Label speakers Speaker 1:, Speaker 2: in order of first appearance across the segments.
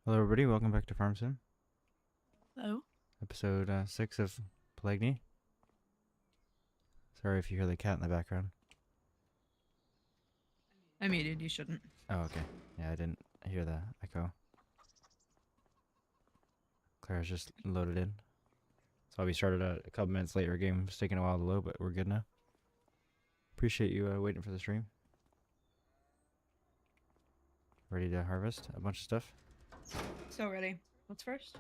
Speaker 1: Hello, everybody. Welcome back to Farm Sim,
Speaker 2: Hello.
Speaker 1: episode 6 of Pallegney. Sorry if you hear the cat in the background.
Speaker 2: I muted, you shouldn't.
Speaker 1: Oh, okay. Yeah, I didn't hear the echo. Clara's just loaded in. So we started a couple minutes later. Game was taking a while to load, but we're good now. Appreciate you waiting for the stream. Ready to harvest a bunch of stuff.
Speaker 2: So ready. What's first?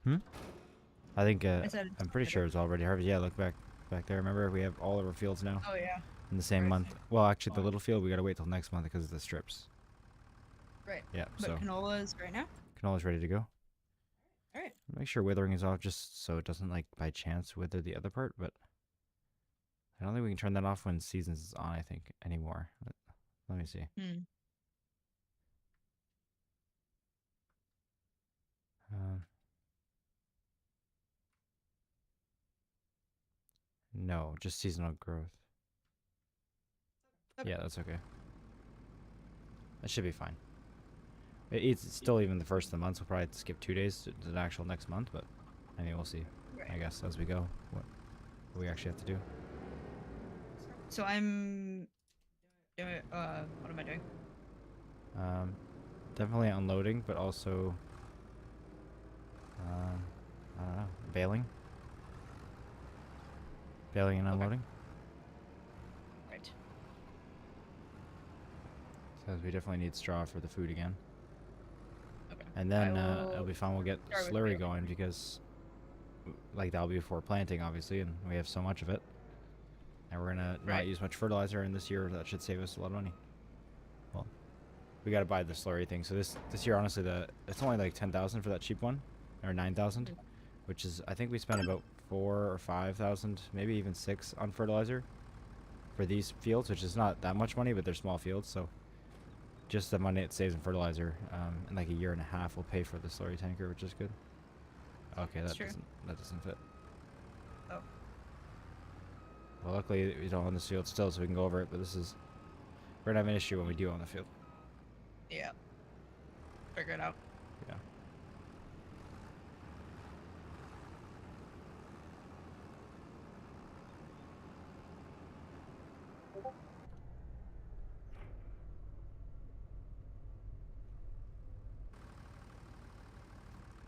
Speaker 1: I think
Speaker 2: I said
Speaker 1: I'm pretty sure it's already harvested. Yeah, look back there. Remember, we have all of our fields now
Speaker 2: Oh yeah.
Speaker 1: in the same month. Well, actually, the little field we gotta wait till next month because of the strips.
Speaker 2: Right.
Speaker 1: Yeah,
Speaker 2: But
Speaker 1: so
Speaker 2: canola is right now?
Speaker 1: canola's ready to go.
Speaker 2: Alright.
Speaker 1: Make sure withering is off just so it doesn't like by chance wither the other part, but I don't think we can turn that off when seasons is on, I think, anymore. Let me see. Uh, no, just seasonal growth.
Speaker 2: Okay.
Speaker 1: Yeah, that's okay. That should be fine. It's still even the first of the month, so we'll probably have to skip 2 days to the actual next month, but I mean, we'll see,
Speaker 2: Right.
Speaker 1: I guess, as we go, what we actually have to do.
Speaker 2: So I'm doing what am I doing?
Speaker 1: Definitely unloading, but also, I don't know, baling? Baling and unloading?
Speaker 2: Right.
Speaker 1: Because we definitely need straw for the food again.
Speaker 2: Okay.
Speaker 1: And then it'll be fun, we'll get
Speaker 2: start with
Speaker 1: slurry
Speaker 2: baling.
Speaker 1: going because, like, that'll be before planting, obviously, and we have so much of it. And we're gonna not use much fertilizer, and this year that should save us a lot of money. Well, we gotta buy the slurry thing. So this year, honestly, it's only like 10,000 for that cheap one, or 9,000, which is, I think we spent about 4 or 5,000, maybe even 6 on fertilizer for these fields, which is not that much money, but they're small fields. So just the money it saves in fertilizer, in like a year and a half, will pay for the slurry tanker, which is good. Okay, that doesn't fit.
Speaker 2: Oh.
Speaker 1: Well, luckily we don't own this field still, so we can go over it. But we're gonna have an issue when we do own the field.
Speaker 2: Yeah. Figure it out.
Speaker 1: Yeah.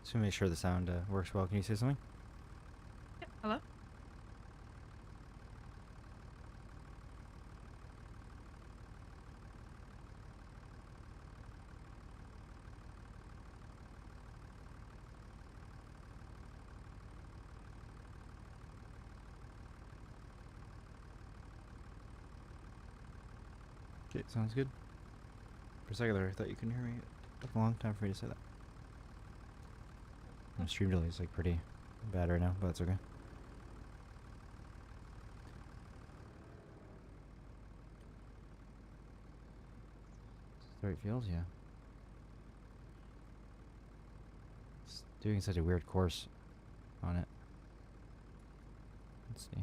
Speaker 1: So make sure the sound works well. Can you say something?
Speaker 2: Yep. Hello?
Speaker 1: Okay, sounds good. For a second there, I thought you couldn't hear me. It took a long time for me to say that. My stream delay is like pretty bad right now, but that's okay. It's the right field, yeah. It's doing such a weird course on it. Let's see.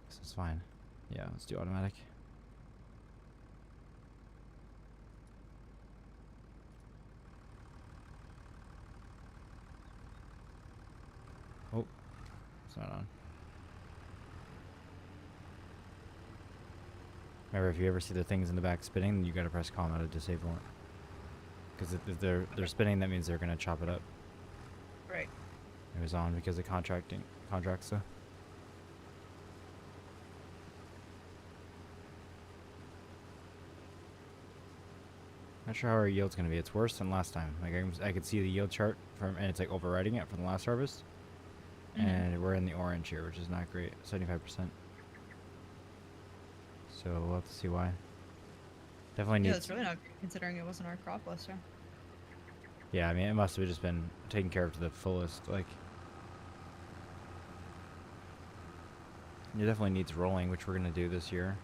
Speaker 1: This is fine. Yeah, let's do automatic. Oh, it's not on. Remember, if you ever see the things in the back spinning, you gotta press comma to disable it. Because if they're spinning, that means they're gonna chop it up.
Speaker 2: Right.
Speaker 1: It was on because of contracts, so. Not sure how our yield's gonna be. It's worse than last time. Like I could see the yield chart and it's like overriding it from the last harvest. And we're in the orange here, which is not great. 75%. So we'll have to see why. Definitely needs.
Speaker 2: Yeah, that's really not good considering it wasn't our crop list, huh?
Speaker 1: Yeah, I mean, it must have just been taken care of to the fullest. Like, it definitely needs rolling, which we're gonna do this year.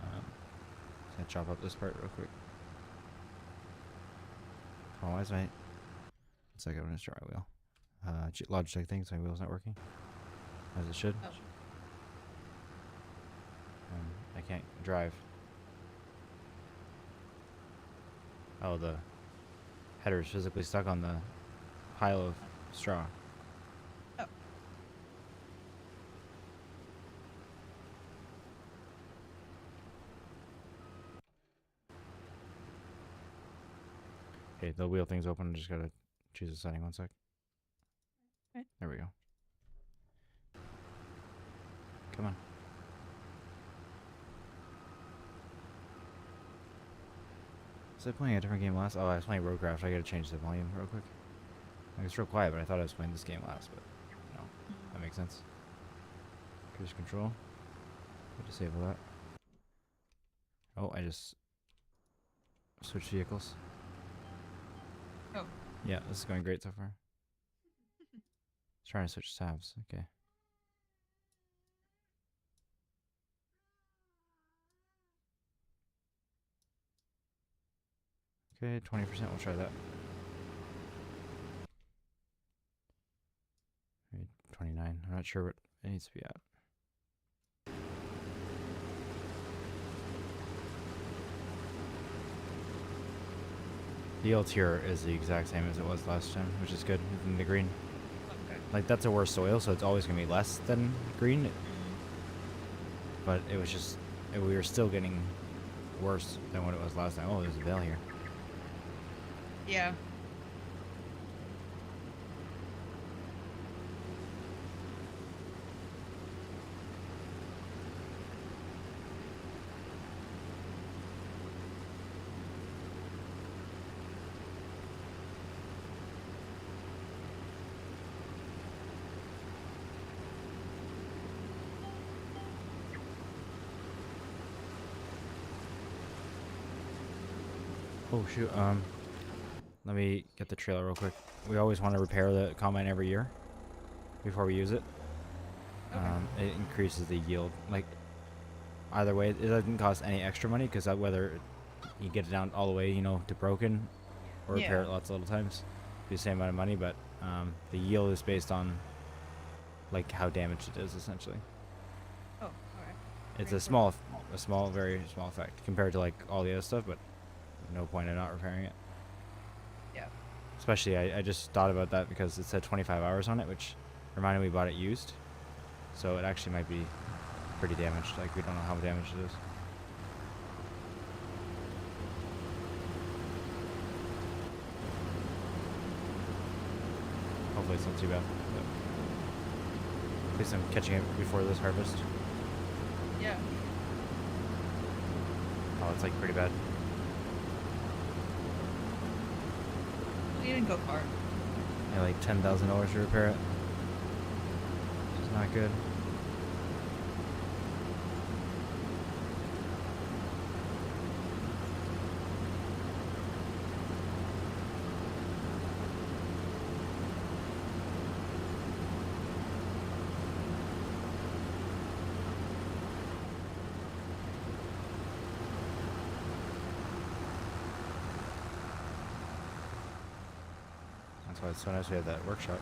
Speaker 1: Just gonna chop up this part real quick. Oh, why is my... One second, I'm gonna start my wheel. Logitech thing, so my wheel's not working. as it should.
Speaker 2: Oh.
Speaker 1: I can't drive. Oh, the header is physically stuck on the pile of straw.
Speaker 2: Oh.
Speaker 1: Okay, the wheel thing's open. I just gotta choose a setting. 1 sec.
Speaker 2: Okay.
Speaker 1: There we go. Come on. Was I playing a different game last? Oh, I was playing Roadcraft. I gotta change the volume real quick. Like, it's real quiet, but I thought I was playing this game last, but no. That makes sense. Cruise control. Disable that. Oh, I just switched vehicles.
Speaker 2: Oh.
Speaker 1: Yeah, this is going great so far. Trying to switch tabs. Okay. Okay, 20%. We'll try that. Maybe 29. I'm not sure what it needs to be at. The yield here is the exact same as it was last time, which is good. In the green.
Speaker 2: Okay.
Speaker 1: Like, that's a worse soil, so it's always going to be less than green. But it was just, we were still getting worse than what it was last time. Oh, there's a bell here.
Speaker 2: Yeah.
Speaker 1: Oh shoot, let me get the trailer real quick. We always want to repair the combine every year before we use it.
Speaker 2: Okay.
Speaker 1: It increases the yield. Like, either way, it doesn't cost any extra money, because whether you get it down all the way, you know, to broken, or repair it lots of little times, be the same amount of money, but the yield is based on, like, how damaged it is, essentially.
Speaker 2: Oh, alright.
Speaker 1: It's a small, very small effect compared to, like, all the other stuff, but no point in not repairing it.
Speaker 2: Yeah.
Speaker 1: Especially, I just thought about that because it said 25 hours on it, which reminded me we bought it used. So it actually might be pretty damaged. Like, we don't know how damaged it is. Hopefully it's not too bad. At least I'm catching it before this harvest.
Speaker 2: Yeah.
Speaker 1: Oh, it's like pretty bad.
Speaker 2: You didn't go far.
Speaker 1: Yeah, like $10,000 to repair it. Which is not good. That's why it's so nice we have that workshop.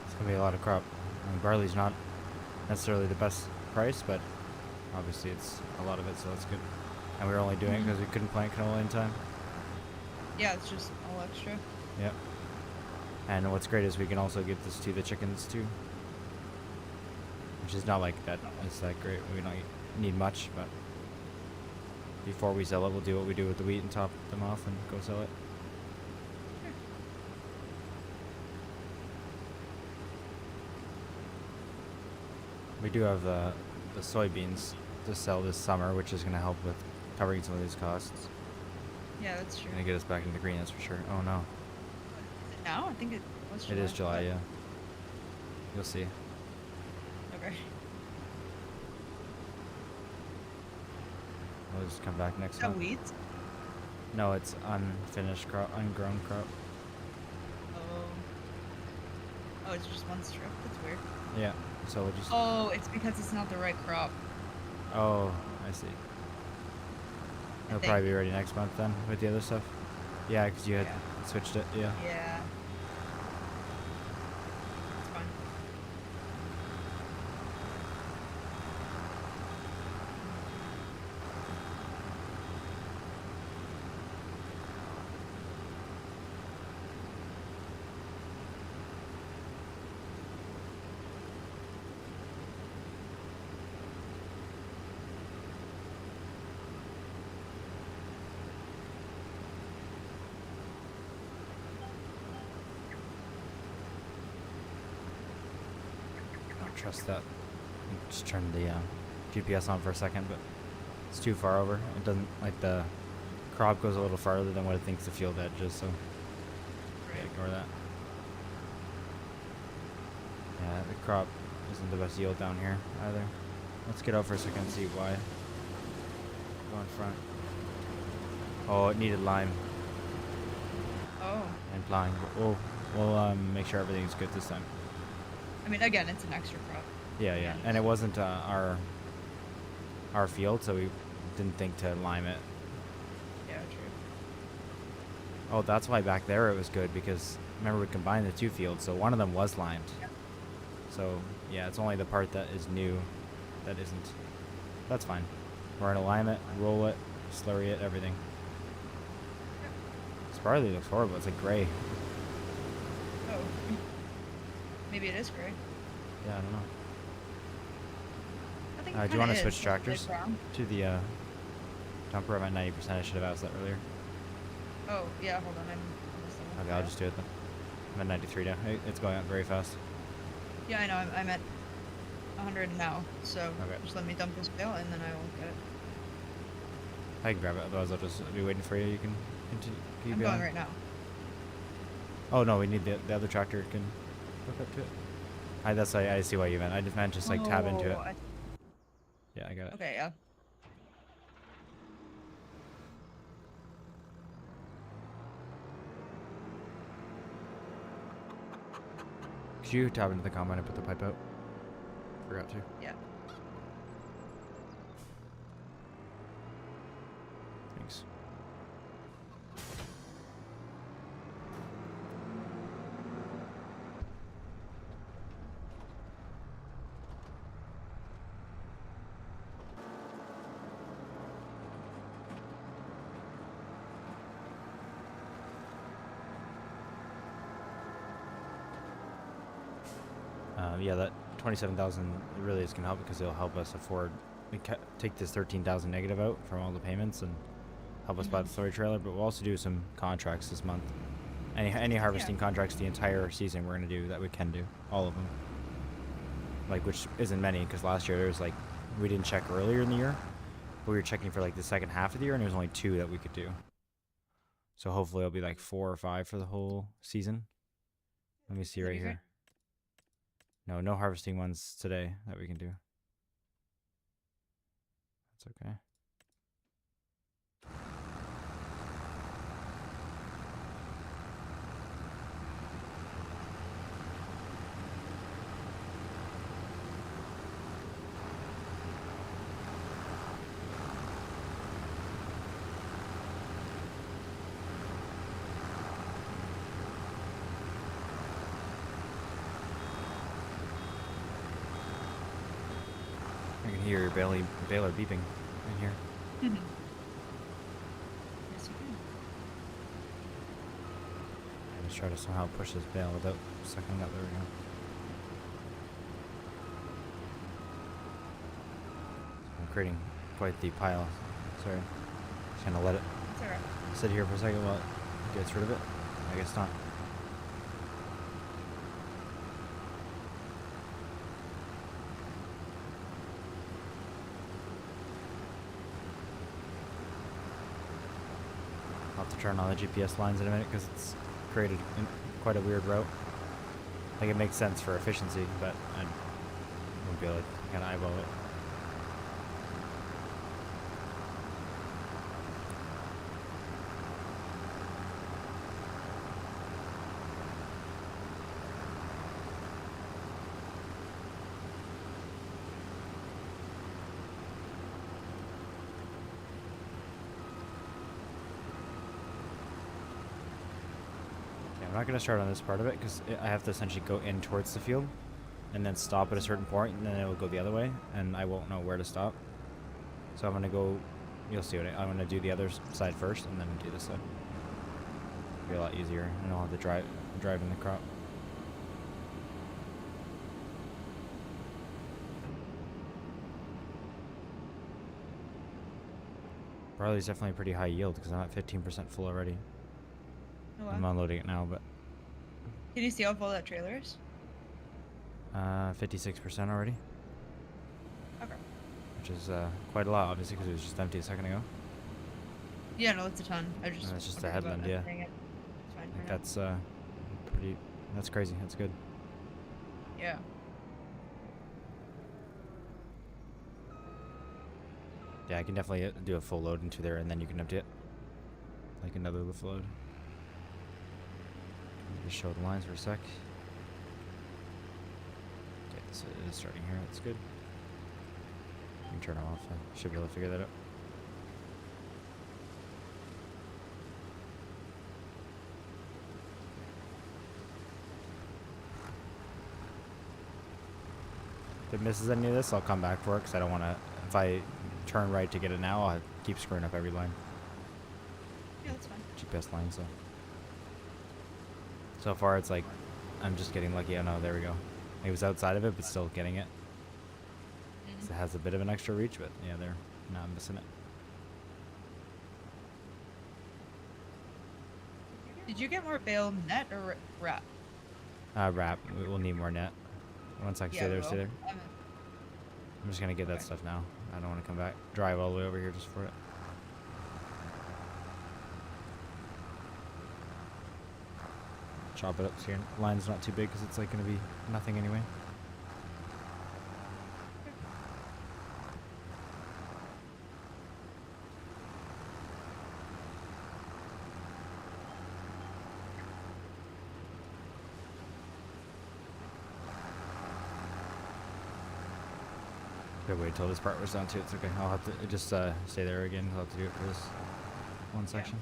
Speaker 1: It's gonna be a lot of crop. I mean, barley's not necessarily the best price, but obviously it's a lot of it, so that's good. And we were only doing it because we couldn't plant canola in time.
Speaker 2: Yeah, it's just all extra.
Speaker 1: Yep. And what's great is we can also give this to the chickens too. Which is not like that. It's that great. We don't need much, but before we sell it, we'll do what we do with the wheat and top them off and go sell it. We do have the soybeans to sell this summer, which is going to help with covering some of these costs.
Speaker 2: Yeah, that's true.
Speaker 1: Going to get us back into the green, that's for sure. Oh no.
Speaker 2: Is it now? I think it was July.
Speaker 1: It is July, yeah. You'll see.
Speaker 2: Okay.
Speaker 1: We'll just come back next
Speaker 2: Is that
Speaker 1: month.
Speaker 2: weeds?
Speaker 1: No, it's unfinished crop, ungrown crop.
Speaker 2: Oh. Oh, it's just one strip. That's weird.
Speaker 1: Yeah, so we'll just...
Speaker 2: Oh, it's because it's not the right crop.
Speaker 1: Oh, I see. It'll probably be ready next month then with the other stuff. Yeah, because you had switched it, yeah.
Speaker 2: Yeah. It's fine.
Speaker 1: Trust that. Just turn the GPS on for a second, but it's too far over. It doesn't, like, the crop goes a little farther than what it thinks the field edge is, so yeah, ignore that. Yeah, the crop isn't the best yield down here either. Let's get out for a second and see why. Go in front. Oh, it needed lime
Speaker 2: Oh.
Speaker 1: and plowing. We'll make sure everything's good this time.
Speaker 2: I mean, again, it's an extra crop.
Speaker 1: Yeah, yeah, and it wasn't our field, so we didn't think to lime it.
Speaker 2: Yeah, true.
Speaker 1: Oh, that's why back there it was good, because remember we combined the two fields, so one of them was limed.
Speaker 2: Yeah.
Speaker 1: So yeah, it's only the part that is new that isn't. That's fine. We're gonna lime it, roll it, slurry it, everything. This barley looks horrible. It's like gray.
Speaker 2: Oh. Maybe it is gray.
Speaker 1: Yeah, I don't know.
Speaker 2: I think
Speaker 1: Do you want to
Speaker 2: is,
Speaker 1: switch
Speaker 2: like
Speaker 1: tractors
Speaker 2: brown.
Speaker 1: to the dumper? I'm at 90%. I should have asked that earlier.
Speaker 2: Oh, yeah, hold on.
Speaker 1: Okay, I'll just do it then. I'm at 93 now. It's going up very fast.
Speaker 2: Yeah, I know. I'm at 100 now, so
Speaker 1: Okay.
Speaker 2: just let me dump this bale and then I will get it.
Speaker 1: I can grab it, otherwise I'll just be waiting for you. You can continue. Keep
Speaker 2: I'm going right now.
Speaker 1: Oh no, we need the other tractor can hook up to it. That's I see why you meant. I just meant just like tab into it. Yeah, I got it.
Speaker 2: Okay, yeah.
Speaker 1: Could you tab into the combine and put the pipe out? Forgot to.
Speaker 2: Yeah.
Speaker 1: Thanks. Yeah, that 27,000 really is going to help because it'll help us afford. We take this 13,000 negative out from all the payments and help us buy the storage trailer. But we'll also do some contracts this month. Any harvesting contracts the entire season we're going to do that we can do, all of them. Like, which isn't many because last year there was like we didn't check earlier in the year, but we were checking for like the second half of the year and there was only 2 that we could do. So hopefully it'll be like 4 or 5 for the whole season. Let me see right here. No harvesting ones today that we can do. That's okay. can hear your baler beeping in here.
Speaker 2: Yes, you can.
Speaker 1: I just try to somehow push this bale without sucking it up. There we go. I'm creating quite the pile. Sorry. Just gonna let it
Speaker 2: It's alright.
Speaker 1: sit here for a second while it gets rid of it. I guess not. I'll have to turn on the GPS lines in a minute because it's created quite a weird route. Like it makes sense for efficiency, but I won't be able to kind of eyeball it. I'm not going to start on this part of it because I have to essentially go in towards the field and then stop at a certain point and then it will go the other way and I won't know where to stop. So I'm going to go, you'll see what I'm going to do the other side first and then do this side. It'll be a lot easier and I'll have to drive in the crop. Barley's definitely pretty high yield because I'm at 15% full already.
Speaker 2: Oh,
Speaker 1: I'm
Speaker 2: wow.
Speaker 1: unloading it now, but
Speaker 2: Can you see how full that trailer is?
Speaker 1: 56% already,
Speaker 2: Okay.
Speaker 1: which is quite a lot, obviously, because it was just empty a second ago.
Speaker 2: Yeah, no, it's a ton. I just.
Speaker 1: That's just the
Speaker 2: wondered about
Speaker 1: headland, yeah.
Speaker 2: emptying it. It's fine for
Speaker 1: Like
Speaker 2: now.
Speaker 1: that's pretty. That's crazy. That's good.
Speaker 2: Yeah.
Speaker 1: Yeah, I can definitely do a full load into there, and then you can empty it, like another lift load. Just show the lines for a sec. Okay, so it is starting here. That's good. You can turn them off. I should be able to figure that out. If it misses any of this, I'll come back for it because I don't want to. If I turn right to get it now, I'll keep screwing up every line.
Speaker 2: Yeah, that's fine.
Speaker 1: GPS line, so far it's like I'm just getting lucky. Oh no, there we go. It was outside of it, but still getting it.
Speaker 2: Mhm.
Speaker 1: So it has a bit of an extra reach, but yeah, there. Now I'm missing it.
Speaker 2: Did you get more bale net or wrap?
Speaker 1: Wrap. We'll need more net. One sec. Stay
Speaker 2: we
Speaker 1: there. Stay
Speaker 2: will.
Speaker 1: there. I'm just gonna get that
Speaker 2: Okay.
Speaker 1: stuff now. I don't want to come back. Drive all the way over here just for it. Chop it up so your line's not too big because it's like gonna be nothing anyway. Gotta wait till this part was done too. It's okay. I'll have to just stay there again. I'll have to do it for this one section.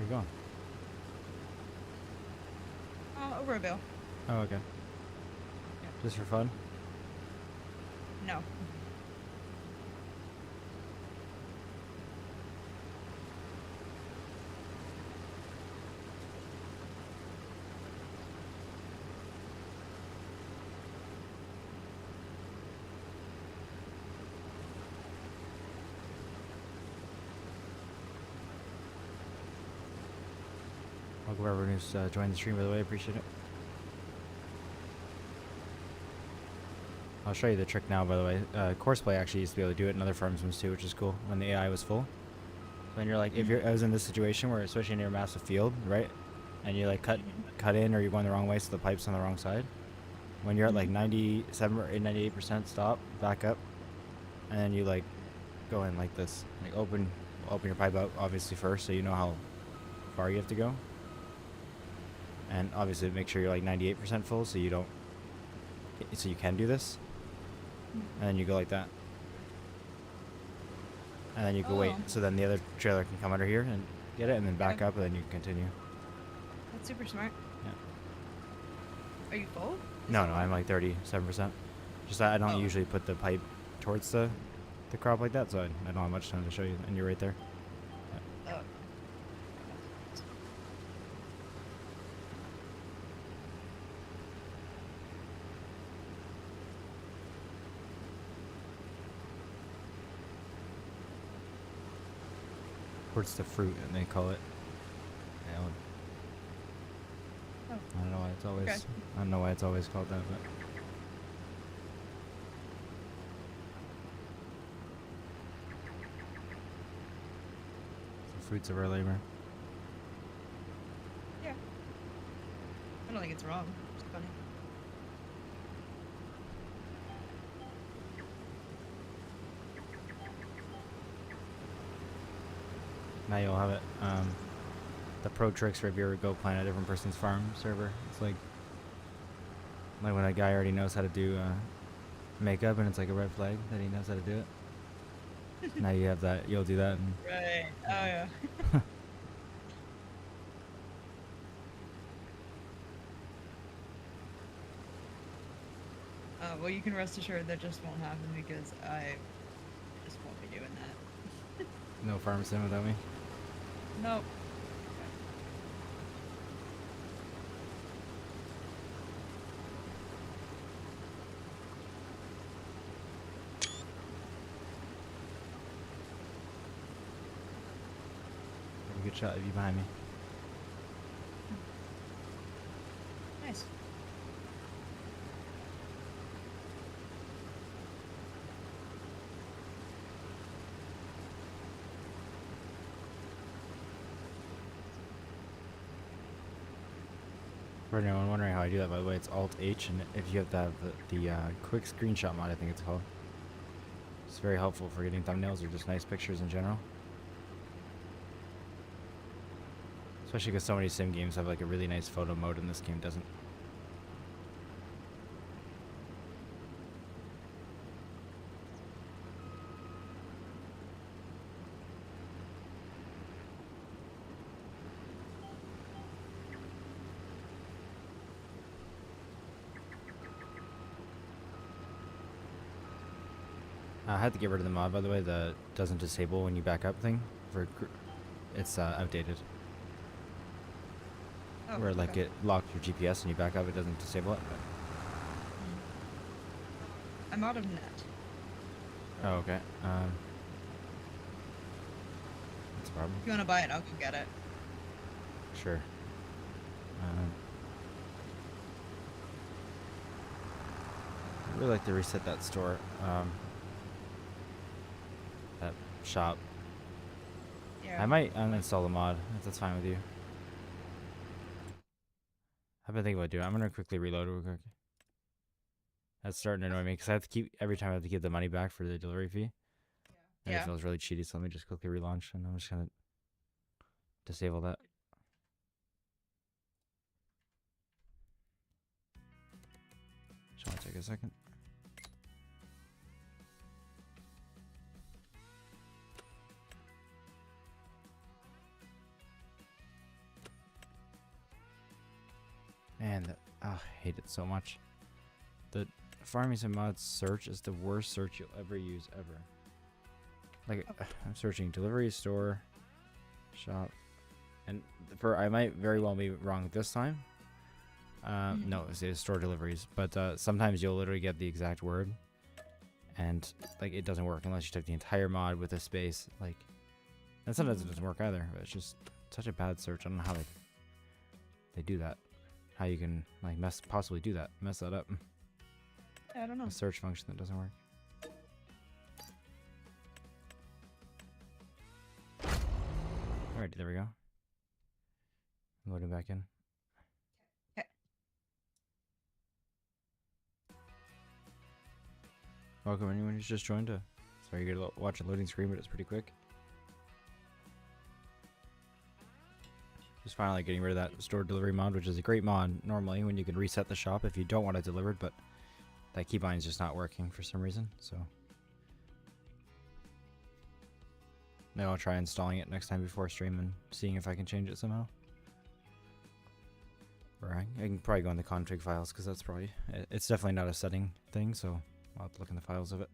Speaker 1: you going?
Speaker 2: Over a bill.
Speaker 1: Oh, okay.
Speaker 2: Yeah.
Speaker 1: Just for fun?
Speaker 2: No.
Speaker 1: Welcome everyone who's joined the stream, by the way. I appreciate it. I'll show you the trick now, by the way. Courseplay actually used to be able to do it in other farm sims too, which is cool, when the AI was full. So when you're like, if I was in this situation where, especially near a massive field, right? And you like cut in, or you're going the wrong way, so the pipe's on the wrong side. When you're at like 97 or 98%, stop, back up, and then you like go in like this. Like open your pipe out, obviously, first, so you know how far you have to go. And obviously make sure you're like 98% full, so you don't, so you can do this. And then you go like that. And then you can wait, so then the other trailer can come under here and get it, and then back up, and then you can continue.
Speaker 2: That's super smart.
Speaker 1: Yeah.
Speaker 2: Are you full?
Speaker 1: No, I'm like 37%. Just that I don't
Speaker 2: Oh.
Speaker 1: usually put the pipe towards the crop like that, so I don't have much time to show you, and you're right there.
Speaker 2: Oh.
Speaker 1: Towards the fruit, and they call it.
Speaker 2: Oh.
Speaker 1: I don't know why it's always.
Speaker 2: Okay.
Speaker 1: I don't know why it's always called that, but. The fruits of our labor.
Speaker 2: Yeah. I don't think it's wrong. It's funny.
Speaker 1: Now you'll have it. The pro tricks for if you ever go plant a different person's farm server. It's like when a guy already knows how to do makeup, and it's like a red flag that he knows how to do it. Now you have that. You'll do that. And
Speaker 2: Right. Oh yeah. Well, you can rest assured that just won't happen because I just won't be doing that.
Speaker 1: no farm sim without me.
Speaker 2: Nope.
Speaker 1: Have a good shot of you behind me.
Speaker 2: Nice.
Speaker 1: For anyone wondering how I do that, by the way, it's Alt-H, and if you have to have the quick screenshot mod, I think it's called. It's very helpful for getting thumbnails or just nice pictures in general. Especially because so many sim games have like a really nice photo mode, and this game doesn't. I had to get rid of the mod, by the way, the doesn't disable when you back up thing. It's outdated.
Speaker 2: Oh,
Speaker 1: Where like
Speaker 2: okay.
Speaker 1: it locks your GPS and you back up, it doesn't disable it.
Speaker 2: I'm out of net.
Speaker 1: Oh, okay. That's a problem.
Speaker 2: If you want to buy it, I'll go get it.
Speaker 1: Sure. I'd really like to reset that store. That shop.
Speaker 2: Yeah.
Speaker 1: I might uninstall the mod, if that's fine with you. I've been thinking about doing it. I'm gonna quickly reload real quick. That's starting to annoy me because I have to keep, every time I have to give the money back for the delivery fee. And
Speaker 2: Yeah.
Speaker 1: it feels really cheaty, so let me just quickly relaunch, and I'm just gonna disable that. Just wanna take a second. Man, I hate it so much. The Farming Sim mods search is the worst search you'll ever use, ever. Like, I'm searching delivery, store, shop, and I might very well be wrong this time. No, it's store deliveries, but sometimes you'll literally get the exact word, and like it doesn't work unless you type the entire mod with a space. Like, and sometimes it doesn't work either. But it's just such a bad search. I don't know how they do that. How you can like possibly do that, mess that up.
Speaker 2: I don't know.
Speaker 1: A search function that doesn't work. Alright, there we go. Loading back in.
Speaker 2: Okay.
Speaker 1: Welcome anyone who's just joined. Sorry, you're gonna watch a loading screen, but it's pretty quick. Just finally getting rid of that store delivery mod, which is a great mod normally when you can reset the shop if you don't want it delivered, but that keybind is just not working for some reason, so maybe I'll try installing it next time before stream and seeing if I can change it somehow. Or I can probably go in the config files because that's probably, it's definitely not a setting thing, so I'll have to look in the files of it.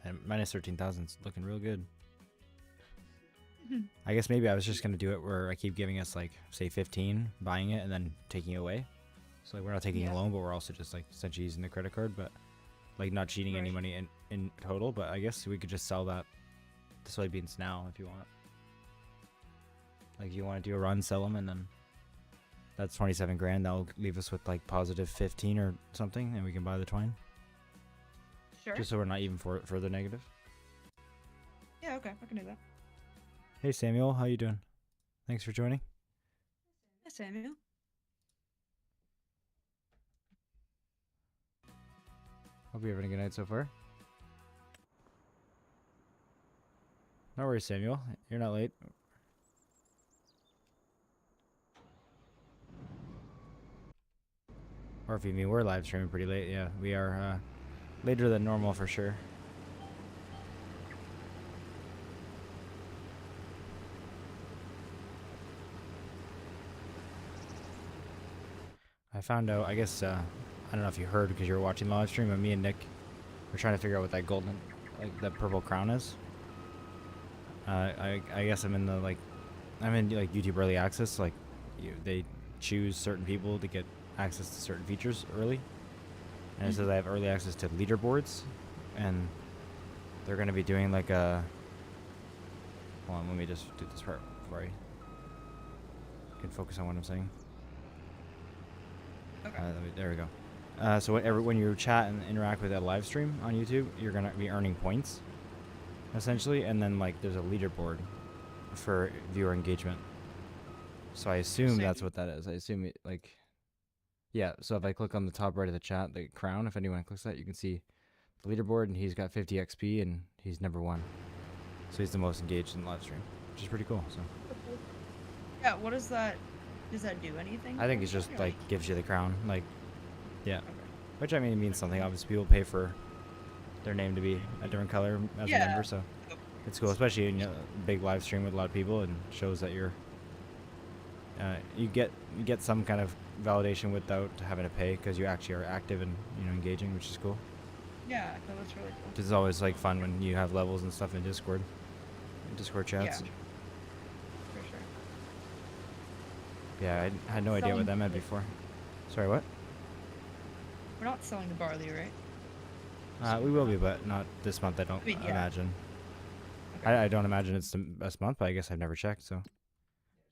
Speaker 1: And minus 13,000 is looking real good. I guess maybe I was just going to do it where I keep giving us like, say 15, buying it, and then taking it away. So like, we're not taking a loan, but we're also just like essentially using the credit card, but like not cheating any money in total. But I guess we could just sell the soybeans now if you want. Like you want to do a run, sell them, and then that's 27 grand. That'll leave us with like positive 15 or something, and we can buy the twine.
Speaker 2: Sure.
Speaker 1: Just so we're not even further negative.
Speaker 2: Yeah, okay, I can do that.
Speaker 1: Hey Samuel, how you doing? Thanks for joining.
Speaker 2: Hey, Samuel.
Speaker 1: Hope you're having a good night so far. No worries, Samuel. You're not late. Or if you mean we're live streaming pretty late, yeah, we are later than normal for sure. I found out, I guess, I don't know if you heard because you were watching the live stream, but me and Nick were trying to figure out what that golden, like, that purple crown is. I guess I'm in the, like, YouTube early access, like, they choose certain people to get access to certain features early. And it says I have early access to leaderboards, and they're going to be doing, like, a... Hold on, let me just do this part before I can focus on what I'm saying.
Speaker 2: Okay.
Speaker 1: There we go. So when you chat and interact with that live stream on YouTube, you're gonna be earning points, essentially, and then like there's a leaderboard for viewer engagement. So I assume that's what that is. I assume it, like, yeah. So if I click on the top right of the chat, the crown, if anyone clicks that, you can see the leaderboard, and he's got 50 XP, and he's #1. So he's the most engaged in the live stream, which is pretty cool. So.
Speaker 2: Yeah. What is that? Does that do anything?
Speaker 1: I think it's just like gives you the crown, like, yeah.
Speaker 2: Okay.
Speaker 1: Which I mean, it means something. Obviously, people pay for their name to be a different color as a member, so it's cool. Especially in a big live stream with a lot of people, and shows that you're you get some kind of validation without having to pay because you actually are active and engaging, which is cool.
Speaker 2: Yeah, no, that's really cool.
Speaker 1: It's always like fun when you have levels and stuff in Discord chats.
Speaker 2: Yeah. For sure.
Speaker 1: Yeah, I had no idea what that meant before. Sorry, what?
Speaker 2: We're not selling the barley, right?
Speaker 1: We will be, but not this month. I don't imagine. Okay. I don't imagine it's the best month, but I guess I've never checked, so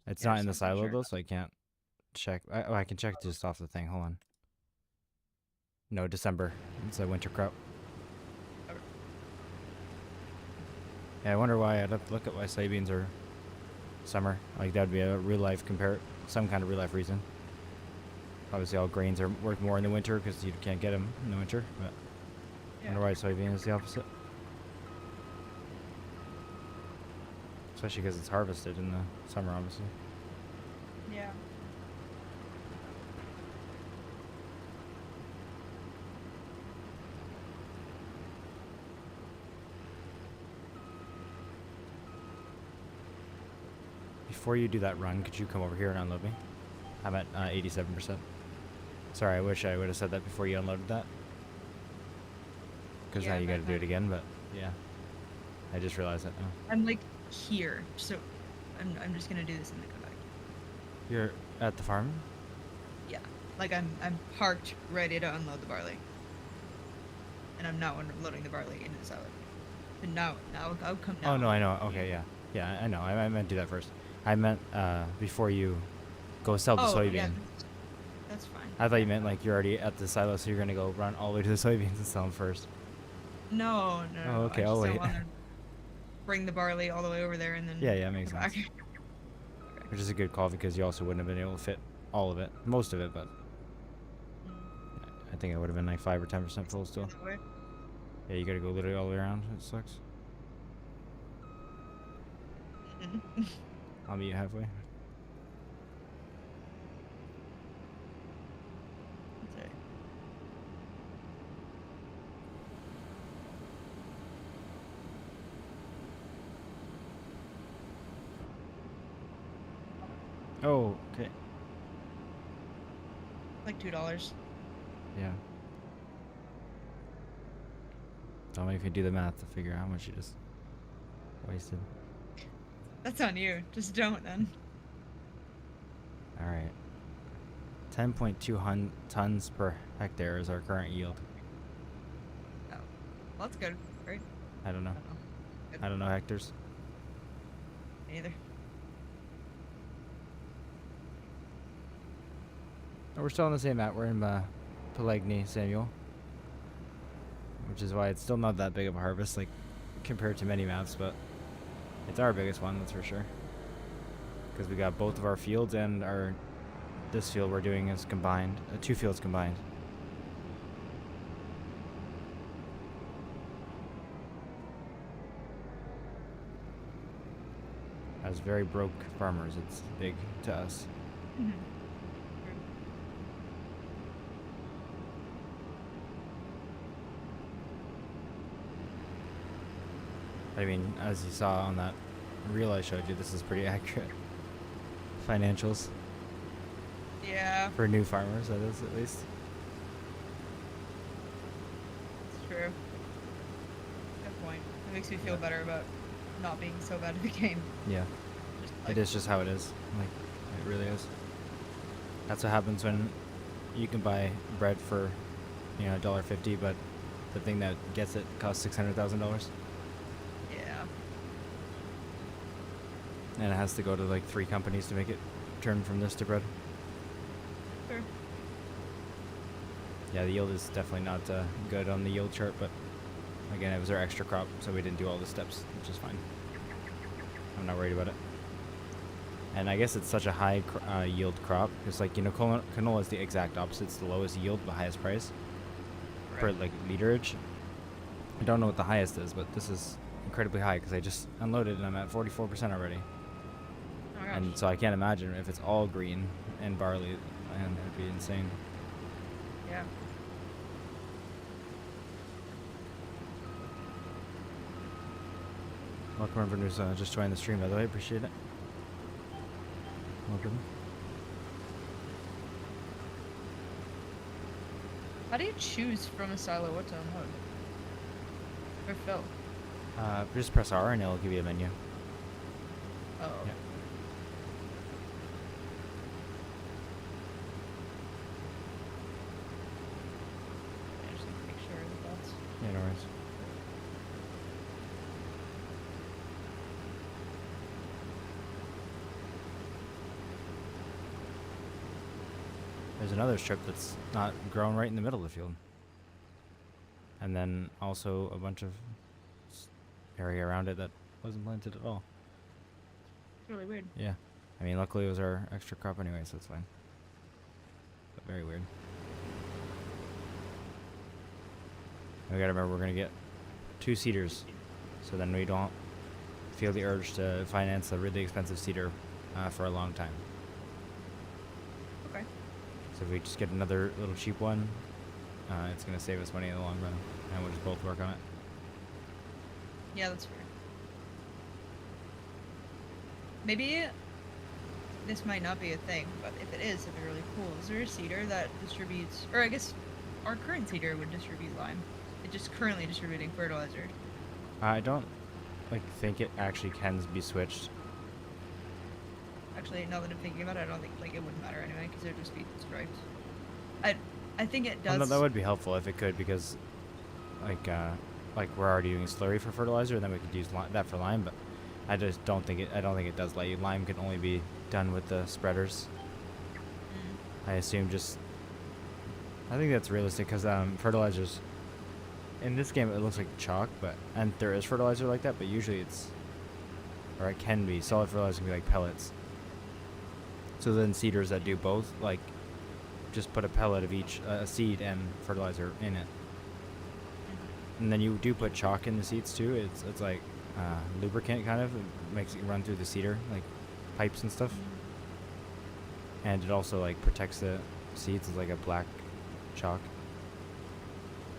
Speaker 1: it's not in the silo though, so I can't check. I can check just off the thing. Hold on. No, December. It's a winter crop.
Speaker 2: Okay.
Speaker 1: Yeah, I wonder why. I'd have to look at why soybeans are summer. Like that would be a real life some kind of real life reason. Obviously, all grains are worth more in the winter because you can't get them in the winter. But I wonder why soybean is the opposite. Especially because it's harvested in the summer, obviously.
Speaker 2: Yeah.
Speaker 1: before you do that run, could you come over here and unload me? I'm at 87%. Sorry, I wish I would have said that before you unloaded that. Because
Speaker 2: Yeah,
Speaker 1: now you got to do it
Speaker 2: okay.
Speaker 1: again, but yeah. I just realized that now.
Speaker 2: I'm like here, so I'm just gonna do this and then come back.
Speaker 1: You're at the farm?
Speaker 2: Yeah, like I'm parked, ready to unload the barley, and I'm now unloading the barley into the silo. And now I'll come now.
Speaker 1: Oh, no, I know. Okay, yeah. Yeah, I know. I meant do that first. I meant before you go sell the soybean.
Speaker 2: Yeah, that's fine.
Speaker 1: I thought you meant like you're already at the silo, so you're going to go run all the way to the soybeans and sell them first.
Speaker 2: No.
Speaker 1: Oh, okay,
Speaker 2: I just
Speaker 1: I'll
Speaker 2: don't
Speaker 1: wait.
Speaker 2: want to bring the barley all the way over there and then
Speaker 1: Yeah, makes
Speaker 2: come
Speaker 1: sense.
Speaker 2: back.
Speaker 1: Which is a good call because you also wouldn't have been able to fit all of it. Most of it, but I think I would have been like 5 or 10% full still.
Speaker 2: That way.
Speaker 1: Yeah, you got to go literally all the way around. It sucks. I'll meet you halfway.
Speaker 2: That's right.
Speaker 1: Oh, okay.
Speaker 2: Like $2.
Speaker 1: Yeah. Tell me if you do the math to figure out how much you just wasted.
Speaker 2: That's on you. Just don't then.
Speaker 1: All right. 10.2 tons per hectare is our current yield.
Speaker 2: Oh, well, that's good, right?
Speaker 1: I don't know.
Speaker 2: Good.
Speaker 1: I don't know hectares.
Speaker 2: Me either.
Speaker 1: Oh, we're still on the same map. We're in Pallegney, Samuel. Which is why it's still not that big of a harvest, like, compared to many maps, but it's our biggest one, that's for sure. Because we got both of our fields and this field we're doing is combined. 2 fields combined. As very broke farmers, it's big to us.
Speaker 2: Mm-hmm.
Speaker 1: I mean, as you saw on that reel I showed you, this is pretty accurate financials.
Speaker 2: Yeah,
Speaker 1: For new farmers, that is, at least.
Speaker 2: it's true. Good point. It makes me feel better about not being so bad at the game.
Speaker 1: Yeah.
Speaker 2: Just
Speaker 1: It is just how it is. Like, it really is. That's what happens when you can buy bread for, $1.50, but the thing that gets it costs $600,000.
Speaker 2: Yeah.
Speaker 1: And it has to go to like 3 companies to make it turn from this to bread.
Speaker 2: Sure.
Speaker 1: Yeah, the yield is definitely not good on the yield chart, but again, it was our extra crop, so we didn't do all the steps, which is fine. I'm not worried about it. And I guess it's such a high yield crop, because like, canola is the exact opposite. It's the lowest yield, but highest price per like literage. I don't know what the highest is, but this is incredibly high because I just unloaded and I'm at 44% already.
Speaker 2: Oh my gosh.
Speaker 1: And so I can't imagine if it's all green and barley, and it'd be insane.
Speaker 2: Yeah.
Speaker 1: Welcome everyone who's just joined the stream, by the way. Appreciate it. Welcome.
Speaker 2: How do you choose from a silo what to unload? Or fill?
Speaker 1: Just press R and it'll give you a menu.
Speaker 2: Oh.
Speaker 1: Yeah.
Speaker 2: I just need to make sure that that's...
Speaker 1: Yeah, no worries. There's another strip that's not grown right in the middle of the field. And then also a bunch of area around it that wasn't planted at all.
Speaker 2: It's really weird.
Speaker 1: Yeah. I mean, luckily it was our extra crop anyway, so it's fine. But very weird. And we gotta remember we're gonna get 2 seeders, so then we don't feel the urge to finance a really expensive seeder for a long time.
Speaker 2: Okay.
Speaker 1: So if we just get another little cheap one, it's gonna save us money in the long run, and we'll just both work on it.
Speaker 2: Yeah, that's fair. Maybe this might not be a thing, but if it is, it'd be really cool. Is there a seeder that distributes, or I guess our current seeder would distribute lime? It's just currently distributing fertilizer.
Speaker 1: I don't think it actually can be switched.
Speaker 2: Actually, now that I'm thinking about it, I don't think it wouldn't matter anyway because it would just be striped. I think it does.
Speaker 1: Well, no, that would be helpful if it could, because like we're already using slurry for fertilizer, and then we could use that for lime. But I just don't think it. I don't think it does let you. Lime can only be done with the spreaders. I assume I think that's realistic because fertilizers. In this game, it looks like chalk, and there is fertilizer like that, but usually it can be. Solid fertilizer can be like pellets. So then seeders that do both, like, just put a pellet of each seed and fertilizer in it. And then you do put chalk in the seeds too. It's like lubricant kind of. It makes it run through the seeder, like pipes and stuff. And it also like protects the seeds. It's like a black chalk.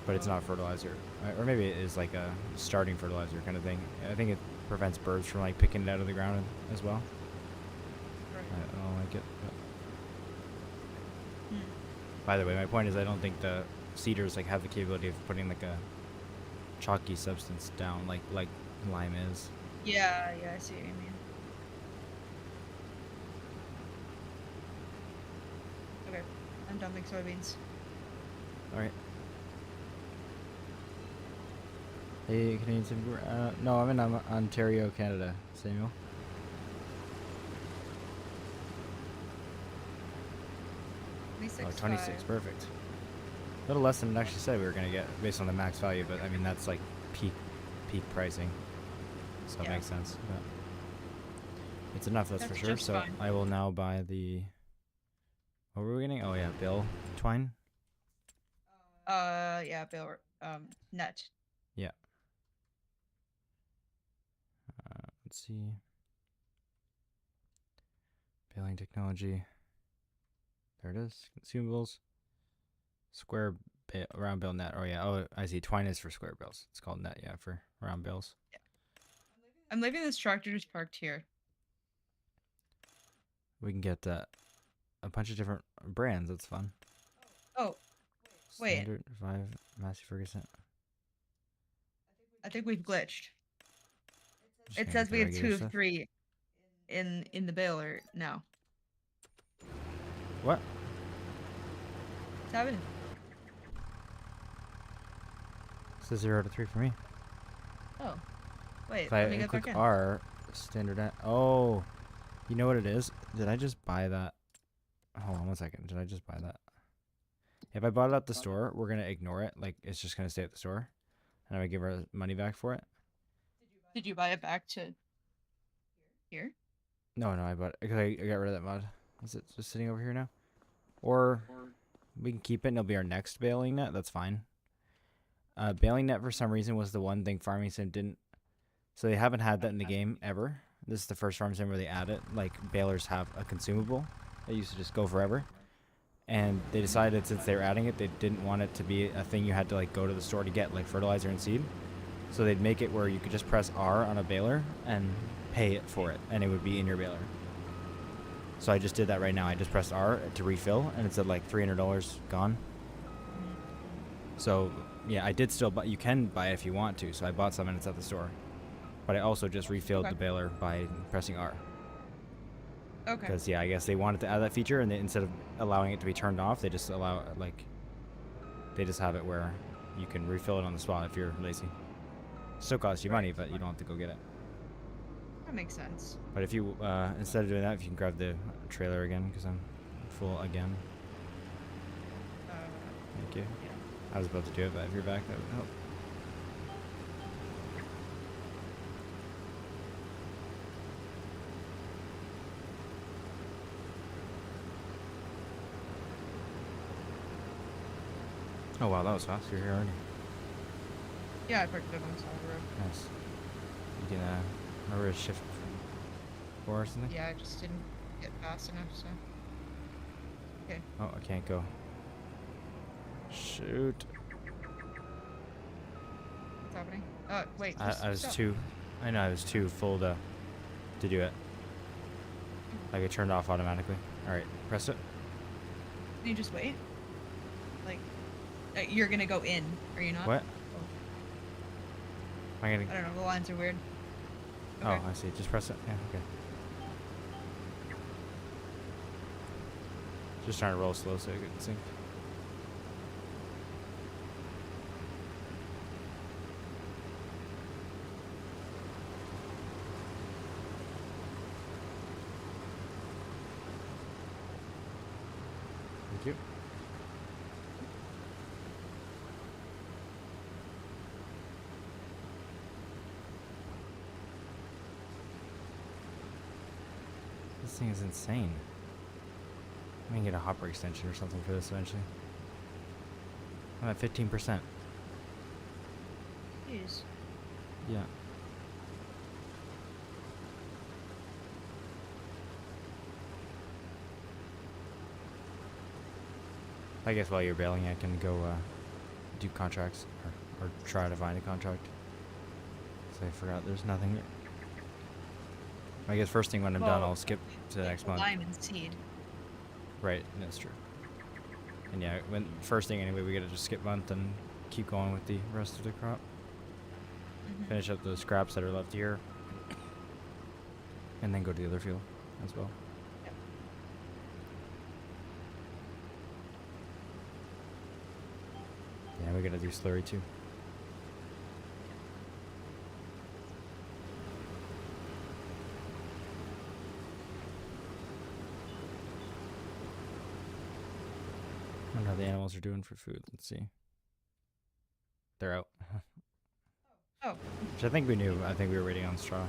Speaker 1: But it's not fertilizer. Or maybe it is like a starting fertilizer kind of thing. I think it prevents birds from like picking it out of the ground as well.
Speaker 2: Right.
Speaker 1: I don't like it. By the way, my point is I don't think the seeders like have the capability of putting like a chalky substance down like lime is.
Speaker 2: Yeah, I see what you mean. Okay, I'm dumping soybeans.
Speaker 1: All right. Hey, Canadian no, I'm in Ontario, Canada, Samuel. Oh, 26, perfect. A little less than it actually said we were going to get based on the max value, but I mean, that's like peak pricing. So it makes sense. But it's enough, that's for sure. So fine. I will now buy the... What were we getting? Oh, yeah, bill twine?
Speaker 2: Yeah, bill, net.
Speaker 1: Yeah. Let's see. Baling technology. There it is. Consumables. Square round bill net. Oh yeah. Oh, I see. Twine is for square bills. It's called net. Yeah, for round bills.
Speaker 2: Yeah. I'm leaving this tractor just parked here.
Speaker 1: We can get a bunch of different brands. That's fun.
Speaker 2: Oh, wait.
Speaker 1: Standard 5 Massey Ferguson.
Speaker 2: I think we've glitched. It says we have 2 of 3 in the baler now.
Speaker 1: What?
Speaker 2: What's happening?
Speaker 1: It says 0 to 3 for me.
Speaker 2: Oh. Wait,
Speaker 1: If
Speaker 2: let me
Speaker 1: I
Speaker 2: get
Speaker 1: click
Speaker 2: back in.
Speaker 1: R, standard. Oh. You know what it is? Did I just buy that? Hold on 1 second. Did I just buy that? If I bought it at the store, we're going to ignore it. Like, it's just going to stay at the store. And I would give her money back for it.
Speaker 2: Did you buy it back to here?
Speaker 1: No, I bought it because I got rid of that mod. Is it just sitting over here now? Or we can keep it and it'll be our next baling net. That's fine. Baling net for some reason was the one thing Farming Sim didn't. So they haven't had that in the game ever. This is the first Farming Sim where they add it. Like, balers have a consumable. They used to just go forever. And they decided since they were adding it, they didn't want it to be a thing you had to like go to the store to get, like fertilizer and seed. So they'd make it where you could just press R on a baler and pay it for it, and it would be in your baler. So I just did that right now. I just pressed R to refill, and it said like $300 gone. So yeah, I did still buy. You can buy it if you want to. So I bought some, and it's at the store. But I also just refilled the baler by pressing R.
Speaker 2: Okay.
Speaker 1: Because yeah, I guess they wanted to add that feature, and they, instead of allowing it to be turned off, they just allow they just have it where you can refill it on the spot if you're lazy. Still costs you money, but you don't have to go get it.
Speaker 2: That makes sense.
Speaker 1: But if you instead of doing that, if you can grab the trailer again, because I'm full again. Thank you.
Speaker 2: Yeah.
Speaker 1: I was about to do it, but if you're back, that would help. Oh wow, that was fast. You're here already.
Speaker 2: Yeah, I parked it up on the side of the road.
Speaker 1: Nice. You can remember a shift four or something?
Speaker 2: Yeah, I just didn't get fast enough, so. Okay.
Speaker 1: Oh, I can't go. Shoot.
Speaker 2: What's happening? Wait.
Speaker 1: I was too. I know I was too full to do it. Like it turned off automatically. All right, press it.
Speaker 2: Can you just wait? Like, you're gonna go in, are you not?
Speaker 1: What?
Speaker 2: Oh,
Speaker 1: Am I
Speaker 2: I
Speaker 1: gonna?
Speaker 2: don't know. The lines are weird.
Speaker 1: Oh,
Speaker 2: Okay.
Speaker 1: I see. Just press it. Yeah. Okay. Just trying to roll slow so I can sync. Thank you. This thing is insane. I'm gonna get a hopper extension or something for this eventually. I'm at 15%.
Speaker 2: Jeez.
Speaker 1: Yeah. I guess while you're bailing, I can go do contracts or try to find a contract. So I forgot there's nothing. I guess first thing when I'm done,
Speaker 2: Well,
Speaker 1: I'll skip to the next month.
Speaker 2: Lime and seed.
Speaker 1: Right, that's true. And yeah, when first thing anyway, we gotta just skip month and keep going with the rest of the crop. Finish up the scraps that are left here, and then go to the other field as well.
Speaker 2: Yep.
Speaker 1: Yeah, we gotta do slurry too. I wonder how the animals are doing for food. Let's see. They're out.
Speaker 2: Oh.
Speaker 1: Which I think we knew. I think we were waiting on straw.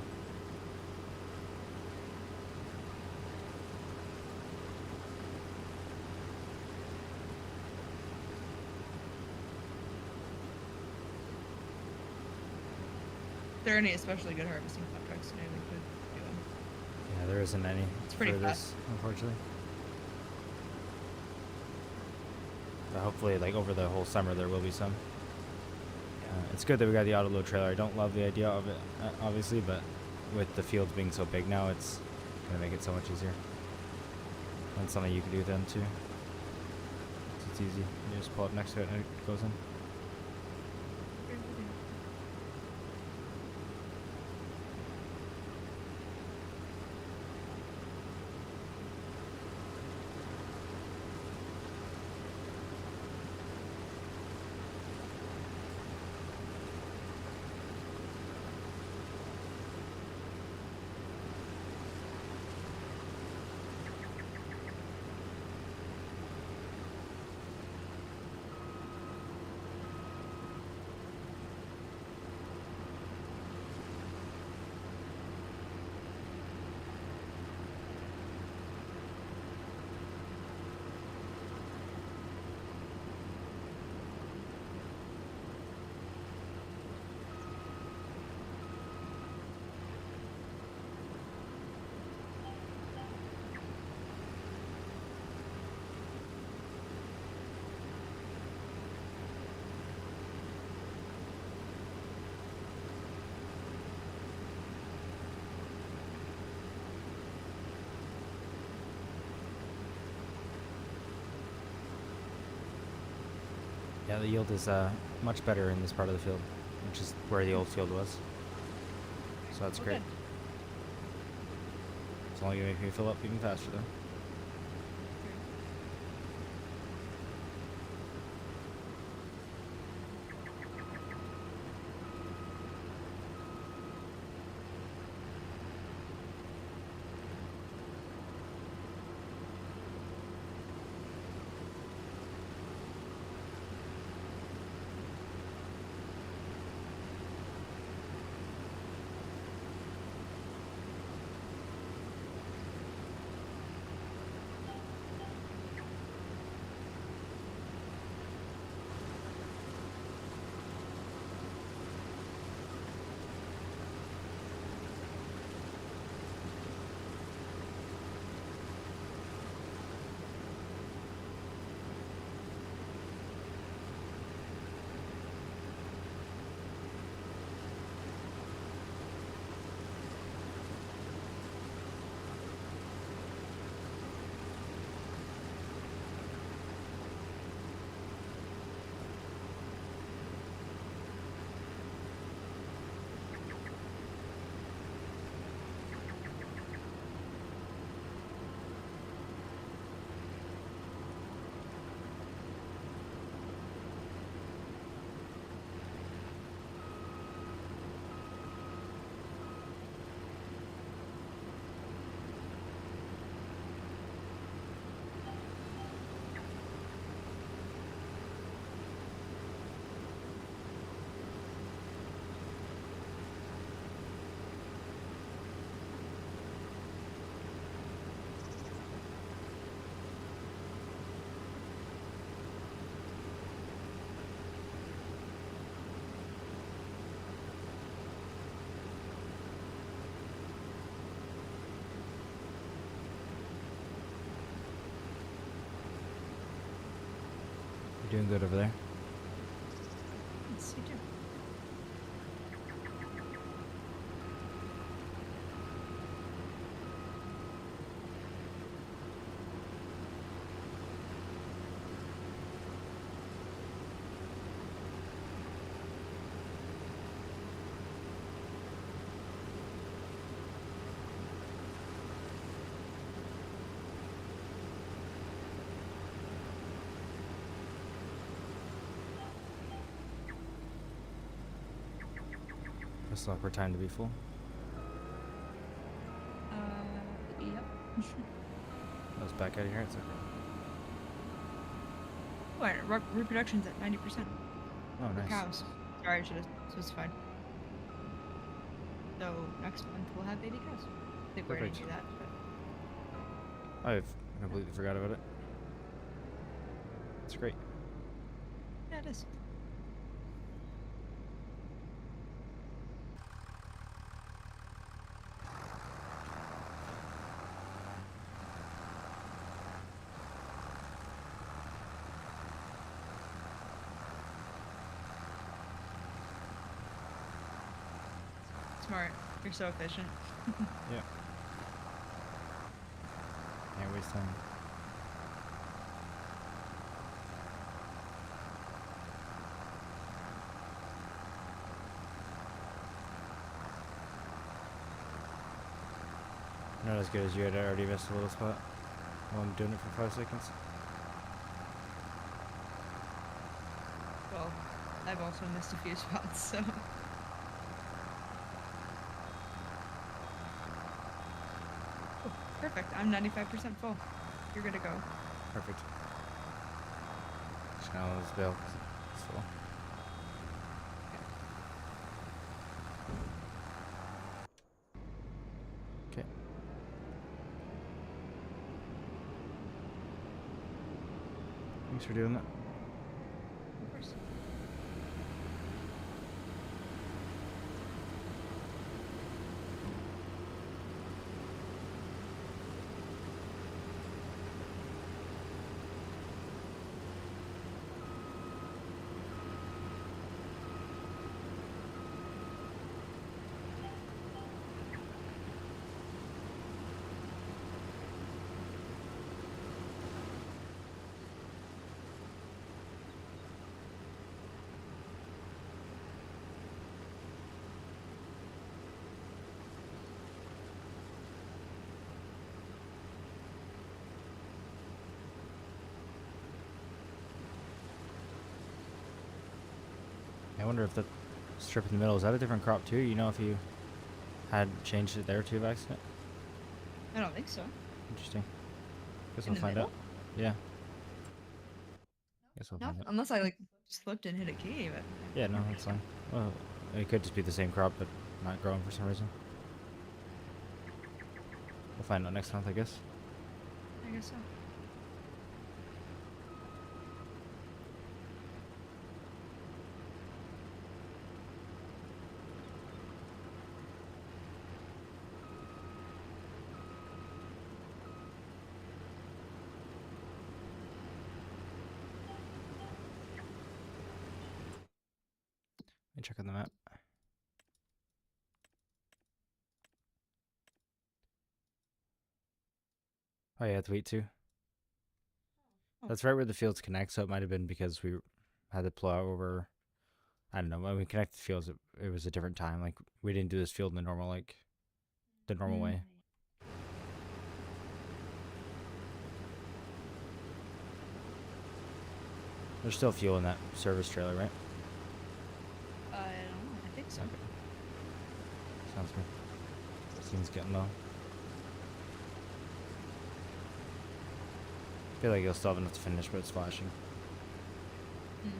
Speaker 2: If there are any especially good harvesting contracts today, we could do them.
Speaker 1: Yeah, there isn't any.
Speaker 2: It's pretty
Speaker 1: for
Speaker 2: flat.
Speaker 1: this, unfortunately. But hopefully, like over the whole summer, there will be some. It's good that we got the auto load trailer. I don't love the idea of it, obviously, but with the fields being so big now, it's gonna make it so much easier. And something you can do then too. It's easy. You just pull up next to it and it goes in. Yeah, the yield is much better in this part of the field, which is where the old field was. So that's great.
Speaker 2: Good.
Speaker 1: It's only gonna make me fill up even faster though. Doing good over there.
Speaker 2: Yes, you do.
Speaker 1: Let's lock our time to be full.
Speaker 2: Yep.
Speaker 1: Let's back out of here. It's okay.
Speaker 2: What? Reproduction's at 90%.
Speaker 1: Oh,
Speaker 2: For
Speaker 1: nice.
Speaker 2: cows. Sorry, I should have specified. So next month we'll have baby cows. I think we're gonna
Speaker 1: Perfect.
Speaker 2: do that. But
Speaker 1: I've completely forgot about it. It's great.
Speaker 2: yeah, it is. Smart. You're so efficient.
Speaker 1: Yeah. Can't waste time. Not as good as you had already missed a little spot while I'm doing it for 5 seconds.
Speaker 2: Well, I've also missed a few spots, so. Oh, perfect. I'm 95% full. You're good to go.
Speaker 1: Perfect. Just gonna let this bail 'cause it's full. Okay. Thanks for doing that.
Speaker 2: Of course.
Speaker 1: I wonder if the strip in the middle, is that a different crop too? You know if you had changed it there too by accident?
Speaker 2: I don't think so.
Speaker 1: Interesting. Guess
Speaker 2: In
Speaker 1: I'll
Speaker 2: the
Speaker 1: find
Speaker 2: middle?
Speaker 1: out. Yeah. Guess I'll
Speaker 2: No,
Speaker 1: find out.
Speaker 2: unless I like slipped and hit a key, but
Speaker 1: Yeah, no, that's fine. Well, it could just be the same crop, but not growing for some reason. We'll find out next month, I guess.
Speaker 2: I guess so.
Speaker 1: Let me check on the map. Oh yeah, it's wheat too.
Speaker 2: Oh.
Speaker 1: That's right where the fields connect, so it might have been because we had to plow over. I don't know. When we connected the fields, it was a different time. Like we didn't do this field in the normal way. There's still fuel in that service trailer, right?
Speaker 2: I don't know. I think so.
Speaker 1: Okay. Sounds good. Seems getting low. I feel like you'll still have enough to finish, but it's flashing.
Speaker 2: Mm.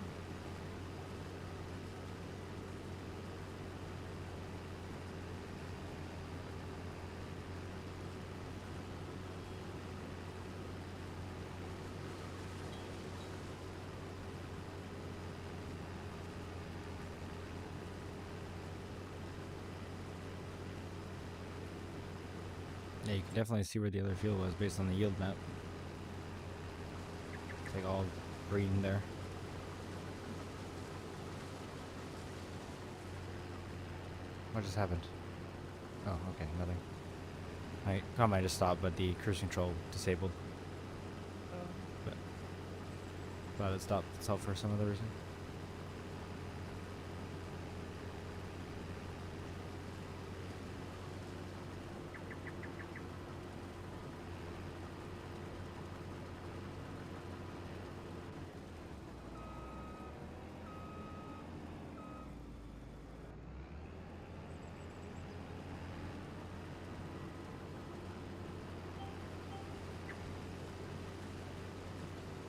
Speaker 1: Yeah, you can definitely see where the other field was based on the yield map. It's like all green there. What just happened? Oh, okay, nothing. My combine just stopped, but the cruise control disabled.
Speaker 2: Oh.
Speaker 1: But glad it stopped itself for some other reason.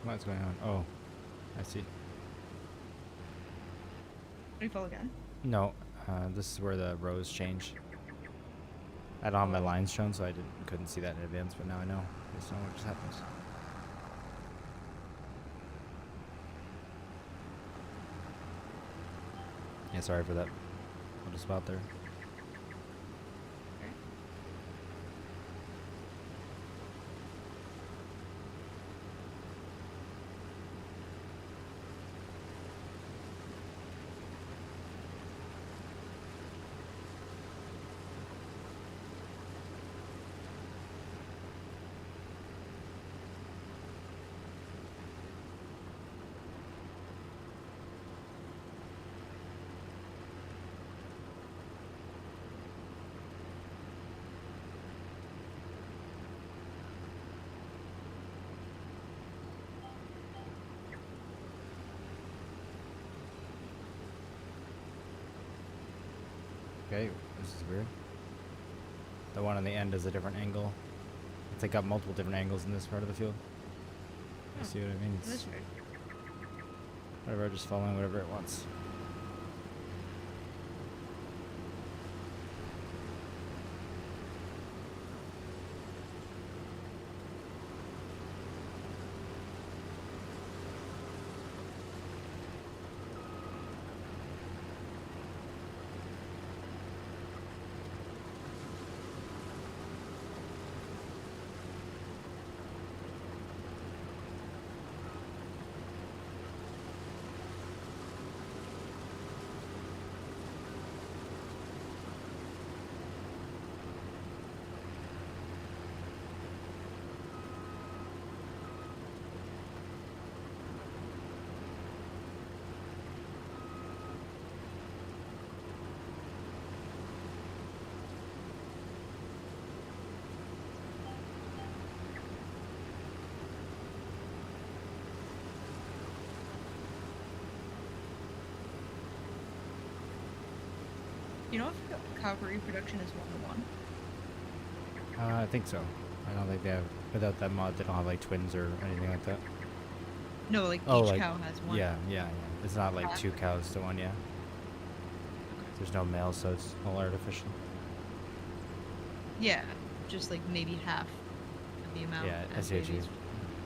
Speaker 1: What's going on? Oh, I see.
Speaker 2: Refill again.
Speaker 1: No, this is where the rows change. I don't have my lines shown, so I couldn't see that in advance, but now I know. Based on what just happens. Yeah, sorry for that. Little spot there. Okay, this is weird. The one on the end is a different angle. It's like got multiple different angles in this part of the field. You see what I mean?
Speaker 2: That's weird.
Speaker 1: Whatever, just following whatever it wants.
Speaker 2: You know if cow reproduction is 1-to-1?
Speaker 1: I think so. I don't think they have, without that mod, they don't have like twins or anything like that.
Speaker 2: No, like
Speaker 1: Oh,
Speaker 2: each
Speaker 1: like,
Speaker 2: cow has one.
Speaker 1: yeah. It's not like 2 cows to 1, yeah. There's no male, so it's all artificial.
Speaker 2: Yeah, just like maybe half of the amount.
Speaker 1: Yeah, I
Speaker 2: as
Speaker 1: see what you
Speaker 2: babies.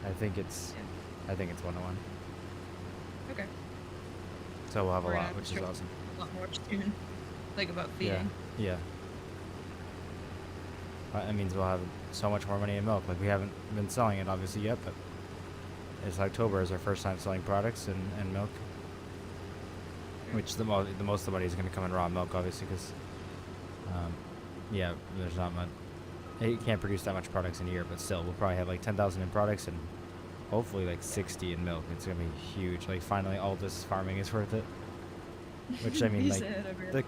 Speaker 1: I think it's,
Speaker 2: Yeah.
Speaker 1: I think it's 1-to-1.
Speaker 2: Okay.
Speaker 1: So we'll have a
Speaker 2: We're gonna
Speaker 1: lot,
Speaker 2: have
Speaker 1: which
Speaker 2: to
Speaker 1: is
Speaker 2: show
Speaker 1: awesome.
Speaker 2: A lot more soon. Like about feeding.
Speaker 1: Yeah. That means we'll have so much more money in milk. Like we haven't been selling it obviously yet, but it's October is our first time selling products and milk. Which the most of the money is going to come in raw milk, obviously, because yeah, there's not much. You can't produce that much products in a year, but still, we'll probably have like 10,000 in products and hopefully like 60 in milk. It's going to be huge. Like finally, all this farming is worth it. Which I mean,
Speaker 2: You
Speaker 1: like
Speaker 2: said it over
Speaker 1: the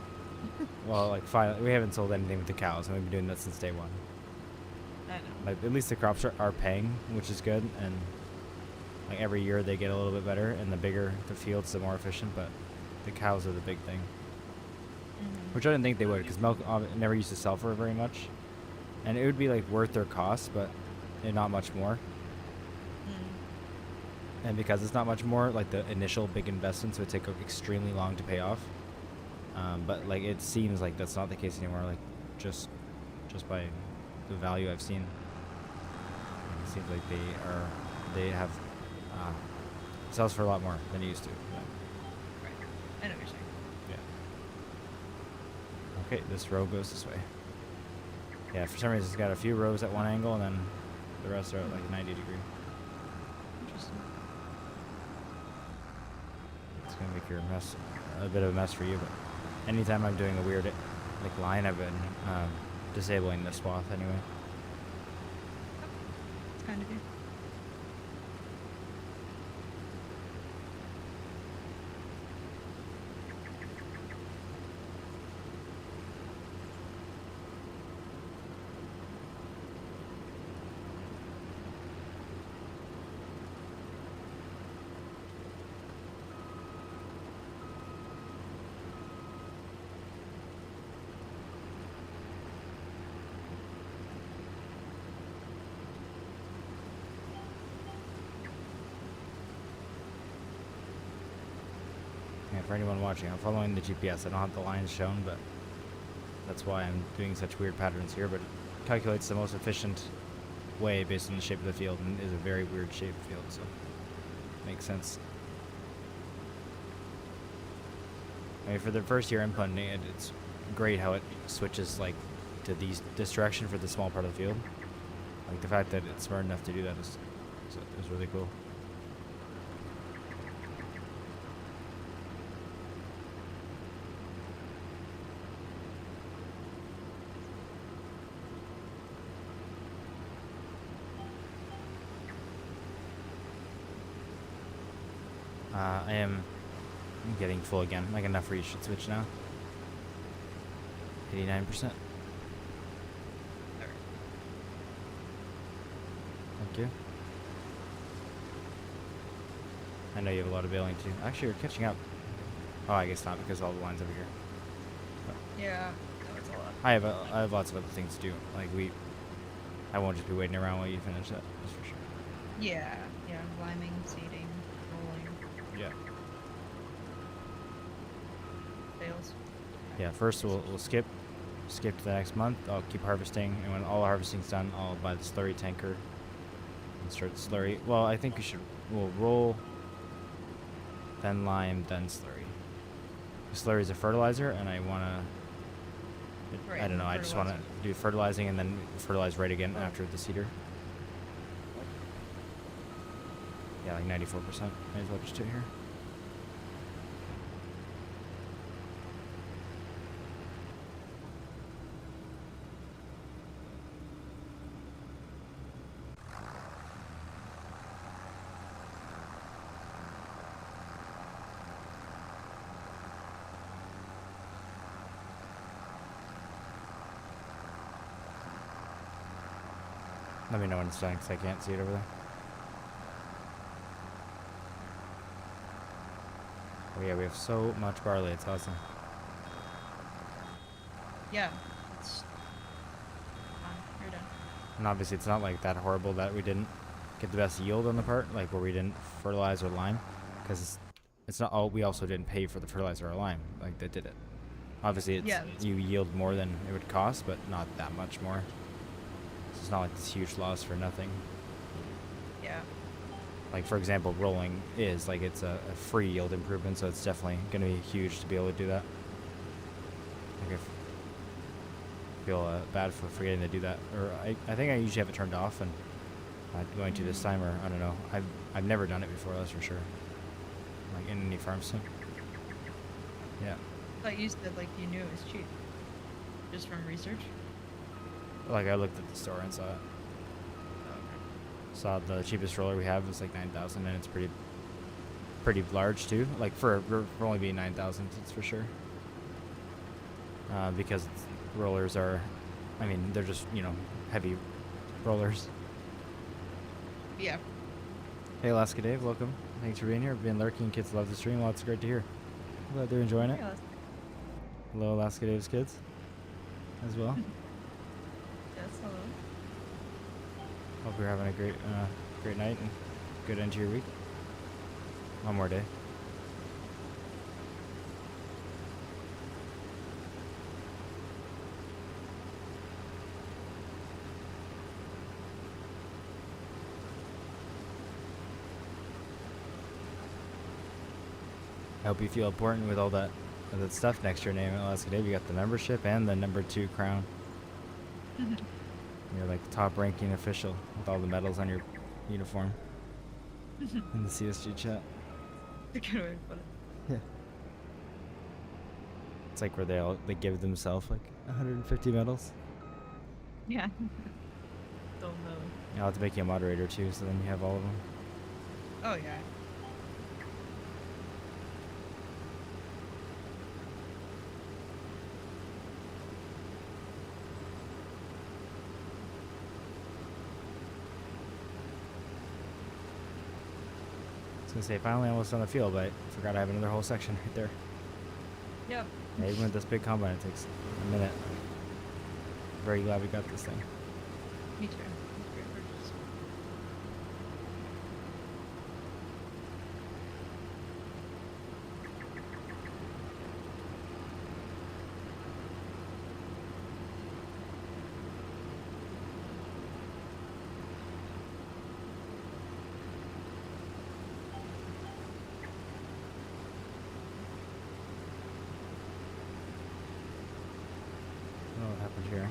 Speaker 1: well, like finally, we haven't sold anything with the cows, and we've been doing that since day one.
Speaker 2: I know.
Speaker 1: Like at least the crops are paying, which is good, and like every year they get a little bit better, and the bigger the fields, the more efficient. But the cows are the big thing, which I didn't think they would, because milk never used to sell for very much, and it would be like worth their cost, but not much more. And because it's not much more, like the initial big investments would take extremely long to pay off. But like it seems like that's not the case anymore. Like just by the value I've seen, it seems like they have sells for a lot more than it used to. Yeah.
Speaker 2: Right. I know what you're saying.
Speaker 1: Yeah. Okay, this row goes this way. Yeah, for some reason it's got a few rows at one angle, and then the rest are at like 90 degree.
Speaker 2: Interesting.
Speaker 1: It's gonna make your mess a bit of a mess for you, but anytime I'm doing a weird like line, I've been disabling the swath anyway.
Speaker 2: It's kind of you.
Speaker 1: Yeah, for anyone watching, I'm following the GPS. I don't have the lines shown, but that's why I'm doing such weird patterns here. But it calculates the most efficient way based on the shape of the field, and is a very weird shaped field, so makes sense. I mean, for the first year inputting it, it's great how it switches like to this direction for the small part of the field. Like the fact that it's smart enough to do that is really cool. I am getting full again, like enough where you should switch now. 89%. Thank you. I know you have a lot of bailing too. Actually, you're catching up. Oh, I guess not because all the lines over here. But
Speaker 2: Yeah, that was a lot.
Speaker 1: I have lots of other things to do. Like I won't just be waiting around while you finish that. That's for sure.
Speaker 2: Yeah, liming, seeding, rolling,
Speaker 1: Yeah.
Speaker 2: bales.
Speaker 1: Yeah. First, we'll skip to the next month. I'll keep harvesting, and when all harvesting's done, I'll buy the slurry tanker and start the slurry. Well, I think we'll roll, then lime, then slurry. Slurry is a fertilizer, and I wanna.
Speaker 2: Right,
Speaker 1: I don't know. I just want to do fertilizing and then fertilize right again after the seeder. Yeah, like 94%. Might as well just do it here. Let me know when it's done because I can't see it over there. Oh yeah, we have so much barley. It's awesome.
Speaker 2: Yeah, it's you're done.
Speaker 1: And obviously it's not like that horrible that we didn't get the best yield on the part, like where we didn't fertilize or lime, because it's not all. We also didn't pay for the fertilizer or lime, like they did it. Obviously, you yield more than it would cost, but not that much more. So it's not like this huge loss for nothing.
Speaker 2: Yeah.
Speaker 1: Like for example, rolling is like it's a free yield improvement, so it's definitely going to be huge to be able to do that. Like I feel bad for forgetting to do that, or I think I usually have it turned off, and I'm going to this time, or I don't know. I've never done it before, that's for sure. Like in any farm sim. Yeah.
Speaker 2: I thought you said like you knew it was cheap, just from research.
Speaker 1: Like I looked at the store and saw it. Saw the cheapest roller we have is like 9,000, and it's pretty large too. Like for only being 9,000, it's for sure. Because rollers are, I mean, they're just heavy rollers.
Speaker 2: Yeah.
Speaker 1: Hey, Alaska Dave, welcome. Thanks for being here. Been lurking. Kids love the stream. Well, it's great to hear. Glad they're enjoying it.
Speaker 2: Yeah,
Speaker 1: Hello, Alaska Dave's kids, as well.
Speaker 2: yes, hello.
Speaker 1: Hope you're having a great night and good end to your week. One more day. I hope you feel important with all that stuff next to your name. Alaska Dave, you got the membership and the #2 crown. You're like the top ranking official with all the medals on your uniform in the CSG chat.
Speaker 2: That's a good way to put it.
Speaker 1: Yeah. It's like where they give themselves like 150 medals.
Speaker 2: Yeah. Don't know.
Speaker 1: I'll have to make you a moderator too, so then you have all of them.
Speaker 2: Oh yeah.
Speaker 1: I was gonna say finally almost on the field, but I forgot I have another whole section right there.
Speaker 2: Yep.
Speaker 1: Yeah, even with this big combine, it takes a minute. Very glad we got this thing.
Speaker 2: Me too. Great purchase.
Speaker 1: I don't know what happened here.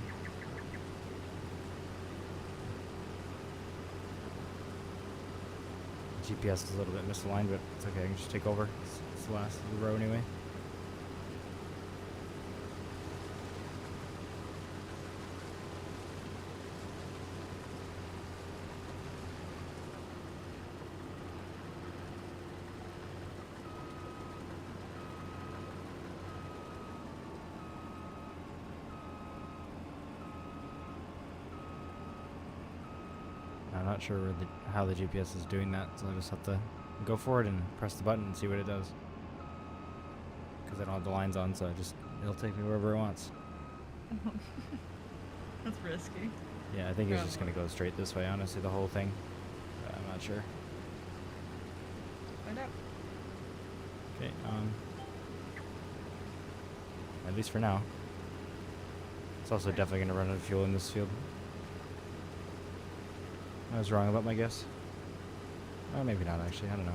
Speaker 1: GPS is a little bit misaligned, but it's okay. I can just take over. It's the last of the row anyway. I'm not sure where how the GPS is doing that, so I just have to go forward and press the button and see what it does. Because I don't have the lines on, so it'll take me wherever it wants.
Speaker 2: That's risky.
Speaker 1: Yeah, I think it's just going to go straight this way, honestly, the whole thing. But I'm not sure.
Speaker 2: Find out.
Speaker 1: Okay, at least for now. It's also definitely going to run out of fuel in this field. I was wrong about my guess. Oh, maybe not, actually. I don't know.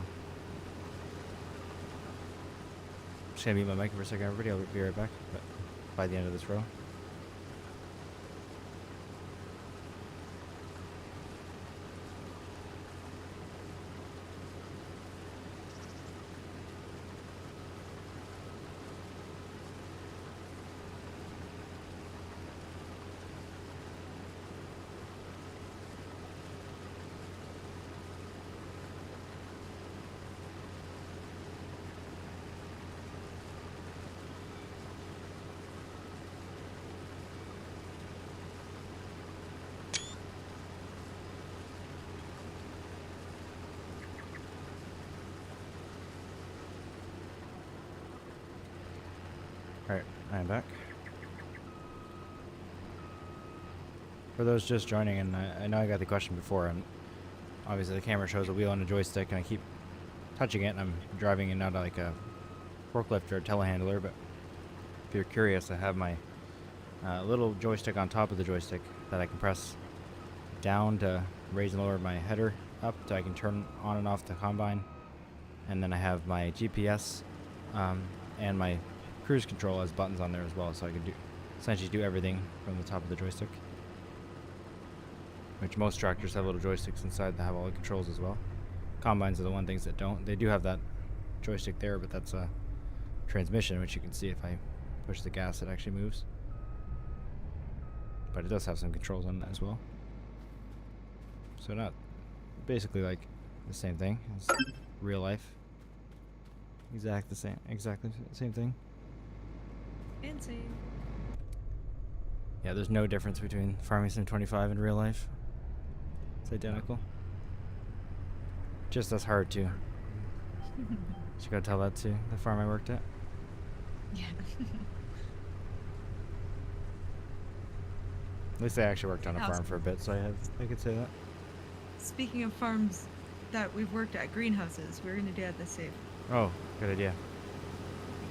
Speaker 1: Just gonna mute my mic for a second, everybody. I'll be right back. But by the end of this row. Alright, I'm back. For those just joining, and I know I got the question before, and obviously the camera shows a wheel and a joystick, and I keep touching it, and I'm driving it not like a forklift or a telehandler, but if you're curious, I have my little joystick on top of the joystick that I can press down to raise and lower my header up so I can turn on and off the combine, and then I have my GPS and my cruise control as buttons on there as well, so I can essentially do everything from the top of the joystick. Which most tractors have little joysticks inside that have all the controls as well. Combines are the one things that don't. They do have that joystick there, but that's a transmission, which you can see if I push the gas, it actually moves. But it does have some controls on it as well. So not basically like the same thing as real life. Exactly the same thing.
Speaker 2: Fancy.
Speaker 1: Yeah, there's no difference between Farming Sim 25 and real life. It's identical. Just as hard too. Just gotta tell that to the farm I worked at.
Speaker 2: Yeah.
Speaker 1: At least I actually worked on a farm for a bit, so I could say that.
Speaker 2: Speaking of farms that we've worked at, greenhouses, we're gonna do the same.
Speaker 1: Oh, good idea.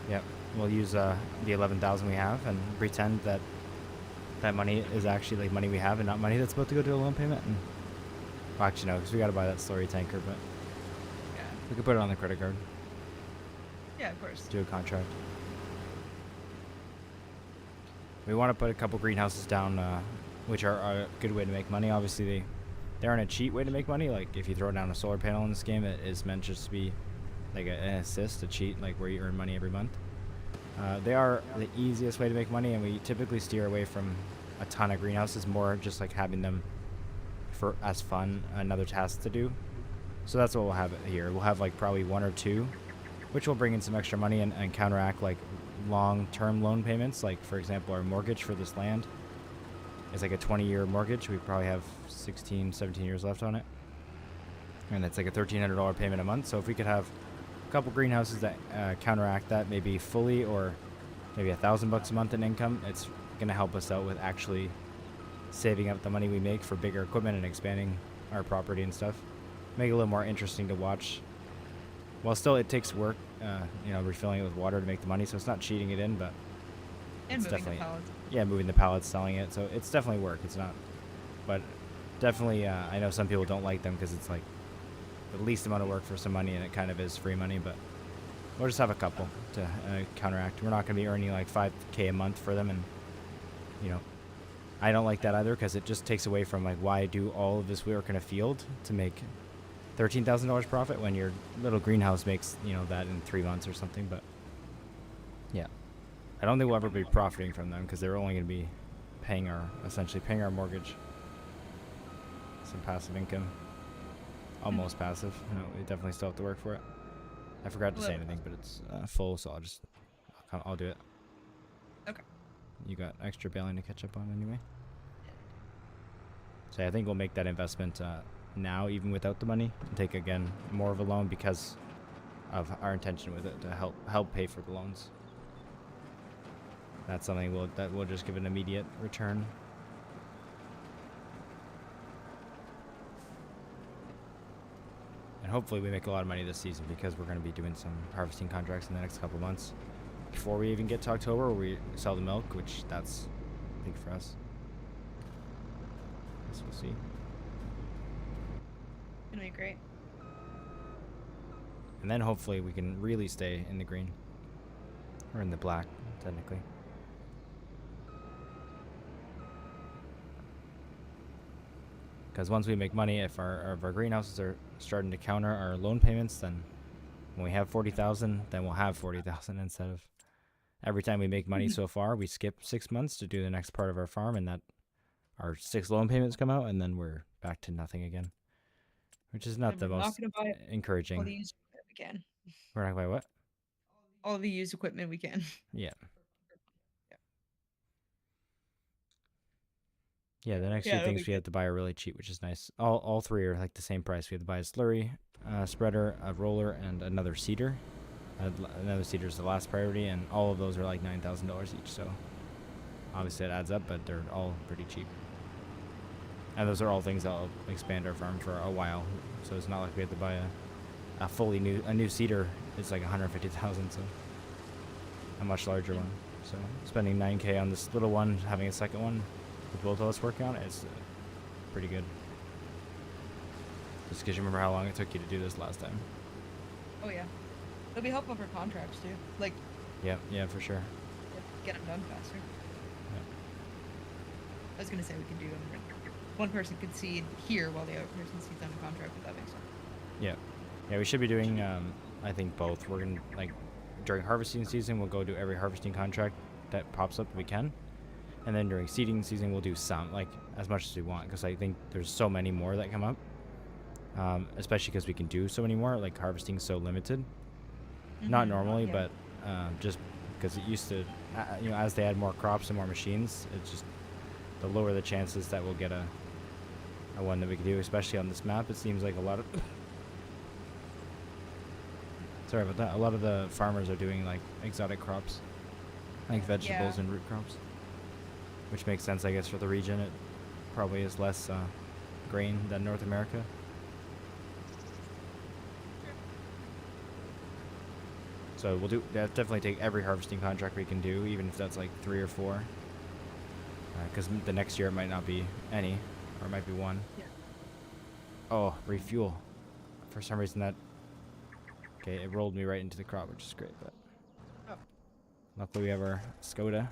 Speaker 1: Yep, we'll use the 11,000 we have and pretend that that money is actually like money we have and not money that's about to go to a loan payment. And well, actually no, because we gotta buy that slurry tanker, but
Speaker 2: Yeah.
Speaker 1: we could put it on the credit card.
Speaker 2: Yeah, of course.
Speaker 1: Do a contract. We want to put a couple greenhouses down, which are a good way to make money. Obviously, they aren't a cheat way to make money. Like if you throw down a solar panel in this game, it is meant just to be like an assist, a cheat, like where you earn money every month. They are the easiest way to make money, and we typically steer away from a ton of greenhouses, more just like having them for as fun, another task to do. So that's what we'll have here. We'll have like probably 1 or 2, which will bring in some extra money and counteract like long-term loan payments. Like for example, our mortgage for this land is like a 20-year mortgage. We probably have 16, 17 years left on it. And it's like a $1,300 payment a month. So if we could have a couple greenhouses that counteract that, maybe fully, or maybe $1,000 a month in income, it's gonna help us out with actually saving up the money we make for bigger equipment and expanding our property and stuff. Make it a little more interesting to watch. Well, still it takes work, you know, refilling it with water to make the money, so it's not cheating it in, but
Speaker 2: And
Speaker 1: it's
Speaker 2: moving
Speaker 1: definitely,
Speaker 2: the pallets.
Speaker 1: yeah, moving the pallets, selling it, so it's definitely work. It's not, but definitely, I know some people don't like them because it's like the least amount of work for some money, and it kind of is free money, but we'll just have a couple to counteract. We're not going to be earning like $5K a month for them, and you know, I don't like that either because it just takes away from like why do all of this work in a field to make $13,000 profit when your little greenhouse makes, you know, that in 3 months or something. But yeah, I don't think we'll ever be profiting from them because they're only going to be paying essentially paying our mortgage. Some passive income. Almost passive. You know, we definitely still have to work for it. I forgot to say anything, but it's full, so I'll do it.
Speaker 2: Okay.
Speaker 1: You got extra bailing to catch up on anyway. So I think we'll make that investment now, even without the money, and take again more of a loan because of our intention with it to help pay for the loans. That's something that will just give an immediate return. And hopefully we make a lot of money this season because we're going to be doing some harvesting contracts in the next couple months before we even get to October where we sell the milk, which that's big for us. Guess we'll see.
Speaker 2: It'll be great.
Speaker 1: And then hopefully we can really stay in the green. Or in the black, technically. Because once we make money, if our greenhouses are starting to counter our loan payments, then when we have 40,000, then we'll have 40,000 instead of every time we make money so far, we skip 6 months to do the next part of our farm, and that our 6 loan payments come out, and then we're back to nothing again, which is not the most encouraging.
Speaker 2: All the used equipment we can.
Speaker 1: We're not going to buy what?
Speaker 2: All the used equipment we can.
Speaker 1: Yeah. Yeah, the next few things we have to buy are really cheap, which is nice. All 3 are like the same price. We have to buy a slurry, spreader, a roller, and another seeder. Another seeder is the last priority, and all of those are like $9,000 each. So obviously it adds up, but they're all pretty cheap. And those are all things that'll expand our farm for a while. So it's not like we have to buy a new seeder. It's like $150,000, so a much larger one. So spending $9K on this little one, having a second one with both of us working on it, it's pretty good. Just because you remember how long it took you to do this last time.
Speaker 2: Oh yeah, it'll be helpful for contracts too. Like.
Speaker 1: Yeah, for sure.
Speaker 2: Get them done faster.
Speaker 1: Yeah.
Speaker 2: I was gonna say we could do them. One person could seed here while the other person seeds on a contract. If that makes sense.
Speaker 1: Yeah, we should be doing. I think both. We're gonna during harvesting season, we'll go do every harvesting contract that pops up that we can. And then during seeding season, we'll do some, like as much as we want, because I think there's so many more that come up, especially because we can do so many more. Like harvesting so limited, not normally, but just because it used to, you know, as they add more crops and more machines, it's just the lower the chances that we'll get a one that we can do. Especially on this map, it seems like a lot of sorry about that. A lot of the farmers are doing like exotic crops, like vegetables and root crops. Which makes sense, I guess, for the region. It probably is less grain than North America. So we'll definitely take every harvesting contract we can do, even if that's like 3 or 4. Because the next year it might not be any, or it might be 1.
Speaker 2: Yeah.
Speaker 1: Oh, refuel. For some reason okay, it rolled me right into the crop, which is great, but luckily we have our Skoda.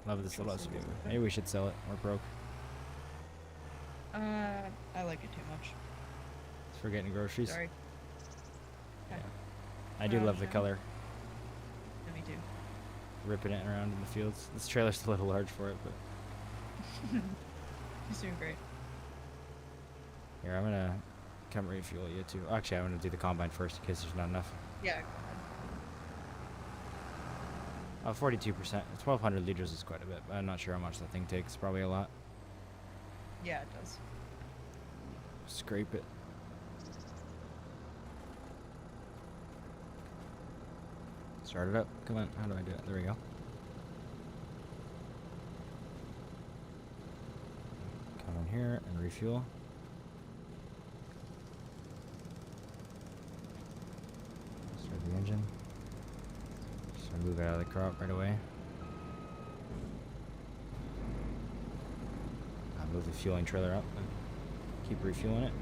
Speaker 1: Love this little SUV. Maybe we should sell it. We're broke.
Speaker 2: I like it too much.
Speaker 1: It's for getting groceries.
Speaker 2: Sorry.
Speaker 1: Yeah. I do love the color.
Speaker 2: too.
Speaker 1: Ripping it around in the fields. This trailer's a little large for it, but
Speaker 2: He's doing great.
Speaker 1: here, I'm gonna come refuel you too. Actually, I'm gonna do the combine first in case there's not enough.
Speaker 2: Yeah.
Speaker 1: 42%. 1,200 liters is quite a bit, but I'm not sure how much that thing takes. Probably a lot.
Speaker 2: Yeah, it does.
Speaker 1: Scrape it. Start it up. Come on. How do I do it? There we go. Come in here and refuel. Start the engine. Just gonna move it out of the crop right away. I'll move the fueling trailer up and keep refueling it.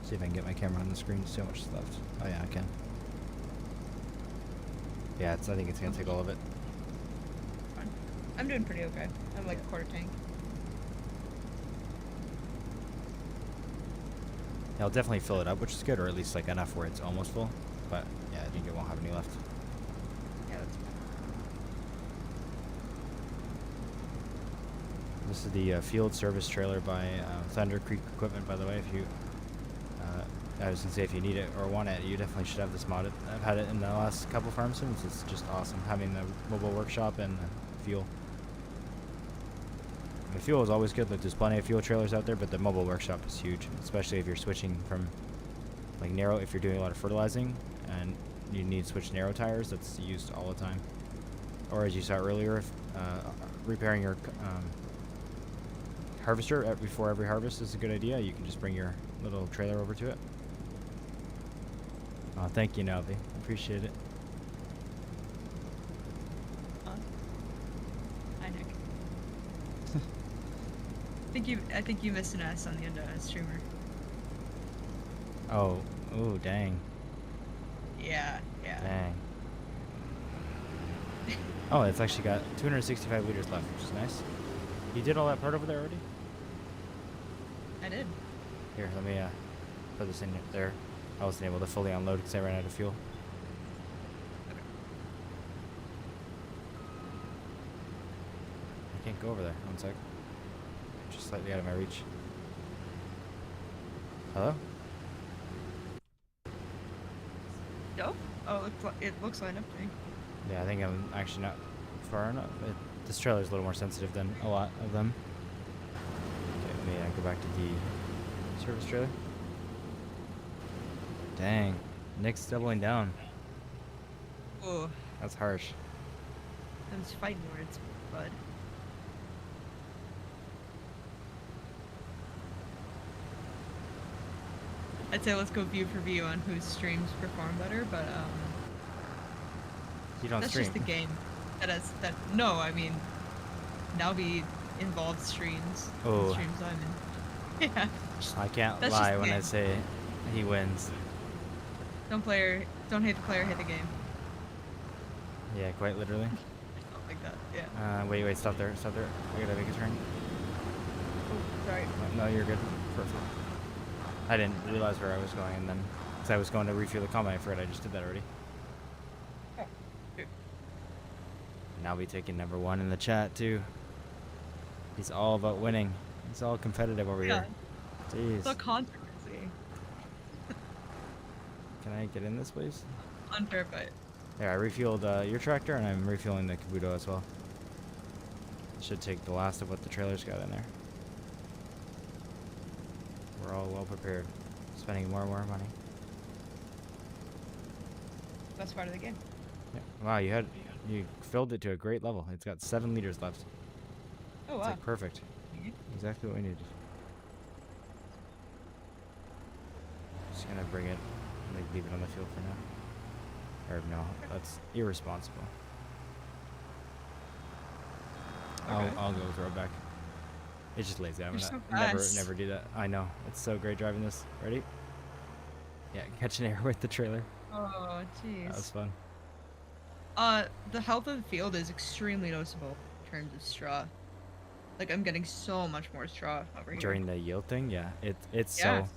Speaker 1: See if I can get my camera on the screen. See how much is left. Oh yeah, I can. Yeah, I think it's gonna take all of it.
Speaker 2: Fine. I'm doing pretty okay. I'm like a quarter tank.
Speaker 1: Yeah, I'll definitely fill it up, which is good, or at least like enough where it's almost full. But yeah, I think it won't have any left.
Speaker 2: Yeah, that's fine.
Speaker 1: This is the field service trailer by Thunder Creek Equipment, by the way. If you, I was gonna say if you need it or want it, you definitely should have this modded. I've had it in the last couple farm sims. It's just awesome having the mobile workshop and the fuel. The fuel is always good. Like there's plenty of fuel trailers out there, but the mobile workshop is huge, especially if you're switching from like narrow. If you're doing a lot of fertilizing and you need to switch narrow tires, that's used all the time. Or as you saw earlier, if, repairing your harvester before every harvest is a good idea. You can just bring your little trailer over to it. Oh, thank you, Navi. Appreciate it.
Speaker 2: Hi, Nick. I think you missed an S on the end of a streamer.
Speaker 1: Oh, ooh, dang.
Speaker 2: Yeah, yeah.
Speaker 1: Dang. Oh, it's actually got 265 liters left, which is nice. You did all that part over there already?
Speaker 2: I did.
Speaker 1: Here, let me put this in there. I wasn't able to fully unload because I ran out of fuel.
Speaker 2: Okay.
Speaker 1: I can't go over there. One sec. Just slightly out of my reach. Hello?
Speaker 2: Nope. Oh, it looks lined up to me.
Speaker 1: Yeah, I think I'm actually not far enough. This trailer is a little more sensitive than a lot of them. Okay, let me go back to the service trailer. Dang. Nick's doubling down.
Speaker 2: Oh,
Speaker 1: That's harsh.
Speaker 2: those fighting words, bud. I'd say let's go view for view on whose streams perform better, but
Speaker 1: You don't
Speaker 2: that's
Speaker 1: stream.
Speaker 2: just the game. No, I mean, now be involved streams.
Speaker 1: Oh.
Speaker 2: The streams I'm in. Yeah.
Speaker 1: I can't
Speaker 2: That's
Speaker 1: lie
Speaker 2: just
Speaker 1: when I
Speaker 2: game.
Speaker 1: say he wins.
Speaker 2: Don't hate the player, hate the game.
Speaker 1: Yeah, quite literally.
Speaker 2: Something like that. Yeah.
Speaker 1: Wait, stop there. I gotta make a turn.
Speaker 2: Oh, sorry.
Speaker 1: No, you're good. Perfect. I didn't realize where I was going, and then, because I was going to refuel the combine, I forgot I just did that already.
Speaker 2: Oh, shoot.
Speaker 1: And I'll be taking number 1 in the chat, too. He's all about winning. He's all competitive over
Speaker 2: Yeah.
Speaker 1: here. Jeez.
Speaker 2: So controversy.
Speaker 1: Can I get in this, please?
Speaker 2: Unfair fight.
Speaker 1: Yeah, I refueled your tractor, and I'm refueling the Kabuto as well. Should take the last of what the trailer's got in there. We're all well prepared. Spending more and more money.
Speaker 2: Best part of the game.
Speaker 1: Yeah. Wow, you filled it to a great level. It's got 7 liters left.
Speaker 2: Oh,
Speaker 1: It's
Speaker 2: wow.
Speaker 1: like perfect. Exactly what we needed. Just gonna bring it, like leave it on the field for now. Or no, that's irresponsible.
Speaker 2: Okay.
Speaker 1: I'll go throw it back. It's just lazy. I'm
Speaker 2: You're
Speaker 1: gonna
Speaker 2: so fast.
Speaker 1: never do that. I know. It's so great driving this. Ready? Yeah, catch an air with the trailer.
Speaker 2: Oh,
Speaker 1: That was
Speaker 2: jeez.
Speaker 1: fun.
Speaker 2: The health of the field is extremely noticeable. terms of straw. Like I'm getting so much more straw over here.
Speaker 1: During the yield thing, yeah, it's
Speaker 2: Yeah.
Speaker 1: so.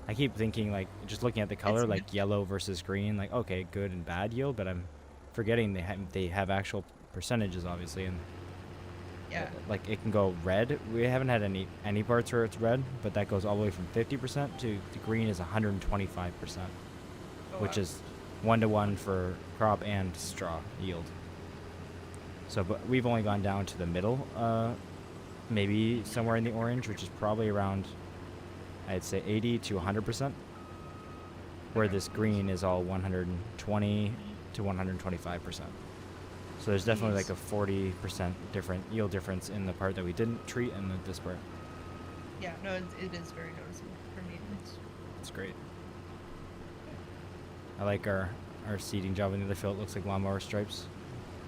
Speaker 1: I keep thinking like just looking at the color,
Speaker 2: It's
Speaker 1: like yellow versus green, like okay, good and bad yield, but I'm forgetting they have actual percentages obviously, and
Speaker 2: yeah.
Speaker 1: like it can go red. We haven't had any parts where it's red, but that goes all the way from 50% to the green is 125%,
Speaker 2: Oh,
Speaker 1: which
Speaker 2: wow.
Speaker 1: is 1-to-1 for crop and straw yield. So, but we've only gone down to the middle, maybe somewhere in the orange, which is probably around, I'd say 80 to 100%, where
Speaker 2: Okay.
Speaker 1: this green is all 120 to 125%. So there's definitely like
Speaker 2: Jeez.
Speaker 1: a 40% different yield difference in the part that we didn't treat and this part.
Speaker 2: Yeah, no, it is very noticeable for me.
Speaker 1: It's great. I like our seeding job in the other field. It looks like lawnmower stripes.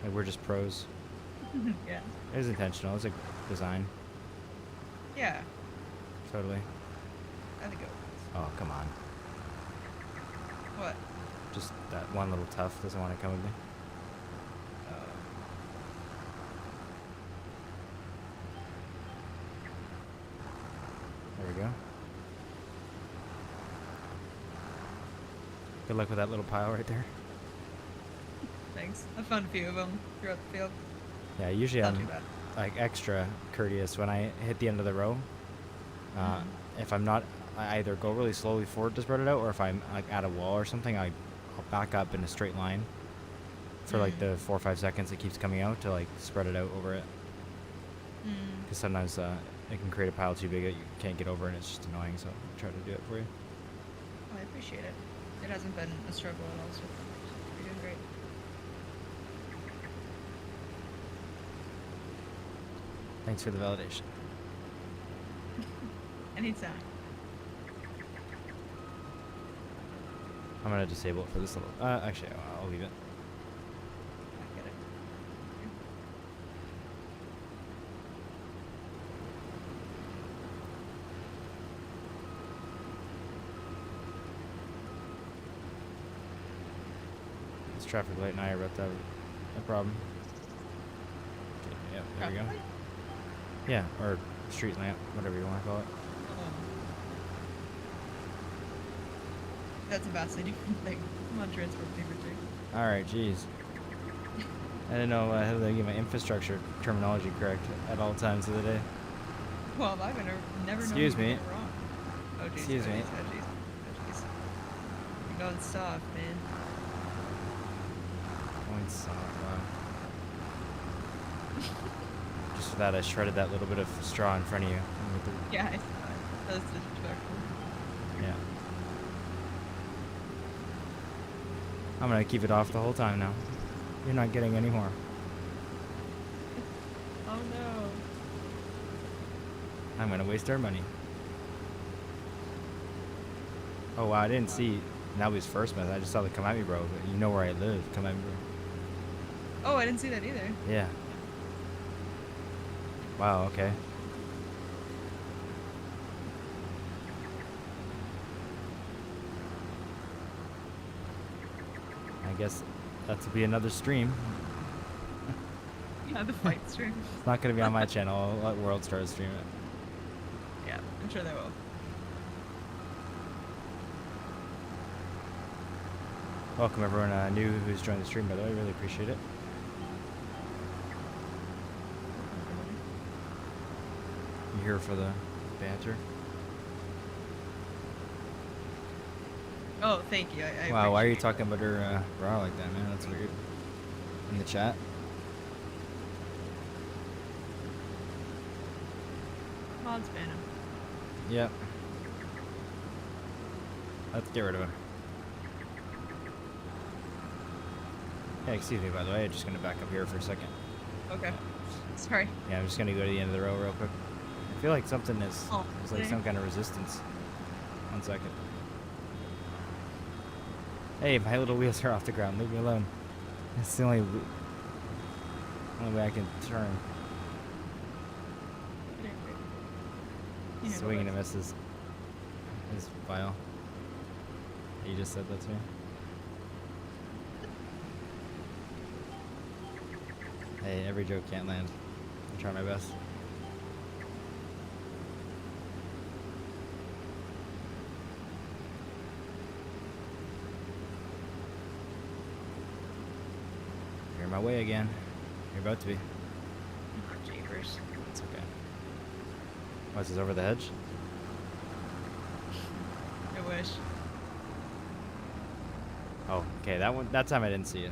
Speaker 1: Like we're just pros.
Speaker 2: Yeah.
Speaker 1: It was intentional. It was a design.
Speaker 2: Yeah,
Speaker 1: Totally.
Speaker 2: I think it
Speaker 1: Oh, come on.
Speaker 2: was. What?
Speaker 1: Just that one little tough doesn't want to come with me. There we go. Good luck with that little pile right there.
Speaker 2: Thanks. I found a few of them throughout the field.
Speaker 1: Yeah, usually
Speaker 2: Not too
Speaker 1: I'm
Speaker 2: bad.
Speaker 1: like extra courteous when I hit the end of the row.
Speaker 2: Mhm.
Speaker 1: If I'm not, I either go really slowly forward to spread it out, or if I'm like at a wall or something, I'll back up in a straight line for like the 4 or 5 seconds it keeps coming out to like spread it out over it.
Speaker 2: Mm.
Speaker 1: Because sometimes it can create a pile too big that you can't get over, and it's just annoying. So I try to do it for you.
Speaker 2: Oh, I appreciate it. It hasn't been a struggle at all, so you're doing great.
Speaker 1: Thanks for the validation.
Speaker 2: Anytime.
Speaker 1: I'm gonna disable it for this little. Actually, I'll leave it.
Speaker 2: I get it.
Speaker 1: This traffic light and I are about to have a problem. Okay, yeah, there we go.
Speaker 2: Traffic light?
Speaker 1: Yeah, or street lamp, whatever you want to call it.
Speaker 2: That's a vastly different thing. I'm on transport paper too.
Speaker 1: All right, jeez. I didn't know how to get my infrastructure terminology correct at all times of the day.
Speaker 2: Well, I've never known
Speaker 1: Excuse
Speaker 2: you to
Speaker 1: me.
Speaker 2: get it wrong. Oh, jeez.
Speaker 1: Excuse
Speaker 2: Oh,
Speaker 1: me.
Speaker 2: jeez. Oh, jeez. Oh, jeez. You're going soft, man.
Speaker 1: Going soft, wow. Just for that, I shredded that little bit of straw in front of you. With the-
Speaker 2: Yeah, I saw it. That was disrespectful.
Speaker 1: yeah. I'm gonna keep it off the whole time now. You're not getting any more.
Speaker 2: Oh no.
Speaker 1: I'm gonna waste our money. Oh wow, I didn't see Nalby's first method. I just saw the come at me, bro. But you know where I live. Come at me, bro.
Speaker 2: Oh, I didn't see that either.
Speaker 1: Yeah. Wow, okay. I guess that's to be another stream.
Speaker 2: Yeah, the fight stream.
Speaker 1: It's not gonna be on my channel. I'll let World Stars stream it.
Speaker 2: Yeah, I'm sure they will.
Speaker 1: Welcome everyone new who's joined the stream, by the way. I really appreciate it. You here for the banter?
Speaker 2: Oh, thank you. I
Speaker 1: Wow, why are you
Speaker 2: appreciate
Speaker 1: talking about her bra like that, man? That's weird. In the chat?
Speaker 2: it. Mods ban him.
Speaker 1: Yep. Let's get rid of him. Hey, excuse me, by the way. I'm just gonna back up here for a second.
Speaker 2: Okay. Sorry.
Speaker 1: Yeah, I'm just gonna go to the end of the row real quick. I feel like something is
Speaker 2: Oh,
Speaker 1: there's like
Speaker 2: okay.
Speaker 1: some kind of resistance. 1 second. Hey, my little wheels are off the ground. Leave me alone. It's the only way I can turn.
Speaker 2: You know
Speaker 1: Swinging
Speaker 2: what?
Speaker 1: and misses. Is vile. You just said that to me. Hey, every joke can't land. I'll try my best. You're in my way again. You're about to be.
Speaker 2: Oh, jeepers.
Speaker 1: It's okay. What's this, over the hedge?
Speaker 2: I wish.
Speaker 1: Oh, okay. That time I didn't see you.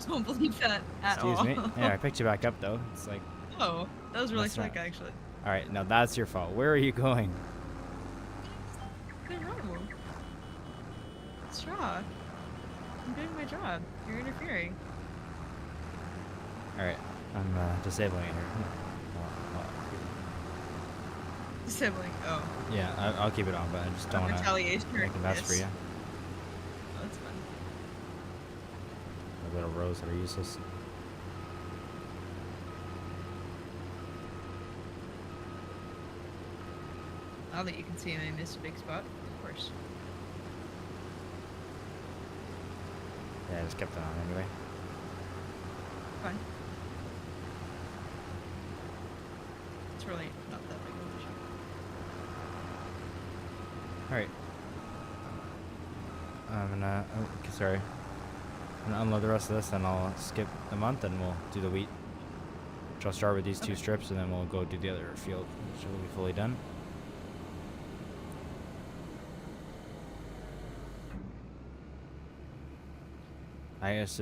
Speaker 2: Don't believe that at
Speaker 1: Excuse
Speaker 2: all.
Speaker 1: me. Yeah, I picked you back up though. It's like,
Speaker 2: Oh, that was really
Speaker 1: That's
Speaker 2: slick,
Speaker 1: not-
Speaker 2: actually.
Speaker 1: all right, now that's your fault. Where are you going?
Speaker 2: Good roll. Straw. I'm doing my job. You're interfering.
Speaker 1: All right, I'm disabling it here.
Speaker 2: Sibling. Oh.
Speaker 1: Yeah, I'll keep it on, but I just don't want to
Speaker 2: Retaliation.
Speaker 1: make a mess for
Speaker 2: Yes.
Speaker 1: you.
Speaker 2: Oh, that's fun.
Speaker 1: The little rows that are useless.
Speaker 2: Now that you can see I missed a big spot, of course.
Speaker 1: Yeah, I just kept it on anyway.
Speaker 2: Fun. It's really not that big of a issue.
Speaker 1: All right. I'm gonna. Oh, sorry. I'm gonna unload the rest of this, and I'll skip the month, and we'll do the wheat. Which I'll start with these two
Speaker 2: Okay.
Speaker 1: strips, and then we'll go do the other field, which will be fully done. I guess if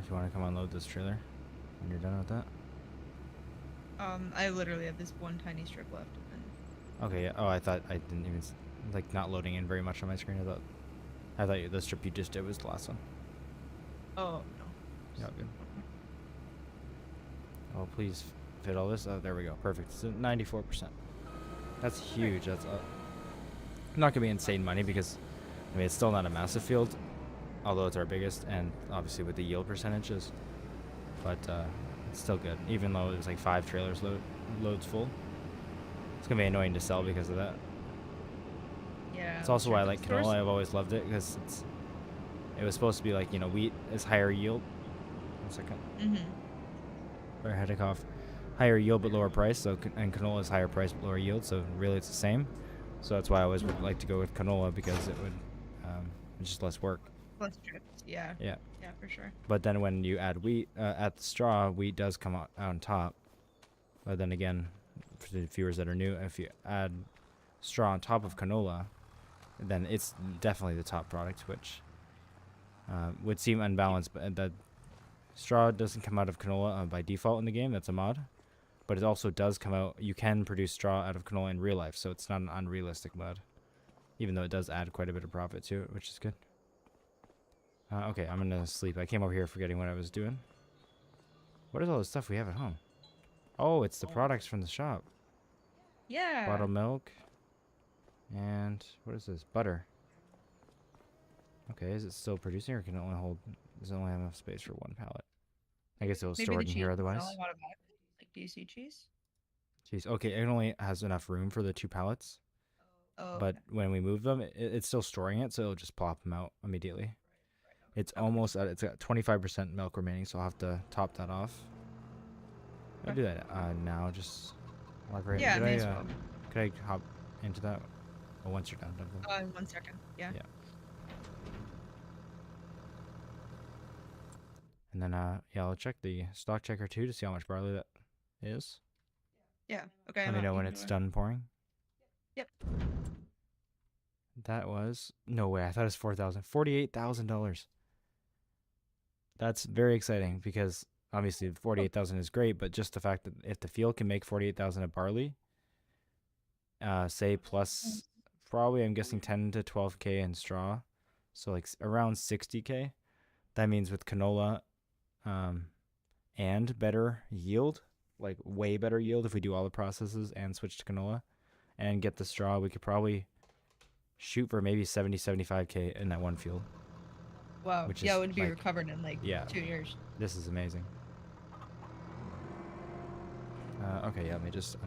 Speaker 1: you want to come unload this trailer when you're done with that.
Speaker 2: I literally have this one tiny strip left. And
Speaker 1: Okay. Yeah. Oh, I thought I didn't even like not loading in very much on my screen. I thought the strip you just did was the last one.
Speaker 2: oh no.
Speaker 1: Yeah, good. Oh, please fit all this. Oh, there we go. Perfect. So 94%. That's huge. That's not gonna be insane money because I mean it's still not a massive field, although it's our biggest, and obviously with the yield percentages, but it's still good. Even though it's like 5 trailers loads full, it's gonna be annoying to sell because of that.
Speaker 2: Yeah.
Speaker 1: It's also why I like
Speaker 2: stores-
Speaker 1: canola. I've always loved it because it was supposed to be like, you know, wheat is higher yield. 1 second.
Speaker 2: Mhm.
Speaker 1: Or heading off, higher yield but lower price. So and canola is higher price but lower yield. So really it's the same. So that's why I always would like to go with canola because it would it's just less work.
Speaker 2: Plus strips. Yeah.
Speaker 1: Yeah.
Speaker 2: Yeah, for sure.
Speaker 1: But then when you add wheat at the straw, wheat does come out on top. But then again, for the viewers that are new, if you add straw on top of canola, then it's definitely the top product, which would seem unbalanced. But that straw doesn't come out of canola by default in the game. That's a mod. But it also does come out. You can produce straw out of canola in real life, so it's not an unrealistic mod. Even though it does add quite a bit of profit to it, which is good. Okay, I'm gonna sleep. I came over here forgetting what I was doing. What is all the stuff we have at home? Oh, it's the products from the shop.
Speaker 2: Yeah.
Speaker 1: Bottled milk. And what is this? Butter. Okay, is it still producing or can it only hold... Does it only have enough space for one pallet? I guess it'll
Speaker 2: Maybe
Speaker 1: store
Speaker 2: the
Speaker 1: it in
Speaker 2: cheese
Speaker 1: here
Speaker 2: is
Speaker 1: otherwise.
Speaker 2: selling automatically. Like, do you see cheese?
Speaker 1: Jeez. Okay, it only has enough room for the 2 pallets.
Speaker 2: Oh.
Speaker 1: But
Speaker 2: Okay.
Speaker 1: when we move them, it's still storing it, so it'll just plop them out immediately. It's almost at... It's got 25% milk remaining, so I'll have to top that off. I'll do that now, just... Like right,
Speaker 2: Yeah,
Speaker 1: could
Speaker 2: may
Speaker 1: I,
Speaker 2: as well.
Speaker 1: could I hop into that? Oh, once you're done. Done.
Speaker 2: 1 second. Yeah.
Speaker 1: Yeah. And then, yeah, I'll check the stock checker too to see how much barley that is.
Speaker 2: Yeah. Okay.
Speaker 1: Let
Speaker 2: I'm
Speaker 1: me
Speaker 2: out.
Speaker 1: know
Speaker 2: You
Speaker 1: when
Speaker 2: can
Speaker 1: it's
Speaker 2: go ahead.
Speaker 1: done pouring.
Speaker 2: Yep.
Speaker 1: That was... No way, I thought it was $4,000. $48,000. That's very exciting because obviously 48,000 is great, but just the fact that if the field can make 48,000 of barley, say plus probably I'm guessing 10 to 12k in straw, so like around 60k. That means with canola, and better yield, like way better yield if we do all the processes and switch to canola, and get the straw, we could probably shoot for maybe 70-75k in that one field.
Speaker 2: Wow.
Speaker 1: Which
Speaker 2: Yeah,
Speaker 1: is,
Speaker 2: it would be
Speaker 1: like,
Speaker 2: recovered in like
Speaker 1: yeah.
Speaker 2: 2 years.
Speaker 1: This is amazing. Okay, yeah, let me just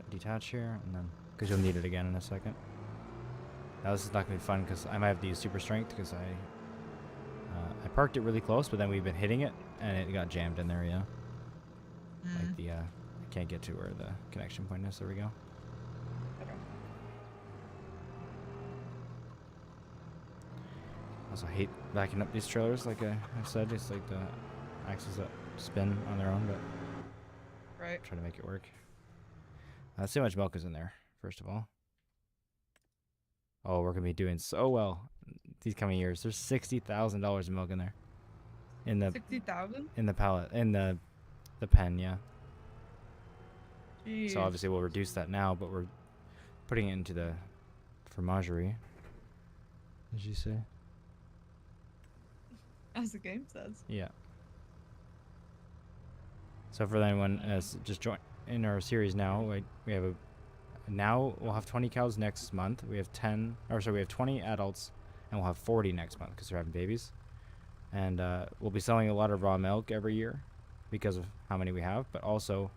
Speaker 1: detach here, and then because you'll need it again in a second. Now this is not gonna be fun because I might have to use super strength because I parked it really close, but then we've been hitting it and it got jammed in there. Yeah. Like the I can't get to where the connection point is. There we go.
Speaker 2: Okay.
Speaker 1: Also hate backing up these trailers, like I said. It's like the axles that spin on their own, but
Speaker 2: Right.
Speaker 1: try to make it work. Let's see how much milk is in there, first of all. Oh, we're gonna be doing so well these coming years. There's $60,000 of milk in there. In the
Speaker 2: 60,000.
Speaker 1: in the pallet, in the pen, yeah.
Speaker 2: Jeez.
Speaker 1: So obviously we'll reduce that now, but we're putting it into the fromagerie. Did you say?
Speaker 2: As the game says.
Speaker 1: Yeah. So for anyone just joined in our series now, we have now we'll have 20 cows next month. We have 20 adults, and we'll have 40 next month because they're having babies. And we'll be selling a lot of raw milk every year because of how many we have, but also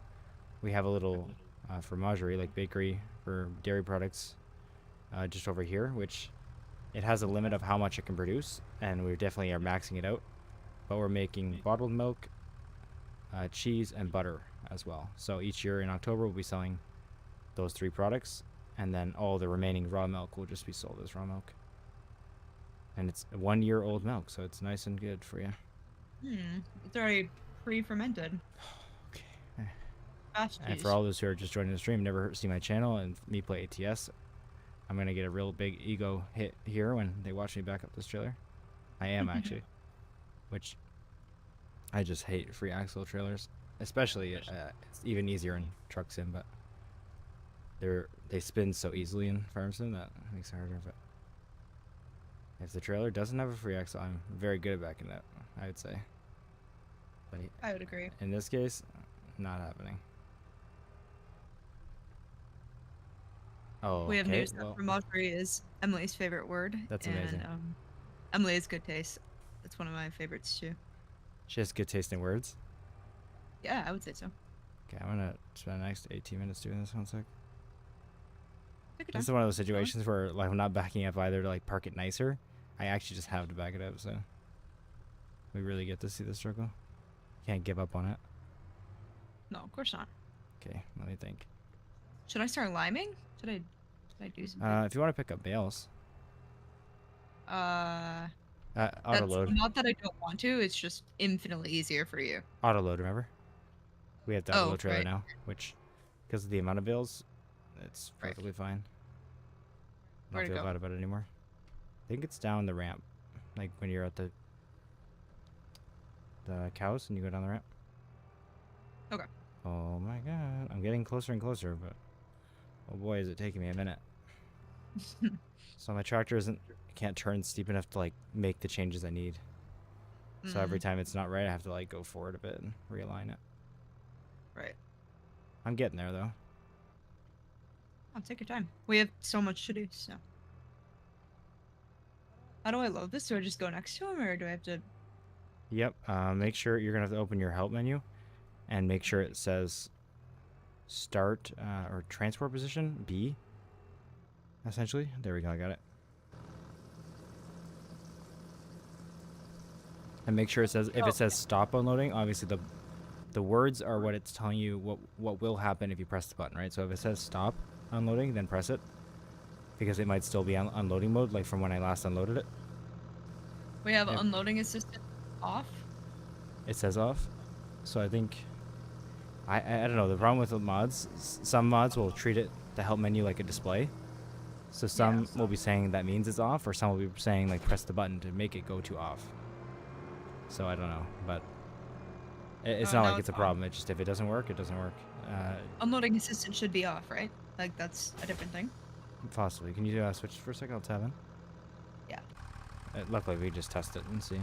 Speaker 1: we have a little fromagerie, like bakery for dairy products, just over here, which it has a limit of how much it can produce, and we definitely are maxing it out. But we're making bottled milk, cheese, and butter as well. So each year in October we'll be selling those 3 products, and then all the remaining raw milk will just be sold as raw milk. And it's 1-year-old milk, so it's nice and good for you.
Speaker 2: It's already pre-fermented.
Speaker 1: Okay.
Speaker 2: Fast
Speaker 1: And
Speaker 2: cheese.
Speaker 1: for all those who are just joining the stream, never see my channel and me play ATS, I'm gonna get a real big ego hit here when they watch me back up this trailer. I am actually, which I just hate free axle trailers, especially it's even easier in truck sim, but they spin so easily in farm sim that makes it harder. But if the trailer doesn't have a free axle, I'm very good at backing it up, I would say. But
Speaker 2: I would agree.
Speaker 1: in this case, not happening. Oh,
Speaker 2: We have
Speaker 1: okay,
Speaker 2: news that fromagerie is Emily's favorite word.
Speaker 1: That's amazing.
Speaker 2: And, Emily has good taste. That's one of my favorites too.
Speaker 1: she has good taste in words.
Speaker 2: Yeah, I would say so.
Speaker 1: Okay, I'm gonna spend the next 18 minutes doing this. 1 sec.
Speaker 2: Take your
Speaker 1: This is
Speaker 2: time.
Speaker 1: one of those situations where like I'm not backing up either to like park it nicer. I actually just have to back it up, so we really get to see the struggle. Can't give up on it.
Speaker 2: No, of course not.
Speaker 1: Okay, let me think.
Speaker 2: Should I start liming? Should I do something?
Speaker 1: If you want to pick up bales, auto
Speaker 2: That's
Speaker 1: load.
Speaker 2: not that I don't want to. It's just infinitely easier for you.
Speaker 1: Auto load, remember? We have the auto
Speaker 2: Oh,
Speaker 1: load trailer
Speaker 2: right.
Speaker 1: now, which because of the amount of bales, it's
Speaker 2: Right.
Speaker 1: perfectly fine. I
Speaker 2: Where'd
Speaker 1: don't
Speaker 2: it
Speaker 1: feel
Speaker 2: go?
Speaker 1: bad about it anymore. I think it's down the ramp, like when you're at the cows and you go down the ramp.
Speaker 2: Okay.
Speaker 1: Oh my god, I'm getting closer and closer, but oh boy, is it taking me a minute. So my tractor can't turn steep enough to like make the changes I need. So every time it's not right, I have to like go forward a bit and realign it.
Speaker 2: Right.
Speaker 1: I'm getting there though.
Speaker 2: Oh, take your time. We have so much to do, so. How do I load this? Do I just go next to him, or do I have to?
Speaker 1: Yep. Make sure you're gonna have to open your help menu, and make sure it says start or transport position B. Essentially, there we go. I got it. And make sure it says if it says stop unloading. Obviously, the words are what it's telling you what will happen if you press the button, right? So if it says stop unloading, then press it, because it might still be on unloading mode, like from when I last unloaded it.
Speaker 2: We have unloading assistant off.
Speaker 1: It says off, so I think I don't know. The problem with the mods, some mods will treat it the help menu like a display. So some will be saying that means it's off, or some will be saying like press the button to make it go to off. So I don't know, but it's not like it's a problem. It's just if it doesn't work, it doesn't work.
Speaker 2: Unloading assistant should be off, right? Like that's a different thing.
Speaker 1: Possibly. Can you switch for a second? I'll tab in.
Speaker 2: Yeah.
Speaker 1: Luckily, we just test it and see.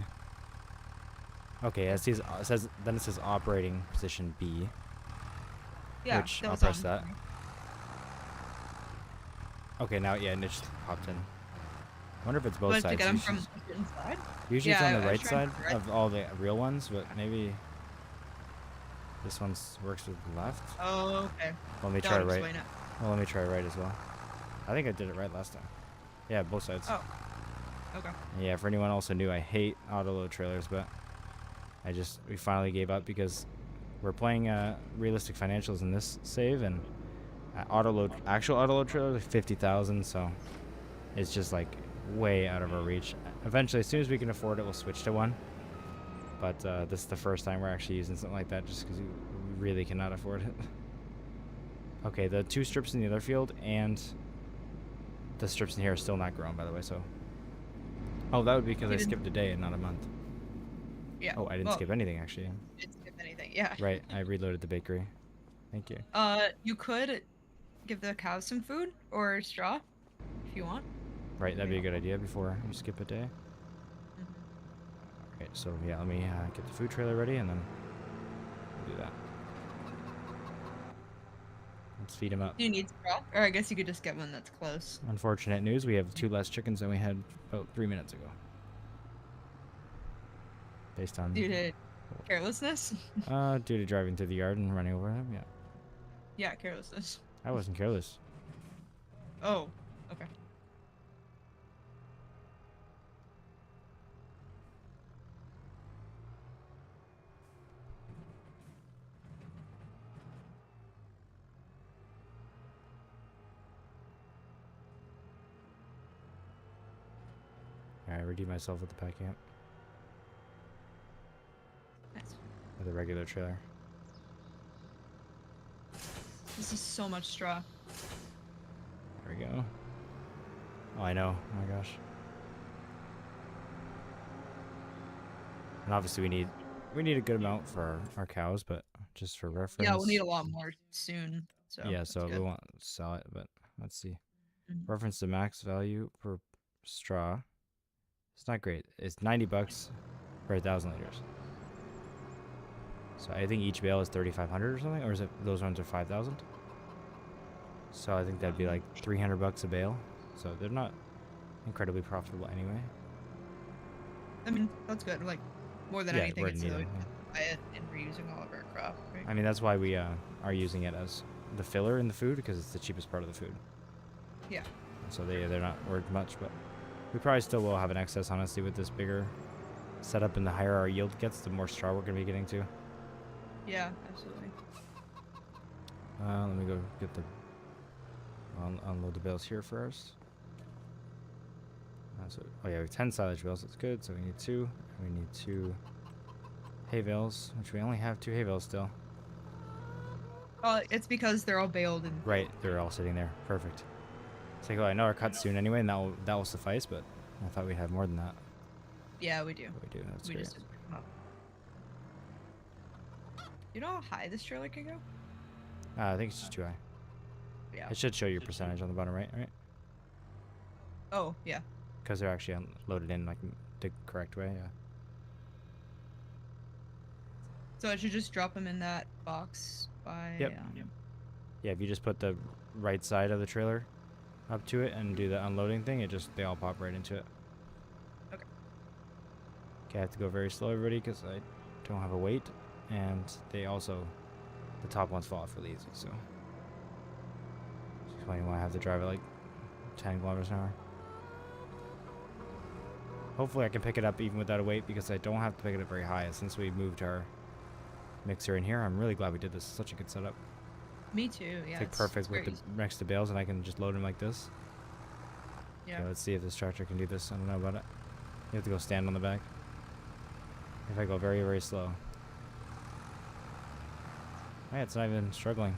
Speaker 1: Okay, it says operating position B.
Speaker 2: Yeah.
Speaker 1: Which
Speaker 2: that
Speaker 1: I'll
Speaker 2: was
Speaker 1: press
Speaker 2: on.
Speaker 1: that. Okay, now and it just popped in. I wonder if it's both
Speaker 2: Do I have to
Speaker 1: sides.
Speaker 2: get them from a certain side?
Speaker 1: Usually
Speaker 2: Yeah,
Speaker 1: it's on the
Speaker 2: I was
Speaker 1: right
Speaker 2: trying
Speaker 1: side
Speaker 2: to right.
Speaker 1: of all the real ones, but maybe this one works with the left.
Speaker 2: Oh, okay.
Speaker 1: Let me
Speaker 2: That
Speaker 1: try
Speaker 2: would
Speaker 1: right.
Speaker 2: explain it.
Speaker 1: Well, let me try right as well. I think I did it right last time. Yeah, both sides.
Speaker 2: Oh. Okay.
Speaker 1: Yeah, for anyone also new, I hate auto load trailers, but we finally gave up because We're playing realistic financials in this save, and actual auto load trailer is 50,000, so it's just like way out of our reach. Eventually, as soon as we can afford it, we'll switch to one. But this is the first time we're actually using something like that, just because we really cannot afford it. Okay, the 2 strips in the other field and the strips in here are still not grown, by the way. So, oh, that would be because I skipped a day and not a month.
Speaker 2: Yeah.
Speaker 1: Oh, I didn't skip anything actually.
Speaker 2: You didn't skip anything. Yeah.
Speaker 1: Right, I reloaded the bakery. Thank you.
Speaker 2: You could give the cows some food or straw if you want.
Speaker 1: Right, that'd be a good idea before we skip a day.
Speaker 2: Mm-hmm.
Speaker 1: Okay, so yeah, let me get the food trailer ready and then we'll do that. Let's feed him up.
Speaker 2: Do you need straw? Or I guess you could just get one that's close.
Speaker 1: Unfortunate news, we have 2 less chickens than we had about 3 minutes ago. Based on...
Speaker 2: Due to carelessness?
Speaker 1: Due to driving through the yard and running over them, yeah.
Speaker 2: Yeah, carelessness.
Speaker 1: I wasn't careless.
Speaker 2: Oh, okay.
Speaker 1: Alright, redeem myself with the pack camp.
Speaker 2: Nice.
Speaker 1: With a regular trailer.
Speaker 2: This is so much straw.
Speaker 1: There we go. Oh, I know. Oh my gosh. And obviously we need a good amount for our cows, but just for reference.
Speaker 2: Yeah, we'll need a lot more soon. So
Speaker 1: yeah, so
Speaker 2: good.
Speaker 1: we won't sell it, but let's see.
Speaker 2: Mm-hmm.
Speaker 1: Reference to max value per straw. It's not great. It's 90 bucks per 1,000 liters. So I think each bale is 3,500 or something, or is it those ones are 5,000? So I think that'd be like 300 bucks a bale. So they're not incredibly profitable anyway.
Speaker 2: I mean, that's good. Like more than
Speaker 1: Yeah,
Speaker 2: anything,
Speaker 1: we're
Speaker 2: it's
Speaker 1: needing,
Speaker 2: so
Speaker 1: yeah.
Speaker 2: buy it and reusing all of our crop. Right?
Speaker 1: I mean, that's why we are using it as the filler in the food, because it's the cheapest part of the food.
Speaker 2: Yeah.
Speaker 1: So they're not worth much, but we probably still will have an excess, honestly, with this bigger setup, and the higher our yield gets, the more straw we're going to be getting to.
Speaker 2: Yeah, absolutely.
Speaker 1: Let me go get the unload the bales here first. Oh yeah, we have 10 silage bales. That's good. So we need 2. We need 2 hay bales, which we only have 2 hay bales still.
Speaker 2: Oh, it's because they're all baled and.
Speaker 1: Right, they're all sitting there. Perfect. It's like, oh, I know our cut's soon anyway, and that will suffice. But I thought we'd have more than that.
Speaker 2: Yeah, we do.
Speaker 1: But we do. That's
Speaker 2: We
Speaker 1: great.
Speaker 2: just didn't pick them up. You know how high this trailer can go?
Speaker 1: I think it's just too high.
Speaker 2: Yeah.
Speaker 1: It should show your percentage on the bottom right, right?
Speaker 2: Oh, yeah.
Speaker 1: Because they're actually loaded in like the correct way, yeah.
Speaker 2: So I should just drop them in that box by.
Speaker 1: Yep. Yeah, if you just put the right side of the trailer up to it and do the unloading thing, they all pop right into it.
Speaker 2: Okay.
Speaker 1: Okay, I have to go very slow, everybody, because I don't have a weight, and the top ones fall off really easy, so. That's why you want to have to drive at like 10 kilometers an hour. Hopefully I can pick it up even without a weight, because I don't have to pick it up very high. Since we moved our mixer in here, I'm really glad we did this. It's such a good setup.
Speaker 2: Me too, yeah.
Speaker 1: It's like perfect with the next to bales, and I can just load them like this.
Speaker 2: Yeah.
Speaker 1: Okay, let's see if this tractor can do this. I don't know about it. You have to go stand on the back. If I go very, very slow. Yeah, it's not even struggling.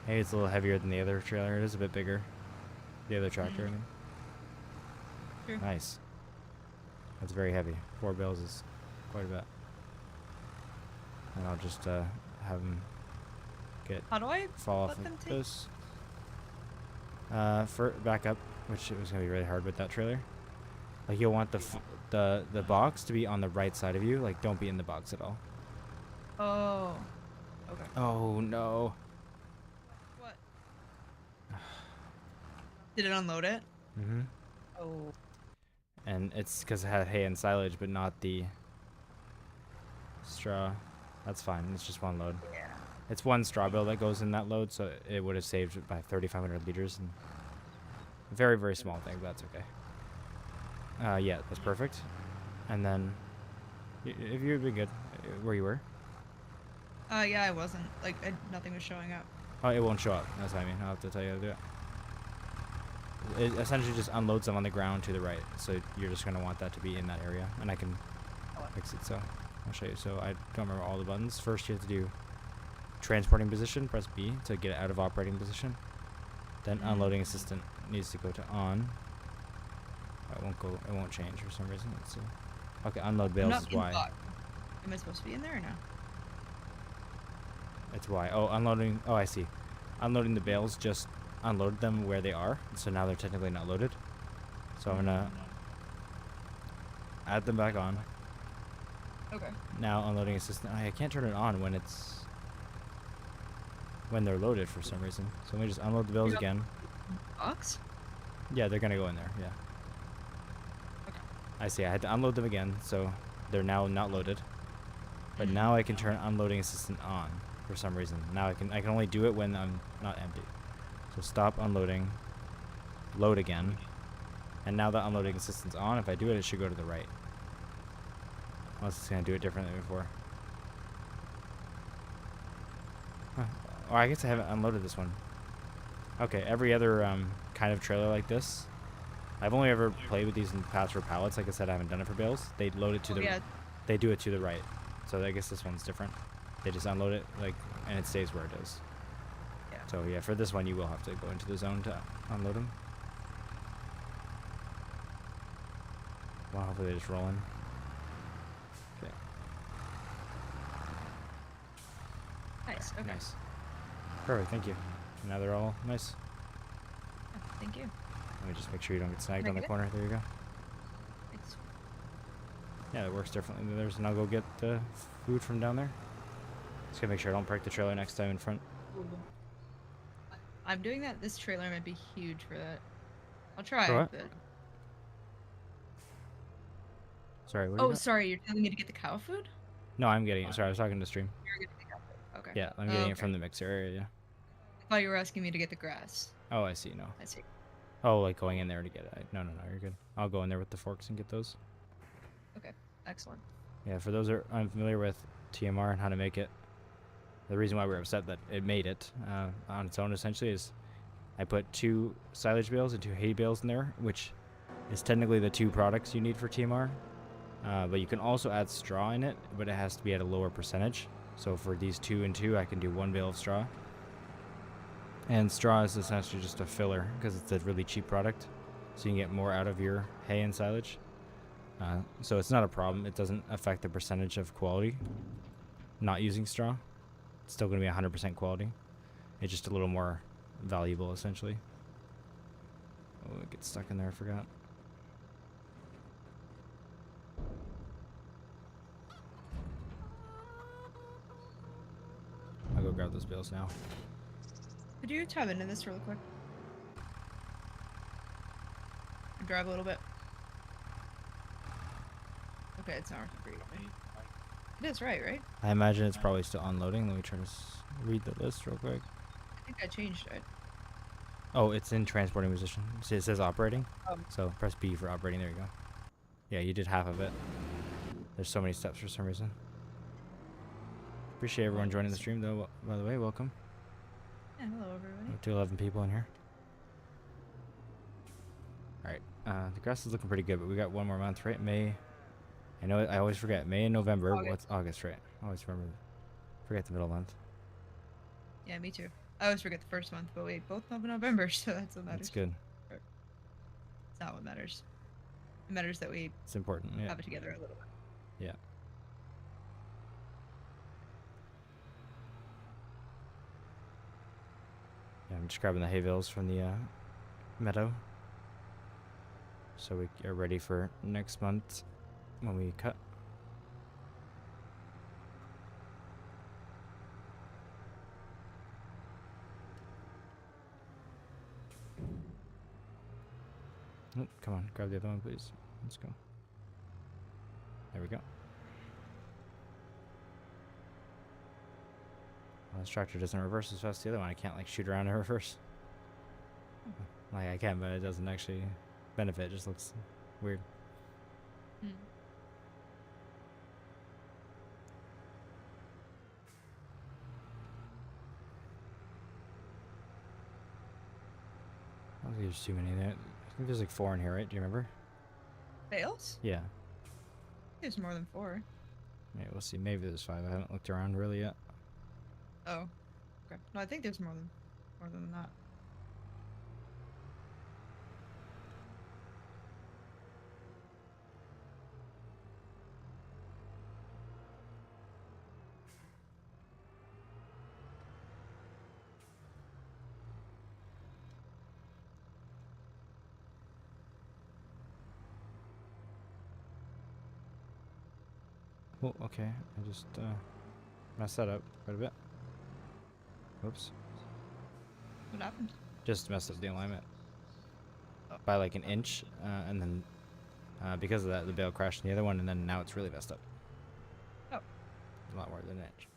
Speaker 1: Hey, it's a little heavier than the other trailer. It is a bit bigger. The other tractor, I mean.
Speaker 2: Sure.
Speaker 1: Nice. That's very heavy. 4 bales is quite a bit. And I'll just have them
Speaker 2: How do I
Speaker 1: fall off
Speaker 2: let them
Speaker 1: like
Speaker 2: take?
Speaker 1: this. For back up, which it was gonna be really hard with that trailer. Like you'll want the box to be on the right side of you. Like don't be in the box at all.
Speaker 2: Oh. Okay.
Speaker 1: Oh no.
Speaker 2: What? Did it unload it?
Speaker 1: Mhm.
Speaker 2: Oh.
Speaker 1: And it's because it had hay and silage, but not the straw. That's fine. It's just one load.
Speaker 2: Yeah.
Speaker 1: It's one straw bale that goes in that load, so it would have saved it by 3,500 liters. And very, very small thing, but that's okay. Yeah, that's perfect. And then, if you'd be good, where you were.
Speaker 2: Yeah, I wasn't. Like, nothing was showing up.
Speaker 1: Oh, it won't show up. That's what I mean. I'll have to tell you how to do it. It essentially just unloads them on the ground to the right. So you're just going to want that to be in that area. And I can fix it. So I'll show you. So I don't remember all the buttons. First, you have to do transporting position. Press B to get it out of operating position. Then unloading assistant needs to go to on. It won't go. It won't change for some reason. Let's see. Okay, unload
Speaker 2: I'm
Speaker 1: bales
Speaker 2: not
Speaker 1: is
Speaker 2: in
Speaker 1: Y.
Speaker 2: block. Am I supposed to be in there or no?
Speaker 1: It's Y. Oh, unloading. Oh, I see. Unloading the bales just unload them where they are. So now they're technically not loaded. So I'm gonna add them back on.
Speaker 2: Okay.
Speaker 1: Now unloading assistant. I can't turn it on when they're loaded for some reason. So let me just unload the bales again.
Speaker 2: Box?
Speaker 1: Yeah, they're gonna go in there. Yeah.
Speaker 2: Okay.
Speaker 1: I see. I had to unload them again, so they're now not loaded. But now I can turn unloading assistant on for some reason. Now I can only do it when I'm not empty. So stop unloading, load again, and now that unloading assistant's on, if I do it, it should go to the right. Unless it's gonna do it differently than before. Huh. Oh, I guess I haven't unloaded this one. Okay, every other kind of trailer like this, I've only ever played with these in the past for pallets. Like I said, I haven't done it for bales. They load it to they do it to the right. So I guess this one's different. They just unload it and it stays where it is.
Speaker 2: Yeah.
Speaker 1: So yeah, for this one, you will have to go into the zone to unload them. Well, hopefully they just roll in. Okay.
Speaker 2: Nice. Okay.
Speaker 1: Nice. Perfect. Thank you. Now they're all nice.
Speaker 2: Yeah, thank you.
Speaker 1: Let me just make sure you don't get snagged on the corner. There you go.
Speaker 2: Thanks.
Speaker 1: Yeah, it works differently than theirs. And I'll go get the food from down there. Just gonna make sure I don't park the trailer next time in front.
Speaker 2: I'm doing that. This trailer might be huge for that. I'll try.
Speaker 1: For what?
Speaker 2: But...
Speaker 1: Sorry, what?
Speaker 2: Oh, sorry. You're telling me to get the cow food?
Speaker 1: No, I'm getting it. Sorry, I was talking to stream.
Speaker 2: You're getting the cow food. Okay.
Speaker 1: Yeah, I'm getting it from the mixer area. Yeah.
Speaker 2: I thought you were asking me to get the grass.
Speaker 1: Oh, I see. No.
Speaker 2: I see.
Speaker 1: Oh, like going in there to get it. No, you're good. I'll go in there with the forks and get those.
Speaker 2: Okay. Excellent.
Speaker 1: Yeah, for those who are unfamiliar with TMR and how to make it, the reason why we're upset that it made it on its own essentially is I put 2 silage bales and 2 hay bales in there, which is technically the 2 products you need for TMR. But you can also add straw in it, but it has to be at a lower percentage. So for these 2 and 2, I can do 1 bale of straw. And straw is essentially just a filler because it's a really cheap product. So you can get more out of your hay and silage. So it's not a problem. It doesn't affect the percentage of quality. Not using straw. It's still going to be 100% quality. It's just a little more valuable essentially. Oh, it gets stuck in there, I forgot. I'll go grab those bales now.
Speaker 2: Could you tap into this real quick? And drive a little bit. Okay, it's not working for you. It is right?
Speaker 1: I imagine it's probably still unloading. Let me try to read the list real quick.
Speaker 2: I think I changed it.
Speaker 1: Oh, it's in transporting position. See, it says operating. So press B for operating. There you go. Yeah, you did half of it. There's so many steps for some reason. Appreciate everyone joining the stream, though. By the way, welcome.
Speaker 2: Yeah, hello everybody.
Speaker 1: Up to 11 people in here. Alright, the grass is looking pretty good, but we got one more month, right? May. I know I always forget. May and November.
Speaker 2: August.
Speaker 1: What's August, right? I always forget the middle month.
Speaker 2: Yeah, me too. I always forget the first month, but wait, both November, so that's what matters.
Speaker 1: That's good.
Speaker 2: It's not what matters. It matters that we
Speaker 1: It's important, yeah.
Speaker 2: have it together a little bit.
Speaker 1: Yeah. Yeah, I'm just grabbing the hay bales from the meadow. So we are ready for next month when we cut. Oh, come on, grab the other one, please. Let's go. There we go. Well, this tractor doesn't reverse as fast as the other one. I can't like shoot around and reverse. Like I can, but it doesn't actually benefit. It just looks weird. there's too many there. I think there's like 4 in here, right? Do you remember?
Speaker 2: Bales?
Speaker 1: Yeah.
Speaker 2: There's more than 4.
Speaker 1: Maybe we'll see. Maybe there's 5. I haven't looked around really yet.
Speaker 2: Oh. Okay. No, I think there's more than that.
Speaker 1: Oh, okay. I just messed that up quite a bit. Whoops.
Speaker 2: What happened?
Speaker 1: Just messed up the alignment by like an inch, and then because of that, the bale crashed in the other one, and then now it's really messed up.
Speaker 2: Oh.
Speaker 1: A lot more than an inch.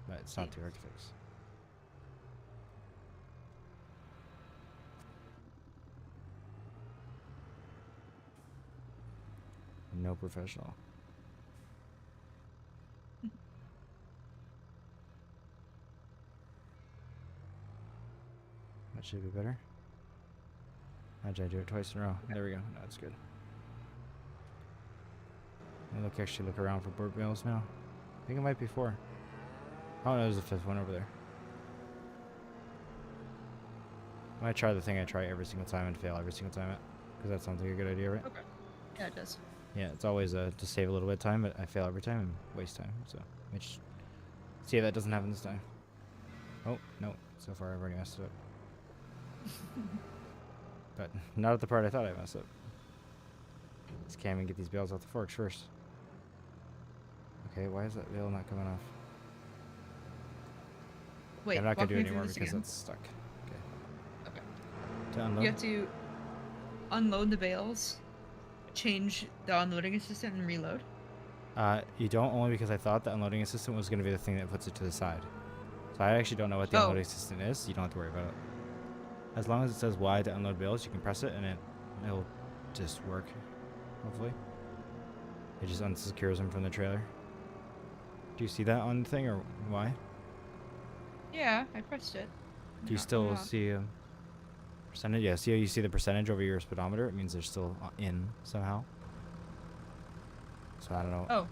Speaker 1: But it's not too hard to fix. No professional. That should be better. Imagine I do it twice in a row. There we go. No, that's good. I actually look around for board bales now. I think it might be 4. Oh no, there's a 5th one over there. I might try the thing I try every single time and fail every single time, because that sounds like a good idea, right?
Speaker 2: Okay. Yeah, it does.
Speaker 1: Yeah, it's always to save a little bit of time, but I fail every time and waste time. So, let's see if that doesn't happen this time. Oh, no. So far, I've already messed it up. But not at the part I thought I messed up. Let's cam and get these bales off the forks first. Okay, why is that bale not coming off?
Speaker 2: Wait,
Speaker 1: I'm not going
Speaker 2: walk
Speaker 1: to do
Speaker 2: me
Speaker 1: it
Speaker 2: through
Speaker 1: anymore
Speaker 2: this
Speaker 1: because
Speaker 2: again.
Speaker 1: it's stuck. Okay.
Speaker 2: Okay.
Speaker 1: To unload?
Speaker 2: You have to unload the bales, change the unloading assistant, and reload.
Speaker 1: You don't, only because I thought the unloading assistant was going to be the thing that puts it to the side. So I actually don't know what the unloading assistant is. You don't have to worry about it. As long as it says Y to unload bales, you can press it and it'll just work, hopefully. It just unsecures them from the trailer. Do you see that on the thing, or why?
Speaker 2: Yeah, I pressed it.
Speaker 1: Do you still see a percentage? Yeah, see how you see the percentage over your speedometer? It means they're still in somehow. So I don't know.
Speaker 2: Oh,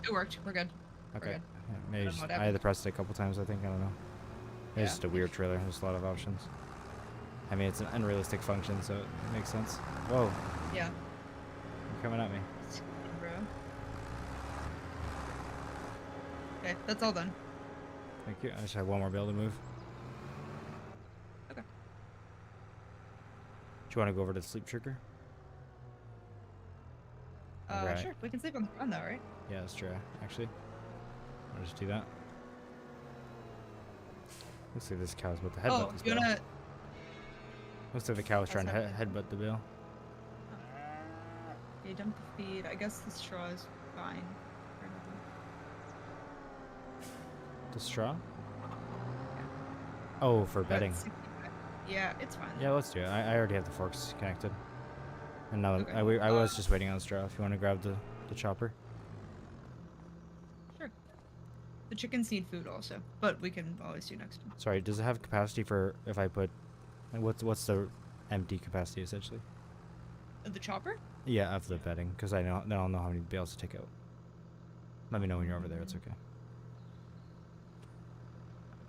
Speaker 2: it worked. We're good.
Speaker 1: Okay.
Speaker 2: We're good.
Speaker 1: Yeah, maybe
Speaker 2: I don't
Speaker 1: just,
Speaker 2: know what
Speaker 1: I had to
Speaker 2: happened.
Speaker 1: press it a couple times, I think. I don't know.
Speaker 2: Yeah.
Speaker 1: It's just a weird trailer. There's a lot of options. I mean, it's an unrealistic function, so it makes sense. Whoa.
Speaker 2: Yeah.
Speaker 1: You're coming at me.
Speaker 2: Bro. Okay, that's all done.
Speaker 1: Thank you. I just have one more bale to move.
Speaker 2: Okay.
Speaker 1: Do you want to go over to the sleep trigger? Right.
Speaker 2: Sure. We can sleep on the ground though, right?
Speaker 1: Yeah, that's true. Actually, I'll just do that. Looks like this cow's about to headbutt this
Speaker 2: you
Speaker 1: bale.
Speaker 2: wanna?
Speaker 1: Looks like the cow was trying to
Speaker 2: That's
Speaker 1: headbutt the bale.
Speaker 2: Okay, dump the feed. I guess the straw is fine.
Speaker 1: The straw? Oh, for
Speaker 2: But
Speaker 1: bedding.
Speaker 2: 65. Yeah, it's fine.
Speaker 1: Yeah, let's do it. I already have the forks connected. And now
Speaker 2: Okay.
Speaker 1: I was just waiting on the straw. If you want to grab the chopper.
Speaker 2: Sure. The chickens need food also, but we can always do next time.
Speaker 1: Sorry, does it have capacity for if I put... What's the empty capacity, essentially?
Speaker 2: The chopper?
Speaker 1: Yeah, of the bedding, because I don't know how many bales to take out. Let me know when you're over there. It's okay.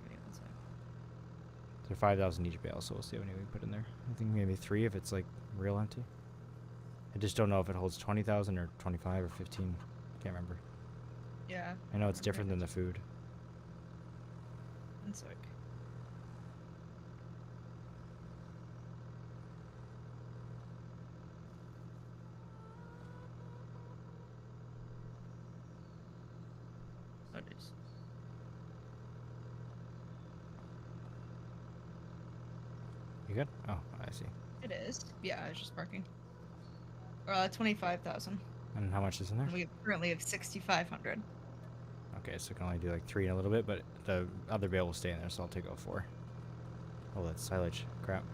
Speaker 2: Okay, one sec.
Speaker 1: They're 5,000 each bale, so we'll see how many we put in there. I think maybe 3 if it's like real empty. I just don't know if it holds 20,000 or 25 or 15. Can't remember.
Speaker 2: Yeah.
Speaker 1: I know it's different than the food.
Speaker 2: One sec. That is.
Speaker 1: You good? Oh, I see.
Speaker 2: It is. Yeah, I was just parking. 25,000.
Speaker 1: And how much is in there?
Speaker 2: We currently have 6,500.
Speaker 1: Okay, so I can only do like 3 in a little bit, but the other bale will stay in there, so I'll take out 4. Oh, that's silage. Crap.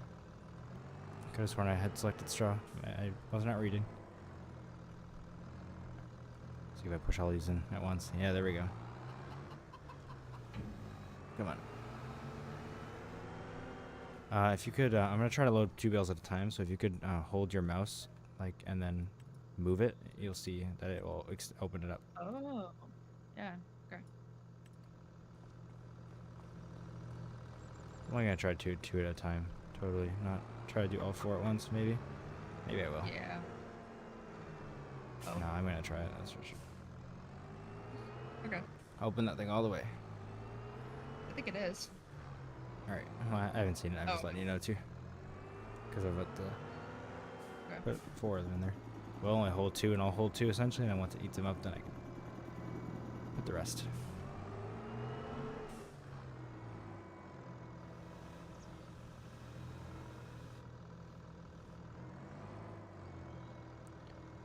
Speaker 1: Could have sworn I had selected straw. I was not reading. See if I push all these in at once. Yeah, there we go. Come on. If you could, I'm gonna try to load 2 bales at a time. So if you could hold your mouse, like, and then move it, you'll see that it will open it up.
Speaker 2: Oh. Yeah. Okay.
Speaker 1: I'm only gonna try to do 2 at a time. Totally, not try to do all 4 at once. Maybe I will.
Speaker 2: Yeah. Oh.
Speaker 1: No, I'm gonna try it. That's for sure.
Speaker 2: Okay.
Speaker 1: Open that thing all the way.
Speaker 2: I think it is.
Speaker 1: All right. Well, I haven't seen it. I'm just
Speaker 2: Oh.
Speaker 1: letting you know too, because I've
Speaker 2: Okay.
Speaker 1: put 4 of them in there. We'll only hold 2, and I'll hold 2 essentially. And then once it eats them up, then I can put the rest.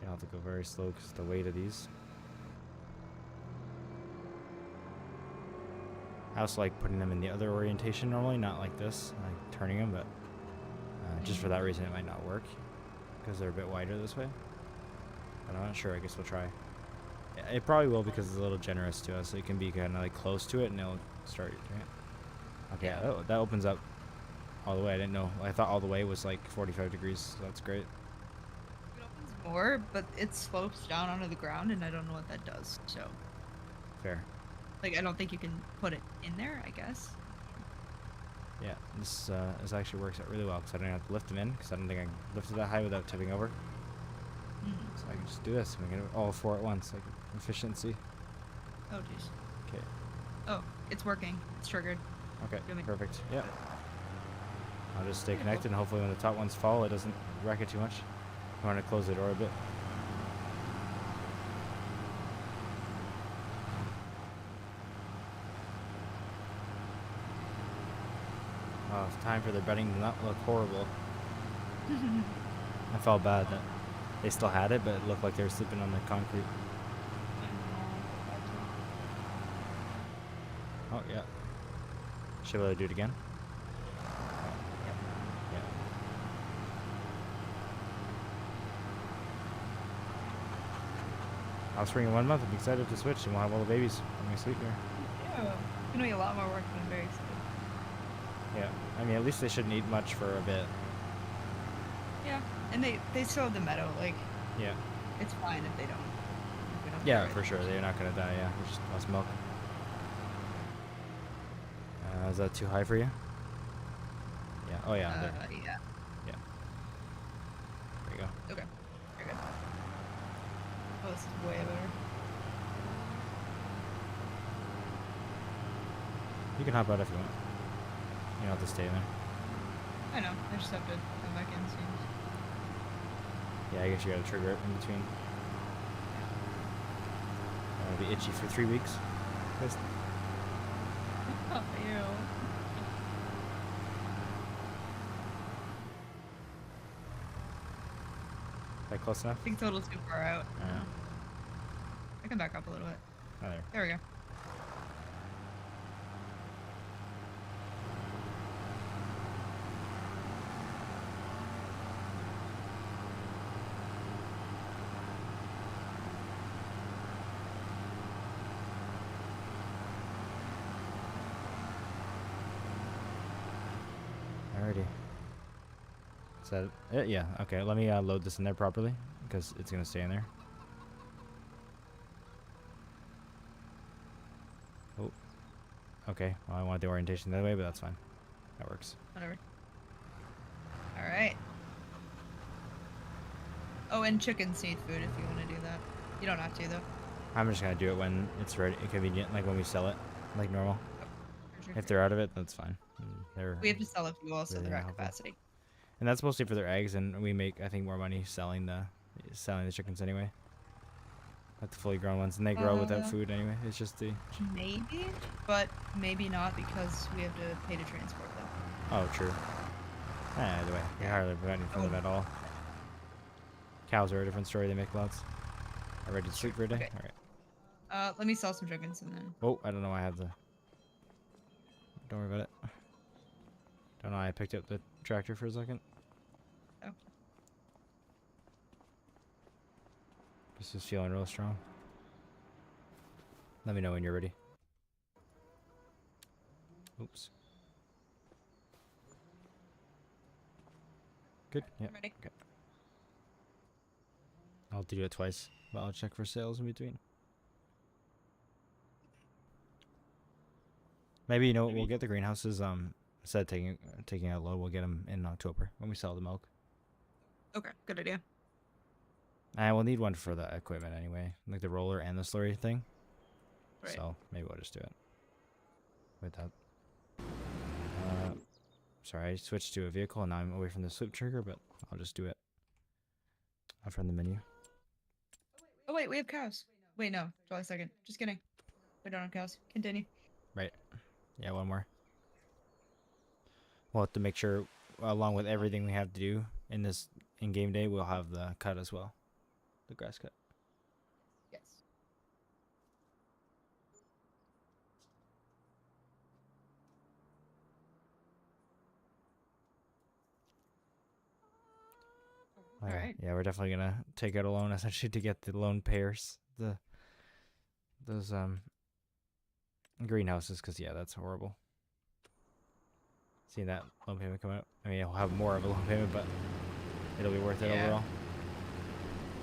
Speaker 1: You have to go very slow because the weight of these. I also like putting them in the other orientation normally, not like this, like turning them, but just for that reason it might not work because they're a bit wider this way. But I'm not sure. I guess we'll try. Yeah, it probably will because it's a little generous to us. It can be kind of like close to it and it'll start doing it. Okay,
Speaker 2: Yeah.
Speaker 1: that opens up all the way. I didn't know. I thought all the way was like 45 degrees, so that's great.
Speaker 2: It opens more, but it slopes down onto the ground, and I don't know what that does. So,
Speaker 1: Fair.
Speaker 2: like, I don't think you can put it in there, I guess.
Speaker 1: Yeah, this actually works out really well because I don't have to lift them in because I don't think I can lift it that high without tipping over. So I can just do this and we can do all 4 at once, like efficiency.
Speaker 2: Oh, jeez.
Speaker 1: Okay.
Speaker 2: Oh, it's working. It's triggered.
Speaker 1: Okay,
Speaker 2: Do me-
Speaker 1: perfect. Yeah. I'll just stay connected and hopefully when the top ones fall, it doesn't wreck it too much. I want to close the door a bit. Oh, it's time for their bedding to not look horrible. I felt bad that they still had it, but it looked like they were sleeping on the concrete. Oh, yeah. Should I do it again? Yeah. I'll spring in 1 month. I'm excited to switch and we'll have all the babies when we sleep here.
Speaker 2: Yeah. It's gonna be a lot more work than I'm very excited.
Speaker 1: Yeah. I mean, at least they shouldn't eat much for a bit.
Speaker 2: Yeah. And they still have the meadow. Like,
Speaker 1: Yeah.
Speaker 2: it's fine if they don't. If we don't
Speaker 1: Yeah,
Speaker 2: get rid
Speaker 1: for
Speaker 2: of
Speaker 1: sure.
Speaker 2: it.
Speaker 1: They're not gonna die. Yeah, there's just less milk. Is that too high for you? Yeah. Oh yeah. There.
Speaker 2: Yeah.
Speaker 1: Yeah. There you go.
Speaker 2: Okay. You're good. Oh, this is way better.
Speaker 1: You can hop out if you want. You don't have to stay there.
Speaker 2: I know. I just have to come back in soon.
Speaker 1: Yeah, I guess you gotta trigger it in between. It'll be itchy for 3 weeks. Is
Speaker 2: Oh, ew.
Speaker 1: that close enough?
Speaker 2: I think it's a little too far out.
Speaker 1: Yeah.
Speaker 2: I can back up a little bit.
Speaker 1: Oh, there.
Speaker 2: There we go.
Speaker 1: Alrighty. Is that it? Yeah. Okay. Let me load this in there properly because it's gonna stay in there. Oh. Okay. Well, I want the orientation the other way, but that's fine. That works.
Speaker 2: Whatever. All right. Oh, and chickens need food if you want to do that. You don't have to though.
Speaker 1: I'm just gonna do it when it's ready, convenient, like when we sell it, like normal.
Speaker 2: For sure.
Speaker 1: If they're out of it, that's fine. They're
Speaker 2: We have to sell a few also.
Speaker 1: really
Speaker 2: They're at
Speaker 1: helpful.
Speaker 2: capacity.
Speaker 1: And that's mostly for their eggs, and we make I think more money selling the chickens anyway. Like the fully grown ones, and they grow without food anyway. It's just the
Speaker 2: Maybe, but maybe not because we have to pay to transport them.
Speaker 1: oh true. Either way, we hardly got anything from them at all. Cows are a different story. They make lots. Are ready to sleep for a day.
Speaker 2: Okay.
Speaker 1: All right.
Speaker 2: Let me sell some chickens and then.
Speaker 1: Oh, I don't know why I have the. Don't worry about it. Don't know why I picked up the tractor for a second.
Speaker 2: Oh.
Speaker 1: This is feeling real strong. Let me know when you're ready. Oops. Good. Yeah.
Speaker 2: I'm ready.
Speaker 1: Okay. I'll do it twice, but I'll check for sales in between. Maybe you know what, we'll get the greenhouses. Instead of taking out load, we'll get them in October when we sell the milk.
Speaker 2: Okay, good idea.
Speaker 1: And we'll need one for the equipment anyway, like the roller and the slurry thing.
Speaker 2: Right.
Speaker 1: So maybe we'll just do it with that. Sorry, I switched to a vehicle and now I'm away from the slip trigger, but I'll just do it from the menu.
Speaker 2: Oh wait, we have cows. Wait, no, July 2nd. Just kidding. We don't have cows. Continue.
Speaker 1: Right. Yeah, one more. We'll have to make sure, along with everything we have to do in this in-game day, we'll have the cut as well. The grass cut.
Speaker 2: Yes. All right.
Speaker 1: Yeah, we're definitely gonna take out a loan essentially to get the loan payers, those greenhouses, because yeah, that's horrible. Seeing that loan payment come out. I mean, we'll have more of a loan payment, but it'll be worth it overall.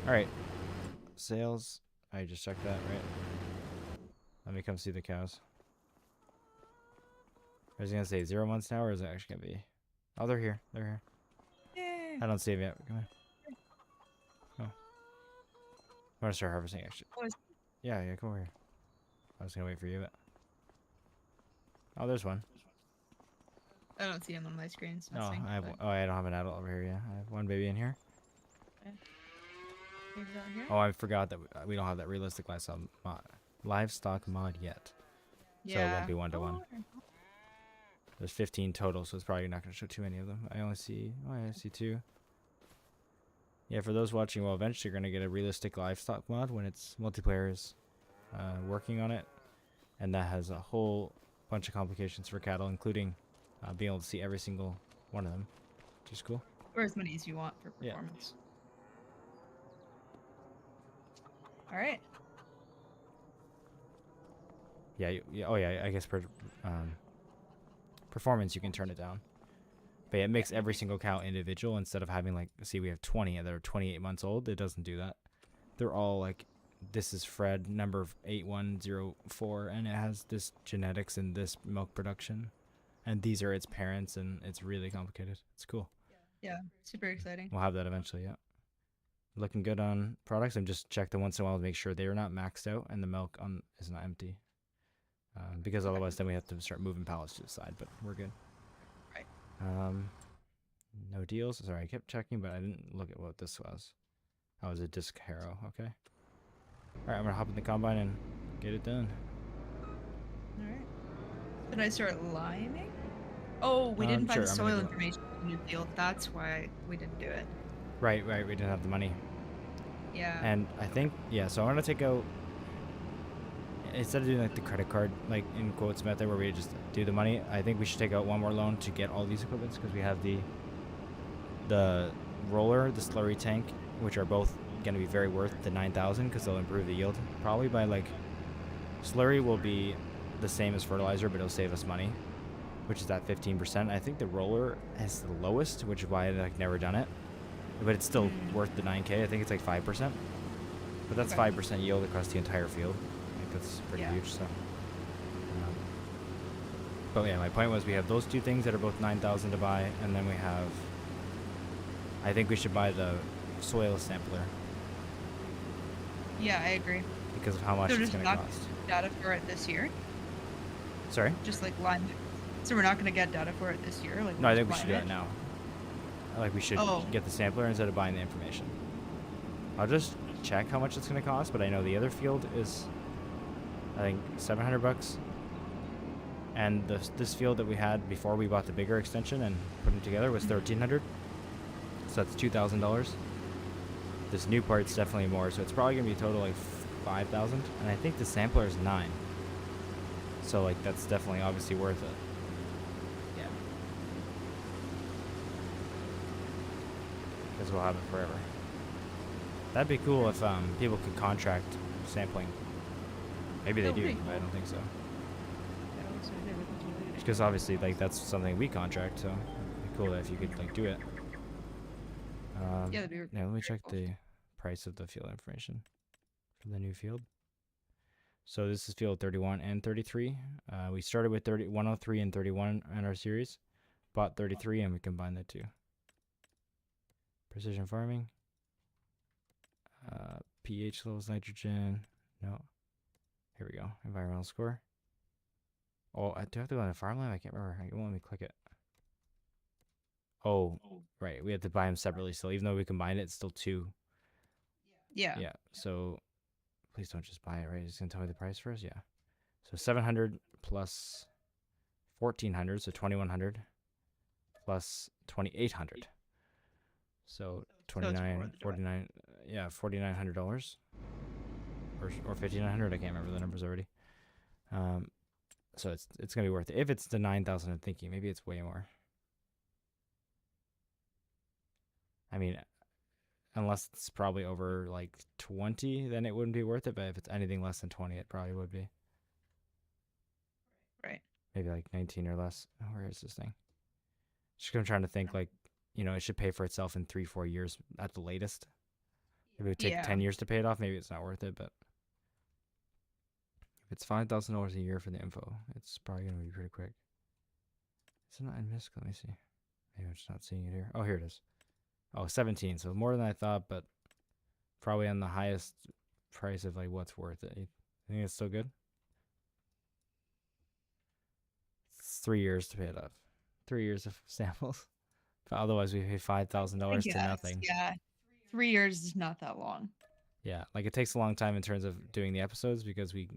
Speaker 1: All right, sales. I just checked that, right? Let me come see the cows. I was gonna say 0 months now, or is it actually gonna be? Oh, they're here. They're here.
Speaker 2: Yay.
Speaker 1: I don't see them yet. Come here. Oh. I'm gonna start harvesting actually. Yeah, come over here. I was gonna wait for you, but oh, there's one.
Speaker 2: I don't see him on my screen. So
Speaker 1: No, I don't have an adult over here. Yeah, I have one baby in here.
Speaker 2: Here?
Speaker 1: Oh, I forgot that we don't have that realistic livestock mod yet. So it won't be 1-to-1. There's 15 total, so it's probably not going to show too many of them. I see 2. Yeah, for those watching, well, eventually you're going to get a realistic livestock mod when it's multiplayer is working on it. And that has a whole bunch of complications for cattle, including being able to see every single one of them, which is cool.
Speaker 2: Or as many as you want for performance. All right.
Speaker 1: Yeah, I guess for performance you can turn it down. But yeah, it makes every single cow individual instead of having like, see, we have 20 that are 28 months old. It doesn't do that. They're all like, this is Fred number 8104 and it has this genetics and this milk production. And these are its parents and it's really complicated. It's cool.
Speaker 2: Yeah, super exciting.
Speaker 1: We'll have that eventually, yeah. Looking good on products. I'm just check them once in a while to make sure they are not maxed out and the milk is not empty. Because otherwise then we have to start moving pallets to the side, but we're good.
Speaker 2: Right.
Speaker 1: No deals. Sorry, I kept checking, but I didn't look at what this was. Oh, it was a disc harrow. Okay. All right, I'm gonna hop in the combine and get it done.
Speaker 2: All right. Did I start liming? Oh, we didn't find the soil information in the field. That's why we didn't do it.
Speaker 1: Right. We didn't have the money.
Speaker 2: Yeah.
Speaker 1: And I think, yeah, so I'm gonna take out, instead of doing like the credit card, like in quotes method where we just do the money, I think we should take out one more loan to get all these equipments because we have the roller, the slurry tank, which are both going to be very worth the 9,000 because they'll improve the yield. Probably by like, slurry will be the same as fertilizer, but it'll save us money, which is at 15%. I think the roller has the lowest, which is why I've like never done it, but it's still worth the 9K. I think it's like 5%, but that's 5% yield across the entire field. That's pretty huge. So, but yeah, my point was we have those two things that are both 9,000 to buy, and then we have, I think we should buy the soil sampler.
Speaker 2: Yeah, I agree.
Speaker 1: Because of how much it's going to cost.
Speaker 2: Data for it this year.
Speaker 1: Sorry?
Speaker 2: Just like lime. So we're not going to get data for it this year. Like
Speaker 1: no, I think we should do that now. Like we should get the sampler instead of buying the information. I'll just check how much it's going to cost, but I know the other field is, I think, $700, and this field that we had before we bought the bigger extension and put them together was $1,300, so that's $2,000. This new part's definitely more, so it's probably gonna be a total like $5,000, and I think the sampler is $9,000, so like that's definitely obviously worth it.
Speaker 2: Yeah.
Speaker 1: Because we'll have it forever. That'd be cool if people could contract sampling. Maybe they do, but I don't think so. Because obviously, like, that's something we contract, so it'd be cool if you could, like, do it.
Speaker 2: Yeah, that'd be
Speaker 1: Yeah, let me
Speaker 2: very
Speaker 1: check
Speaker 2: cool.
Speaker 1: the price of the field information for the new field. So this is field 31 and 33. We started with 103 and 31 in our series, bought 33, and we combined the two. Precision farming. pH levels, nitrogen. No. Here we go. Environmental score. Oh, I do have to go on a farmland? I can't remember. It won't let me click it. Oh, right. We have to buy them separately still. Even though we combined it, it's still 2.
Speaker 2: Yeah.
Speaker 1: Yeah. So please don't just buy it, right? It's going to tell me the price first? Yeah. So 700 plus 1400, so 2100 plus 2800. So
Speaker 2: So it's more
Speaker 1: 29,
Speaker 2: than
Speaker 1: 49, yeah, $4,900 or 5,900. I can't remember the numbers already. So it's gonna be worth it. If it's the 9,000, I'm thinking maybe it's way more. I mean, unless it's probably over like 20, then it wouldn't be worth it. But if it's anything less than 20, it probably would be.
Speaker 2: right.
Speaker 1: Maybe like 19 or less. Where is this thing? Just I'm trying to think like, it should pay for itself in 3-4 years at the latest. If it would take
Speaker 2: Yeah.
Speaker 1: 10 years to pay it off, maybe it's not worth it. But if it's $5,000 a year for the info, it's probably gonna be pretty quick. Is it not in MISC? Let me see. Maybe I'm just not seeing it here. Oh, here it is. Oh, 17. So more than I thought, but probably on the highest price of like what's worth it. You think it's still good? It's 3 years to pay it off. 3 years of samples. But otherwise, we pay $5,000 to nothing.
Speaker 2: Yeah. 3 years is not that long.
Speaker 1: Yeah, like it takes a long time in terms of doing the episodes because we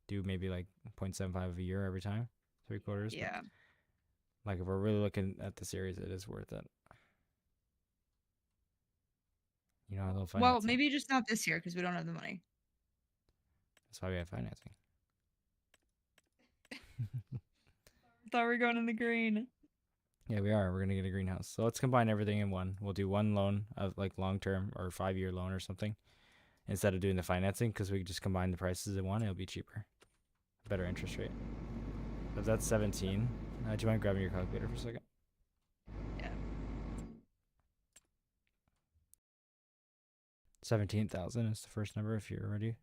Speaker 1: do maybe like 0.75 a year every time, 3 quarters.
Speaker 2: Yeah.
Speaker 1: But like if we're really looking at the series, it is worth it. I love financing.
Speaker 2: Well, maybe just not this year because we don't have the money.
Speaker 1: That's why we have financing.
Speaker 2: Thought we were going in the green.
Speaker 1: Yeah, we are. We're gonna get a greenhouse. So let's combine everything in one. We'll do one loan of like long term or 5-year loan or something instead of doing the financing because we just combine the prices in one. It'll be cheaper, better interest rate. But that's 17. Do you mind grabbing your calculator for a second?
Speaker 2: Yeah.
Speaker 1: 17,000 is the first number if you're ready.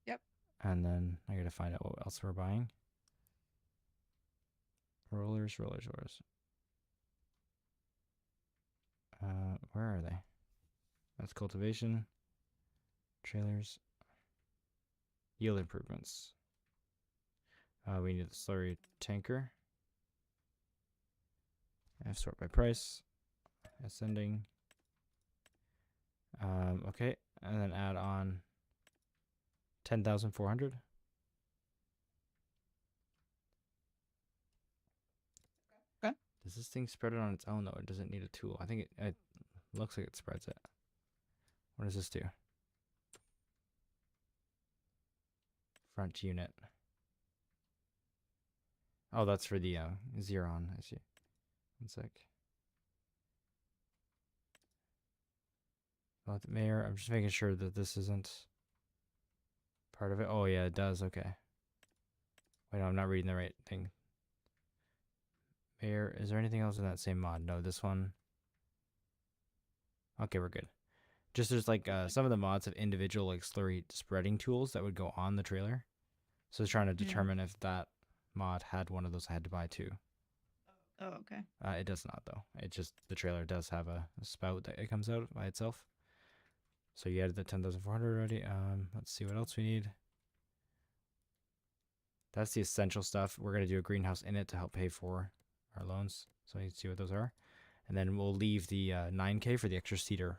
Speaker 2: Yep.
Speaker 1: And then I gotta find out what else we're buying. Rollers. Where are they? That's cultivation. Trailers. Yield improvements. We need the slurry tanker. Sort by price. Ascending. Okay, and then add on 10,400.
Speaker 2: Okay.
Speaker 1: Does this thing spread it on its own though? It doesn't need a tool. I think it looks like it spreads it. What does this do? Front unit. Oh, that's for the Xeron. I see. One sec. About the mayor. I'm just making sure that this isn't part of it. Oh yeah, it does. Okay. Wait, no, I'm not reading the right thing. Mayor. Is there anything else in that same mod? No, this one. Okay, we're good. Just there's like some of the mods have individual like slurry spreading tools that would go on the trailer. So I was trying to determine if that mod had one of those I had to buy too.
Speaker 2: Oh, okay.
Speaker 1: It does not though. It just the trailer does have a spout that it comes out by itself. So you added the 10,400 already. Let's see what else we need. That's the essential stuff. We're gonna do a greenhouse in it to help pay for our loans. So I need to see what those are, and then we'll leave the 9K for the extra cedar.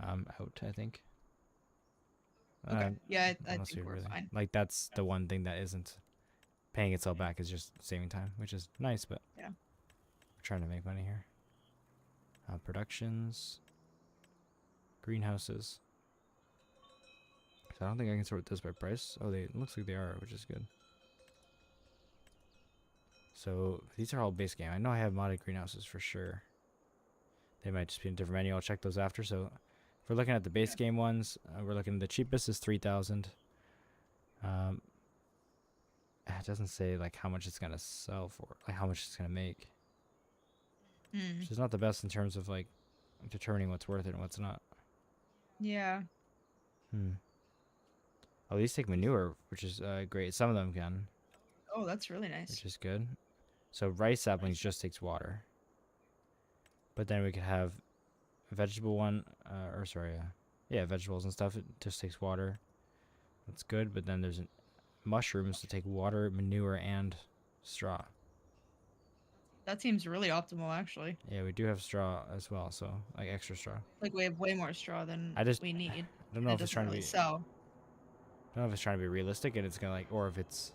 Speaker 1: Out I think.
Speaker 2: Okay. Yeah, I
Speaker 1: Unless
Speaker 2: think
Speaker 1: we
Speaker 2: we're
Speaker 1: really
Speaker 2: fine.
Speaker 1: like that's the one thing that isn't paying itself back is just saving time, which is nice, but
Speaker 2: Yeah.
Speaker 1: we're trying to make money here. Productions, greenhouses. So I don't think I can sort this by price. Oh, it looks like they are, which is good. So these are all base game. I know I have modded greenhouses for sure. They might just be in a different menu. I'll check those after. So if we're looking at the base game ones, we're looking at the cheapest is 3,000. It doesn't say like how much it's gonna sell for, like how much it's gonna make. Which is not the best in terms of like determining what's worth it and what's not.
Speaker 2: Yeah.
Speaker 1: Oh, these take manure, which is great. Some of them can,
Speaker 2: Oh, that's really nice.
Speaker 1: which is good. So rice saplings just takes water. But then we could have a vegetable one, yeah, vegetables and stuff. It just takes water. That's good. But then there's mushrooms to take water, manure, and straw.
Speaker 2: That seems really optimal, actually.
Speaker 1: Yeah, we do have straw as well, so like extra straw.
Speaker 2: Like we have way more straw than
Speaker 1: I
Speaker 2: we need.
Speaker 1: don't
Speaker 2: And
Speaker 1: know
Speaker 2: it
Speaker 1: if it's
Speaker 2: doesn't
Speaker 1: trying to
Speaker 2: really
Speaker 1: be,
Speaker 2: sell.
Speaker 1: I don't know if it's trying to be realistic and it's gonna like, or if it's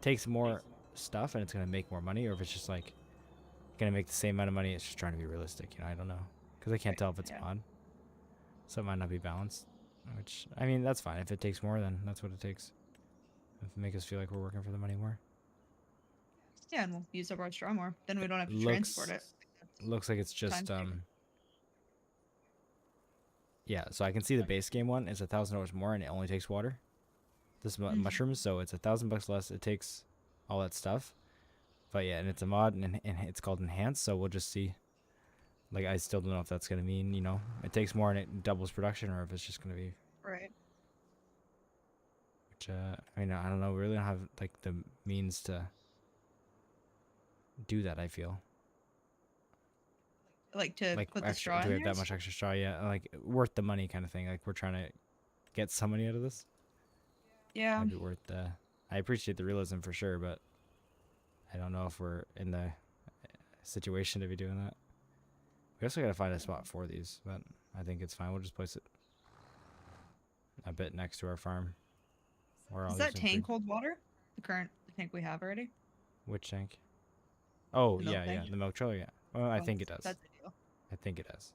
Speaker 1: takes more stuff and it's gonna make more money, or if it's just like gonna make the same amount of money. It's just trying to be realistic, you know. I don't know because I can't tell if it's
Speaker 2: Yeah.
Speaker 1: mod, so it might not be balanced. Which I mean, that's fine. If it takes more, then that's what it takes. If it make us feel like we're working for the money more.
Speaker 2: Yeah, and we'll use up our straw more. Then we don't have to transport it.
Speaker 1: Looks like it's just
Speaker 2: Time-saving.
Speaker 1: yeah. So I can see the base game one is $1,000 more and it only takes water. This mushrooms, so it's $1,000 less. It takes all that stuff. But yeah, and it's a mod and it's called enhanced, so we'll just see. Like I still don't know if that's gonna mean, you know, it takes more and it doubles production, or if it's just gonna be
Speaker 2: Right.
Speaker 1: which I mean, I don't know. We really don't have like the means to do that, I feel.
Speaker 2: Like to
Speaker 1: Like
Speaker 2: put the
Speaker 1: extra,
Speaker 2: straw
Speaker 1: do
Speaker 2: in
Speaker 1: we have
Speaker 2: there?
Speaker 1: that much extra straw? Yeah, like worth the money kind of thing. Like we're trying to get some money out of this.
Speaker 2: Yeah.
Speaker 1: Might be worth the. I appreciate the realism for sure, but I don't know if we're in the situation to be doing that. We also gotta find a spot for these, but I think it's fine. We'll just place it a bit next to our farm. Where all
Speaker 2: Is
Speaker 1: these
Speaker 2: that
Speaker 1: things are.
Speaker 2: tank hold water? The current tank we have already?
Speaker 1: Which tank? Oh
Speaker 2: The milk
Speaker 1: yeah,
Speaker 2: tank?
Speaker 1: the milk trailer. Yeah. Well, I
Speaker 2: Oh,
Speaker 1: think it does.
Speaker 2: that's ideal.
Speaker 1: I think it does.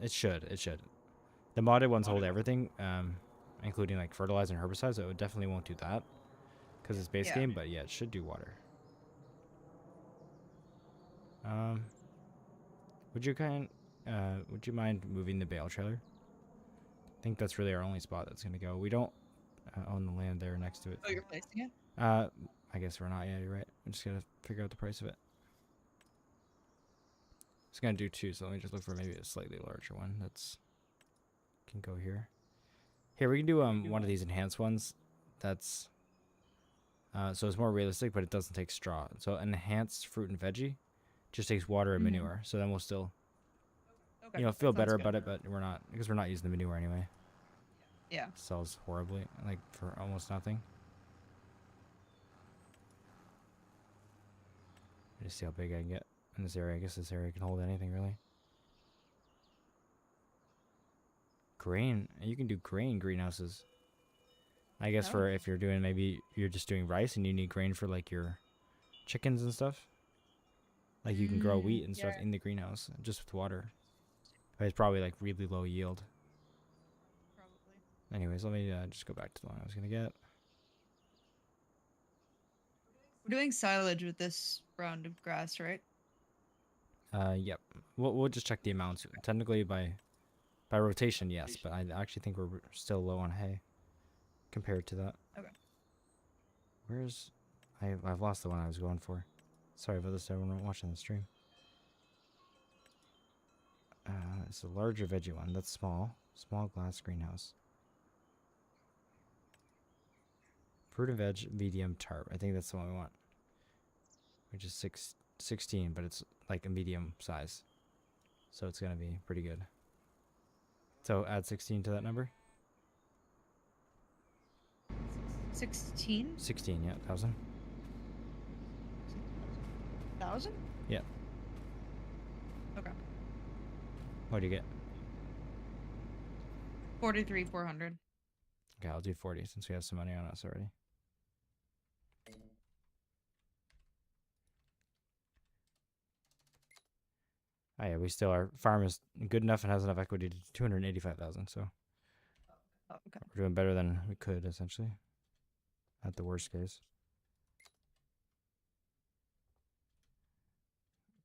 Speaker 1: It should. It should. The modded ones hold everything, including like fertilizer and herbicides. So it definitely won't do that because it's base
Speaker 2: Yeah.
Speaker 1: game. But yeah, it should do water. Would you would you mind moving the bale trailer? I think that's really our only spot that's gonna go. We don't own the land there next to it.
Speaker 2: Oh, you're placing it?
Speaker 1: I guess we're not. Yeah, you're right. I'm just gonna figure out the price of it. It's gonna do two, so let me just look for maybe a slightly larger one that's can go here. Here we can do one of these enhanced ones. That's so it's more realistic, but it doesn't take straw. So enhanced fruit and veggie just takes water and manure. So then we'll still,
Speaker 2: Okay.
Speaker 1: you know, feel
Speaker 2: Sounds
Speaker 1: better
Speaker 2: good.
Speaker 1: about it, but we're not because we're not using the manure anyway.
Speaker 2: Yeah.
Speaker 1: Sells horribly, like for almost nothing. Just see how big I can get in this area. I guess this area can hold anything really. Grain, you can do grain greenhouses. I guess for if you're doing, maybe you're just doing rice and you need grain for like your chickens and stuff. Like you can grow wheat and stuff in the greenhouse just with water. But it's probably like really low yield.
Speaker 2: Probably.
Speaker 1: Anyways, let me just go back to the one I was gonna get.
Speaker 2: We're doing silage with this round of grass, right?
Speaker 1: Yep. We'll just check the amounts. Technically by rotation, yes, but I actually think we're still low on hay compared to that.
Speaker 2: Okay.
Speaker 1: Where's I've lost the one I was going for. Sorry about this, everyone watching the stream. It's a larger veggie one. That's small. Small glass greenhouse. Fruit and veg, medium tarp. I think that's the one we want. Which is 16, but it's like a medium size. So it's going to be pretty good. So add 16 to that number.
Speaker 2: 16?
Speaker 1: 16, yeah, 1,000.
Speaker 2: 1,000?
Speaker 1: Yeah.
Speaker 2: Okay.
Speaker 1: What do you get?
Speaker 2: 43,400.
Speaker 1: Okay, I'll do 40 since we have some money on us already. Oh yeah, we still, our farm is good enough and has enough equity to 285,000, so
Speaker 2: Oh, okay.
Speaker 1: we're doing better than we could, essentially, at the worst case.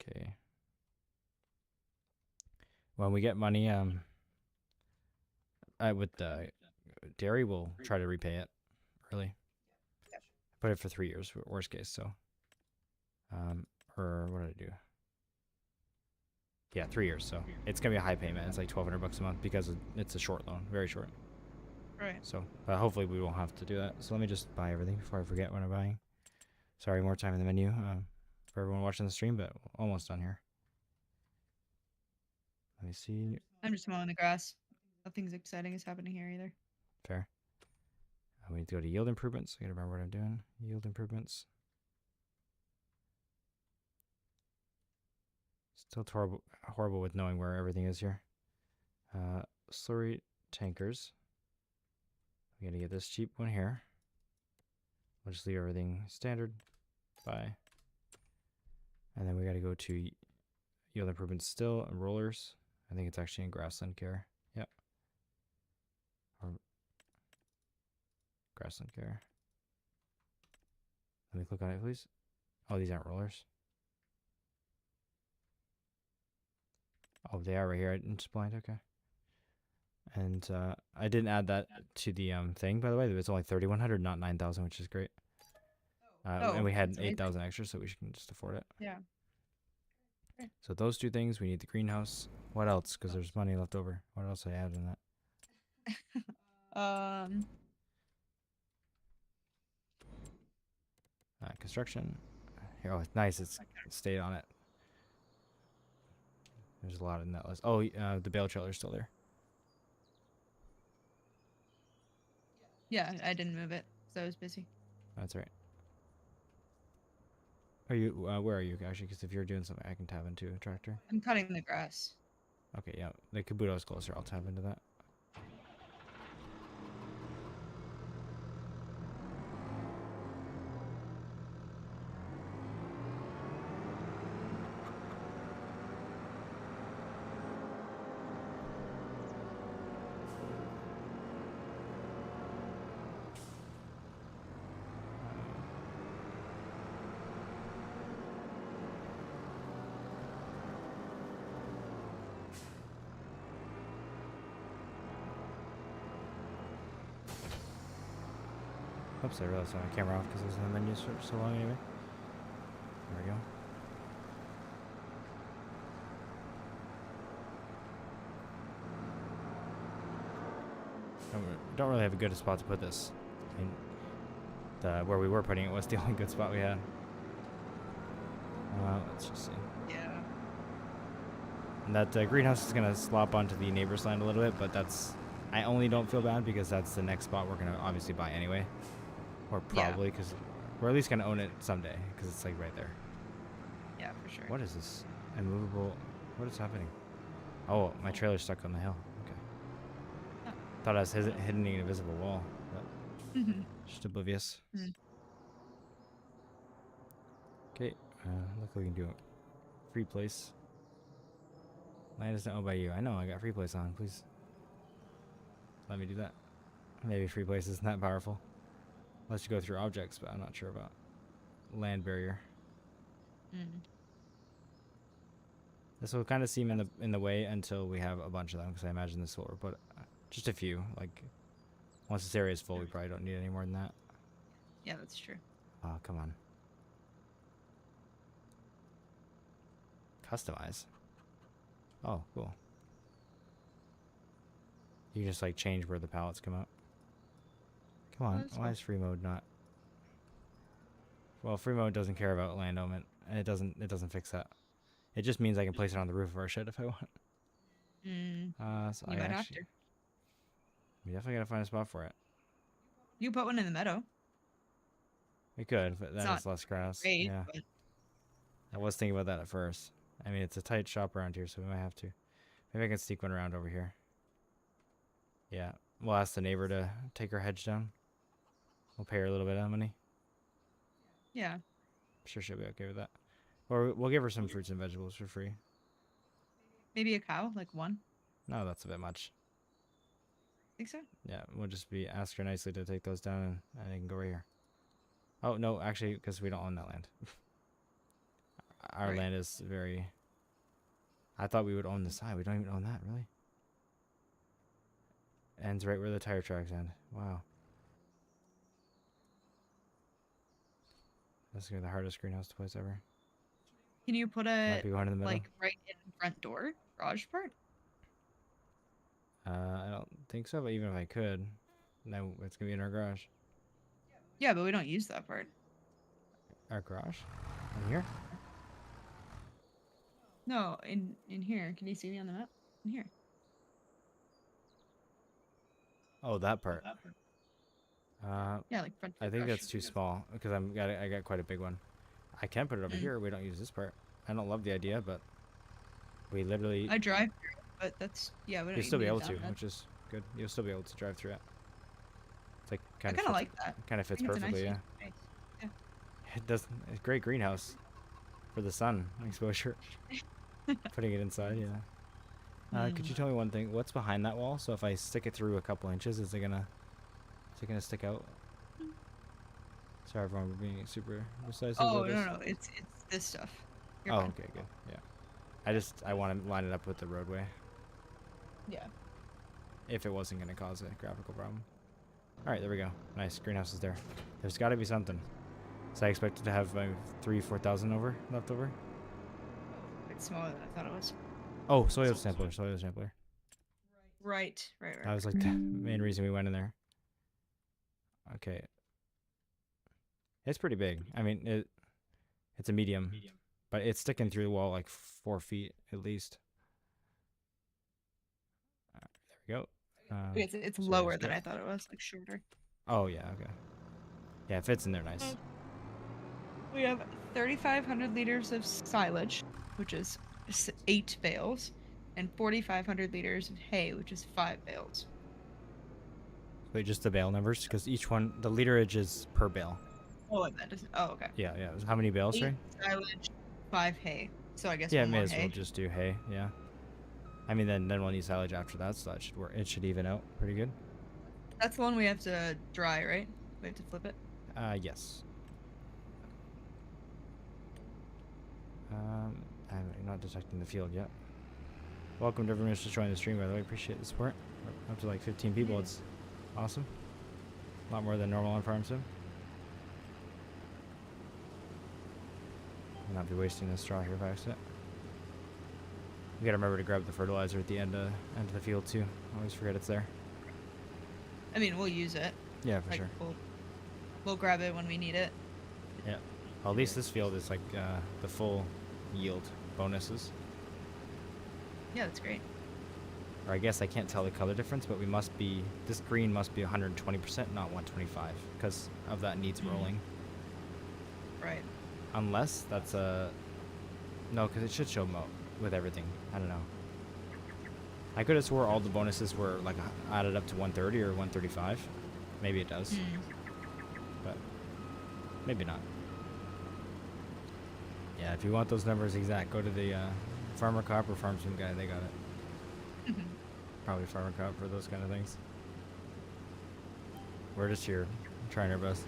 Speaker 1: Okay. When we get money, with the dairy, we'll try to repay it early. Put it for 3 years, worst case, so. Or what did I do? Yeah, 3 years. So it's gonna be a high payment. It's like $1,200 a month because it's a short loan, very short.
Speaker 2: Right.
Speaker 1: So, but hopefully we won't have to do that. So let me just buy everything before I forget what I'm buying. Sorry, more time in the menu for everyone watching the stream, but almost done here. Let me see.
Speaker 2: I'm just mowing the grass. Nothing's exciting is happening here either.
Speaker 1: Fair. We need to go to yield improvements. I gotta remember what I'm doing. Yield improvements. Still horrible with knowing where everything is here. Slurry tankers. We gotta get this cheap one here. We'll just leave everything standard. Bye. And then we gotta go to yield improvements still. Rollers. I think it's actually in grassland care. Yep. Or grassland care. Let me click on it, please. Oh, these aren't rollers. Oh, they are right here. I'm just blind. Okay. And I didn't add that to the thing, by the way. It's only 3,100, not 9,000, which is great. And we had 8,000 extra, so we can just afford it.
Speaker 2: Yeah.
Speaker 1: Okay. So those two things, we need the greenhouse. What else? Because there's money left over. What else I added in that? Construction. Here, oh, it's nice. It's stayed on it. There's a lot in that list. Oh, the bale trailer's still there.
Speaker 2: Yeah, I didn't move it, so I was busy.
Speaker 1: That's right. Are you? Where are you actually? Because if you're doing something, I can tab into a tractor.
Speaker 2: I'm cutting the grass.
Speaker 1: Okay, yeah. The Kabuto's closer. I'll tab into that. Oops, I realized I had my camera off because it was in the menu for so long anyway. There we go. Don't really have a good spot to put this. I mean, where we were putting it was the only good spot we had. Let's just see.
Speaker 2: Yeah.
Speaker 1: And that greenhouse is going to slop onto the neighbor's land a little bit, but that's... I only don't feel bad because that's the next spot we're going to obviously buy anyway. Or probably, because we're at least going to own it someday, because it's like right there.
Speaker 2: Yeah, for sure.
Speaker 1: What is this? Immovable... What is happening? Oh, my trailer's stuck on the hill. Okay.
Speaker 2: Oh.
Speaker 1: Thought I was hitting an invisible wall, but just oblivious. Okay, look, we can do a free place. Land is not owned by you. I know, I got free place on. Please let me do that. Maybe free place isn't that powerful. Lets you go through objects, but I'm not sure about land barrier. This will kind of seem in the way until we have a bunch of them, because I imagine this will, but just a few. Like, once this area is full, we probably don't need any more than that.
Speaker 2: Yeah, that's true.
Speaker 1: Oh, come on. Customize. Oh, cool. You can just like change where the pallets come up. Come on, why is free mode not? Well, free mode doesn't care about land ownment, and it doesn't fix that. It just means I can place it on the roof of our shed if I want. So
Speaker 2: you might have to.
Speaker 1: We definitely gotta find a spot for it.
Speaker 2: You put one in the meadow.
Speaker 1: We could, but that is less grass.
Speaker 2: Great,
Speaker 1: yeah.
Speaker 2: but...
Speaker 1: I was thinking about that at first. I mean, it's a tight shop around here, so we might have to. Maybe I can sneak one around over here. Yeah, we'll ask the neighbor to take her hedge down. We'll pay her a little bit of money.
Speaker 2: Yeah.
Speaker 1: I'm sure she'll be okay with that. Or we'll give her some fruits and vegetables for free.
Speaker 2: Maybe a cow, like one.
Speaker 1: No, that's a bit much.
Speaker 2: Think so?
Speaker 1: Yeah, we'll just ask her nicely to take those down, and they can go right here. Oh no, actually, because we don't own that land. Our land is very... I thought we would own the side. We don't even own that, really. Ends right where the tire tracks end. Wow. That's gonna be the hardest greenhouse to place ever.
Speaker 2: Can you put
Speaker 1: Might
Speaker 2: it
Speaker 1: be one in the middle.
Speaker 2: like right in front door garage part?
Speaker 1: I don't think so, but even if I could, no, it's gonna be in our garage.
Speaker 2: Yeah, but we don't use that part.
Speaker 1: Our garage? In here?
Speaker 2: No, in here. Can you see me on the map? In here.
Speaker 1: Oh, that part. Uh,
Speaker 2: Yeah, like front
Speaker 1: I
Speaker 2: door
Speaker 1: think
Speaker 2: garage.
Speaker 1: that's too small because I got quite a big one. I can put it over
Speaker 2: Mm.
Speaker 1: here. We don't use this part. I don't love the idea, but we literally
Speaker 2: I drive through it, but that's yeah. We
Speaker 1: you'll
Speaker 2: don't
Speaker 1: still be
Speaker 2: use
Speaker 1: able
Speaker 2: that
Speaker 1: to,
Speaker 2: much.
Speaker 1: which is good. You'll still be able to drive through it. It's like
Speaker 2: I
Speaker 1: kind of
Speaker 2: kind of
Speaker 1: fits
Speaker 2: like that.
Speaker 1: kind of
Speaker 2: I
Speaker 1: fits
Speaker 2: think it's a nice
Speaker 1: perfectly.
Speaker 2: use
Speaker 1: Yeah,
Speaker 2: of space. Yeah.
Speaker 1: it does. It's a great greenhouse for the sun exposure. Putting it inside, yeah. Could you tell me one thing? What's behind that wall? So if I stick it through a couple inches, is it gonna stick out? Sorry, everyone, we're being super decisive
Speaker 2: Oh
Speaker 1: about
Speaker 2: no
Speaker 1: this.
Speaker 2: no, it's this stuff. You're
Speaker 1: Oh,
Speaker 2: fine.
Speaker 1: okay, good. Yeah. I want to line it up with the roadway
Speaker 2: Yeah.
Speaker 1: if it wasn't gonna cause a graphical problem. All right, there we go. Nice, greenhouse is there. There's got to be something. So I expected to have 4,000 left over.
Speaker 2: It's smaller than I thought it was.
Speaker 1: Oh, soil sampler.
Speaker 2: Right.
Speaker 1: That was like the main reason we went in there. Okay. It's pretty big. I mean, it's a medium, but it's sticking through the wall like 4 feet at least. There we go.
Speaker 2: It's
Speaker 1: so
Speaker 2: lower
Speaker 1: there's
Speaker 2: than
Speaker 1: that.
Speaker 2: I thought it was, like shorter.
Speaker 1: Oh yeah, okay. Yeah, it fits in there nice.
Speaker 2: We have 3,500 liters of silage, which is 8 bales, and 4,500 liters of hay, which is 5 bales.
Speaker 1: Wait, just the bale numbers, because each one the literage is per bale.
Speaker 2: Oh, that doesn't. Oh, okay.
Speaker 1: Yeah. How many bales,
Speaker 2: 8
Speaker 1: right?
Speaker 2: silage, 5 hay. So I guess
Speaker 1: Yeah,
Speaker 2: one
Speaker 1: may
Speaker 2: more
Speaker 1: as
Speaker 2: hay.
Speaker 1: well just do hay. Yeah. I mean, then we'll need silage after that, so that should work. It should even out pretty good.
Speaker 2: That's the one we have to dry, right? We have to flip it.
Speaker 1: Yes. I'm not detecting the field yet. Welcome to everyone who's just joining the stream, by the way. Appreciate the support. We're up to like 15 people. It's awesome. A lot more than normal on Farm Sim. I'll not be wasting this straw here by accident. We gotta remember to grab the fertilizer at the end of the field too. Always forget it's there.
Speaker 2: I mean, we'll use it.
Speaker 1: Yeah, for sure.
Speaker 2: We'll grab it when we need it.
Speaker 1: Yeah. Well, at least this field is like the full yield bonuses.
Speaker 2: Yeah, that's great.
Speaker 1: Or I guess I can't tell the color difference, but this green must be 120%, not 125, because of that needs rolling.
Speaker 2: Right.
Speaker 1: Unless that's no, because it should show with everything. I don't know. I could have swore all the bonuses were like added up to 130 or 135. Maybe it does, but maybe not. Yeah, if you want those numbers exact, go to the Farmer Cop or Farm Sim guy. They got it. Probably Farmer Cop for those kind of things. We're just here trying our best.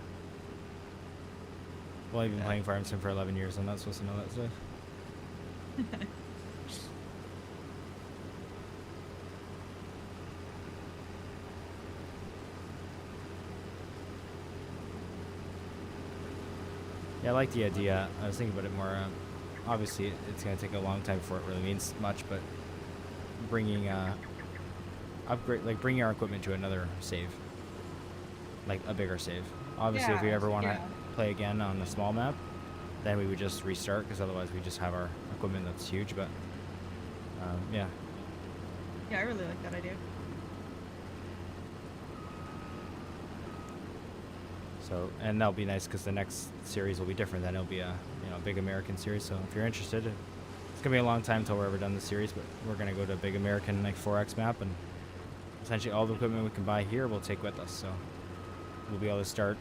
Speaker 1: Well, I've been playing Farm Sim for 11 years. I'm not supposed to know that stuff. Yeah, I like the idea. I was thinking about it more. Obviously, it's going to take a long time before it really means much, but bringing bringing our equipment to another save, like a bigger save. Obviously, if we ever want to play again on a small map, then we would just restart, because otherwise we just have our equipment that's huge. But yeah.
Speaker 2: Yeah, I really like that idea.
Speaker 1: So, and that'll be nice because the next series will be different. Then it'll be a big American series. So if you're interested, it's gonna be a long time until we're ever done the series, but we're gonna go to a big American like 4X map, and essentially all the equipment we can buy here we'll take with us. So we'll be able to start.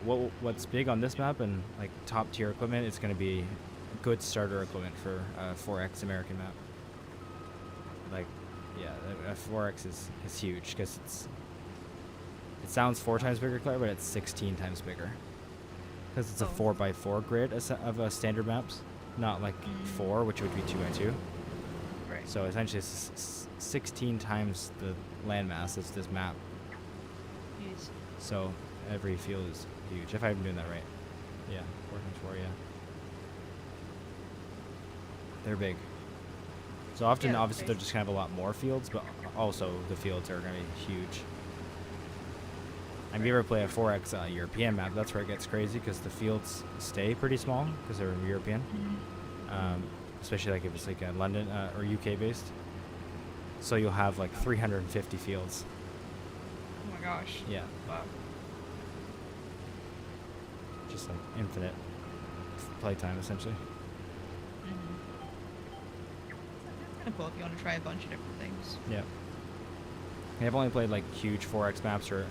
Speaker 1: What's big on this map and like top tier equipment? It's gonna be good starter equipment for a 4X American map. Like, yeah, a 4X is huge because it sounds 4 times bigger, Claire, but it's 16 times bigger. Because it's a 4x4 grid of standard maps, not like 4, which would be 2x2.
Speaker 2: Right.
Speaker 1: So essentially it's 16 times the landmass of this map.
Speaker 2: Jeez.
Speaker 1: So every field is huge, if I'm doing that right. Yeah, 4x4, yeah. They're big. So often,
Speaker 2: Yeah,
Speaker 1: obviously, they're
Speaker 2: crazy.
Speaker 1: just kind of a lot more fields, but also the fields are going to be huge. And if you ever play a 4X European map, that's where it gets crazy because the fields stay pretty small because they're European. Especially like if it's like London or UK based. So you'll have like 350 fields.
Speaker 2: Oh my gosh.
Speaker 1: Yeah.
Speaker 2: Wow.
Speaker 1: Just like infinite playtime essentially.
Speaker 2: Kind of cool if you want to try a bunch of different things.
Speaker 1: Yeah. I've only played like huge 4X maps, or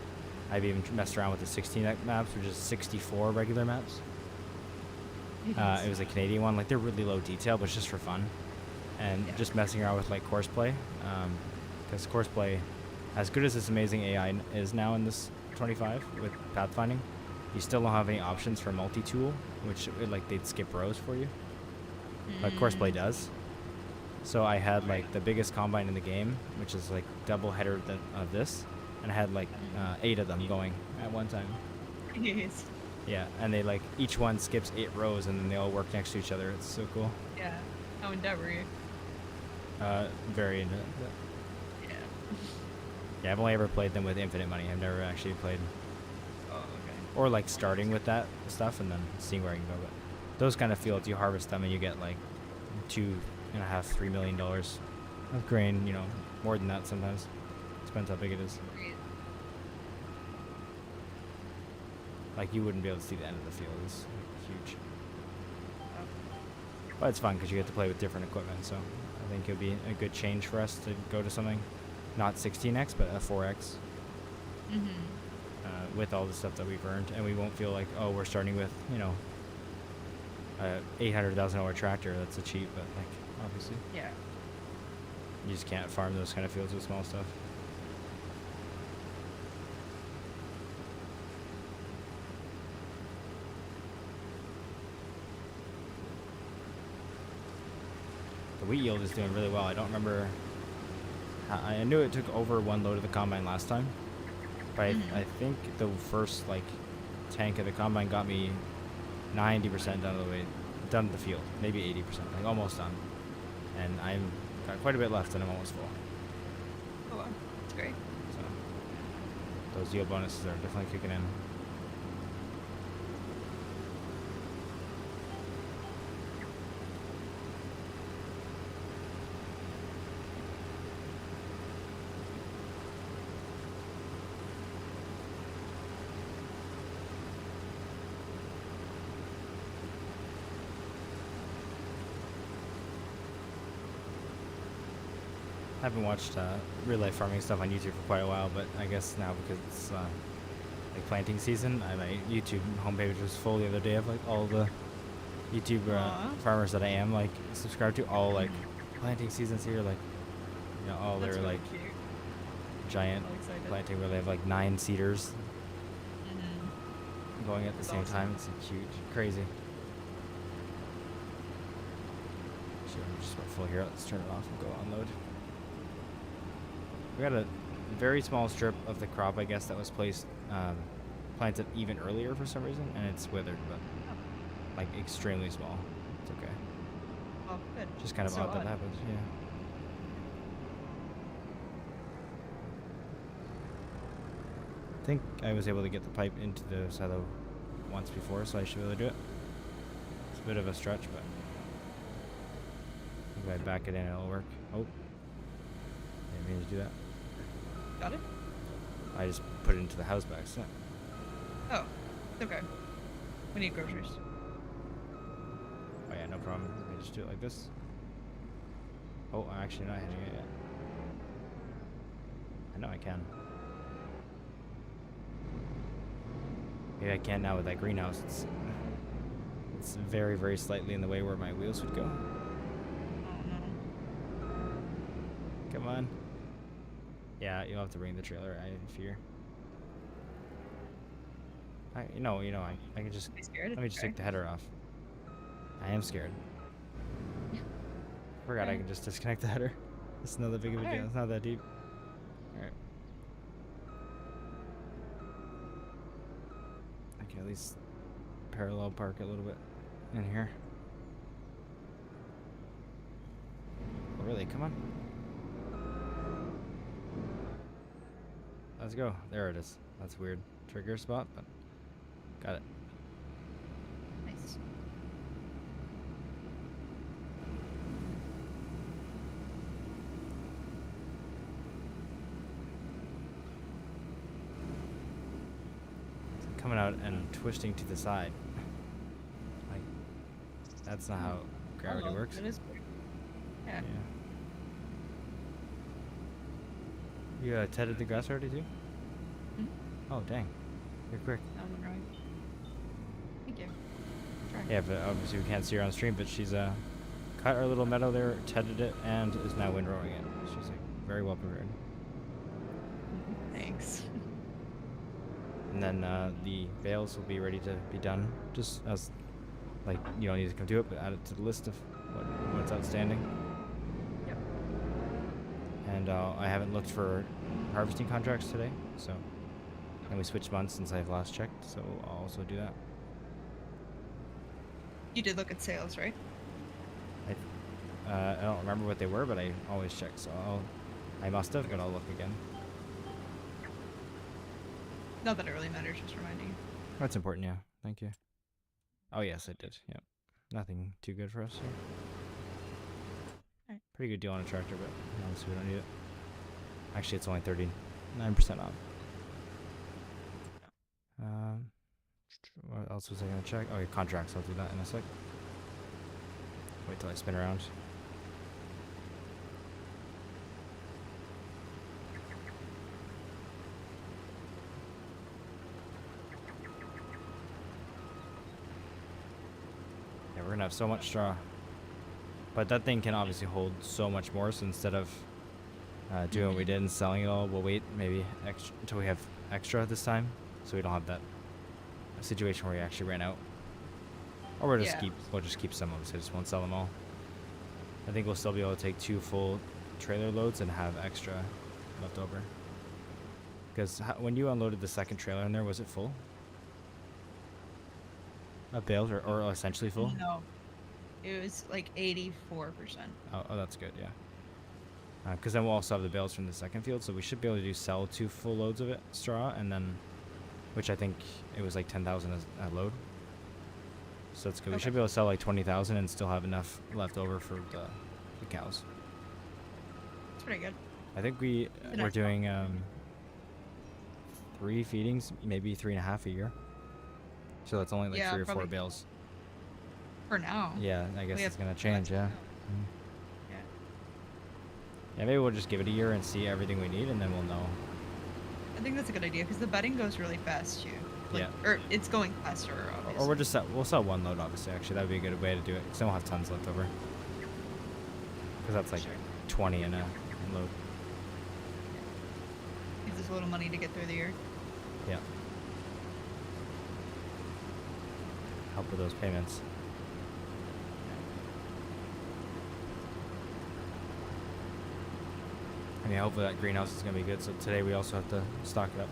Speaker 1: I've even messed around with the 16X maps, which is 64 regular maps. It was a Canadian one. Like they're really low detail, but it's just for fun, and just messing around with like course play, because course play, as good as this amazing AI is now in this 25 with pathfinding, you still don't have any options for multi-tool, which like they'd skip rows for you. But course play does. So I had like the biggest combine in the game, which is like double header of this, and I had like 8 of them going at one time.
Speaker 2: Yes.
Speaker 1: Yeah, and they like each one skips 8 rows, and then they all work next to each other. It's so cool.
Speaker 2: Yeah. How in debt were you?
Speaker 1: Very into it.
Speaker 2: Yeah.
Speaker 1: Yeah, I've only ever played them with infinite money. I've never actually played,
Speaker 2: Oh, okay.
Speaker 1: or like starting with that stuff and then seeing where I can go. But those kind of fields, you harvest them and you get like $2.5–3 million of grain. You know, more than that sometimes. Depends how big it is.
Speaker 2: Great.
Speaker 1: Like you wouldn't be able to see the end of the field. It's like, huge. But it's fun because you get to play with different equipment. So I think it'll be a good change for us to go to something, not 16X, but a 4X. With all the stuff that we've earned, and we won't feel like, oh, we're starting with, you know, a $800,000 tractor. That's a cheap, but like obviously,
Speaker 2: Yeah.
Speaker 1: you just can't farm those kind of fields with small stuff. The wheat yield is doing really well. I don't remember. I knew it took over 1 load of the combine last time, but I think the first like tank of the combine got me 90% done of the way, done the field, maybe 80%, like almost done. And I'm got quite a bit left, and I'm almost full.
Speaker 2: Oh, wow. That's great.
Speaker 1: So those yield bonuses are definitely kicking in. I haven't watched real life farming stuff on YouTube for quite a while, but I guess now because it's like planting season, my YouTube homepage was full the other day of like all the YouTube farmers that I am like subscribed to, all like planting seasons here, like you know all
Speaker 2: That's
Speaker 1: their
Speaker 2: really
Speaker 1: like
Speaker 2: cute.
Speaker 1: giant
Speaker 2: I'm excited.
Speaker 1: planting where they have like 9 seeders going at the
Speaker 2: That's
Speaker 1: same
Speaker 2: awesome.
Speaker 1: time. It's huge, crazy. Sure, I'm just about full here. Let's turn it off and go unload. We got a very small strip of the crop, I guess, that was planted even earlier for some reason, and it's withered, but like extremely small. It's okay.
Speaker 2: Oh, good.
Speaker 1: Just kind of
Speaker 2: So
Speaker 1: odd that happens. Yeah. I think I was able to get the pipe into the silo once before, so I should be able to do it. It's a bit of a stretch, but if I back it in, it'll work. Oh, didn't mean to do that.
Speaker 2: Got it?
Speaker 1: I just put it into the house by accident.
Speaker 2: Oh, it's okay. We need groceries.
Speaker 1: Oh yeah, no problem. Let me just do it like this. Oh, I'm actually not hitting it yet. I know I can. Maybe I can now with that greenhouse. It's very, very slightly in the way where my wheels would go.
Speaker 2: Oh, no.
Speaker 1: Come on. Yeah, you'll have to bring the trailer, I fear. I can just,
Speaker 2: Be scared?
Speaker 1: let me just take the header off. I am scared. Forgot I can just disconnect the header. It's not that big of a deal. It's not that deep. Alright. I can at least parallel park a little bit in here. really? Come on. Let's go. There it is. That's weird. Trigger spot, but got it.
Speaker 2: Nice.
Speaker 1: Coming out and twisting to the side. Like, that's not how gravity
Speaker 2: Oh,
Speaker 1: works.
Speaker 2: that is weird. Yeah.
Speaker 1: You tedded the grass already too?
Speaker 2: Mhm.
Speaker 1: Oh, dang. You're quick.
Speaker 2: That one right. Thank you. Try.
Speaker 1: Yeah, but obviously we can't see her on stream, but she's cut our little meadow there, tedded it, and is now windrowing it. She's like very well prepared.
Speaker 2: Thanks.
Speaker 1: And then the bales will be ready to be done, just as, like, you don't need to come do it, but add it to the list of what's outstanding.
Speaker 2: Yep.
Speaker 1: And I haven't looked for harvesting contracts today, so, and we switched months since I've last checked, so I'll also do that.
Speaker 2: You did look at sales, right?
Speaker 1: I don't remember what they were, but I always check, so I must have, but I'll look again.
Speaker 2: Not that it really matters, just reminding you.
Speaker 1: That's important, yeah. Thank you. Oh, yes, I did. Yep. Nothing too good for us here.
Speaker 2: Alright.
Speaker 1: Pretty good deal on a tractor, but honestly, we don't need it. Actually, it's only 39% off. What else was I going to check? Oh, yeah, contracts. I'll do that in a sec. Wait till I spin around. Yeah, we're going to have so much straw. But that thing can obviously hold so much more, so instead of doing what we did and selling it all, we'll wait maybe until we have extra this time, so we don't have that situation where we actually ran out. Or we'll just keep some of them, so I just won't sell them all. I think we'll still be able to take 2 full trailer loads and have extra left over. Because when you unloaded the second trailer in there, was it full? Of bales, or essentially full?
Speaker 2: No. It was like 84%.
Speaker 1: Oh, that's good, yeah. Because then we'll also have the bales from the second field, so we should be able to sell 2 full loads of it, straw, and then, which I think it was like 10,000 a load. So that's good.
Speaker 2: Okay.
Speaker 1: We should be able to sell like 20,000 and still have enough left over for the cows.
Speaker 2: It's pretty good.
Speaker 1: I think we're doing 3 feedings, maybe 3.5 a year. So that's only like 3 or 4 bales.
Speaker 2: For now.
Speaker 1: Yeah, I guess it's gonna change. Yeah.
Speaker 2: Yeah.
Speaker 1: Yeah, maybe we'll just give it a year and see everything we need, and then we'll know.
Speaker 2: I think that's a good idea because the bedding goes really fast too. Like,
Speaker 1: Yeah.
Speaker 2: Or it's going faster, obviously.
Speaker 1: Or we'll sell 1 load, obviously. Actually, that would be a good way to do it. Because then we'll have tons left over. Because that's like 20 in a load.
Speaker 2: Gives us a little money to get through the year.
Speaker 1: Yeah. Help with those payments. I mean, hopefully that greenhouse is going to be good. So today we also have to stock it up.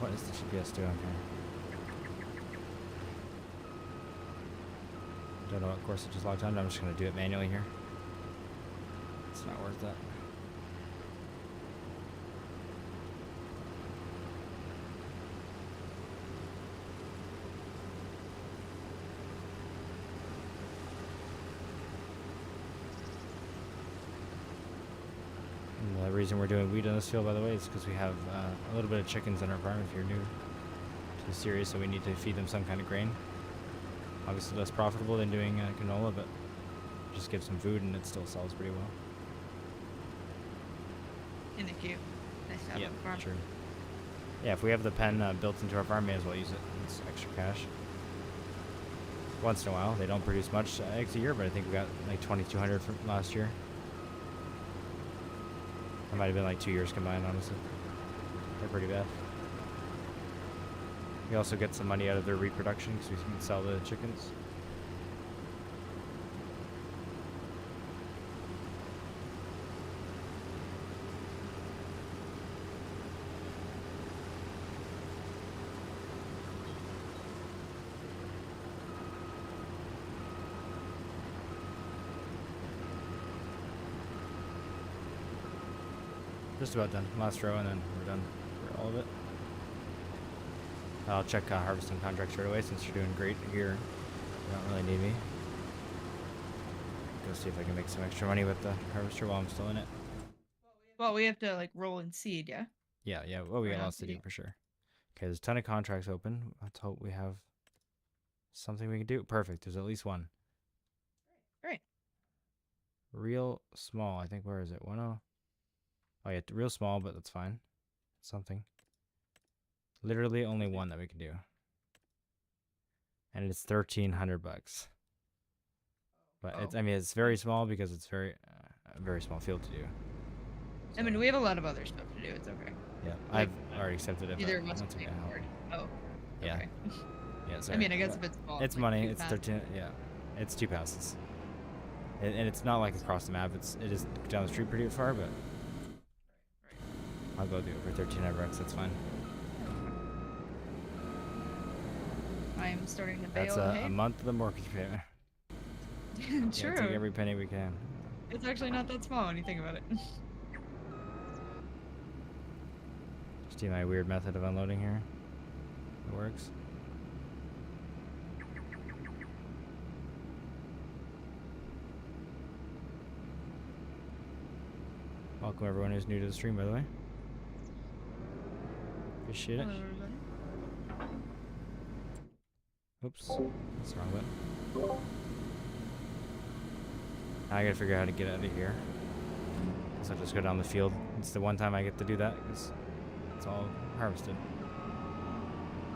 Speaker 1: What is the GPS doing here? Don't know what course it just logged on. I'm just going to do it manually here. It's not worth that. And the reason we're doing wheat on this field, by the way, is because we have a little bit of chickens in our farm if you're new to the series, so we need to feed them some kind of grain. Obviously less profitable than doing canola, but just gives them food and it still sells pretty well.
Speaker 2: In the queue. Nice to have
Speaker 1: Yeah,
Speaker 2: on the farm.
Speaker 1: sure. Yeah, if we have the pen built into our farm, may as well use it. It's extra cash. Once in a while, they don't produce much eggs a year, but I think we got like 2,200 from last year. That might have been like 2 years combined, honestly. They're pretty bad. We also get some money out of their reproduction because we can sell the chickens. Just about done. Last row, and then we're done for all of it. I'll check harvesting contracts right away since you're doing great here. You don't really need me. Go see if I can make some extra money with the harvester while I'm still in it.
Speaker 2: Well, we have to like roll and seed, yeah.
Speaker 1: Yeah. Well, we got
Speaker 2: Right on
Speaker 1: lots to do
Speaker 2: seeding.
Speaker 1: for sure. Okay, there's a ton of contracts open. Let's hope we have something we can do. Perfect. There's at least one.
Speaker 2: Right.
Speaker 1: Real small. I think, where is it? 10. Oh, yeah, real small, but that's fine. Something. Literally only one that we can do. And it's 1,300 bucks. But it's, I mean, it's very small because it's very, a very small field to do. So,
Speaker 2: I mean, we have a lot of other stuff to do. It's okay.
Speaker 1: yeah,
Speaker 2: like,
Speaker 1: I've already accepted it.
Speaker 2: Either
Speaker 1: But
Speaker 2: of us
Speaker 1: that's
Speaker 2: can
Speaker 1: okay.
Speaker 2: afford. Oh.
Speaker 1: Yeah.
Speaker 2: Okay.
Speaker 1: Yeah,
Speaker 2: I
Speaker 1: sorry.
Speaker 2: mean, I guess if it's small.
Speaker 1: It's
Speaker 2: like
Speaker 1: money.
Speaker 2: 2
Speaker 1: It's
Speaker 2: passes.
Speaker 1: 13. Yeah, it's 2 passes. And it's not like across the map. It is down the street pretty far, but I'll go do it for 1,300 bucks. That's fine.
Speaker 2: I'm starting to bail.
Speaker 1: That's a month of the mortgage payment.
Speaker 2: True.
Speaker 1: Yeah, take every penny we can.
Speaker 2: It's actually not that small when you think about it.
Speaker 1: See my weird method of unloading here. It works. Welcome everyone who's new to the stream, by the way. Appreciate it.
Speaker 2: Hello, everybody.
Speaker 1: Oops, that's the wrong button. Now I gotta figure out how to get out of here. Guess I'll just go down the field. It's the one time I get to do that because it's all harvested.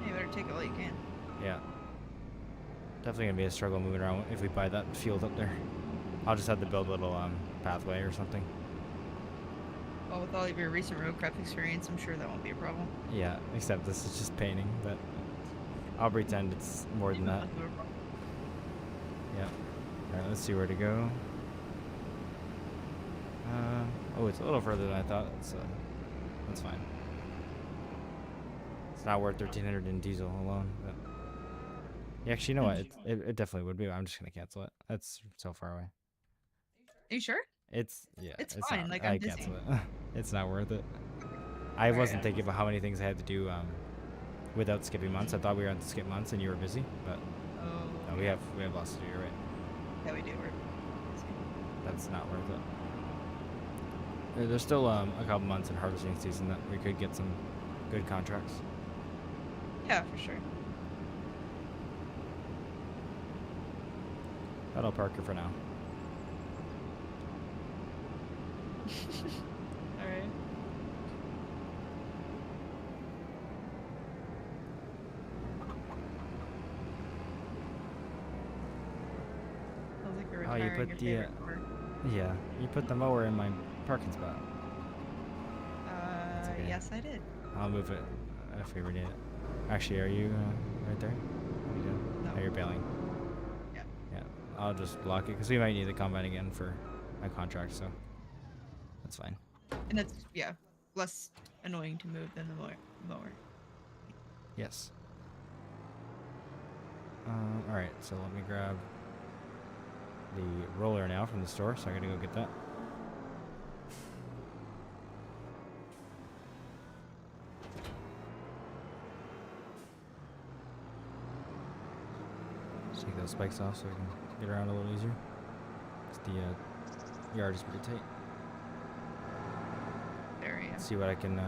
Speaker 2: You better take it while you can.
Speaker 1: Yeah. Definitely gonna be a struggle moving around if we buy that field up there. I'll just have to build a little pathway or something.
Speaker 2: Well, with all of your recent roadcraft experience, I'm sure that won't be a problem.
Speaker 1: Yeah, except this is just painting, but I'll pretend it's more than that. Yeah. Alright, let's see where to go. Oh, it's a little further than I thought. That's fine. It's not worth 1,300 in diesel alone, but yeah, actually, you know what? It definitely would be. I'm just gonna cancel it. That's so far away.
Speaker 2: Are you sure?
Speaker 1: It's
Speaker 2: fine,
Speaker 1: Not,
Speaker 2: like,
Speaker 1: I
Speaker 2: I'm busy.
Speaker 1: cancel it. It's not worth it. I
Speaker 2: Alright,
Speaker 1: wasn't thinking about how many things I had to do without skipping months. I thought we were going to skip months and you were busy, but
Speaker 2: Oh.
Speaker 1: no, we have lots to do. You're right.
Speaker 2: Yeah, we do.
Speaker 1: That's not worth it. There's still a couple months in harvesting season that we could get some good contracts.
Speaker 2: Yeah, for sure.
Speaker 1: But I'll park it for now.
Speaker 2: Alright. Sounds like you're
Speaker 1: Oh, you
Speaker 2: retiring
Speaker 1: put
Speaker 2: your
Speaker 1: the,
Speaker 2: favorite car.
Speaker 1: Yeah, you put the mower in my parking spot. okay.
Speaker 2: Yes, I did.
Speaker 1: I'll move it if we ever need it. Actually, are you right there? What are you doing?
Speaker 2: No.
Speaker 1: Oh, you're bailing.
Speaker 2: Yeah.
Speaker 1: Yeah, I'll just block it because we might need the combine again for my contract, so that's fine.
Speaker 2: And that's, yeah, less annoying to move than the mower.
Speaker 1: Yes. Alright, so let me grab the roller now from the store, so I gotta go get that. Just take those spikes off so I can get around a little easier. 'Cause the yard is pretty tight.
Speaker 2: There, yeah.
Speaker 1: Let's see what I can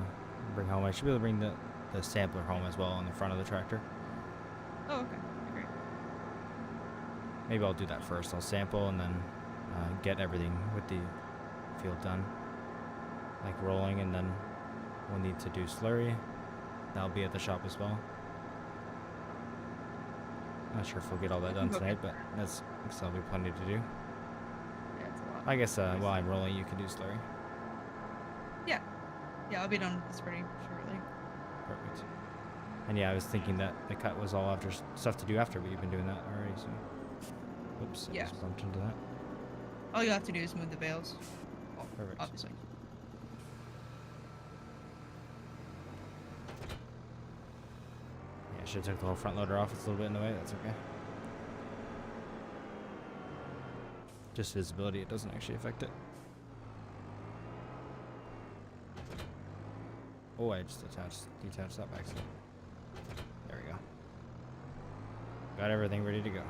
Speaker 1: bring home. I should be able to bring the sampler home as well on the front of the tractor.
Speaker 2: Oh, okay. Great.
Speaker 1: Maybe I'll do that first. I'll sample and then get everything with the field done. Like rolling, and then we'll need to do slurry. That'll be at the shop as well. Not sure if we'll get all that done tonight, but that's still be plenty to do.
Speaker 2: Yeah, it's a lot.
Speaker 1: I guess while I'm rolling, you can do slurry.
Speaker 2: Yeah. Yeah, I'll be done with this pretty shortly.
Speaker 1: Perfect. And yeah, I was thinking that the cut was all after stuff to do after, but you've been doing that already, so. Oops, I
Speaker 2: Yeah.
Speaker 1: just bumped into that.
Speaker 2: All you have to do is move the bales. Well,
Speaker 1: Perfect.
Speaker 2: obviously.
Speaker 1: Yeah, I should have took the whole front loader off. It's a little bit in the way. That's okay. Just visibility. It doesn't actually affect it. Oh, I just detached that back. So there we go. Got everything ready to go.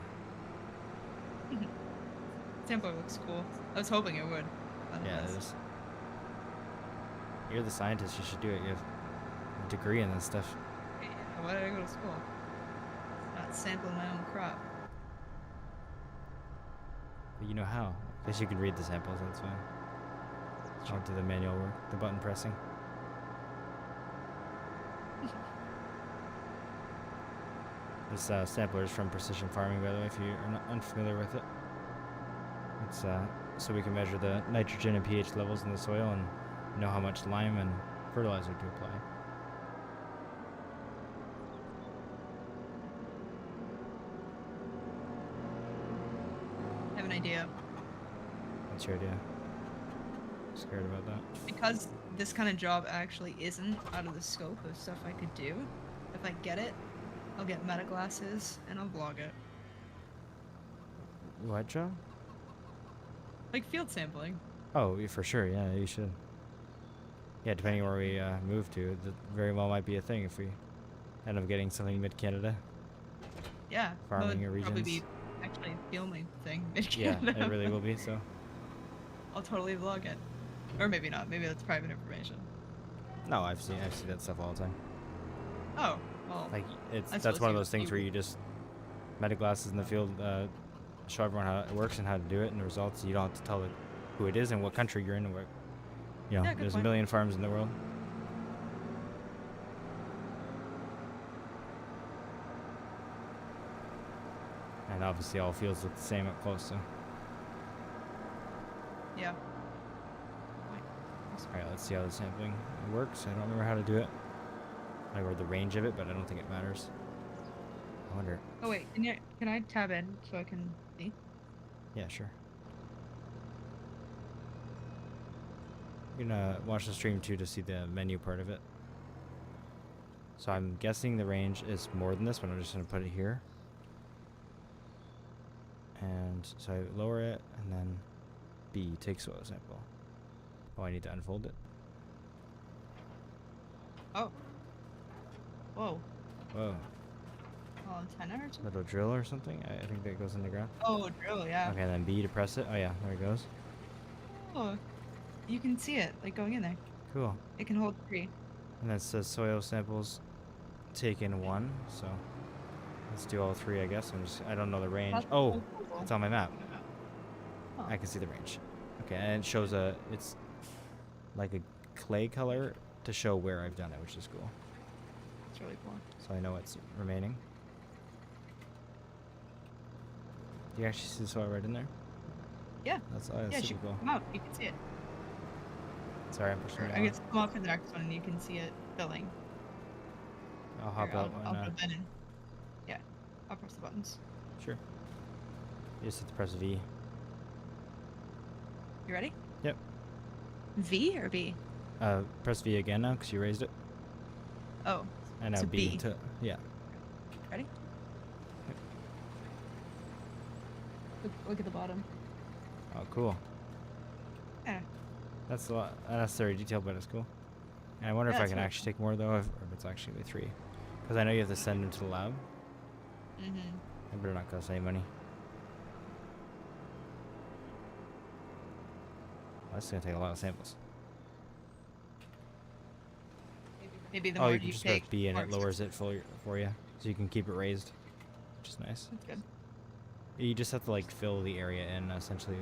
Speaker 2: Sampler looks cool. I was hoping it would. But
Speaker 1: Yeah, it
Speaker 2: does.
Speaker 1: is. You're the scientist. You should do it. You have a degree in this stuff.
Speaker 2: Yeah, why did I go to school? Not sampling my own crop.
Speaker 1: But you know how. I guess you can read the samples. That's fine. I'll do the manual work, the button pressing. This sampler is from Precision Farming, by the way, if you are not unfamiliar with it. It's so we can measure the nitrogen and pH levels in the soil and know how much lime and fertilizer to apply.
Speaker 2: I have an idea.
Speaker 1: What's your idea? Scared about that?
Speaker 2: Because this kind of job actually isn't out of the scope of stuff I could do, if I get it, I'll get meta glasses and I'll vlog it.
Speaker 1: What job?
Speaker 2: Like field sampling.
Speaker 1: Oh, for sure. Yeah, you should. Yeah, depending where we move to, that very well might be a thing if we end up getting something mid-Canada.
Speaker 2: Yeah.
Speaker 1: Farming
Speaker 2: that would probably
Speaker 1: regions.
Speaker 2: be actually the only thing in
Speaker 1: Yeah,
Speaker 2: Canada.
Speaker 1: it really will be, so.
Speaker 2: I'll totally vlog it. Or maybe not. Maybe that's private information.
Speaker 1: No, I've seen that stuff all the time.
Speaker 2: Oh, well.
Speaker 1: Like
Speaker 2: I
Speaker 1: that's
Speaker 2: suppose
Speaker 1: one of
Speaker 2: you-
Speaker 1: those things
Speaker 2: you-
Speaker 1: where you just meta glasses in the field, show everyone how it works and how to do it and the results. You don't have to tell it who it is and what country you're in and what, you know,
Speaker 2: Yeah, good
Speaker 1: there's
Speaker 2: point.
Speaker 1: a million farms in the world. And obviously all fields look the same up close, so.
Speaker 2: Yeah.
Speaker 1: Alright, let's see how the sampling works. I don't remember how to do it. I remember the range of it, but I don't think it matters. I wonder.
Speaker 2: Oh wait, can I tab in so I can see?
Speaker 1: Yeah, sure. You're gonna watch the stream too to see the menu part of it. So I'm guessing the range is more than this, but I'm just gonna put it here. And so I lower it, and then B, take soil sample. Oh, I need to unfold it.
Speaker 2: Oh. Whoa.
Speaker 1: Whoa,
Speaker 2: Oh, antenna or something?
Speaker 1: little drill or something? I think that goes in the ground.
Speaker 2: Oh, drill, yeah.
Speaker 1: Okay, then B to press it. Oh yeah, there it goes.
Speaker 2: Oh, you can see it, like, going in there.
Speaker 1: Cool.
Speaker 2: It can hold 3.
Speaker 1: And that says soil samples taken 1, so let's do all 3, I guess. I don't know the range.
Speaker 2: That's
Speaker 1: Oh,
Speaker 2: so cool.
Speaker 1: it's on my map.
Speaker 2: Oh.
Speaker 1: I can see the range. Okay, and it shows it's like a clay color to show where I've done it, which is cool.
Speaker 2: It's really cool.
Speaker 1: So I know what's remaining. Do you actually see the soil right in there?
Speaker 2: Yeah.
Speaker 1: That's
Speaker 2: Yeah,
Speaker 1: super cool.
Speaker 2: come out. You can see it.
Speaker 1: Sorry, I'm pushing
Speaker 2: Or
Speaker 1: it
Speaker 2: I
Speaker 1: on.
Speaker 2: guess come up for the next one and you can see it filling.
Speaker 1: I'll hop
Speaker 2: Here,
Speaker 1: out
Speaker 2: I'll
Speaker 1: and,
Speaker 2: put that in. Yeah. I'll press the buttons.
Speaker 1: sure. You just have to press V.
Speaker 2: You ready?
Speaker 1: Yep.
Speaker 2: V or B?
Speaker 1: Press V again now, because you raised it.
Speaker 2: Oh.
Speaker 1: And now
Speaker 2: So
Speaker 1: B
Speaker 2: B.
Speaker 1: to, yeah.
Speaker 2: Ready? Look at the bottom.
Speaker 1: Oh, cool.
Speaker 2: Yeah.
Speaker 1: That's a lot unnecessary detail, but it's cool. And I wonder if
Speaker 2: Yeah,
Speaker 1: I
Speaker 2: it's
Speaker 1: can
Speaker 2: really
Speaker 1: actually take more though, or if it's actually only 3. Because I know you have to send them to the lab.
Speaker 2: Mm-hmm.
Speaker 1: It better not cost any money. That's gonna take a lot of samples.
Speaker 2: Maybe the
Speaker 1: Oh,
Speaker 2: more
Speaker 1: you can
Speaker 2: you
Speaker 1: just press
Speaker 2: take,
Speaker 1: B and
Speaker 2: more
Speaker 1: it lowers it for you, so you can keep it raised, which is nice.
Speaker 2: That's good.
Speaker 1: You just have to like fill the area in, essentially,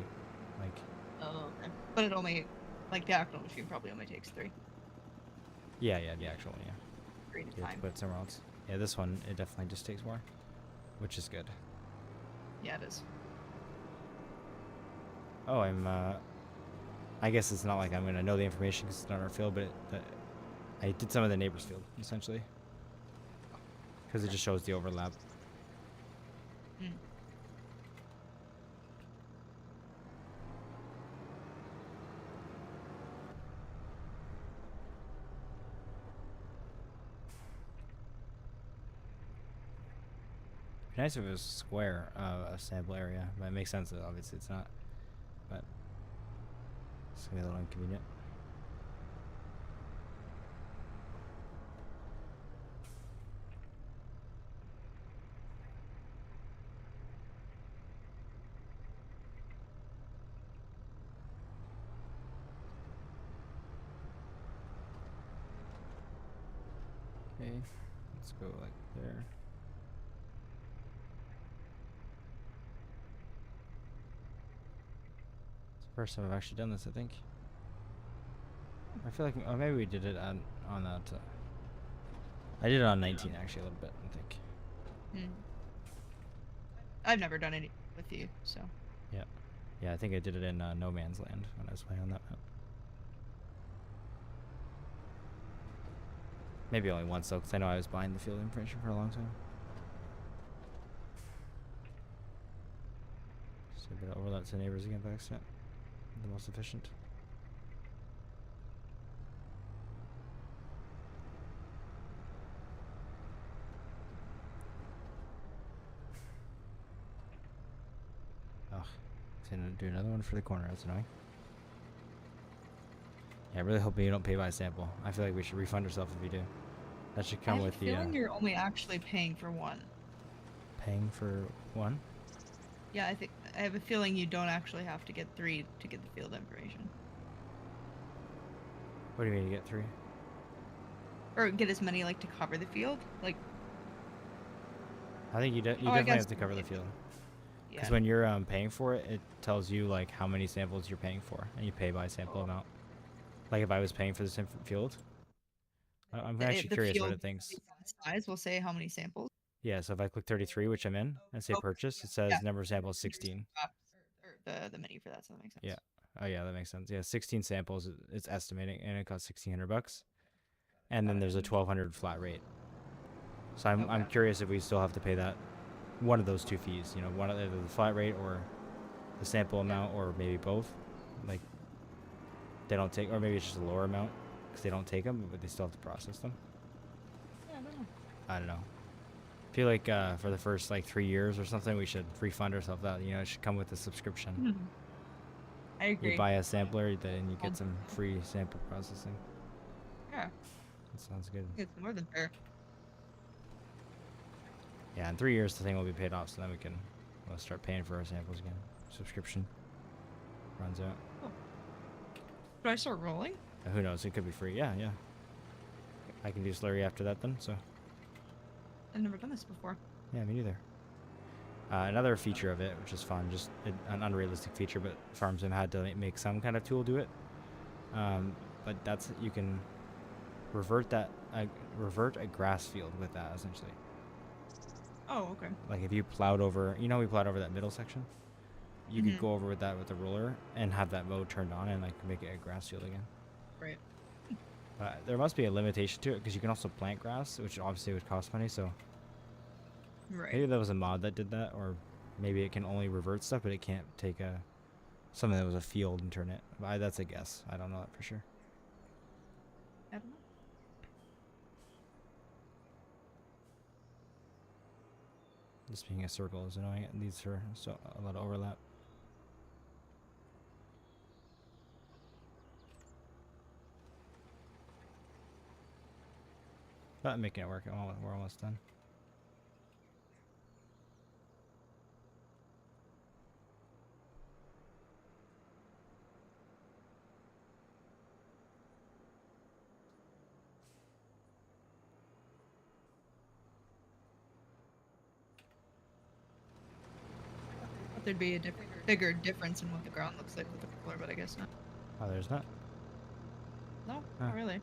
Speaker 1: like.
Speaker 2: Oh, okay. But it only, like the actual machine probably only takes 3.
Speaker 1: Yeah, the actual one, yeah.
Speaker 2: 3 at
Speaker 1: You
Speaker 2: a
Speaker 1: have to
Speaker 2: time.
Speaker 1: put it somewhere else. Yeah, this one it definitely just takes more, which is good.
Speaker 2: Yeah, it is.
Speaker 1: Oh, I guess it's not like I'm gonna know the information because it's not our field, but I did some of the neighbor's field essentially, because it just shows the overlap.
Speaker 2: Mm.
Speaker 1: It'd be nice if it was square, a sample area, but it makes sense that obviously it's not. But it's gonna be a little inconvenient. let's go like there. It's the first time I've actually done this, I think. I feel like, oh, maybe we did it on that. I did it on 19 actually a little bit, I think.
Speaker 2: I've never done it with you, so.
Speaker 1: Yeah. Yeah, I think I did it in No Man's Land when I was playing on that map. Maybe only once though, because I know I was behind the field information for a long time. So a bit of overlap to neighbors again by accident. The most efficient. Ugh. It's gonna do another one for the corner, that's annoying. Yeah, I really hope you don't pay by sample. I feel like we should refund ourselves if you do. That should come with the.
Speaker 2: I have a feeling you're only actually paying for one.
Speaker 1: Paying for one?
Speaker 2: Yeah, I have a feeling you don't actually have to get 3 to get the field information.
Speaker 1: What do you mean you get 3?
Speaker 2: Or get as many like to cover the field, like.
Speaker 1: I think you definitely have to cover the field. Because when you're paying for it, it tells you like how many samples you're paying for, and you pay by sample amount. Like if I was paying for the field, I'm actually curious what it thinks.
Speaker 2: Size will say how many samples.
Speaker 1: Yeah, so if I click 33, which I'm in, and say purchase, it says number of samples 16.
Speaker 2: Or the menu for that, so that makes sense.
Speaker 1: Yeah. Oh yeah, that makes sense. Yeah, 16 samples. It's estimating, and it costs $1,600. And then there's a 1,200 flat rate. So I'm curious if we still have to pay that. One of those two fees, you know, one of the flat rate or the sample amount, or maybe both. Like they don't take, or maybe it's just a lower amount because they don't take them, but they still have to process them.
Speaker 2: Yeah, I don't know.
Speaker 1: I don't know. I feel like for the first like 3 years or something, we should refund ourselves that. You know, it should come with a subscription.
Speaker 2: I agree.
Speaker 1: You buy a sampler, then you get some free sample processing.
Speaker 2: Yeah.
Speaker 1: That sounds good.
Speaker 2: It's more than fair.
Speaker 1: Yeah, in 3 years the thing will be paid off, so then we can start paying for our samples again. Subscription runs out.
Speaker 2: Oh. Do I start rolling?
Speaker 1: Who knows? It could be free. Yeah, yeah. I can do slurry after that then. So.
Speaker 2: I've never done this before.
Speaker 1: Yeah, me neither. Another feature of it, which is fun, just an unrealistic feature, but FarmSim had to make some kind of tool do it. But that's you can revert a grass field with that essentially.
Speaker 2: Oh, okay.
Speaker 1: Like if you plowed over, you know, we plowed over that middle section. You could go over with that with the roller and have that mode turned on and like make it a grass field again.
Speaker 2: Right.
Speaker 1: There must be a limitation to it because you can also plant grass, which obviously would cost money. So maybe there was a mod that did that, or maybe it can only revert stuff, but it can't take something that was a field and turn it. That's a guess. I don't know that for sure.
Speaker 2: I don't know.
Speaker 1: Just being a circle is annoying. It needs for a lot of overlap. But I'm making it work. We're almost done.
Speaker 2: There'd be a bigger difference in what the ground looks like with the roller, but I guess not.
Speaker 1: Oh, there's not?
Speaker 2: No, not really.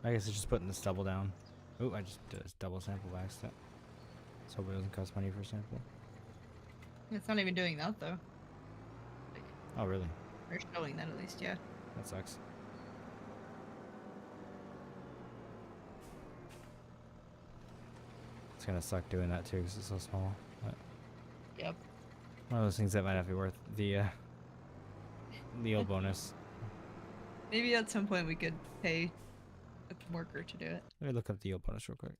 Speaker 1: I guess it's just putting this double down. Ooh, I just did a double sample by accident. Let's hope it doesn't cost money for a sample.
Speaker 2: It's not even doing that, though.
Speaker 1: Oh, really?
Speaker 2: Or showing that, at least, yeah.
Speaker 1: That sucks. It's gonna suck doing that, too, because it's so small. But
Speaker 2: Yep.
Speaker 1: one of those things that might not be worth the old bonus.
Speaker 2: Maybe at some point we could pay a worker to do it.
Speaker 1: Let me look up the yield bonus real quick.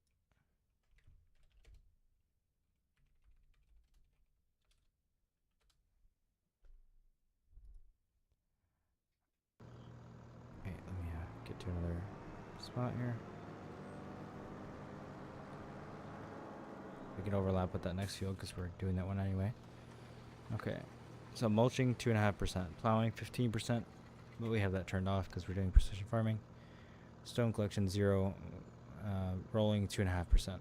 Speaker 1: Okay, let me get to another spot here. We can overlap with that next field because we're doing that one anyway. Okay, so mulching 2.5%, plowing 15%, but we have that turned off because we're doing precision farming. Stone collection 0. rolling 2.5%.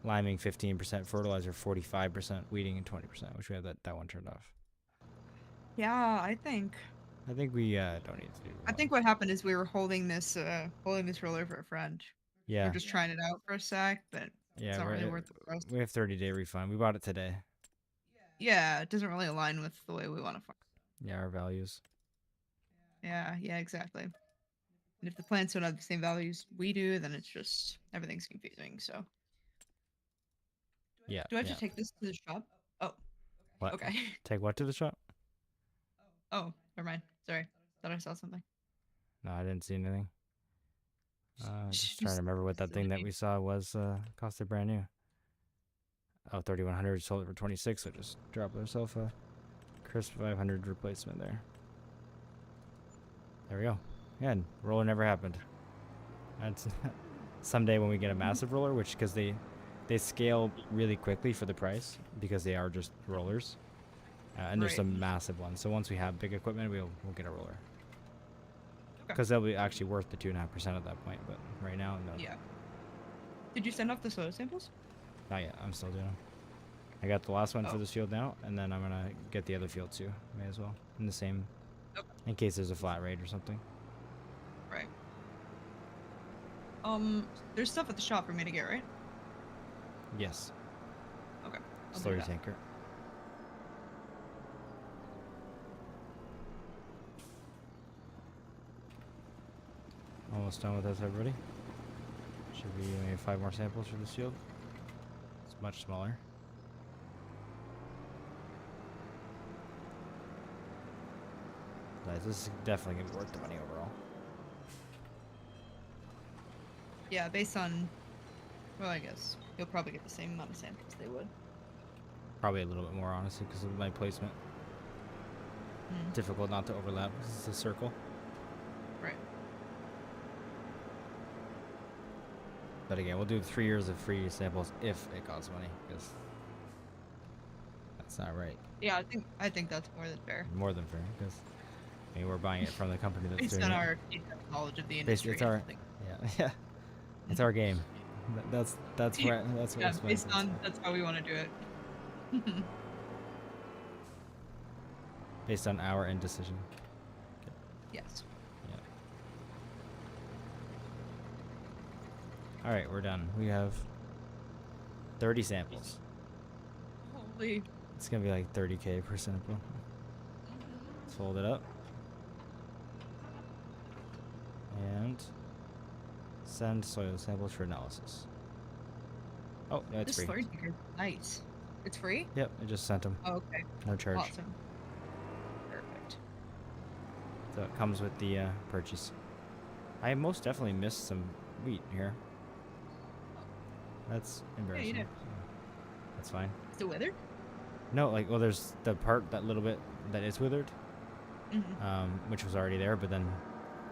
Speaker 1: Liming 15%, fertilizer 45%, weeding and 20%, which we have that one turned off.
Speaker 2: Yeah, I think
Speaker 1: we don't need to do
Speaker 2: I think what happened is we were holding this roller for a friend.
Speaker 1: Yeah.
Speaker 2: We're just trying it out for a sec, but
Speaker 1: Yeah,
Speaker 2: it's not really worth it for us.
Speaker 1: we have 30-day refund. We bought it today.
Speaker 2: Yeah, it doesn't really align with the way we want to farm.
Speaker 1: Yeah, our values.
Speaker 2: Yeah, exactly. And if the plants don't have the same values we do, then it's just everything's confusing. So
Speaker 1: Yeah.
Speaker 2: do I have to take this to the shop? Oh,
Speaker 1: What?
Speaker 2: okay.
Speaker 1: Take what to the shop?
Speaker 2: Oh, never mind. Sorry, thought I saw something.
Speaker 1: No, I didn't see anything. Just trying to remember what that thing that we saw was. Costed brand new. Oh, 3100 sold it for 26, so just drop ourselves a crisp 500 replacement there. There we go. Yeah, and roller never happened. That's someday when we get a massive roller, which because they scale really quickly for the price because they are just rollers, and there's some massive ones. So once we have big equipment, we'll get a roller. Because they'll be actually worth the 2.5% at that point, but right now, no.
Speaker 2: Yeah. Did you send off the soil samples?
Speaker 1: Not yet. I'm still doing them. I got the last one for this field now, and then I'm gonna get the other field too. May as well in the same, in case there's a flat rate or something.
Speaker 2: Right. There's stuff at the shop for me to get, right?
Speaker 1: Yes.
Speaker 2: Okay.
Speaker 1: Slurry tanker. Almost done with this, everybody. Should be only 5 more samples for this field. It's much smaller. Guys, this is definitely gonna be worth the money overall.
Speaker 2: Yeah, based on, well, I guess you'll probably get the same amount of samples they would.
Speaker 1: Probably a little bit more, honestly, because of my placement. Difficult not to overlap because it's a circle.
Speaker 2: Right.
Speaker 1: But again, we'll do 3 years of free samples if it costs money, because that's not right.
Speaker 2: Yeah, I think that's more than fair.
Speaker 1: More than fair, because I mean, we're buying it from the company that's
Speaker 2: based
Speaker 1: doing
Speaker 2: on
Speaker 1: it.
Speaker 2: our knowledge of the industry.
Speaker 1: It's our, yeah, it's our game. That's where that's what.
Speaker 2: Yeah, based on that's how we want to do it.
Speaker 1: Based on our indecision. Okay.
Speaker 2: Yes.
Speaker 1: Yeah. All right, we're done. We have 30 samples.
Speaker 2: Holy.
Speaker 1: It's gonna be like 30K per sample. Let's fold it up. And send soil samples for analysis. Oh, yeah, it's free.
Speaker 2: This slurry tanker, nice. It's free?
Speaker 1: Yep, I just sent them.
Speaker 2: Oh, okay.
Speaker 1: No charge.
Speaker 2: Awesome. Perfect.
Speaker 1: So it comes with the purchase. I most definitely missed some wheat here. That's embarrassing.
Speaker 2: Yeah, you did.
Speaker 1: That's fine.
Speaker 2: Is it withered?
Speaker 1: No, like, well, there's the part, that little bit that is withered, which was already there, but then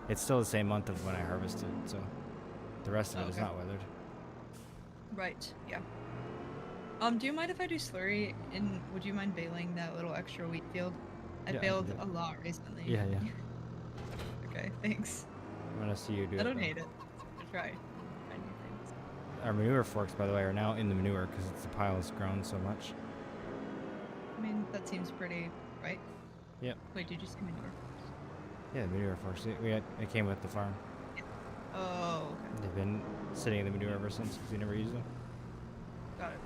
Speaker 1: it's still the same month of when I harvested, so the rest of it is not withered.
Speaker 2: Right, yeah. Do you mind if I do slurry, and would you mind baling that little extra wheat field? I baled a lot recently.
Speaker 1: Yeah.
Speaker 2: Okay, thanks.
Speaker 1: I'm gonna see you do it.
Speaker 2: I don't
Speaker 1: though.
Speaker 2: hate it. I try. I new things.
Speaker 1: Our manure forks, by the way, are now in the manure because the pile has grown so much.
Speaker 2: I mean, that seems pretty, right?
Speaker 1: Yep.
Speaker 2: Wait, did you say manure?
Speaker 1: Yeah, the manure forks. It came with the farm.
Speaker 2: Oh, okay.
Speaker 1: They've been sitting in the manure ever since because we never used them.
Speaker 2: Got it.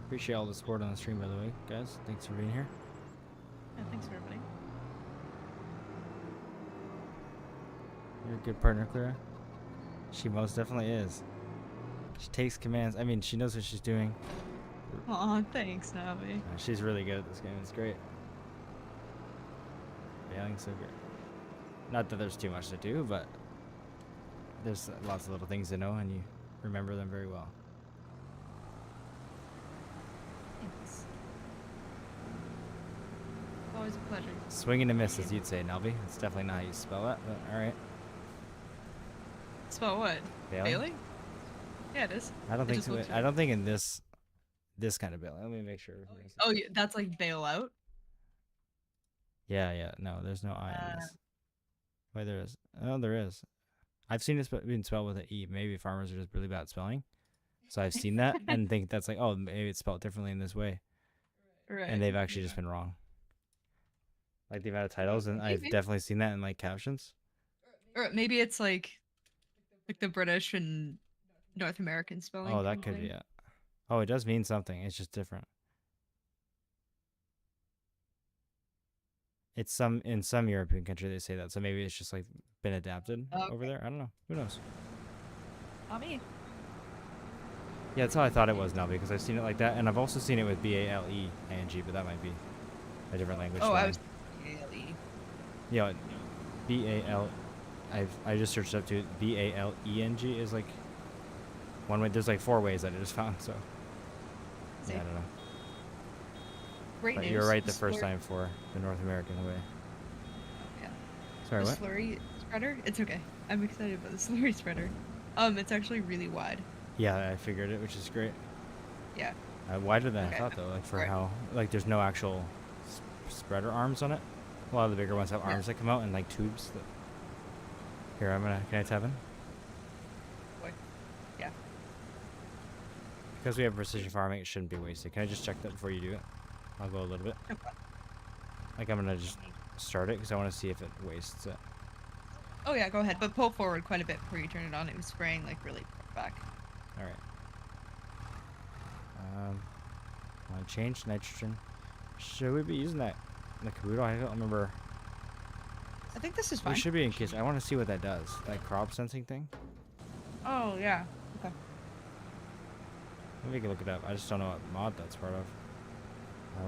Speaker 1: Appreciate all the support on the stream, by the way, guys. Thanks for being here.
Speaker 2: Yeah, thanks for everybody.
Speaker 1: You're a good partner, Clara. She most definitely is. She takes commands. I mean, she knows what she's doing.
Speaker 2: Aw, thanks, Navi.
Speaker 1: She's really good at this game. It's great. Bailing's so good. Not that there's too much to do, but there's lots of little things to know, and you remember them very well.
Speaker 2: Thanks. Always a pleasure.
Speaker 1: Swing and a miss, as you'd say, Nelby. That's definitely not how you spell that, but alright.
Speaker 2: Spell what? Bailing? Yeah, it is.
Speaker 1: I don't think so. I don't think in this kind of bailing. Let me make sure.
Speaker 2: Oh, yeah, that's like bail out?
Speaker 1: Yeah. No, there's no I in this. Wait, there is. Oh, there is. I've seen it being spelled with an E. Maybe farmers are just really bad at spelling. So I've seen that and think that's like, oh, maybe it's spelled differently in this way. And
Speaker 2: Right.
Speaker 1: they've actually just been wrong. Like the amount of titles, and I've
Speaker 2: Maybe.
Speaker 1: definitely seen that in like captions.
Speaker 2: Or maybe it's like the British and North American spelling
Speaker 1: Oh,
Speaker 2: kind
Speaker 1: that
Speaker 2: of
Speaker 1: could be
Speaker 2: thing.
Speaker 1: it. Oh, it does mean something. It's just different. It's in some European country they say that, so maybe it's just like been adapted over
Speaker 2: Okay.
Speaker 1: there. I don't know. Who knows?
Speaker 2: Not me.
Speaker 1: Yeah, that's how I thought it was now because I've seen it like that, and I've also seen it with Baleing, but that might be a different language
Speaker 2: Oh, I
Speaker 1: spelling.
Speaker 2: was ALE.
Speaker 1: Yeah, Bal. I just searched up to Baleng is like one way. There's like 4 ways that I just found. So
Speaker 2: See.
Speaker 1: yeah, I don't know.
Speaker 2: Great
Speaker 1: But
Speaker 2: news.
Speaker 1: you're right the first time for the North American way.
Speaker 2: Yeah.
Speaker 1: Sorry,
Speaker 2: The
Speaker 1: what?
Speaker 2: slurry spreader? It's okay. I'm excited about the slurry spreader. It's actually really wide.
Speaker 1: Yeah, I figured it, which is great.
Speaker 2: Yeah.
Speaker 1: Wider than I
Speaker 2: Okay.
Speaker 1: thought though. Like for
Speaker 2: Right.
Speaker 1: how like there's no actual spreader arms on it. A lot of the bigger ones have
Speaker 2: Yeah.
Speaker 1: arms that come out and like tubes. That... Here, can I tap in?
Speaker 2: Boy. Yeah.
Speaker 1: Because we have precision farming, it shouldn't be wasted. Can I just check that before you do it? I'll go a little bit.
Speaker 2: Okay.
Speaker 1: Like I'm gonna just start it because I want to see if it wastes it.
Speaker 2: Oh yeah, go ahead. But pull forward quite a bit before you turn it on. It was spraying like really far back.
Speaker 1: All right. Want to change nitrogen? Should we be using that in the Kabuto? I don't remember.
Speaker 2: I think this is fine.
Speaker 1: We should be in case. I want to see what that does. That crop sensing thing.
Speaker 2: Oh yeah. Okay.
Speaker 1: Maybe we can look it up. I just don't know what mod that's part of.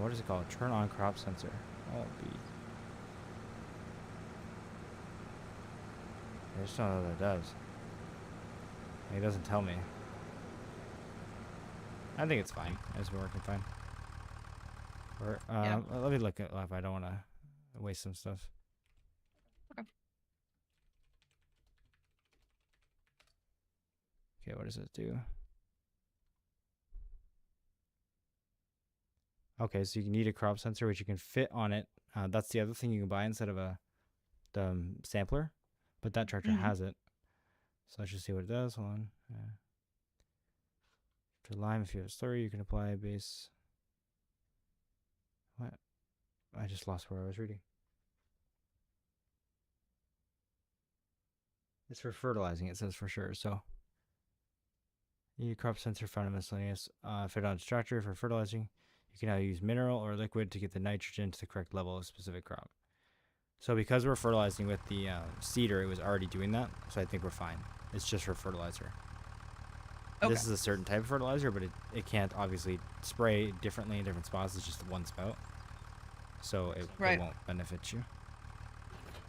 Speaker 1: What is it called? Turn on crop sensor. Oh, B. I just don't know what that does. It doesn't tell me. I think it's fine. It's been working fine. Or,
Speaker 2: Yeah.
Speaker 1: let me look it up. I don't want to waste some stuff.
Speaker 2: Okay.
Speaker 1: Okay, what does it do? Okay, so you need a crop sensor, which you can fit on it. That's the other thing you can buy instead of the sampler, but that tractor has it. So let's just see what it does. Hold on. To lime, if you have a slurry, you can apply a base. What? I just lost where I was reading. It's for fertilizing, it says for sure. So, crop sensor found in miscellaneous fit on tractor for fertilizing. You can now use mineral or liquid to get the nitrogen to the correct level of a specific crop. So because we're fertilizing with the seeder, it was already doing that. So I think we're fine. It's just for fertilizer. Okay. This is a certain type of fertilizer, but it can't obviously spray differently in different spots. It's just one spout. So it won't benefit you.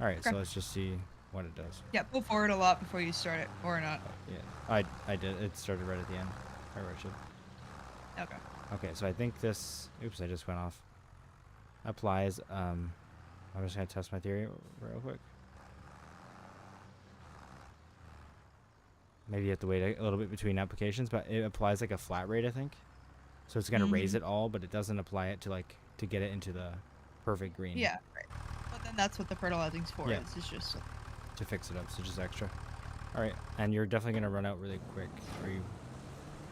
Speaker 1: All right, so let's just see what it does.
Speaker 2: Yeah, pull forward a lot before you start it, or not.
Speaker 1: Yeah, I did. It started right at the end. Right where it should.
Speaker 2: Okay.
Speaker 1: Okay, so I think this... Oops, I just went off. Applies... I'm just going to test my theory real quick. Maybe you have to wait a little bit between applications, but it applies like a flat rate, I think. So it's going to raise it all, but it doesn't apply it to get it into the perfect green.
Speaker 2: Yeah, right. But then that's what the fertilizing's for. Yeah. It's just...
Speaker 1: To fix it up, so just extra. All right, and you're definitely going to run out really quick. Are you...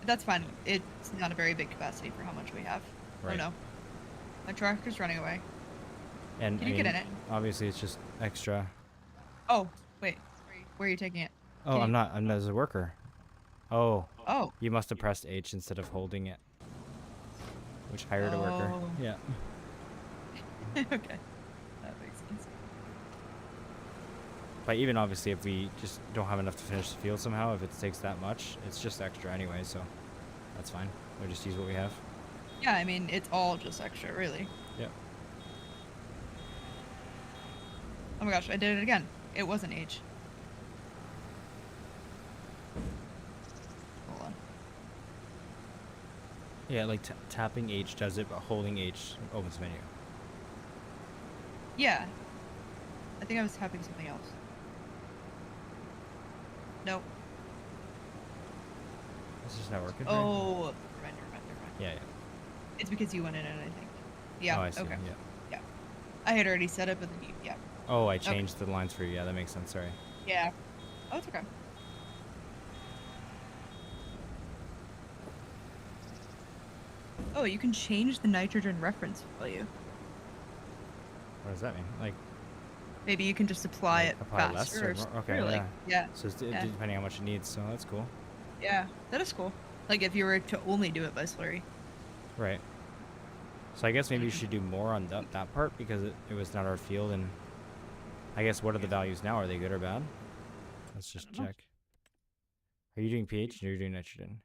Speaker 2: That's fine. It's not a very big capacity for how much we have. Right. Oh no. My tractor's running away.
Speaker 1: And
Speaker 2: can you get in it?
Speaker 1: Obviously, it's just extra.
Speaker 2: Oh, wait. Where are you taking it?
Speaker 1: Oh, I'm not as a worker. Oh.
Speaker 2: Oh.
Speaker 1: You must have pressed H instead of holding it. Which hired a worker. Yeah.
Speaker 2: Okay. That makes sense.
Speaker 1: But even obviously, if we just don't have enough to finish the field somehow, if it takes that much, it's just extra anyway, so that's fine. We'll just use what we have.
Speaker 2: Yeah, I mean, it's all just extra, really.
Speaker 1: Yep.
Speaker 2: Oh my gosh, I did it again. It wasn't H. Hold on.
Speaker 1: Yeah, like tapping H does it, but holding H opens menu.
Speaker 2: Yeah. I think I was tapping something else. Nope.
Speaker 1: This is not working.
Speaker 2: Oh, render.
Speaker 1: Yeah.
Speaker 2: It's because you went in it, I think. Yeah.
Speaker 1: Oh, I see.
Speaker 2: Okay.
Speaker 1: Yeah.
Speaker 2: I had already set it, but then you, yeah.
Speaker 1: Oh, I
Speaker 2: Okay.
Speaker 1: changed the lines for you. Yeah, that makes sense. Sorry.
Speaker 2: Yeah. Oh, it's okay. Oh, you can change the nitrogen reference value.
Speaker 1: What does that mean?
Speaker 2: Maybe you can just apply it
Speaker 1: Apply less
Speaker 2: faster
Speaker 1: or
Speaker 2: or
Speaker 1: more? Okay,
Speaker 2: sooner, like,
Speaker 1: yeah.
Speaker 2: yeah.
Speaker 1: So it's
Speaker 2: Yeah.
Speaker 1: depending on how much it needs. So that's cool.
Speaker 2: Yeah. That is cool. Like, if you were to only do it by slurry.
Speaker 1: Right. So I guess maybe you should do more on that part because it was not our field. And I guess what are the values now? Are they good or bad? Let's just check. Are you doing pH or are you doing nitrogen?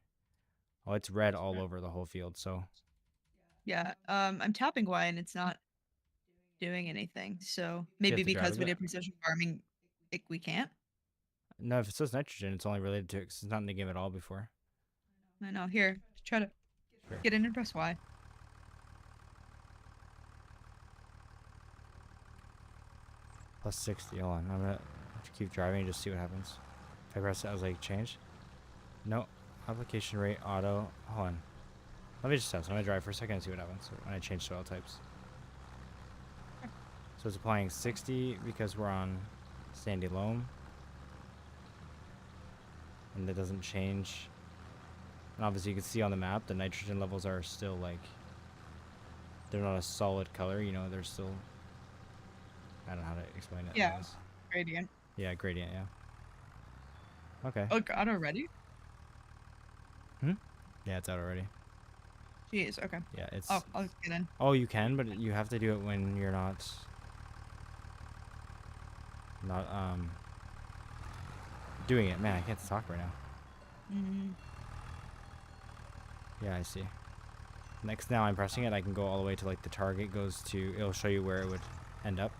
Speaker 1: Oh, it's red all over the whole field. So
Speaker 2: Yeah. I'm tapping Y and it's not doing anything. So
Speaker 1: you have
Speaker 2: maybe
Speaker 1: to get out
Speaker 2: because
Speaker 1: of
Speaker 2: we
Speaker 1: it.
Speaker 2: did precision farming, we can't.
Speaker 1: No, if it says nitrogen, it's only related to it 'cause it's not in the game at all before.
Speaker 2: I know. Here, try to
Speaker 1: Sure.
Speaker 2: get in and press Y.
Speaker 1: Plus 60. Hold on. I'm gonna have to keep driving and just see what happens. If I press it, I was like, change. No. Application rate, auto. Hold on. Let me just test. I'm gonna drive for a second and see what happens when I change soil types. So it's applying 60 because we're on sandy loam. And that doesn't change. And obviously you can see on the map the nitrogen levels are still like, they're not a solid color, you know, they're still, I don't know how to explain it.
Speaker 2: Yeah. Gradient.
Speaker 1: Yeah, gradient, yeah. Okay.
Speaker 2: Oh, God, already?
Speaker 1: Yeah, it's out already.
Speaker 2: Jeez, okay.
Speaker 1: Yeah, it's...
Speaker 2: Oh, I'll get in.
Speaker 1: Oh, you can, but you have to do it when you're not, doing it. Man, I can't talk right now.
Speaker 2: Mm.
Speaker 1: Yeah, I see. Next, now I'm pressing it, I can go all the way to, like, the target goes to... It'll show you where it would end up.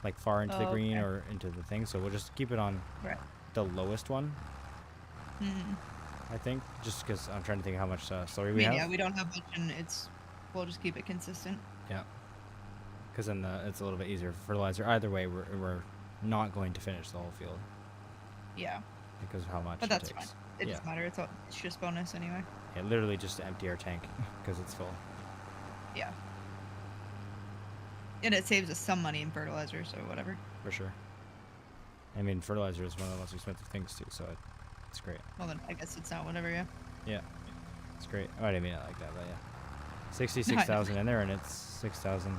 Speaker 1: Like, far into the green
Speaker 2: Okay.
Speaker 1: or into the thing. So we'll just keep it on
Speaker 2: Right.
Speaker 1: the lowest one,
Speaker 2: Mm.
Speaker 1: I think. Just because I'm trying to think how much slurry
Speaker 2: I
Speaker 1: we
Speaker 2: mean,
Speaker 1: have.
Speaker 2: yeah, we don't have much, and we'll just keep it consistent.
Speaker 1: Yeah. Because then it's a little bit easier for fertilizer. Either way, we're not going to finish the whole field.
Speaker 2: Yeah.
Speaker 1: Because of how much
Speaker 2: But that's
Speaker 1: it takes.
Speaker 2: fine. It doesn't matter. It's just bonus anyway.
Speaker 1: Yeah, literally just to empty our tank because it's full.
Speaker 2: Yeah. And it saves us some money in fertilizer, so whatever.
Speaker 1: For sure. I mean, fertilizer is one of the most expensive things too, so it's great.
Speaker 2: Well, then I guess it's not whatever, yeah.
Speaker 1: Yeah, it's great. Oh, I didn't mean it like that, but yeah. 66,000 in there, and it's 6,000.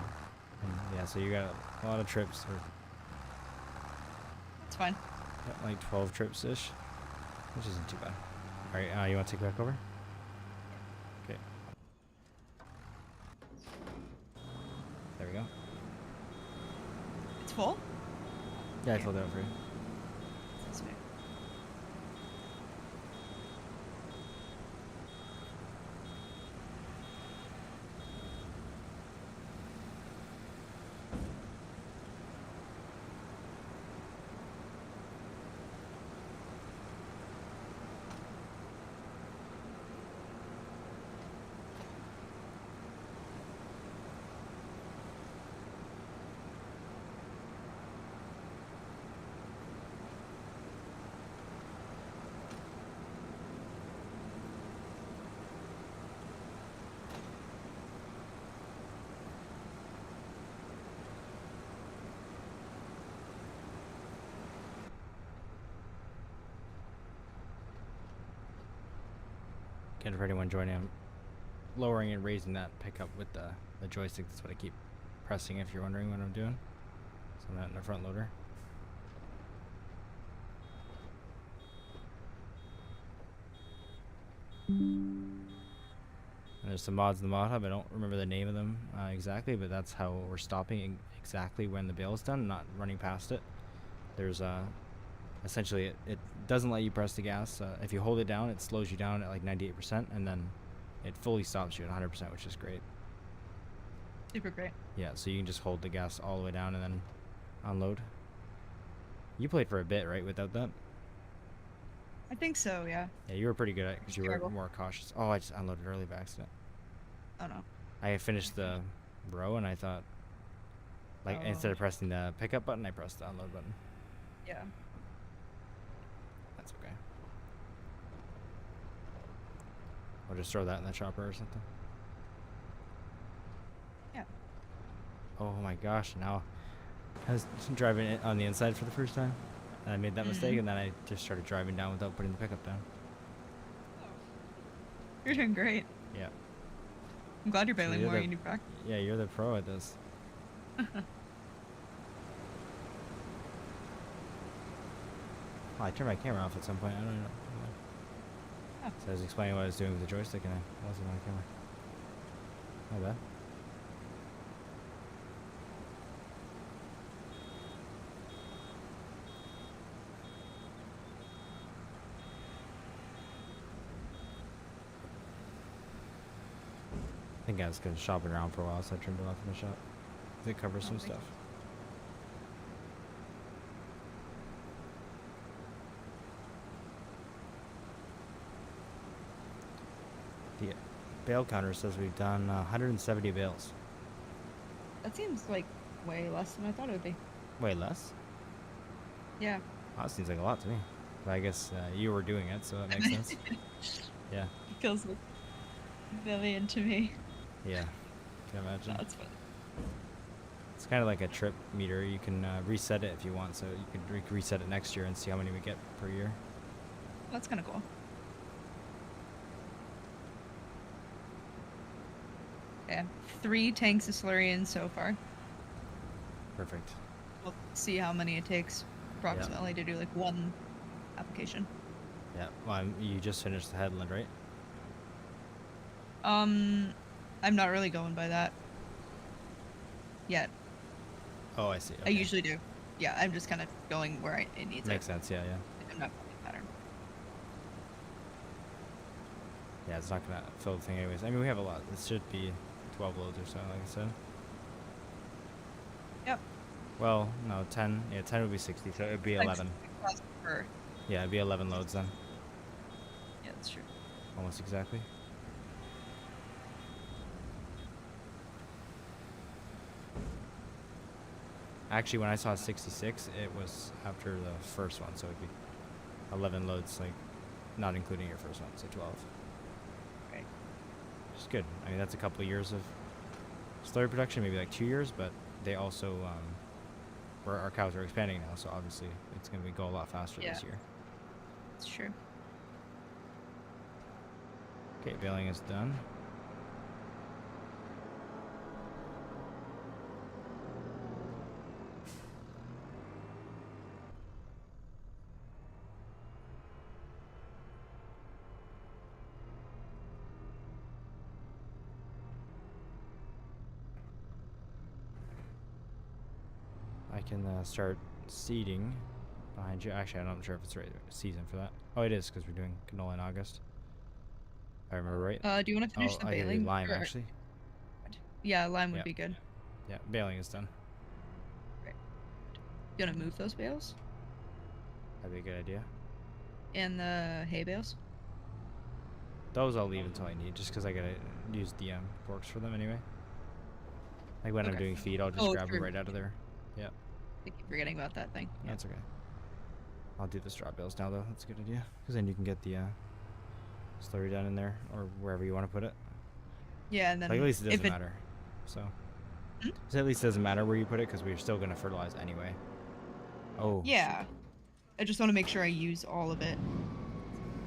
Speaker 1: And yeah, so you got a lot of trips, or
Speaker 2: It's fine.
Speaker 1: yeah, like 12 trips ish, which isn't too bad. All right, you want to take it back over? Okay. There we go.
Speaker 2: It's full?
Speaker 1: Yeah, I filled it out for you.
Speaker 2: That's fair.
Speaker 1: Again, for anyone joining, I'm lowering and raising that pickup with the joystick. That's what I keep pressing if you're wondering what I'm doing. So I'm not in the front loader. And there's some mods in the ModHub. I don't remember the name of them exactly, but that's how we're stopping exactly when the bale is done, not running past it. There's essentially it doesn't let you press the gas. If you hold it down, it slows you down at like 98%, and then it fully stops you at 100%, which is great.
Speaker 2: Super great.
Speaker 1: Yeah, so you can just hold the gas all the way down and then unload. You played for a bit, right, without that?
Speaker 2: I think so, yeah.
Speaker 1: Yeah, you were pretty good at it because you were
Speaker 2: Terrible.
Speaker 1: more cautious. Oh, I just unloaded early by accident.
Speaker 2: Oh no.
Speaker 1: I finished the row and I thought, like, instead of pressing the pickup button, I pressed the unload button.
Speaker 2: Yeah.
Speaker 1: That's okay. Or just throw that in the chopper or something.
Speaker 2: Yeah.
Speaker 1: Oh my gosh! Now I was driving it on the inside for the first time, and I made that mistake, and then I just started driving down without putting the pickup down.
Speaker 2: You're doing great.
Speaker 1: Yeah.
Speaker 2: I'm glad you're
Speaker 1: So
Speaker 2: bailing
Speaker 1: you're
Speaker 2: more.
Speaker 1: the-
Speaker 2: You need practice.
Speaker 1: Yeah, you're the pro at this. Oh, I turned my camera off at some point. I don't know.
Speaker 2: Oh.
Speaker 1: So I was explaining what I was doing with the joystick, and I wasn't on camera. My bad. I think I was going shopping around for a while, so I turned it off in the shop. It covers some
Speaker 2: makes
Speaker 1: stuff. The bail counter says we've done 170 bales.
Speaker 2: That seems like way less than I thought it would be.
Speaker 1: Way less?
Speaker 2: Yeah.
Speaker 1: That seems like a lot to me. But I guess you were doing it, so that makes sense. Yeah.
Speaker 2: It feels like a million to me.
Speaker 1: Yeah. Can imagine.
Speaker 2: That's fun.
Speaker 1: It's kind of like a trip meter. You can reset it if you want, so you could reset it next year and see how many we get per year.
Speaker 2: That's kind of cool. Yeah. 3 tanks of slurry so far.
Speaker 1: Perfect.
Speaker 2: We'll see how many it takes approximately to do like one application.
Speaker 1: Yeah. Well, you just finished the headland, right?
Speaker 2: I'm not really going by that yet.
Speaker 1: Oh, I see.
Speaker 2: I
Speaker 1: Okay.
Speaker 2: usually do. Yeah, I'm just kind of going where it needs
Speaker 1: Makes
Speaker 2: it.
Speaker 1: sense. Yeah, yeah.
Speaker 2: I'm not following a pattern.
Speaker 1: Yeah, it's not gonna fill the thing anyways. I mean, we have a lot. It should be 12 loads or so, like I said.
Speaker 2: Yep.
Speaker 1: Well, no, 10. Yeah, 10 would be 60, so it would be 11.
Speaker 2: Per.
Speaker 1: Yeah, it'd be 11 loads then.
Speaker 2: Yeah, that's true.
Speaker 1: Almost exactly. Actually, when I saw 66, it was after the first one, so it'd be 11 loads, like, not including your first one, so 12.
Speaker 2: Right.
Speaker 1: Which is good. I mean, that's a couple of years of slurry production, maybe like 2 years, but they also, our cows are expanding now, so obviously it's going to go a lot faster this year.
Speaker 2: That's true.
Speaker 1: Okay, baling is done. I can start seeding behind you. Actually, I'm not sure if it's the right season for that. Oh, it is, because we're doing canola in August. If I remember right.
Speaker 2: Do you want to finish the
Speaker 1: I can do
Speaker 2: baling?
Speaker 1: lime,
Speaker 2: or-
Speaker 1: actually.
Speaker 2: Yeah, lime would
Speaker 1: Yeah.
Speaker 2: be good.
Speaker 1: Yeah, baling is done.
Speaker 2: You want to move those bales?
Speaker 1: That'd be a good idea.
Speaker 2: And the hay bales?
Speaker 1: Those I'll leave until I need, just because I gotta use the forks for them anyway. Like when I'm
Speaker 2: Okay.
Speaker 1: doing feed, I'll just grab them right out of there. Yeah.
Speaker 2: I keep forgetting about that thing.
Speaker 1: That's okay. I'll do the straw bales now, though. That's a good idea, because then you can get the slurry down in there, or wherever you want to put it.
Speaker 2: Yeah, and then
Speaker 1: Like, at least it
Speaker 2: if
Speaker 1: doesn't matter. So.
Speaker 2: Hmm?
Speaker 1: So at least it doesn't matter where you put it, because we're still gonna fertilize anyway. Oh.
Speaker 2: Yeah. I just want to make sure I use all of it.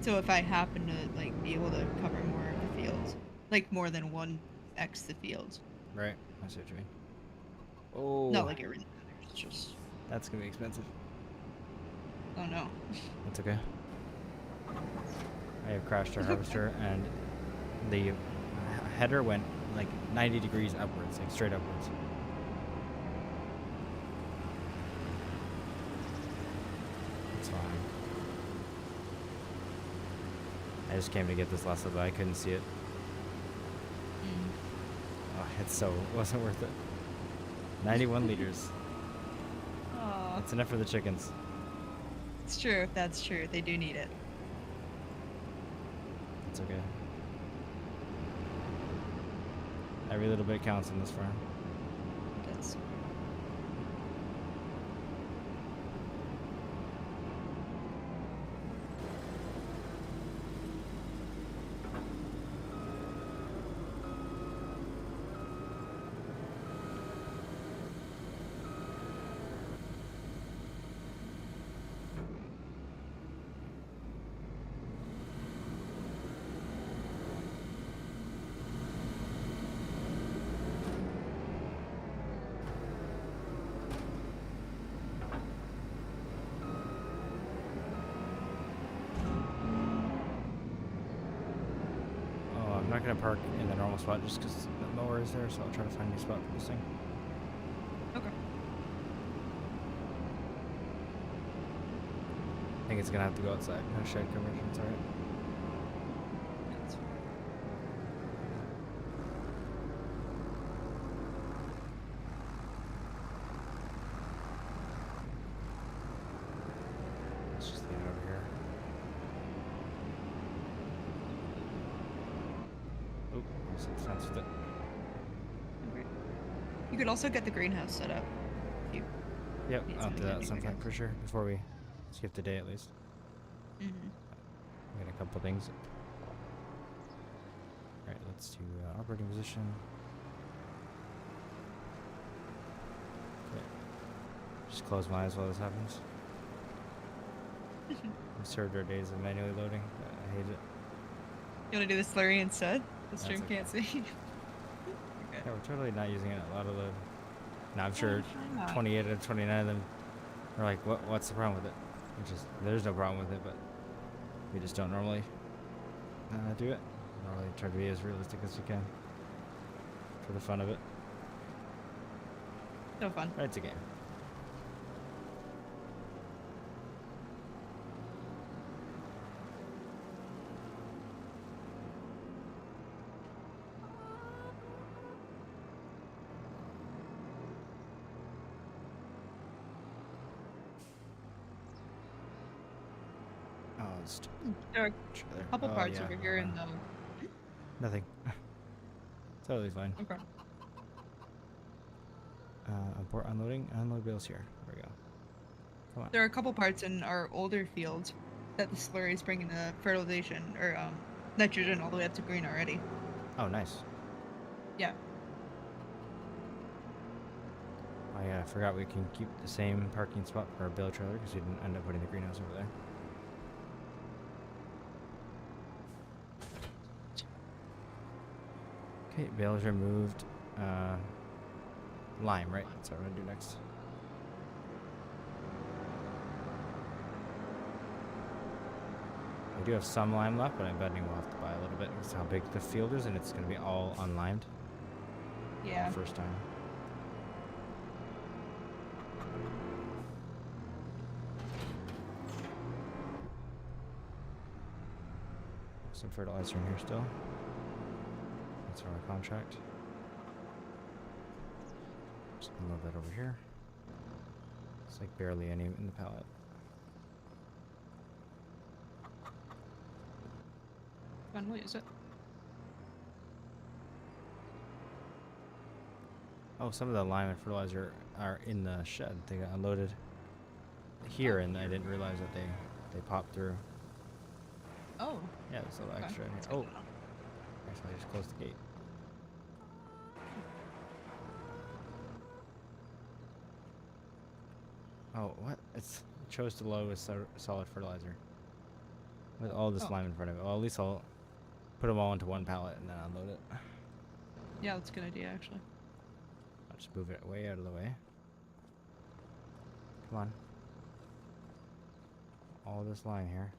Speaker 2: So if I happen to like be able to cover more of the fields, like more than 1x the fields.
Speaker 1: Right. I see what you mean. Oh.
Speaker 2: Not like it really matters. It's just
Speaker 1: That's gonna be expensive.
Speaker 2: oh no.
Speaker 1: That's okay. I have crashed our harvester, and the header went like 90 degrees upwards, like straight upwards. It's fine. I just came to get this lesson, but I couldn't see it. Oh, it wasn't worth it. 91 liters.
Speaker 2: Oh,
Speaker 1: That's enough for the chickens.
Speaker 2: it's true. That's true. They do need it.
Speaker 1: It's okay. Every little bit counts in this farm.
Speaker 2: That's
Speaker 1: gonna park in the normal spot just because the mower is there, so I'll try to find a new spot for this thing.
Speaker 2: Okay.
Speaker 1: I think it's gonna have to go outside. No shed conversion, it's alright.
Speaker 2: Yeah, that's fine.
Speaker 1: Let's just leave it over here. Oop, almost hit the fence with it.
Speaker 2: Okay. You could also get the greenhouse set up. If you
Speaker 1: Yep,
Speaker 2: need
Speaker 1: I'll
Speaker 2: something
Speaker 1: do that
Speaker 2: handy, I
Speaker 1: sometime
Speaker 2: guess.
Speaker 1: for sure, before we skip the day at least.
Speaker 2: Mm-hmm.
Speaker 1: We got a couple things. Alright, let's do operating position. Okay. Just close my eyes while this happens. We served our days of manually loading. I hate it.
Speaker 2: You want to do the slurry instead? The stream
Speaker 1: okay.
Speaker 2: can't see. Okay.
Speaker 1: Yeah, we're totally not using it a lot of load. Now I'm sure
Speaker 2: Why not?
Speaker 1: 28 out of 29 of them are like, what's the problem with it? Which is, there's no problem with it, but we just don't normally do it. Normally try to be as realistic as we can for the fun of it.
Speaker 2: So fun.
Speaker 1: But it's a game. Oh, it's
Speaker 2: There are a
Speaker 1: trailer.
Speaker 2: couple
Speaker 1: Oh,
Speaker 2: parts
Speaker 1: yeah.
Speaker 2: over here in the.
Speaker 1: Nothing. Totally fine.
Speaker 2: Okay.
Speaker 1: Import unloading. Unload bills here. There we go. Come on.
Speaker 2: There are a couple parts in our older fields that the slurry is bringing the fertilization or nitrogen all the way up to green already.
Speaker 1: Oh, nice.
Speaker 2: Yeah.
Speaker 1: I forgot we can keep the same parking spot for our bale trailer because we didn't end up putting the greenhouse over there. Okay, bales removed. Lime, right? That's what I'm gonna do next. We do have some lime left, but I'm betting we'll have to buy a little bit because how big the field is, and it's gonna be all unlimed.
Speaker 2: Yeah.
Speaker 1: First time. Some fertilizer in here still. That's our contract. Just gonna load that over here. It's like barely any in the pallet.
Speaker 2: Fun, what is it?
Speaker 1: Oh, some of the lime and fertilizer are in the shed. They got unloaded here, and I didn't realize that they popped through.
Speaker 2: Oh.
Speaker 1: Yeah, there's a little
Speaker 2: Okay.
Speaker 1: extra in here.
Speaker 2: That's good
Speaker 1: Oh,
Speaker 2: to know.
Speaker 1: actually, I just closed the gate. Oh, what? It chose to load with solid fertilizer. With all this
Speaker 2: Oh.
Speaker 1: lime in front of it. Well, at least I'll put them all into one pallet and then unload it.
Speaker 2: Yeah, that's a good idea actually.
Speaker 1: I'll just move it way out of the way. Come on. All this lime here.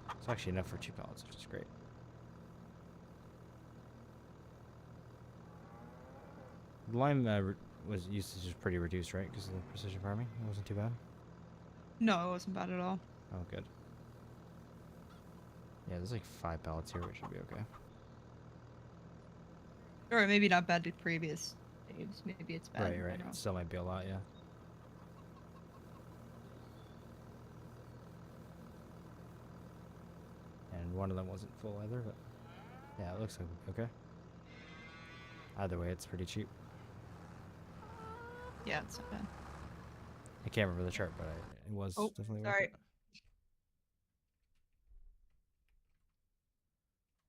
Speaker 1: It's actually enough for 2 pallets, which is great. The lime usage is pretty reduced, right? Because of the precision farming. It wasn't too bad.
Speaker 2: No, it wasn't bad at all.
Speaker 1: Oh, good. Yeah, there's like 5 pallets here, which should be okay.
Speaker 2: Or maybe not bad to previous days. Maybe it's bad.
Speaker 1: Right,
Speaker 2: I
Speaker 1: right.
Speaker 2: don't know.
Speaker 1: It still might be a lot, yeah. And one of them wasn't full either, but yeah, it looks like okay. Either way, it's pretty cheap.
Speaker 2: Yeah, it's not bad.
Speaker 1: I can't remember the chart, but it was
Speaker 2: Oh,
Speaker 1: definitely worth
Speaker 2: sorry.
Speaker 1: it.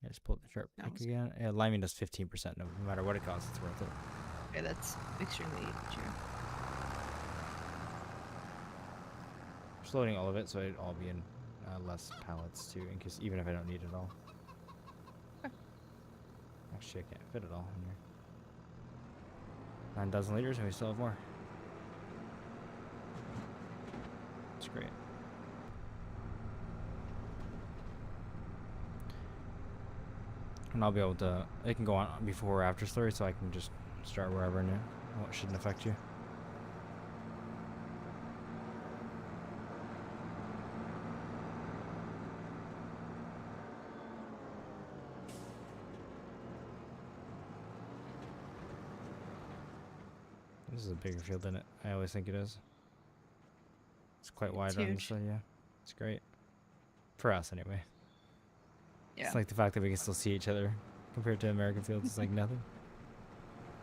Speaker 1: Yeah, just pull the chart
Speaker 2: That
Speaker 1: back
Speaker 2: was-
Speaker 1: again. Yeah, liming does 15%. No matter what it costs, it's worth it.
Speaker 2: Okay, that's extremely true.
Speaker 1: Just loading all of it, so it'd all be in less pallets too, in case even if I don't need it all.
Speaker 2: Okay.
Speaker 1: Actually, I can't fit it all in here. 9 dozen liters, and we still have more. It's great. and I'll be able to. It can go on before or after slurry, so I can just start wherever new. Well, it shouldn't affect you. This is a bigger field than I always think it is. It's quite wide on this side, yeah. It's great. For us, anyway.
Speaker 2: Yeah.
Speaker 1: It's like the fact that we can still see each other compared to American fields is like nothing.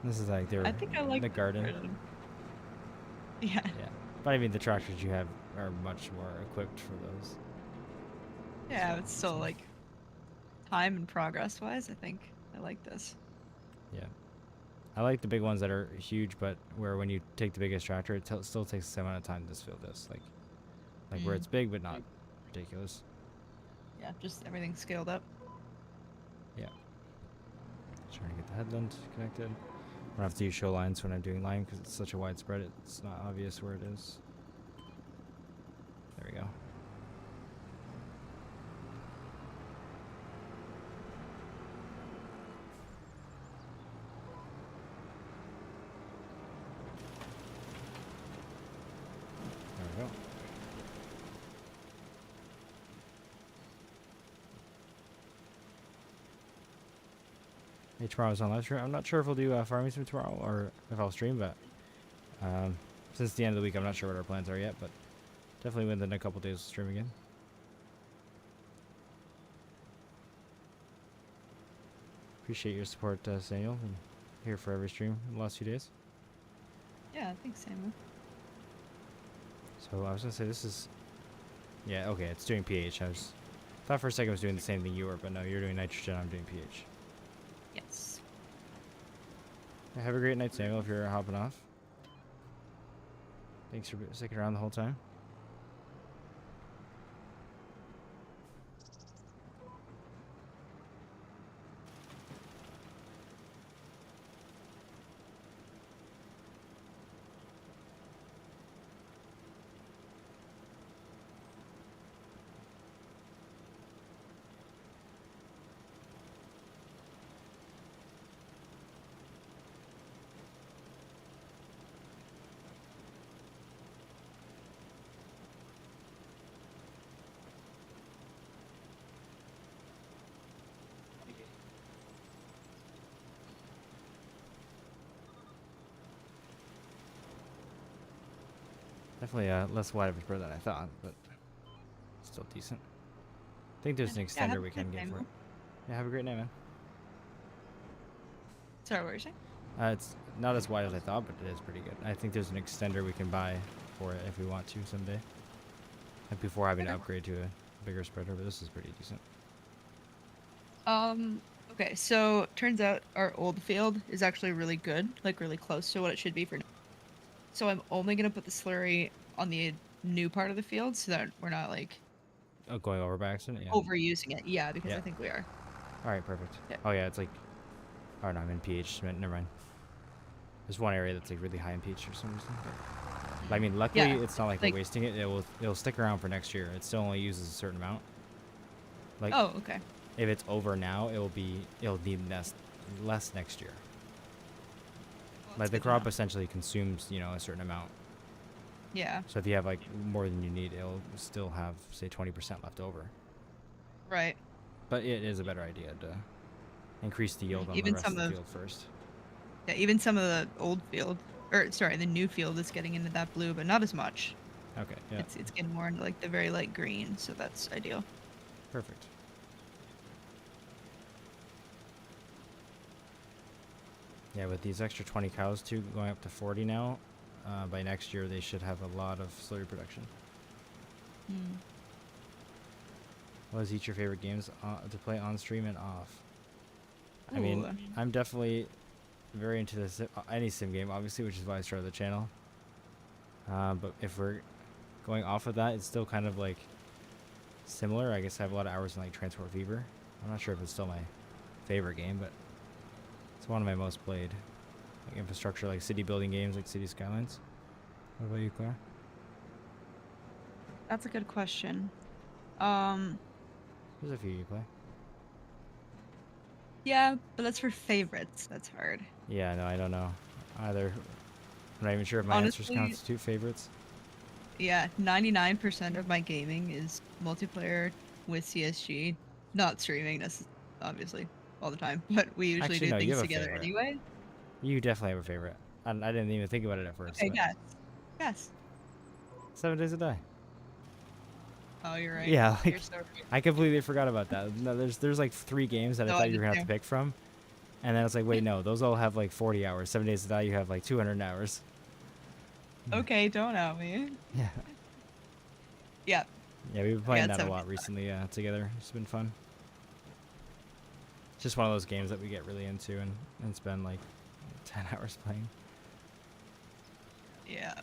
Speaker 1: This is like
Speaker 2: I think I like
Speaker 1: the garden.
Speaker 2: Yeah.
Speaker 1: Yeah. But I mean, the tractors you have are much more equipped for those.
Speaker 2: Yeah, it's still like time and progress wise, I think I like this.
Speaker 1: Yeah. I like the big ones that are huge, but where when you take the biggest tractor, it still takes the same amount of time to fill this. Like where it's big, but not ridiculous.
Speaker 2: Yeah, just everything scaled up.
Speaker 1: Yeah. Trying to get the headland connected. I don't have to use show lines when I'm doing line because it's such a wide spread. It's not obvious where it is. There we go. There we go. Hey, tomorrow's on live stream. I'm not sure if we'll do farming sim tomorrow or if I'll stream, but since the end of the week, I'm not sure what our plans are yet, but definitely within a couple days we'll stream again. Appreciate your support, Samuel. I'm here for every stream in the last few days.
Speaker 2: Yeah, I think Samuel.
Speaker 1: So I was gonna say this is, yeah, okay, it's doing pH. Thought for a second it was doing the same thing you were, but no, you're doing nitrogen. I'm doing pH.
Speaker 2: Yes.
Speaker 1: Yeah, have a great night, Samuel. If you're hopping off. Thanks for sticking around the whole time. Definitely less wide of a spread than I thought, but still decent. I think there's an extender we can get for it. Yeah, have a great night, man.
Speaker 2: Sorry, what were you saying?
Speaker 1: It's not as wide as I thought, but it is pretty good. I think there's an extender we can buy for it if we want to someday. Like before having to upgrade to a bigger spreader, but this is pretty decent.
Speaker 2: Okay, so turns out our old field is actually really good, like really close to what it should be for now. So I'm only gonna put the slurry on the new part of the field so that we're not like
Speaker 1: going over by accident, yeah.
Speaker 2: overusing it. Yeah, because I think we are.
Speaker 1: All right, perfect.
Speaker 2: Yeah.
Speaker 1: Oh yeah, it's like, oh no, I'm in pH. Never mind. There's one area that's like really high in pH for some reason. But I mean, luckily it's not like we're wasting it. It'll stick around for next year. It still only uses a certain amount. Like,
Speaker 2: oh, okay.
Speaker 1: If it's over now, it'll need less next year. Well, like the crop essentially consumes, a certain amount.
Speaker 2: Yeah.
Speaker 1: So if you have like more than you need, it'll still have say 20% left over.
Speaker 2: Right.
Speaker 1: But it is a better idea to increase the yield on the rest of the field first.
Speaker 2: Yeah, even some of the old field, or sorry, the new field is getting into that blue, but not as much.
Speaker 1: Okay. Yeah.
Speaker 2: It's getting more into like the very light green, so that's ideal.
Speaker 1: Perfect. Yeah, with these extra 20 cows too, going up to 40 now, by next year they should have a lot of slurry production. What is each your favorite games to play on stream and off? I mean, I'm definitely very into this any sim game, obviously, which is why I started the channel. But if we're going off of that, it's still kind of like similar. I guess I have a lot of hours in like Transport Fever. I'm not sure if it's still my favorite game, but it's one of my most played. Like infrastructure, like city building games, like City Skylines. What about you, Clara?
Speaker 2: That's a good question.
Speaker 1: There's a few you play.
Speaker 2: Yeah, but that's for favorites. That's hard.
Speaker 1: Yeah, no, I don't know either. I'm not even sure if my answers
Speaker 2: Honestly,
Speaker 1: constitute favorites.
Speaker 2: yeah, 99% of my gaming is multiplayer with CSG, not streaming. That's obviously all the time, but we usually
Speaker 1: Actually,
Speaker 2: do
Speaker 1: no, you
Speaker 2: things
Speaker 1: have a
Speaker 2: together
Speaker 1: favorite.
Speaker 2: anyway.
Speaker 1: You definitely have a favorite. I didn't even think about it at first,
Speaker 2: Okay,
Speaker 1: but
Speaker 2: yes, yes.
Speaker 1: 7 Days to Die.
Speaker 2: Oh, you're right.
Speaker 1: Yeah,
Speaker 2: You're
Speaker 1: like
Speaker 2: so right.
Speaker 1: I completely forgot about that. No, there's like 3 games that I
Speaker 2: No, I
Speaker 1: thought you
Speaker 2: did
Speaker 1: were gonna have
Speaker 2: too.
Speaker 1: to pick from, and then I was like, wait, no, those all have like 40 hours. 7 Days to Die, you have like 200 hours.
Speaker 2: Okay, don't out me.
Speaker 1: Yeah,
Speaker 2: Yeah,
Speaker 1: yeah, we've been
Speaker 2: I
Speaker 1: playing
Speaker 2: got
Speaker 1: that a
Speaker 2: 70.
Speaker 1: lot recently together. It's been fun. It's just one of those games that we get really into and spend like 10 hours playing.
Speaker 2: Yeah,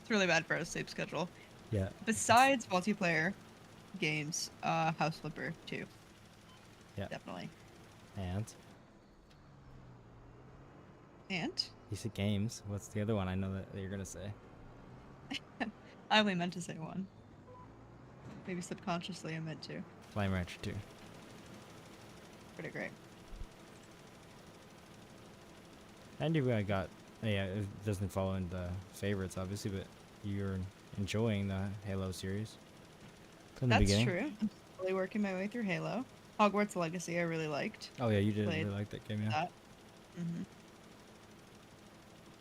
Speaker 2: it's really bad for our sleep schedule.
Speaker 1: Yeah.
Speaker 2: Besides multiplayer games, House Flipper too,
Speaker 1: Yeah.
Speaker 2: definitely.
Speaker 1: And
Speaker 2: And
Speaker 1: you said games. What's the other one I know that you're gonna say?
Speaker 2: I only meant to say one. Maybe subconsciously I meant to.
Speaker 1: Flame Rancher 2.
Speaker 2: Pretty great.
Speaker 1: And you've got, yeah, it doesn't fall into favorites, obviously, but you're enjoying the Halo series from the
Speaker 2: That's
Speaker 1: beginning.
Speaker 2: true. I'm slowly working my way through Halo. Hogwarts Legacy I really liked.
Speaker 1: Oh, yeah, you did
Speaker 2: Played
Speaker 1: really like that game, yeah.
Speaker 2: that. Hmm.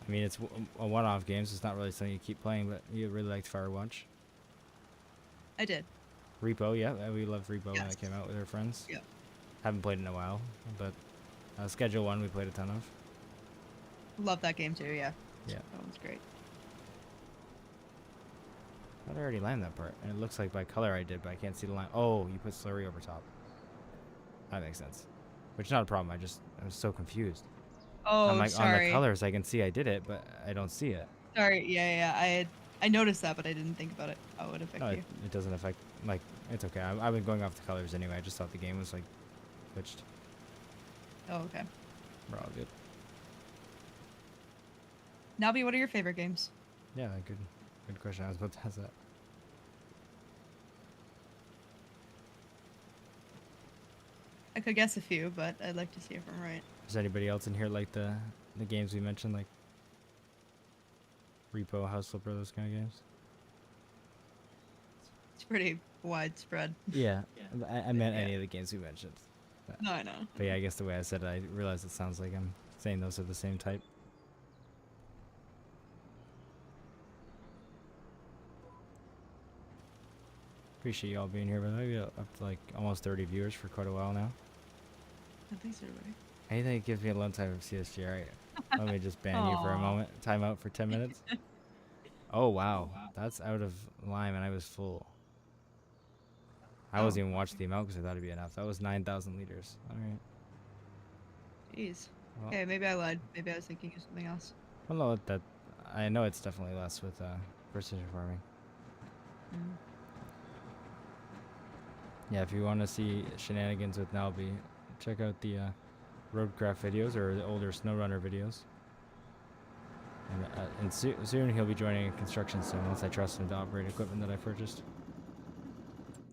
Speaker 1: I mean, it's a one-off game, so it's not really something you keep playing, but you really liked Firewatch.
Speaker 2: I did.
Speaker 1: Repo, yeah, we loved Repo when
Speaker 2: Yes.
Speaker 1: that came out with our friends.
Speaker 2: Yep.
Speaker 1: Haven't played in a while, but Schedule 1 we played a ton of.
Speaker 2: Love that game too, yeah.
Speaker 1: Yeah.
Speaker 2: That one's great.
Speaker 1: I thought I already lined that part, and it looks like by color I did, but I can't see the line. Oh, you put slurry over top. That makes sense. Which is not a problem, I was so confused.
Speaker 2: Oh,
Speaker 1: I'm like, on the
Speaker 2: sorry.
Speaker 1: colors I can see I did it, but I don't see it.
Speaker 2: Sorry, yeah. I noticed that, but I didn't think about it. How it would affect
Speaker 1: No,
Speaker 2: you.
Speaker 1: it doesn't affect, like, it's okay. I've been going off the colors anyway, I just thought the game was, like, glitched.
Speaker 2: Oh, okay.
Speaker 1: We're all good.
Speaker 2: Navi, what are your favorite games?
Speaker 1: Yeah, good question. I was about to ask that.
Speaker 2: I could guess a few, but I'd like to see if I'm right.
Speaker 1: Does anybody else in here like the games we mentioned, like Repo, House Flipper, those kind of games?
Speaker 2: It's pretty widespread.
Speaker 1: Yeah, I meant
Speaker 2: Yeah.
Speaker 1: any of the games we mentioned.
Speaker 2: No, I know.
Speaker 1: But yeah, I guess the way I said it, I realized it sounds like I'm saying those are the same type. Appreciate you all being here, by the way. We got up to like almost 30 viewers for quite a while now.
Speaker 2: I think so, right?
Speaker 1: Anything that gives me a long time of CSG, alright. Let me just ban you for a
Speaker 2: Aw.
Speaker 1: moment. Time out for 10 minutes. Oh, wow. That's out of line, and I was full. I wasn't even watching the amount because I thought it'd be enough. That was 9,000 liters. Alright.
Speaker 2: Jeez.
Speaker 1: Well,
Speaker 2: Okay, maybe I lied. Maybe I was thinking of something else.
Speaker 1: well, no, I know it's definitely less with precision farming.
Speaker 2: Mm.
Speaker 1: Yeah, if you want to see shenanigans with Nalby, check out the roadcraft videos or the older SnowRunner videos. And soon he'll be joining construction sim once I trust him to operate equipment that I purchased.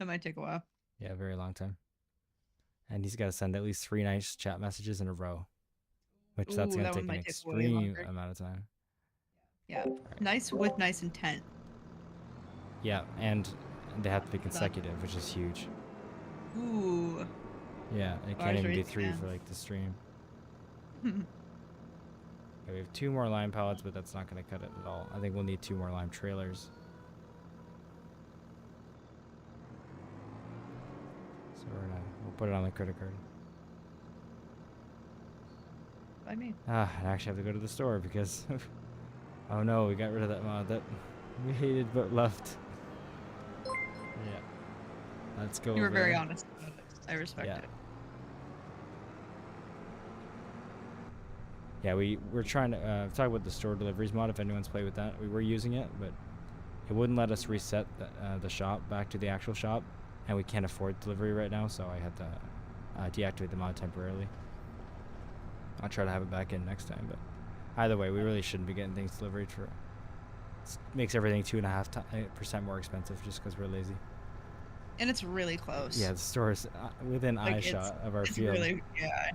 Speaker 2: That might take a while.
Speaker 1: Yeah, a very long time. And he's got to send at least 3 nice chat messages in a row, which that's
Speaker 2: Ooh,
Speaker 1: going
Speaker 2: that
Speaker 1: to
Speaker 2: one
Speaker 1: take an
Speaker 2: might take way
Speaker 1: extreme
Speaker 2: longer.
Speaker 1: amount of time.
Speaker 2: Yeah. Nice with nice intent.
Speaker 1: Yeah, and they have to be consecutive, which is huge.
Speaker 2: Ooh.
Speaker 1: Yeah, it
Speaker 2: Bars
Speaker 1: can't even be
Speaker 2: raised
Speaker 1: 3
Speaker 2: again.
Speaker 1: for like the stream. Okay, we have 2 more lime pallets, but that's not going to cut it at all. I think we'll need 2 more lime trailers. So we'll put it on the credit card.
Speaker 2: I mean.
Speaker 1: I actually have to go to the store because, oh no, we got rid of that mod that we hated but loved. Yeah, let's go.
Speaker 2: You were
Speaker 1: over
Speaker 2: very
Speaker 1: there.
Speaker 2: honest about it. I respect
Speaker 1: Yeah.
Speaker 2: it.
Speaker 1: Yeah, we're trying to talk about the store deliveries mod. If anyone's played with that, we were using it, but it wouldn't let us reset the shop back to the actual shop, and we can't afford delivery right now, so I had to deactivate the mod temporarily. I'll try to have it back in next time, but either way, we really shouldn't be getting things delivered for. It makes everything 2.5% more expensive just because we're lazy.
Speaker 2: And it's really close.
Speaker 1: Yeah, the store's within eye
Speaker 2: Like
Speaker 1: shot of our
Speaker 2: it's
Speaker 1: field.
Speaker 2: really, yeah,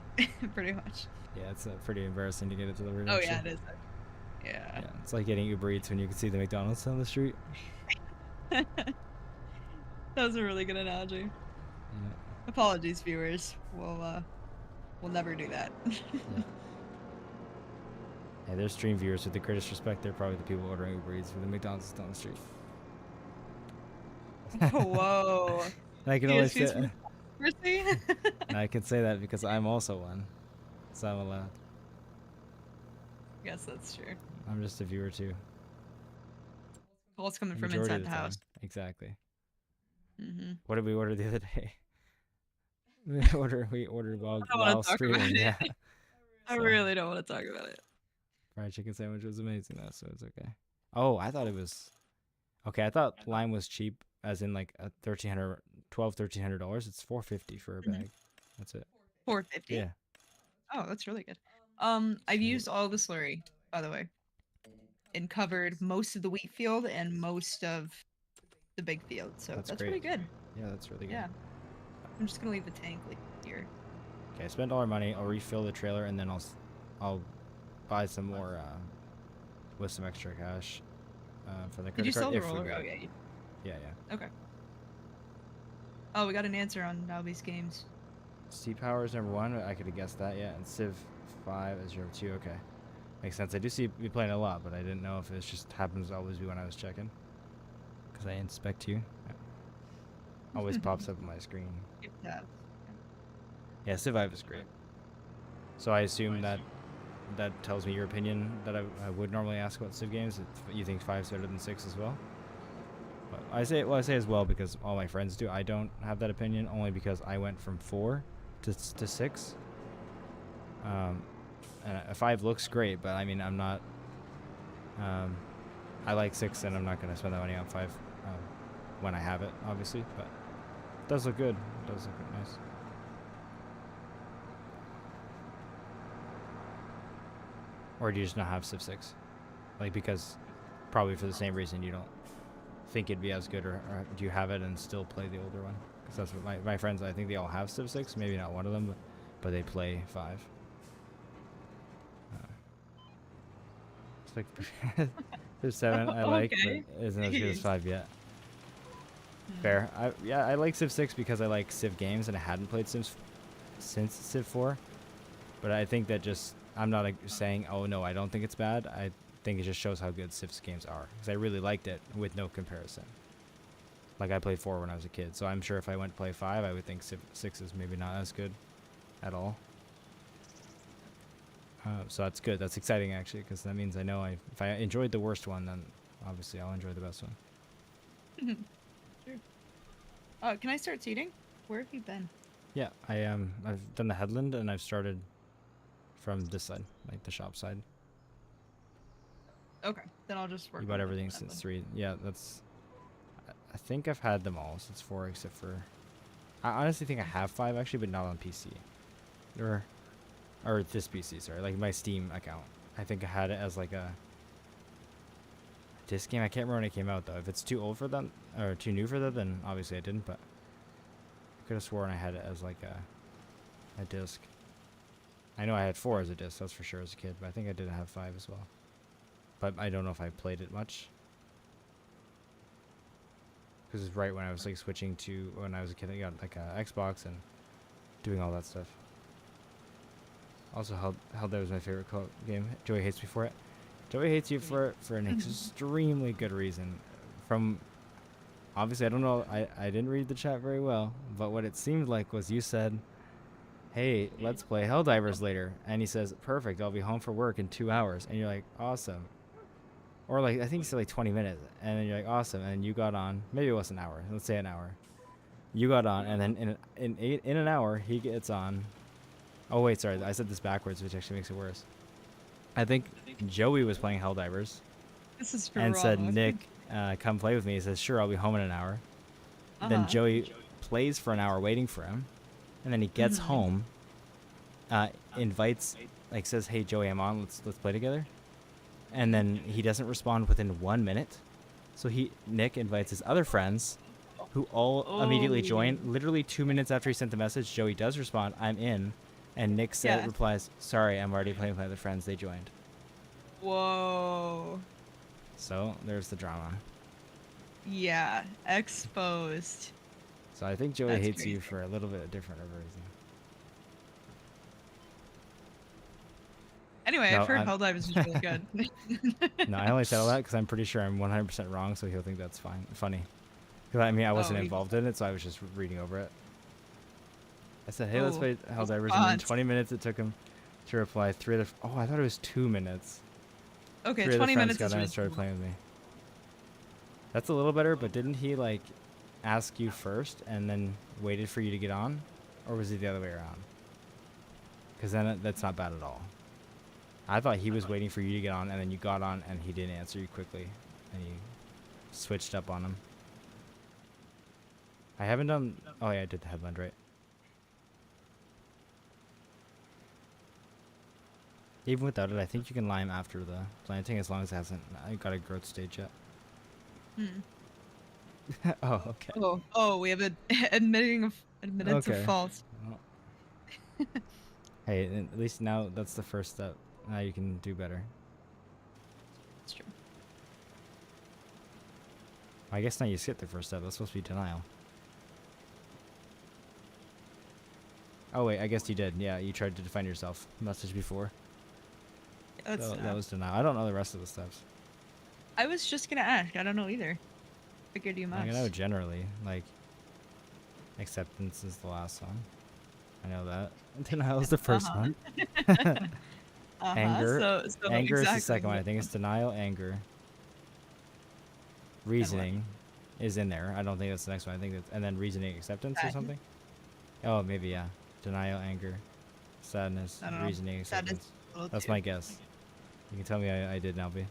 Speaker 2: pretty much.
Speaker 1: Yeah, it's pretty embarrassing to get it delivered,
Speaker 2: Oh
Speaker 1: actually.
Speaker 2: yeah, it is. Yeah.
Speaker 1: Yeah, it's like getting Uber Eats when you can see the McDonald's on the street.
Speaker 2: That was a really good analogy.
Speaker 1: Yeah,
Speaker 2: Apologies, viewers. We'll never do that.
Speaker 1: yeah. Yeah, there's stream viewers with the greatest respect. They're probably the people ordering Uber Eats for the McDonald's down the street.
Speaker 2: Whoa.
Speaker 1: And I can
Speaker 2: You
Speaker 1: only
Speaker 2: guys face
Speaker 1: say,
Speaker 2: mercy?
Speaker 1: and I can say that because I'm also one, so I'm allowed.
Speaker 2: Guess that's true.
Speaker 1: I'm just a viewer too.
Speaker 2: Calls coming
Speaker 1: The
Speaker 2: from
Speaker 1: majority
Speaker 2: inside
Speaker 1: of
Speaker 2: the
Speaker 1: the time.
Speaker 2: house.
Speaker 1: Exactly.
Speaker 2: Mm-hmm.
Speaker 1: What did we order the other day? We ordered while
Speaker 2: I don't want to talk
Speaker 1: streaming.
Speaker 2: about it.
Speaker 1: Yeah.
Speaker 2: I
Speaker 1: So,
Speaker 2: really don't want to talk about it.
Speaker 1: fried chicken sandwich was amazing though, so it's okay. Oh, I thought it was okay. I thought lime was cheap, as in like a $1,300. It's $4.50 for a bag. That's it.
Speaker 2: 450.
Speaker 1: Yeah.
Speaker 2: Oh, that's really good. I've used all the slurry, by the way, and covered most of the wheat field and most of the big field. So
Speaker 1: That's
Speaker 2: that's
Speaker 1: great.
Speaker 2: pretty good.
Speaker 1: Yeah, that's really good.
Speaker 2: Yeah. I'm just gonna leave the tank like here.
Speaker 1: Okay, spend all our money. I'll refill the trailer, and then I'll buy some more with some extra cash for the
Speaker 2: Did you
Speaker 1: credit
Speaker 2: sell
Speaker 1: card.
Speaker 2: the
Speaker 1: If we
Speaker 2: roller?
Speaker 1: get
Speaker 2: Oh
Speaker 1: it.
Speaker 2: yeah.
Speaker 1: Yeah, yeah.
Speaker 2: Okay. Oh, we got an answer on Nowby's games.
Speaker 1: C Power is number 1. I could have guessed that. Yeah, and Civ 5 is number 2. Okay, makes sense. I do see you playing a lot, but I didn't know if it just happens to always be when I was checking. Because I inspect you. Yeah. Always pops up on my screen.
Speaker 2: Good tabs.
Speaker 1: Yeah, Civ 5 is great. So I assume that tells me your opinion that I would normally ask about Civ games. If you think 5's better than 6 as well. But I say as well because all my friends do. I don't have that opinion only because I went from 4 to 6. And a 5 looks great, but I mean I'm not. I like 6, and I'm not gonna spend that money on 5 when I have it, obviously. But it does look good. It does look nice. Or do you just not have Civ 6? Like, because probably for the same reason you don't think it'd be as good, or do you have it and still play the older one? Because that's what my friends, I think they all have Civ 6, maybe not one of them, but they play 5. It's like Civ 7 I like,
Speaker 2: Okay.
Speaker 1: but isn't as good as
Speaker 2: Jeez.
Speaker 1: 5 yet. Fair. I like Civ 6 because I like Civ games, and I hadn't played Sims since Civ 4. But I think that just, I'm not saying, oh no, I don't think it's bad. I think it just shows how good Civ games are. Because I really liked it with no comparison. Like, I played 4 when I was a kid, so I'm sure if I went to play 5, I would think Civ 6 is maybe not as good at all. So that's good. That's exciting, actually, because that means I know if I enjoyed the worst one, then obviously I'll enjoy the best one.
Speaker 2: Sure. Can I start seating? Where have you been?
Speaker 1: Yeah, I've done the headland, and I've started from this side, like the shop side.
Speaker 2: Okay, then I'll just work.
Speaker 1: You bought
Speaker 2: on
Speaker 1: everything
Speaker 2: that
Speaker 1: since
Speaker 2: one.
Speaker 1: 3. Yeah, that's. I think I've had them all since 4, except for. I honestly think I have 5 actually, but not on PC. Or this PC, sorry, like my Steam account. I think I had it as like a disc game. I can't remember when it came out though. If it's too old for them or too new for them, then obviously I didn't. But I could have sworn I had it as like a disc. I know I had 4 as a disc, that's for sure, as a kid. But I think I did have 5 as well. But I don't know if I played it much. Because it's right when I was like switching to when I was a kid. I got like a Xbox and doing all that stuff. Also, Hell Dive was my favorite game. Joey hates me for it. Joey hates you for an extremely good reason. From obviously, I don't know. I didn't read the chat very well, but what it seemed like was you said, "Hey, let's play Helldivers later," and he says, "Perfect. I'll be home for work in 2 hours," and you're like, "Awesome." Or like I think you said like 20 minutes, and then you're like, "Awesome," and you got on. Maybe it was an hour. Let's say an hour. You got on, and then in an hour he gets on. Oh wait, sorry, I said this backwards, which actually makes it worse. I think Joey was playing Helldivers
Speaker 2: This is
Speaker 1: and said,
Speaker 2: wrong.
Speaker 1: "Nick, come play with me." He says, "Sure, I'll be home in an hour." Then
Speaker 2: Uh-huh.
Speaker 1: Joey plays for an hour waiting for him, and then he gets home, invites, like says, "Hey Joey, I'm on. Let's play together." And then he doesn't respond within 1 minute, so Nick invites his other friends who all immediately joined.
Speaker 2: Oh.
Speaker 1: Literally 2 minutes after he sent the message, Joey does respond, "I'm in," and Nick
Speaker 2: Yeah.
Speaker 1: replies, "Sorry, I'm already playing with my other friends. They joined."
Speaker 2: Whoa.
Speaker 1: So there's the drama.
Speaker 2: Yeah. Exposed.
Speaker 1: So I think Joey
Speaker 2: That's
Speaker 1: hates you
Speaker 2: crazy.
Speaker 1: for a little bit different of a reason.
Speaker 2: Anyway,
Speaker 1: No,
Speaker 2: I've heard Helldivers is really good.
Speaker 1: no, I only said all that because I'm pretty sure I'm 100% wrong, so he'll think that's funny. Because I mean, I wasn't
Speaker 2: Oh,
Speaker 1: involved in it, so I was just reading over it. I said, "Hey, let's
Speaker 2: Oh,
Speaker 1: play Helldivers," and in 20 minutes it took him to reply. Oh, I thought it was 2 minutes.
Speaker 2: Okay,
Speaker 1: 3 other
Speaker 2: 20
Speaker 1: friends
Speaker 2: minutes
Speaker 1: got
Speaker 2: is
Speaker 1: on and started
Speaker 2: reasonable.
Speaker 1: playing with me. That's a little better, but didn't he like ask you first and then waited for you to get on, or was it the other way around? Because then that's not bad at all. I thought he was waiting for you to get on, and then you got on, and he didn't answer you quickly, and you switched up on him. I haven't done. Oh yeah, I did the headland right. Even without it, I think you can lime after the planting as long as it hasn't got a growth stage yet.
Speaker 2: Hmm.
Speaker 1: Oh, okay.
Speaker 2: Oh, we have admitting admittance of
Speaker 1: Okay.
Speaker 2: fault.
Speaker 1: Well, hey, at least now that's the first step. Now you can do better.
Speaker 2: That's true.
Speaker 1: I guess now you skip the first step. That's supposed to be denial. Oh wait, I guess you did. Yeah, you tried to defend yourself. Message before.
Speaker 2: Yeah,
Speaker 1: So that was denial. I don't know the rest of the steps.
Speaker 2: I was just gonna ask. I don't know either. Figured you must.
Speaker 1: I know generally, like, acceptance is the last one. I know that. Denial is the first one. Anger.
Speaker 2: So
Speaker 1: Anger is the
Speaker 2: exactly
Speaker 1: second one. I
Speaker 2: what-
Speaker 1: think it's denial, anger. Reasoning is in there. I don't think that's the next one. I think that's, and then reasoning, acceptance or
Speaker 2: Sadness.
Speaker 1: something. Oh, maybe yeah. Denial, anger, sadness,
Speaker 2: I don't know.
Speaker 1: reasoning,
Speaker 2: Sadness
Speaker 1: acceptance.
Speaker 2: a little
Speaker 1: That's
Speaker 2: too.
Speaker 1: my guess. You can tell me I did, Nelby.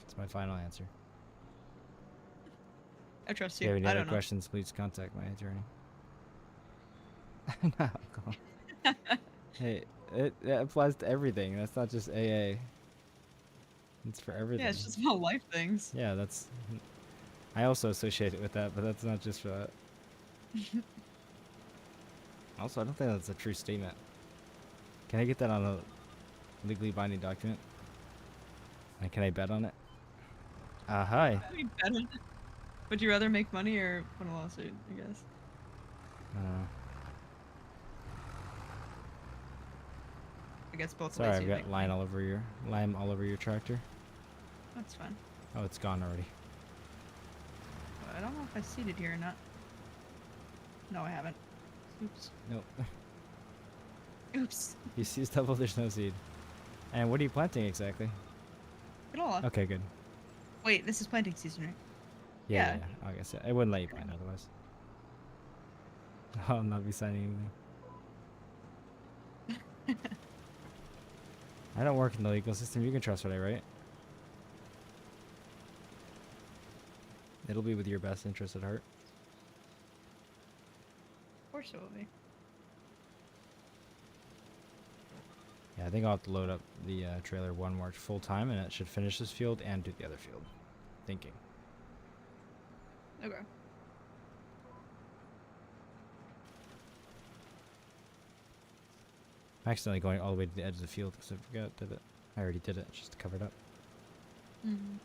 Speaker 1: That's my final answer.
Speaker 2: I trust
Speaker 1: If you
Speaker 2: you.
Speaker 1: have any
Speaker 2: I
Speaker 1: other
Speaker 2: don't know.
Speaker 1: questions, please contact my attorney. No, come on. Hey, it applies to everything. That's not just AA. It's for everything.
Speaker 2: Yeah, it's just about life things.
Speaker 1: Yeah, that's. I also associate it with that, but that's not just for that. Also, I don't think that's a true statement. Can I get that on a legally binding document? And can I bet on it? Hi.
Speaker 2: We bet on it. Would you rather make money or win a lawsuit? I guess. I guess both
Speaker 1: Sorry,
Speaker 2: ways.
Speaker 1: I've
Speaker 2: you'd
Speaker 1: got
Speaker 2: make
Speaker 1: lime
Speaker 2: money.
Speaker 1: all over your tractor.
Speaker 2: That's fine.
Speaker 1: Oh, it's gone already.
Speaker 2: I don't know if I seeded here or not. No, I haven't. Oops.
Speaker 1: Nope.
Speaker 2: Oops.
Speaker 1: You see double, there's no seed. And what are you planting exactly?
Speaker 2: Canola.
Speaker 1: Okay, good.
Speaker 2: Wait, this is planting season, right?
Speaker 1: Yeah.
Speaker 2: Yeah.
Speaker 1: I guess I wouldn't let you plant otherwise. I'll not be signing anything. I don't work in the legal system. You can trust what I write. It'll be with your best interest at heart.
Speaker 2: Of course it will be.
Speaker 1: Yeah, I think I'll have to load up the trailer one more full time, and it should finish this field and do the other field. Thinking.
Speaker 2: Okay.
Speaker 1: I'm accidentally going all the way to the edge of the field because I forgot did it. I already did it, just to cover it up.
Speaker 2: Mm-hmm.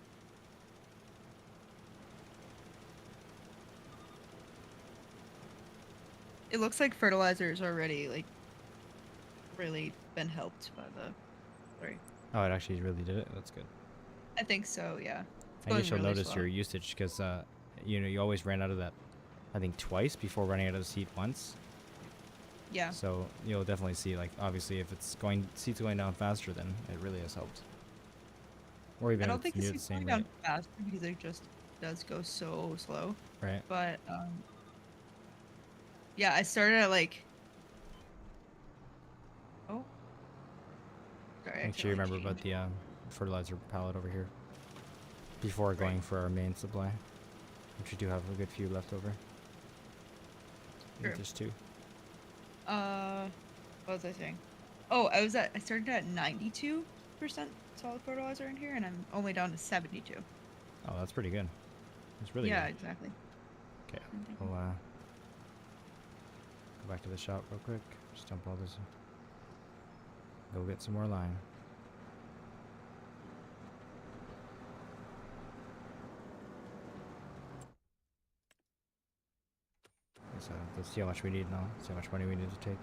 Speaker 2: It looks like fertilizer's already like really been helped by the. Sorry.
Speaker 1: Oh, it actually really did it. That's good.
Speaker 2: I think so. Yeah. It's
Speaker 1: I guess
Speaker 2: going
Speaker 1: you'll
Speaker 2: really
Speaker 1: notice
Speaker 2: slow.
Speaker 1: your usage because you always ran out of that. I think twice before running out of the seed once.
Speaker 2: Yeah.
Speaker 1: So you'll definitely see, like, obviously if it's seeds going down faster, then it really has helped. Or even
Speaker 2: I don't
Speaker 1: if
Speaker 2: think
Speaker 1: it's
Speaker 2: it's
Speaker 1: near the same
Speaker 2: going
Speaker 1: rate,
Speaker 2: down faster because it just does go so slow.
Speaker 1: right?
Speaker 2: But yeah, I started at like. Oh. Sorry. I
Speaker 1: Make sure you remember
Speaker 2: accidentally
Speaker 1: about the fertilizer pallet over here before going for our main supply, which we do have a good few left over. I think
Speaker 2: True.
Speaker 1: there's 2.
Speaker 2: What was I saying? Oh, I started at 92% solid fertilizer in here, and I'm only down to 72.
Speaker 1: Oh, that's pretty good. It's really
Speaker 2: yeah,
Speaker 1: good.
Speaker 2: exactly.
Speaker 1: Okay,
Speaker 2: I'm thinking-
Speaker 1: we'll go back to the shop real quick. Just dump all this. Go get some more line. So let's see how much we need now. See how much money we need to take.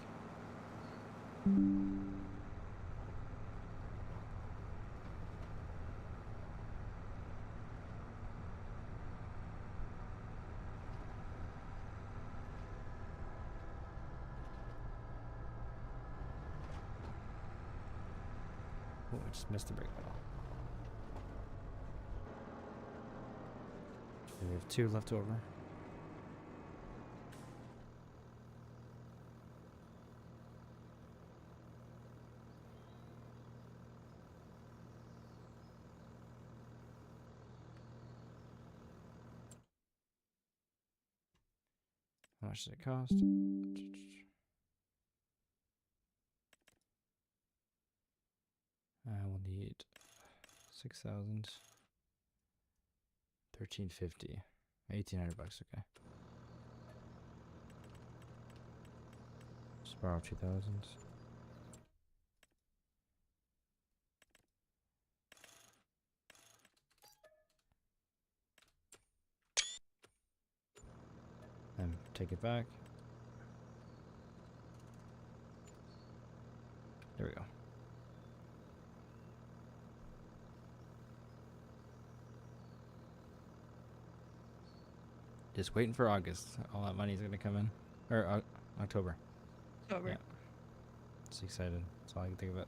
Speaker 1: Oh, I just missed the brake pedal. Okay, we have 2 left over. How much does it cost? We'll need 6,000. 1350. 1,800 bucks, okay. Just borrow 2,000. And take it back. There we go. Just waiting for August. All that money's gonna come in. Or October.
Speaker 2: Over.
Speaker 1: Yeah. Just excited. That's all I can think about.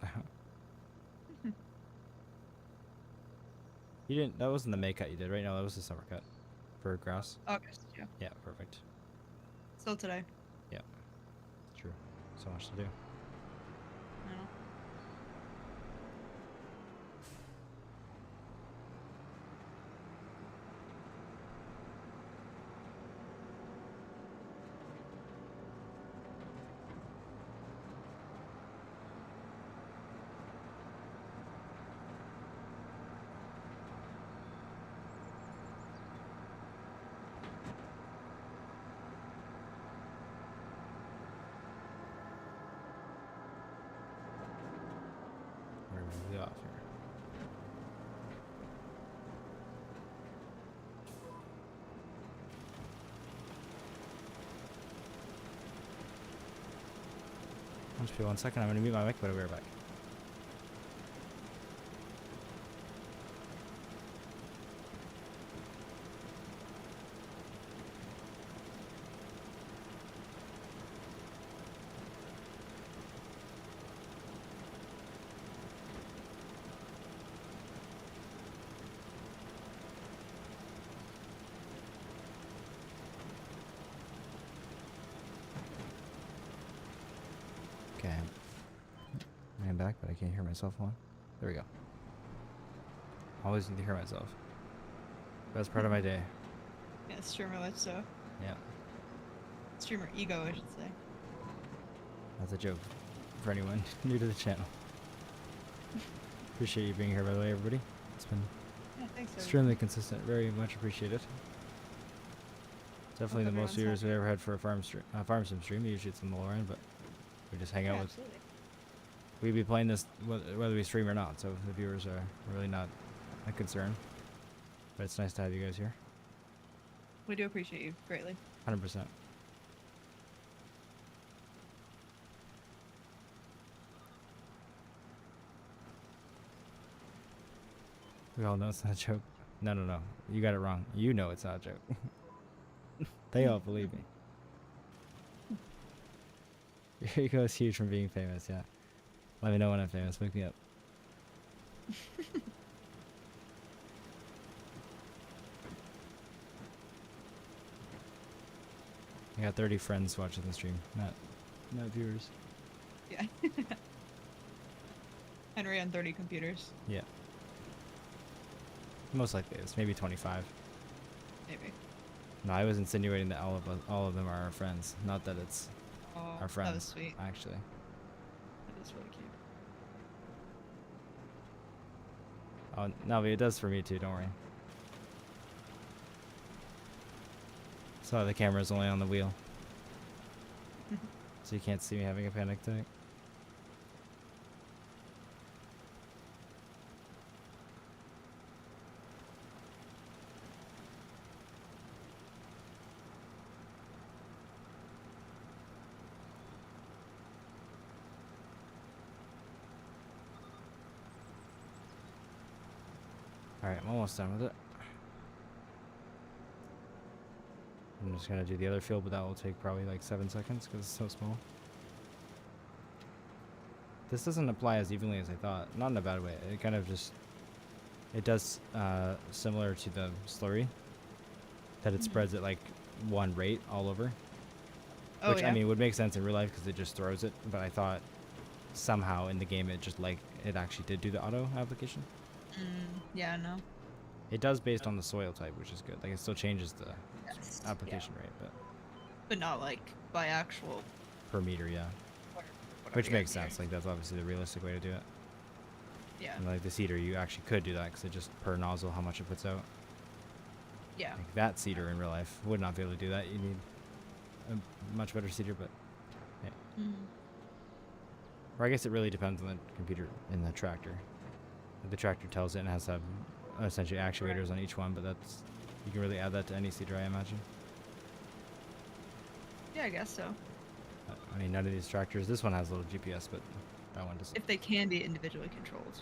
Speaker 1: You didn't. That wasn't the May cut you did, right? No, that was the summer cut for grass.
Speaker 2: August, yeah.
Speaker 1: Yeah, perfect.
Speaker 2: Still today.
Speaker 1: Yeah, true. So much to do.
Speaker 2: I know.
Speaker 1: We're really off here. Just be 1 second. I'm gonna mute my mic, but I'll be right back. Okay. I'm back, but I can't hear myself one. There we go. Always need to hear myself. Best part of my day.
Speaker 2: Yeah, streamer life, so.
Speaker 1: Yeah,
Speaker 2: Streamer ego, I should say.
Speaker 1: that's a joke for anyone new to the channel. Appreciate you being here, by the way, everybody. It's been
Speaker 2: Yeah, thanks, everyone.
Speaker 1: extremely consistent. Very much appreciated. Definitely the
Speaker 2: Hope
Speaker 1: most
Speaker 2: everyone's
Speaker 1: viewers
Speaker 2: happy.
Speaker 1: we've ever had for a farm sim stream. Usually it's on the lower end, but we just hang
Speaker 2: Yeah,
Speaker 1: out with.
Speaker 2: absolutely.
Speaker 1: We'd be playing this whether we stream or not, so the viewers are really not a concern. But it's nice to have you guys here.
Speaker 2: We do appreciate you greatly.
Speaker 1: 100%. We all know it's not a joke. No, no, no. You got it wrong. You know it's not a joke. They all believe me. Your ego is huge from being famous, yeah. Let me know when I'm famous. Wake me up. I got 30 friends watching the stream, not viewers.
Speaker 2: Yeah. Henry on 30 computers,
Speaker 1: Yeah. Most likely it's maybe 25.
Speaker 2: maybe.
Speaker 1: No, I was insinuating that all of them are our friends, not that it's
Speaker 2: Oh,
Speaker 1: our friends.
Speaker 2: that was sweet.
Speaker 1: Actually,
Speaker 2: That was really cute.
Speaker 1: oh no, but it does for me too. Don't worry. So the camera's only on the wheel. So you can't see me having a panic attack. Alright, I'm almost done with it. I'm just gonna do the other field, but that will take probably like 7 seconds because it's so small. This doesn't apply as evenly as I thought. Not in a bad way. It kind of just... It does similar to the slurry. That it spreads at like one rate all over.
Speaker 2: Oh,
Speaker 1: Which,
Speaker 2: yeah.
Speaker 1: I mean, would make sense in real life because it just throws it. But I thought somehow in the game it just like... It actually did do the auto application.
Speaker 2: Yeah, no.
Speaker 1: It does based on the soil type, which is good. Like, it still changes the
Speaker 2: Yes.
Speaker 1: application rate,
Speaker 2: But not like by actual.
Speaker 1: per meter, yeah.
Speaker 2: Whatever
Speaker 1: Which
Speaker 2: you're
Speaker 1: makes
Speaker 2: doing.
Speaker 1: sense. Like, that's obviously the realistic way to do it.
Speaker 2: Yeah.
Speaker 1: And like the seeder, you actually could do that because it just per nozzle how much it puts out.
Speaker 2: Yeah.
Speaker 1: Like that seeder in real life would not be able to do that. You need a much better seeder, but hey. Or I guess it really depends on the computer in the tractor. Like the tractor tells it and has to have essentially actuators on each one, but that's you can really add that to any seeder, I imagine.
Speaker 2: Yeah, I guess so.
Speaker 1: I mean, none of these tractors. This one has a little GPS, but that one doesn't.
Speaker 2: If they can be individually controlled.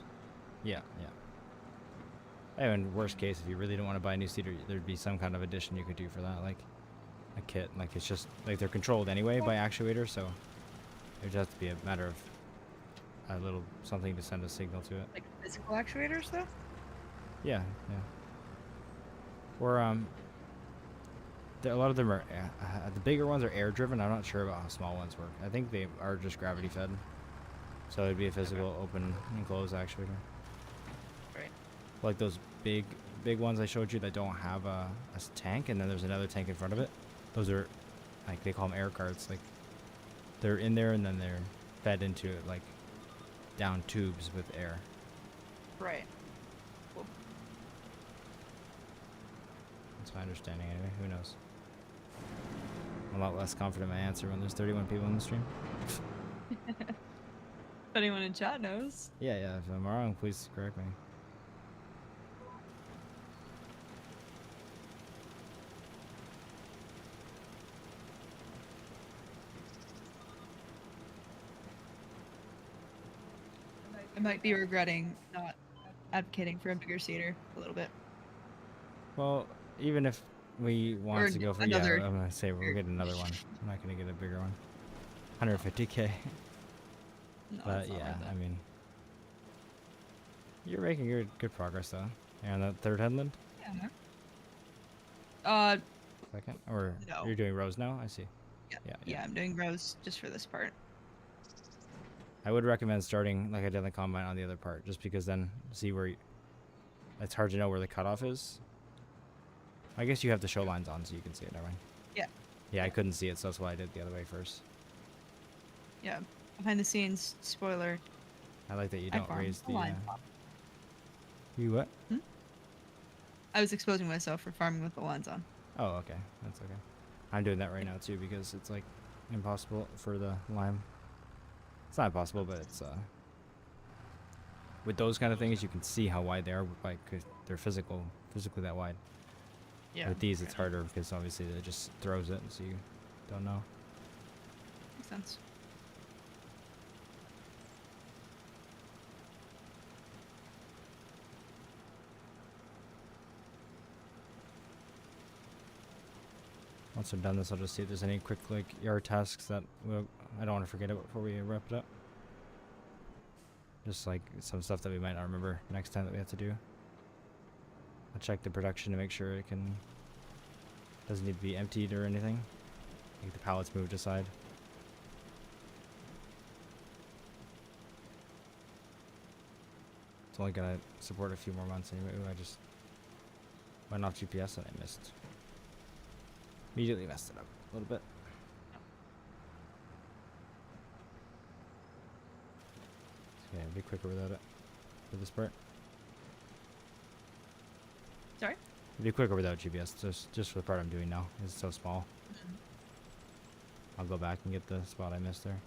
Speaker 1: Yeah, yeah. And worst case, if you really don't want to buy a new seeder, there'd be some kind of addition you could do for that, like a kit. Like it's just like they're controlled anyway by actuators, so it would have to be a matter of a little something to send a signal to it.
Speaker 2: Like physical actuators, though?
Speaker 1: Yeah, yeah. Or a lot of them are the bigger ones are air driven. I'm not sure about how small ones work. I think they are just gravity fed. So it'd be a physical open and close actuator.
Speaker 2: Right.
Speaker 1: Like those big ones I showed you that don't have a tank, and then there's another tank in front of it. Those are like they call them air carts. Like they're in there and then they're fed into it like down tubes with air.
Speaker 2: Right. Cool.
Speaker 1: That's my understanding anyway. Who knows? I'm a lot less confident in my answer when there's 31 people in the stream.
Speaker 2: If anyone in chat knows.
Speaker 1: Yeah, yeah. If I'm wrong, please correct me.
Speaker 2: I might be regretting not advocating for a bigger seeder a little bit.
Speaker 1: Well, even if we want
Speaker 2: Or
Speaker 1: to go for
Speaker 2: another-
Speaker 1: yeah, I'm gonna say we'll get another one. I'm not gonna get a bigger one. 150K.
Speaker 2: No,
Speaker 1: But
Speaker 2: it's not
Speaker 1: yeah,
Speaker 2: worth it.
Speaker 1: I mean, you're making good progress though. You're on that third headland,
Speaker 2: Yeah.
Speaker 1: second, or
Speaker 2: No.
Speaker 1: you're doing rows now. I see.
Speaker 2: Yeah, I'm doing rows just for this part.
Speaker 1: I would recommend starting like I did in the combine on the other part, just because then see where it's hard to know where the cutoff is. I guess you have the show lines on so you can see it. Never mind.
Speaker 2: Yeah.
Speaker 1: Yeah, I couldn't see it, so that's why I did it the other way first.
Speaker 2: Yeah. Behind the scenes, spoiler.
Speaker 1: I like that you
Speaker 2: I
Speaker 1: don't
Speaker 2: farm
Speaker 1: raise
Speaker 2: a
Speaker 1: the.
Speaker 2: line.
Speaker 1: You what?
Speaker 2: I was exposing myself for farming with the lines on.
Speaker 1: Oh, okay. That's okay. I'm doing that right now too because it's like impossible for the lime. It's not impossible, but it's with those kind of things you can see how wide they are, like 'cause they're physically that wide.
Speaker 2: Yeah.
Speaker 1: With these it's harder because obviously it just throws it, so you don't know.
Speaker 2: Makes sense.
Speaker 1: Once I'm done this, I'll just see if there's any quick like yard tasks that I don't want to forget about before we wrap it up. Just like some stuff that we might not remember next time that we have to do. I'll check the production to make sure it doesn't need to be emptied or anything. Like the pallets moved aside. It's only gonna support a few more months anyway. Ooh, I just went off GPS and I immediately messed it up a little bit. Yeah, be quicker without it for this part.
Speaker 2: Sorry?
Speaker 1: It'd be quicker without GPS. Just for the part I'm doing now. It's so small. I'll go back and get the spot I missed there.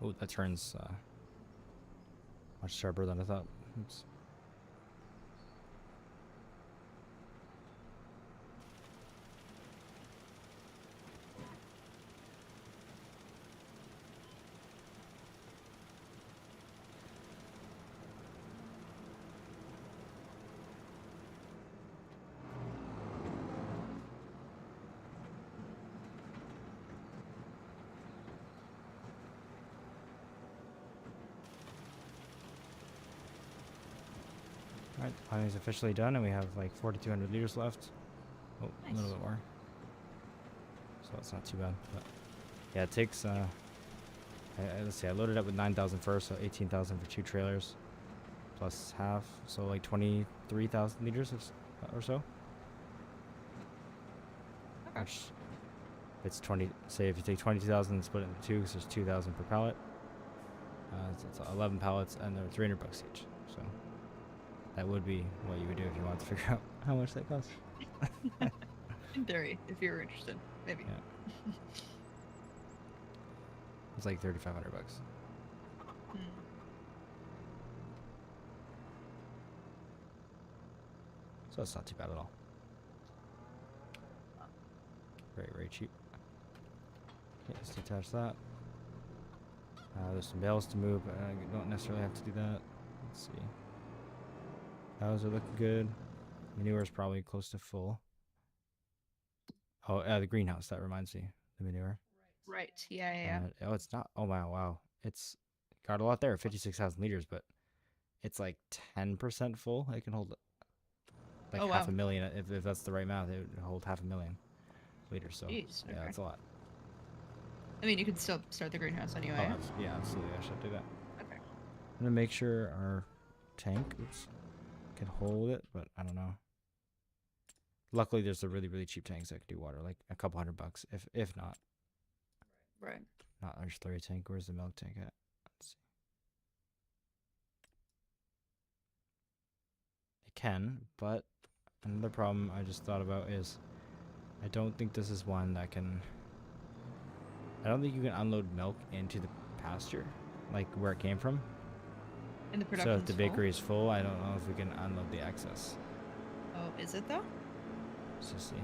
Speaker 1: Oh, that turns much sharper than I thought. Oops. Alright, the planning is officially done, and we have like 4,200 liters left. Oh,
Speaker 2: Nice.
Speaker 1: a little bit more. So it's not too bad. But yeah, it takes. Let's see. I loaded up with 9,000 first, so 18,000 for 2 trailers, plus half, so like 23,000 liters or so.
Speaker 2: Okay.
Speaker 1: Which it's 20. Say if you take 22,000 and split it into 2, because there's 2,000 per pallet. So it's 11 pallets, and they're $300 each. So. That would be what you would do if you wanted to figure out how much that costs.
Speaker 2: In theory, if you're interested, maybe.
Speaker 1: Yeah. It's like $3,500.
Speaker 2: Hmm.
Speaker 1: So it's not too bad at all. Very, very cheap. Okay, let's detach that. There's some bales to move, but I don't necessarily have to do that. Let's see. Cows are looking good. Manure is probably close to full. Oh, the greenhouse. That reminds me. The manure.
Speaker 2: Right. Yeah.
Speaker 1: Oh, it's not. Oh, wow. It's got a lot there. 56,000 liters, but it's like 10% full. It can hold like
Speaker 2: Oh,
Speaker 1: half
Speaker 2: wow.
Speaker 1: a million. If that's the right math, it would hold 500,000 liters. So
Speaker 2: Jeez,
Speaker 1: yeah,
Speaker 2: okay.
Speaker 1: that's a lot.
Speaker 2: I mean, you could still start the greenhouse
Speaker 1: Oh,
Speaker 2: anyway.
Speaker 1: yeah, absolutely. I should do that.
Speaker 2: Okay.
Speaker 1: I'm gonna make sure our tank can hold it, but I don't know. Luckily, there's the really, really cheap tanks that can do water, like a couple $100. If not,
Speaker 2: Right.
Speaker 1: not our slurry tank. Where's the milk tank at? Let's see. It can, but another problem I just thought about is I don't think this is one that can. I don't think you can unload milk into the pasture, like where it came from.
Speaker 2: And the
Speaker 1: So
Speaker 2: production.
Speaker 1: if the bakery is full, I don't know if we can unload the excess.
Speaker 2: Oh, is it though?
Speaker 1: Let's just see.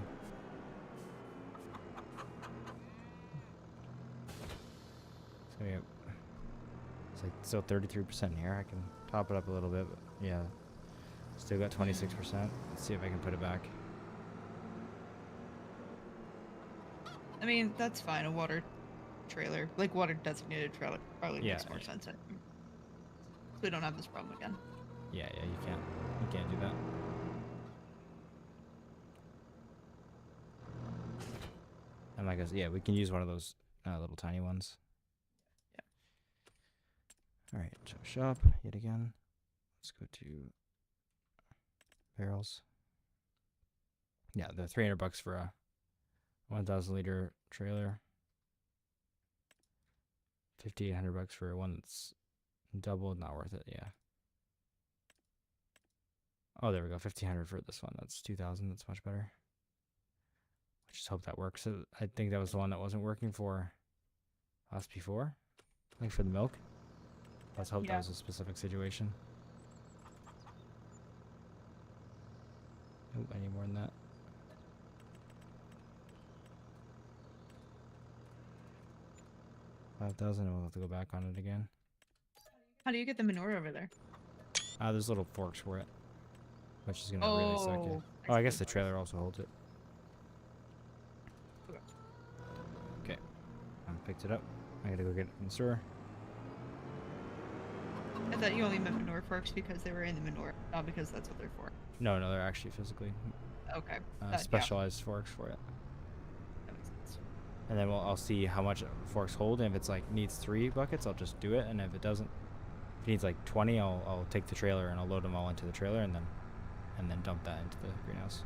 Speaker 1: It's like still 33% here. I can top it up a little bit, but yeah, still got 26%. Let's see if I can put it back.
Speaker 2: I mean, that's fine. A water trailer, like water designated trailer, probably
Speaker 1: Yeah,
Speaker 2: makes more
Speaker 1: yeah.
Speaker 2: sense. So we don't have this problem again.
Speaker 1: Yeah, you can't do that. And like I said, yeah, we can use one of those little tiny ones. All right, so shop yet again. Let's go to barrels. Yeah, they're $300 for a 1,000 liter trailer. $5,800 for one that's double. Not worth it. Yeah. Oh, there we go. 1,500 for this one. That's 2,000. That's much better. I just hope that works. So I think that was the one that wasn't working for us before, like for the milk. Let's hope that was a specific situation. Oh, I need more than that. $5,000, and we'll have to go back on it again.
Speaker 2: How do you get the manure over there?
Speaker 1: There's little forks for it, which is gonna really suck you. Oh, I guess the trailer also holds it. Okay, I picked it up. I gotta go get it from the store.
Speaker 2: I thought you only meant manure forks because they were in the manure, not because that's what they're for.
Speaker 1: No, they're actually physically
Speaker 2: Okay.
Speaker 1: specialized forks for it.
Speaker 2: That makes sense.
Speaker 1: And then I'll see how much forks hold, and if it's like needs 3 buckets, I'll just do it. And if it doesn't, if it needs like 20, I'll take the trailer and I'll load them all into the trailer, and then dump that into the greenhouse.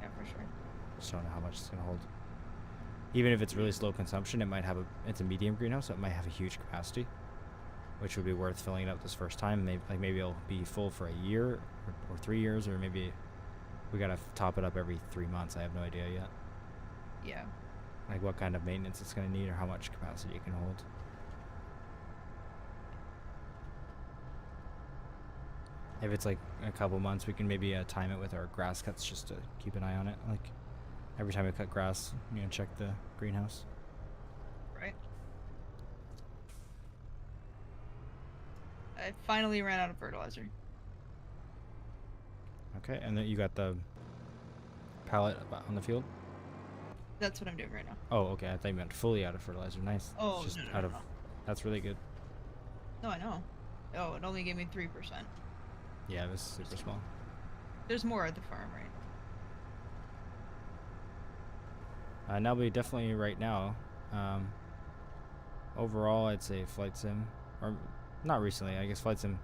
Speaker 2: Yeah, for sure.
Speaker 1: Just don't know how much it's gonna hold. Even if it's really slow consumption, it's a medium greenhouse, so it might have a huge capacity. which would be worth filling it up this first time. Maybe it'll be full for a year or 3 years, or maybe we gotta top it up every 3 months. I have no idea yet.
Speaker 2: Yeah.
Speaker 1: Like what kind of maintenance it's gonna need or how much capacity it can hold. If it's like a couple months, we can maybe time it with our grass cuts just to keep an eye on it. Like every time we cut grass, check the greenhouse.
Speaker 2: Right. I finally ran out of fertilizer.
Speaker 1: Okay, and then you got the pallet on the field?
Speaker 2: That's what I'm doing right now.
Speaker 1: Oh, okay. I thought you meant fully out of fertilizer. Nice.
Speaker 2: Oh,
Speaker 1: It's just
Speaker 2: no,
Speaker 1: out of.
Speaker 2: no.
Speaker 1: That's really good.
Speaker 2: No, I know. Oh, it only gave me 3%.
Speaker 1: Yeah, it was super small.
Speaker 2: There's more at the farm, right?
Speaker 1: Now, we definitely right now. Overall, I'd say Flight Sim, or not recently. I guess Flight Sim,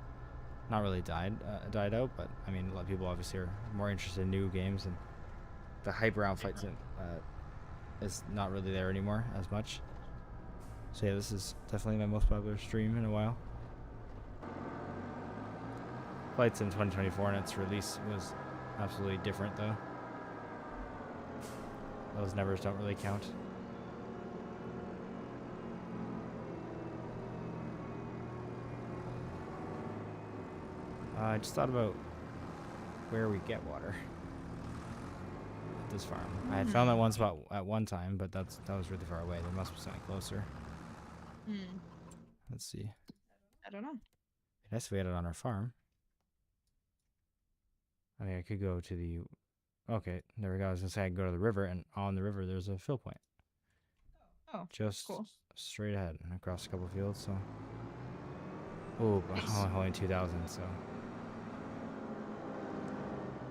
Speaker 1: not really died out. But I mean, a lot of people obviously are more interested in new games, and the hype around Flight Sim is not really there anymore as much. So yeah, this is definitely my most popular stream in a while. Flight Sim 2024 and its release was absolutely different though. Those numbers don't really count. I just thought about where we get water at this farm. I had found that one spot at one time, but that was really far away. There must be something closer. Let's see.
Speaker 2: I don't know.
Speaker 1: It'd be nice if we had it on our farm. I mean, I could go to the... Okay, there we go. I was going to say I could go to the river, and on the river there's a fill point.
Speaker 2: Oh,
Speaker 1: just
Speaker 2: cool.
Speaker 1: Straight ahead and across a couple fields, so... Oh, nice. Only 2,000, so...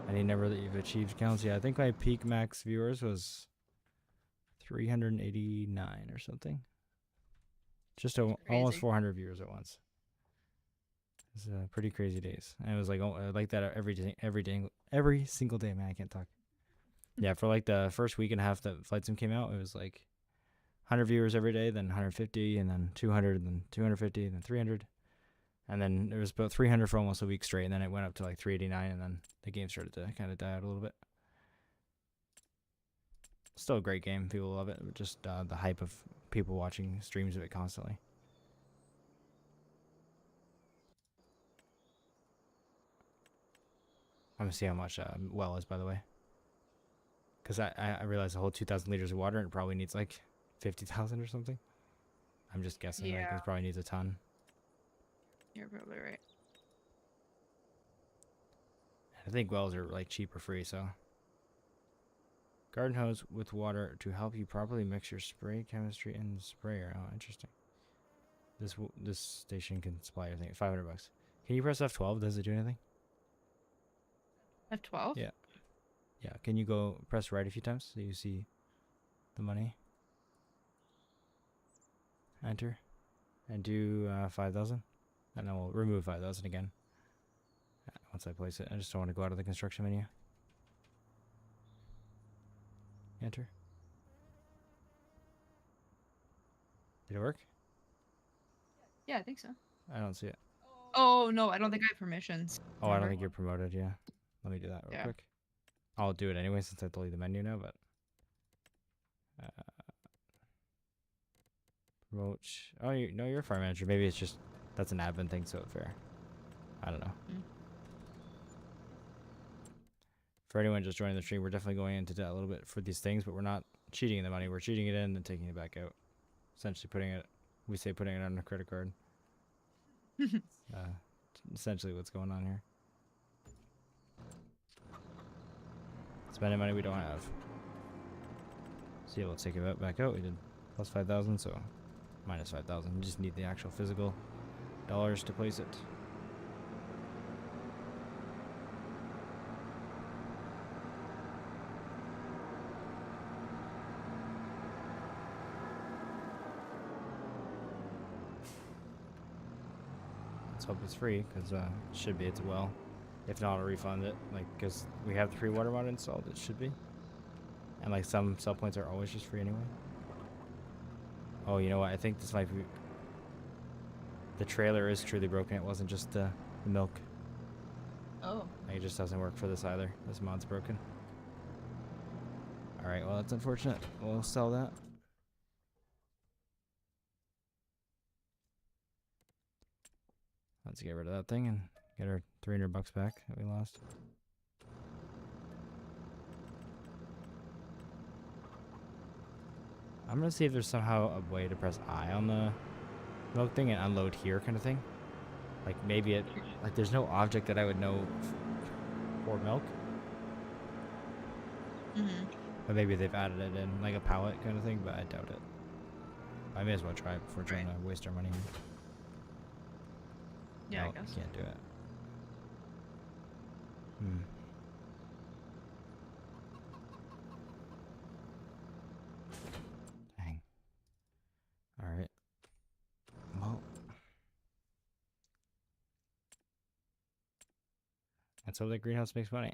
Speaker 1: Any number that you've achieved counts. Yeah, I think my peak max viewers was 389 or something. Just almost 400 viewers at once. It's pretty crazy days. And it was like like that every single day. Man, I can't talk. Yeah, for like the first week and a half that Flight Sim came out, it was like 100 viewers every day, then 150, and then 200, then 250, and then 300. And then there was about 300 for almost a week straight, and then it went up to like 389, and then the game started to kind of die out a little bit. Still a great game. People love it. Just the hype of people watching streams of it constantly. I'm going to see how much well is, by the way. Because I realized the whole 2,000 liters of water, and it probably needs like 50,000 or something. I'm just guessing.
Speaker 2: Yeah.
Speaker 1: Like, it probably needs a ton.
Speaker 2: You're probably right.
Speaker 1: I think wells are like cheap or free, so. Garden hose with water to help you properly mix your spray chemistry in the sprayer. Oh, interesting. This station can supply everything. $500. Can you press F12? Does it do anything?
Speaker 2: F12?
Speaker 1: Yeah. Yeah. Can you go press right a few times so you see the money? Enter. And do 5,000. And then we'll remove 5,000 again. Once I place it. I just don't want to go out of the construction menu. Enter. Did it work?
Speaker 2: Yeah, I think so.
Speaker 1: I don't see it.
Speaker 2: Oh, no, I don't think I have permissions.
Speaker 1: Oh, I don't think you're promoted, yeah. Let me do that real
Speaker 2: Yeah.
Speaker 1: quick. I'll do it anyway since I delete the menu now, but... promote... Oh, no, you're a farm manager. Maybe it's just... That's an admin thing, so fair. I don't know. For anyone just joining the stream, we're definitely going into debt a little bit for these things, but we're not cheating the money. We're cheating it in and taking it back out. Essentially putting it... We say putting it on a credit card. Essentially what's going on here. Spending money we don't have. So yeah, let's take it back out. We did plus 5,000, so minus 5,000. We just need the actual physical dollars to place it. Let's hope it's free, because it should be. It's well. If not, I'll refund it. Like, because we have the free water mod installed, it should be. And like some sell points are always just free anyway. Oh, you know what? I think this might be... The trailer is truly broken. It wasn't just the milk.
Speaker 2: Oh.
Speaker 1: Like, it just doesn't work for this either. This mod's broken. Alright, well, that's unfortunate. We'll sell that. Let's get rid of that thing and get our $300 back that we lost. I'm gonna see if there's somehow a way to press I on the milk thing and unload here kind of thing. Like maybe it, like there's no object that I would know for milk. But maybe they've added it in like a pallet kind of thing, but I doubt it. I may as well try it before trying to waste our money here.
Speaker 2: Yeah,
Speaker 1: No,
Speaker 2: I guess.
Speaker 1: can't do it. Dang. Alright. Well. Let's hope that greenhouse makes money.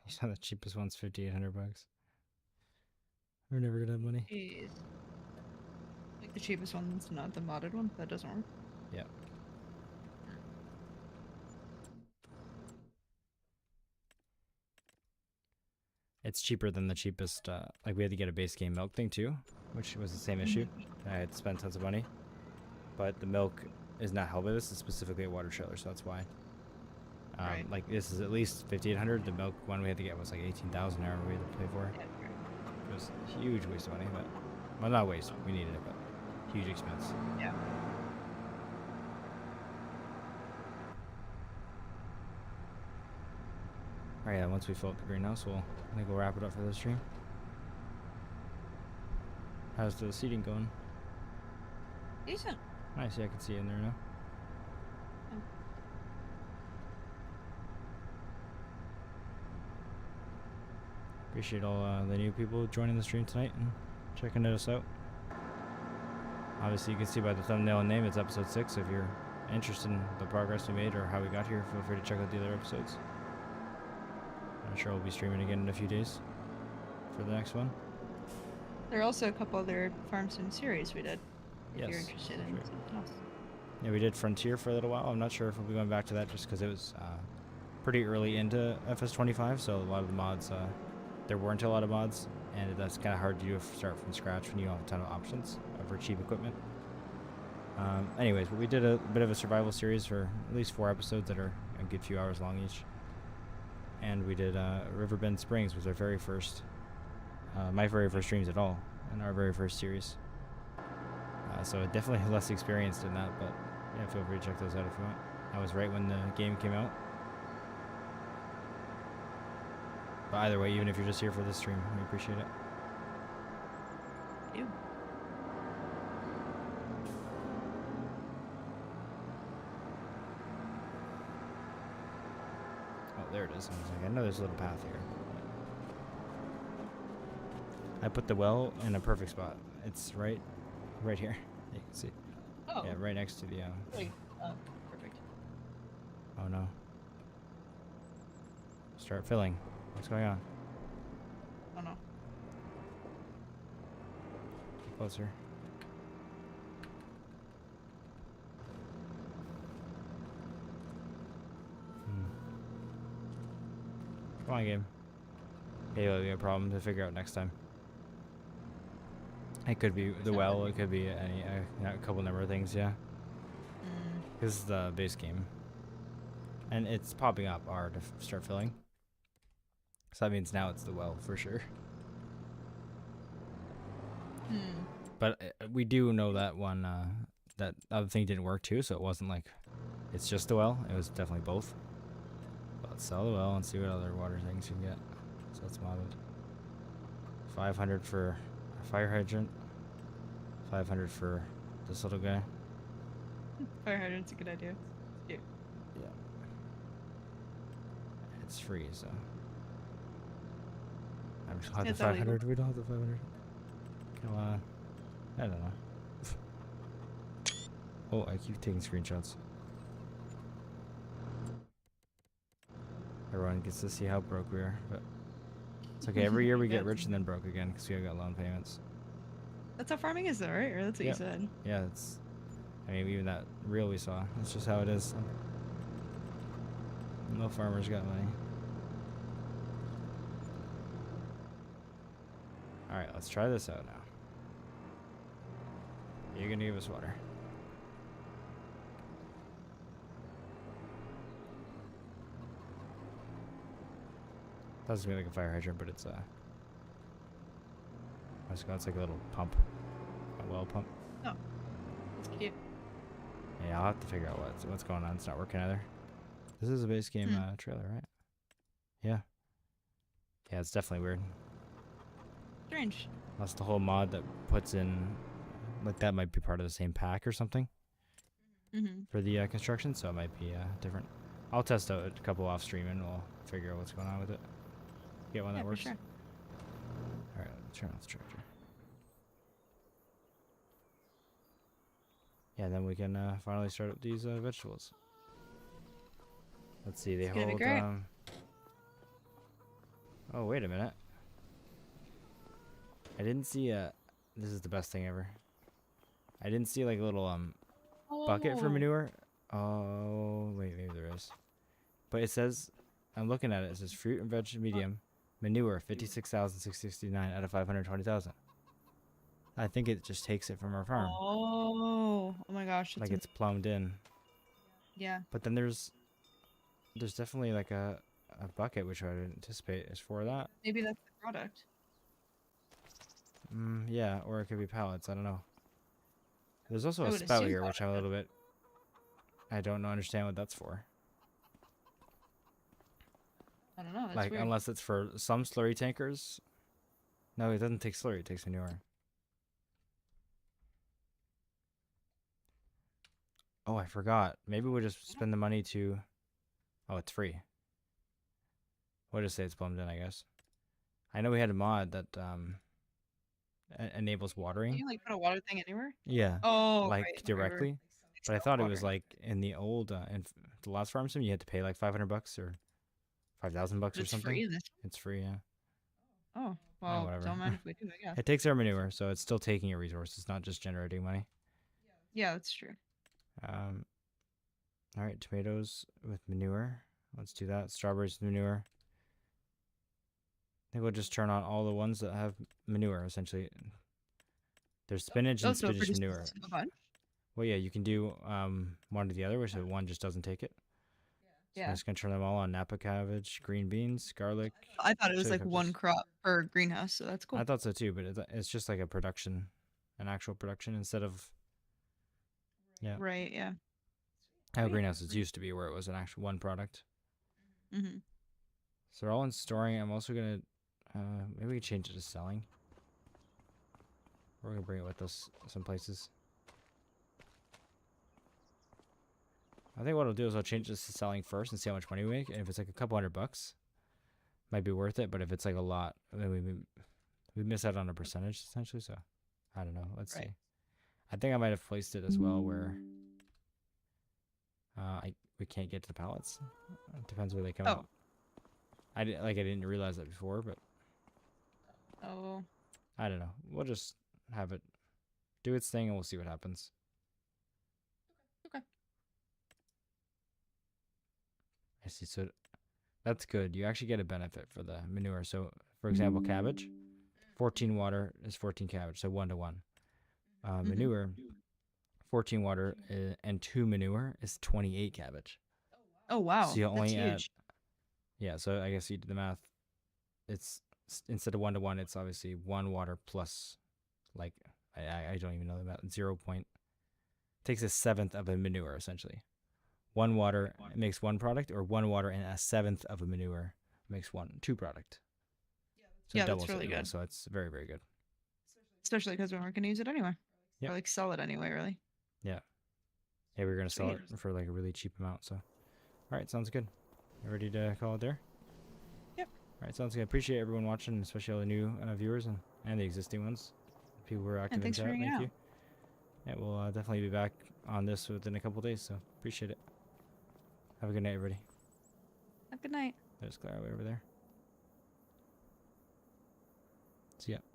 Speaker 1: You saw the cheapest one's $5,800. We're never gonna have money.
Speaker 2: Jeez. Like the cheapest one's not the modded one? That doesn't work?
Speaker 1: Yeah. It's cheaper than the cheapest, like we had to get a base game milk thing too, which was the same issue. I had to spend tons of money. But the milk is not held by this, it's specifically a water trailer, so that's why.
Speaker 2: Right.
Speaker 1: Like this is at least $5,800. The milk one we had to get was like $18,000 hour we had to pay for it. It was a huge waste of money, but well, not waste. We needed it, but huge expense.
Speaker 2: Yeah.
Speaker 1: All right, yeah, once we fill up the greenhouse, I think we'll wrap it up for this stream. How's the seating going?
Speaker 2: Decent.
Speaker 1: Nice, yeah, I can see it in there now. Appreciate all the new people joining the stream tonight and checking us out. Obviously, you can see by the thumbnail and name, it's episode 6. If you're interested in the progress we made or how we got here, feel free to check out the other episodes. I'm sure we'll be streaming again in a few days for the next one.
Speaker 2: There are also a couple other Farm Sim series we did. If
Speaker 1: Yes,
Speaker 2: you're interested in
Speaker 1: sure.
Speaker 2: something else.
Speaker 1: Yeah, we did Frontier for a little while. I'm not sure if we'll be going back to that just because it was pretty early into FS25, so a lot of the mods, there weren't a lot of mods, and that's kind of hard to do if you start from scratch when you don't have a ton of options for cheap equipment. Anyways, but we did a bit of a survival series for at least 4 episodes that are a good few hours long each. And we did Riverbend Springs was our very first, my very first streams at all, in our very first series. So definitely less experienced in that, but yeah, feel free to check those out if you want. That was right when the game came out. But either way, even if you're just here for this stream, we appreciate it.
Speaker 2: Ew.
Speaker 1: Oh, there it is. I was like, I know there's a little path here. I put the well in a perfect spot. It's right here. You can see.
Speaker 2: Oh.
Speaker 1: Yeah, right next to the.
Speaker 2: Wait. Perfect.
Speaker 1: Oh no. Start filling. What's going on?
Speaker 2: Oh no.
Speaker 1: Get closer. Come on, game. Okay, you'll be a problem to figure out next time. It could be the well. It could be any a couple number of things. Yeah. This is the base game, and it's popping up R to start filling. So that means now it's the well for sure. But we do know that one, that other thing didn't work too, so it wasn't like it's just the well. It was definitely both. But let's sell the well and see what other water things you can get. So that's modded. 500 for a fire hydrant. 500 for this little guy.
Speaker 2: Fire hydrant's a good idea. Yeah.
Speaker 1: Yeah. It's free, so. I'm just
Speaker 2: It's
Speaker 1: the 500. We don't have the 500. Come on. I don't know. Oh, I keep taking screenshots. Everyone gets to see how broke we are, but It's okay. Every year we get rich and then broke again because we got loan payments.
Speaker 2: That's how farming is, though, right? Or that's what you
Speaker 1: Yep.
Speaker 2: said.
Speaker 1: Yeah, it's. I mean, even that reel we saw. That's just how it is. No farmers got money. All right, let's try this out now. You're gonna give us water. That was gonna be like a fire hydrant, but it's it's like a little pump, a well pump.
Speaker 2: Oh, that's cute.
Speaker 1: Yeah, I'll have to figure out what's going on. It's not working either. This is a base game trailer, right? Yeah. Yeah, it's definitely weird.
Speaker 2: Strange.
Speaker 1: That's the whole mod that puts in, like that might be part of the same pack or something for the construction, so it might be different. I'll test out a couple off stream and we'll figure out what's going on with it. Get one that works.
Speaker 2: For sure.
Speaker 1: All right, let's turn on this tractor. Yeah, then we can finally start up these vegetables. Let's see, they hold. Oh, wait a minute. I didn't see a. This is the best thing ever. I didn't see like a little bucket for manure. Oh, wait, maybe there is. But it says, I'm looking at it. It says fruit and veg medium manure 56,669 out of 520,000. I think it just takes it from our farm.
Speaker 2: Oh my gosh!
Speaker 1: Like it's plumbed in.
Speaker 2: Yeah.
Speaker 1: But then there's definitely like a bucket which I would anticipate is for that.
Speaker 2: Maybe that's the product.
Speaker 1: Yeah, or it could be pallets. I don't know. There's also a spout here, which I'm a little bit. I don't understand what that's for.
Speaker 2: I don't know. That's
Speaker 1: like
Speaker 2: weird.
Speaker 1: Unless it's for some slurry tankers. No, it doesn't take slurry. It takes manure. Oh, I forgot. Maybe we'll just spend the money to. Oh, it's free. We'll just say it's plumbed in, I guess. I know we had a mod that enables watering.
Speaker 2: Can you like put a water thing anywhere?
Speaker 1: Yeah.
Speaker 2: Oh,
Speaker 1: like
Speaker 2: right,
Speaker 1: directly. But I thought it was like in the old, in the last farm sim, you had to pay like $500 or $5,000 or something.
Speaker 2: Free,
Speaker 1: it's free, yeah.
Speaker 2: Oh, well,
Speaker 1: whatever.
Speaker 2: don't mind if we do, I guess.
Speaker 1: It takes our manure, so it's still taking a resource. It's not just generating money.
Speaker 2: Yeah, that's true.
Speaker 1: All right, tomatoes with manure. Let's do that. Strawberries with manure. I think we'll just turn on all the ones that have manure, essentially. There's spinach and spinach manure.
Speaker 2: A bunch?
Speaker 1: Well, yeah, you can do one or the other, which one just doesn't take it. So I'm just going to turn them all on. Napa cabbage, green beans, garlic.
Speaker 2: I thought it was like one crop per greenhouse, so that's cool.
Speaker 1: I thought so too, but it's just like a production, an actual production instead of... Yeah.
Speaker 2: Right, yeah.
Speaker 1: How greenhouses used to be, where it was an actual one product. So they're all in storing. I'm also going to... maybe we can change it to selling. We're going to bring it with us some places. I think what I'll do is I'll change this to selling first and see how much money we make. And if it's like a couple $100, might be worth it. But if it's like a lot, then we miss out on a percentage essentially. So I don't know. Let's see. I think I might have placed it as well where we can't get to the pallets. It depends where they come out. I didn't realize that before, but I don't know. We'll just have it do its thing and we'll see what happens.
Speaker 2: Okay.
Speaker 1: I see. So that's good. You actually get a benefit for the manure. So for example, cabbage, 14 water is 14 cabbage. So 1 to 1. Manure, 14 water and 2 manure is 28 cabbage.
Speaker 2: Oh wow.
Speaker 1: So you only
Speaker 2: add huge.
Speaker 1: Yeah, so I guess you do the math. It's instead of 1 to 1, it's obviously 1 water plus, like I don't even know the math. 0. Takes a seventh of a manure essentially. 1 water makes 1 product, or 1 water and a seventh of a manure makes 2 product. So
Speaker 2: yeah, that's really good.
Speaker 1: So it's very, very good.
Speaker 2: Especially because we weren't going to use it anyway.
Speaker 1: Yeah.
Speaker 2: Or like sell it anyway, really.
Speaker 1: Yeah. Yeah, we were going to sell it for like a really cheap amount. So, all right, sounds good. You ready to call it there?
Speaker 2: Yep.
Speaker 1: All right, sounds good. Appreciate everyone watching, especially all the new viewers and the existing ones. People who are active in chat. Thank you. Yeah, we'll definitely be back on this within a couple days. So appreciate it. Have a good night, everybody.
Speaker 2: Have a good night.
Speaker 1: There's Clara way over there. See ya.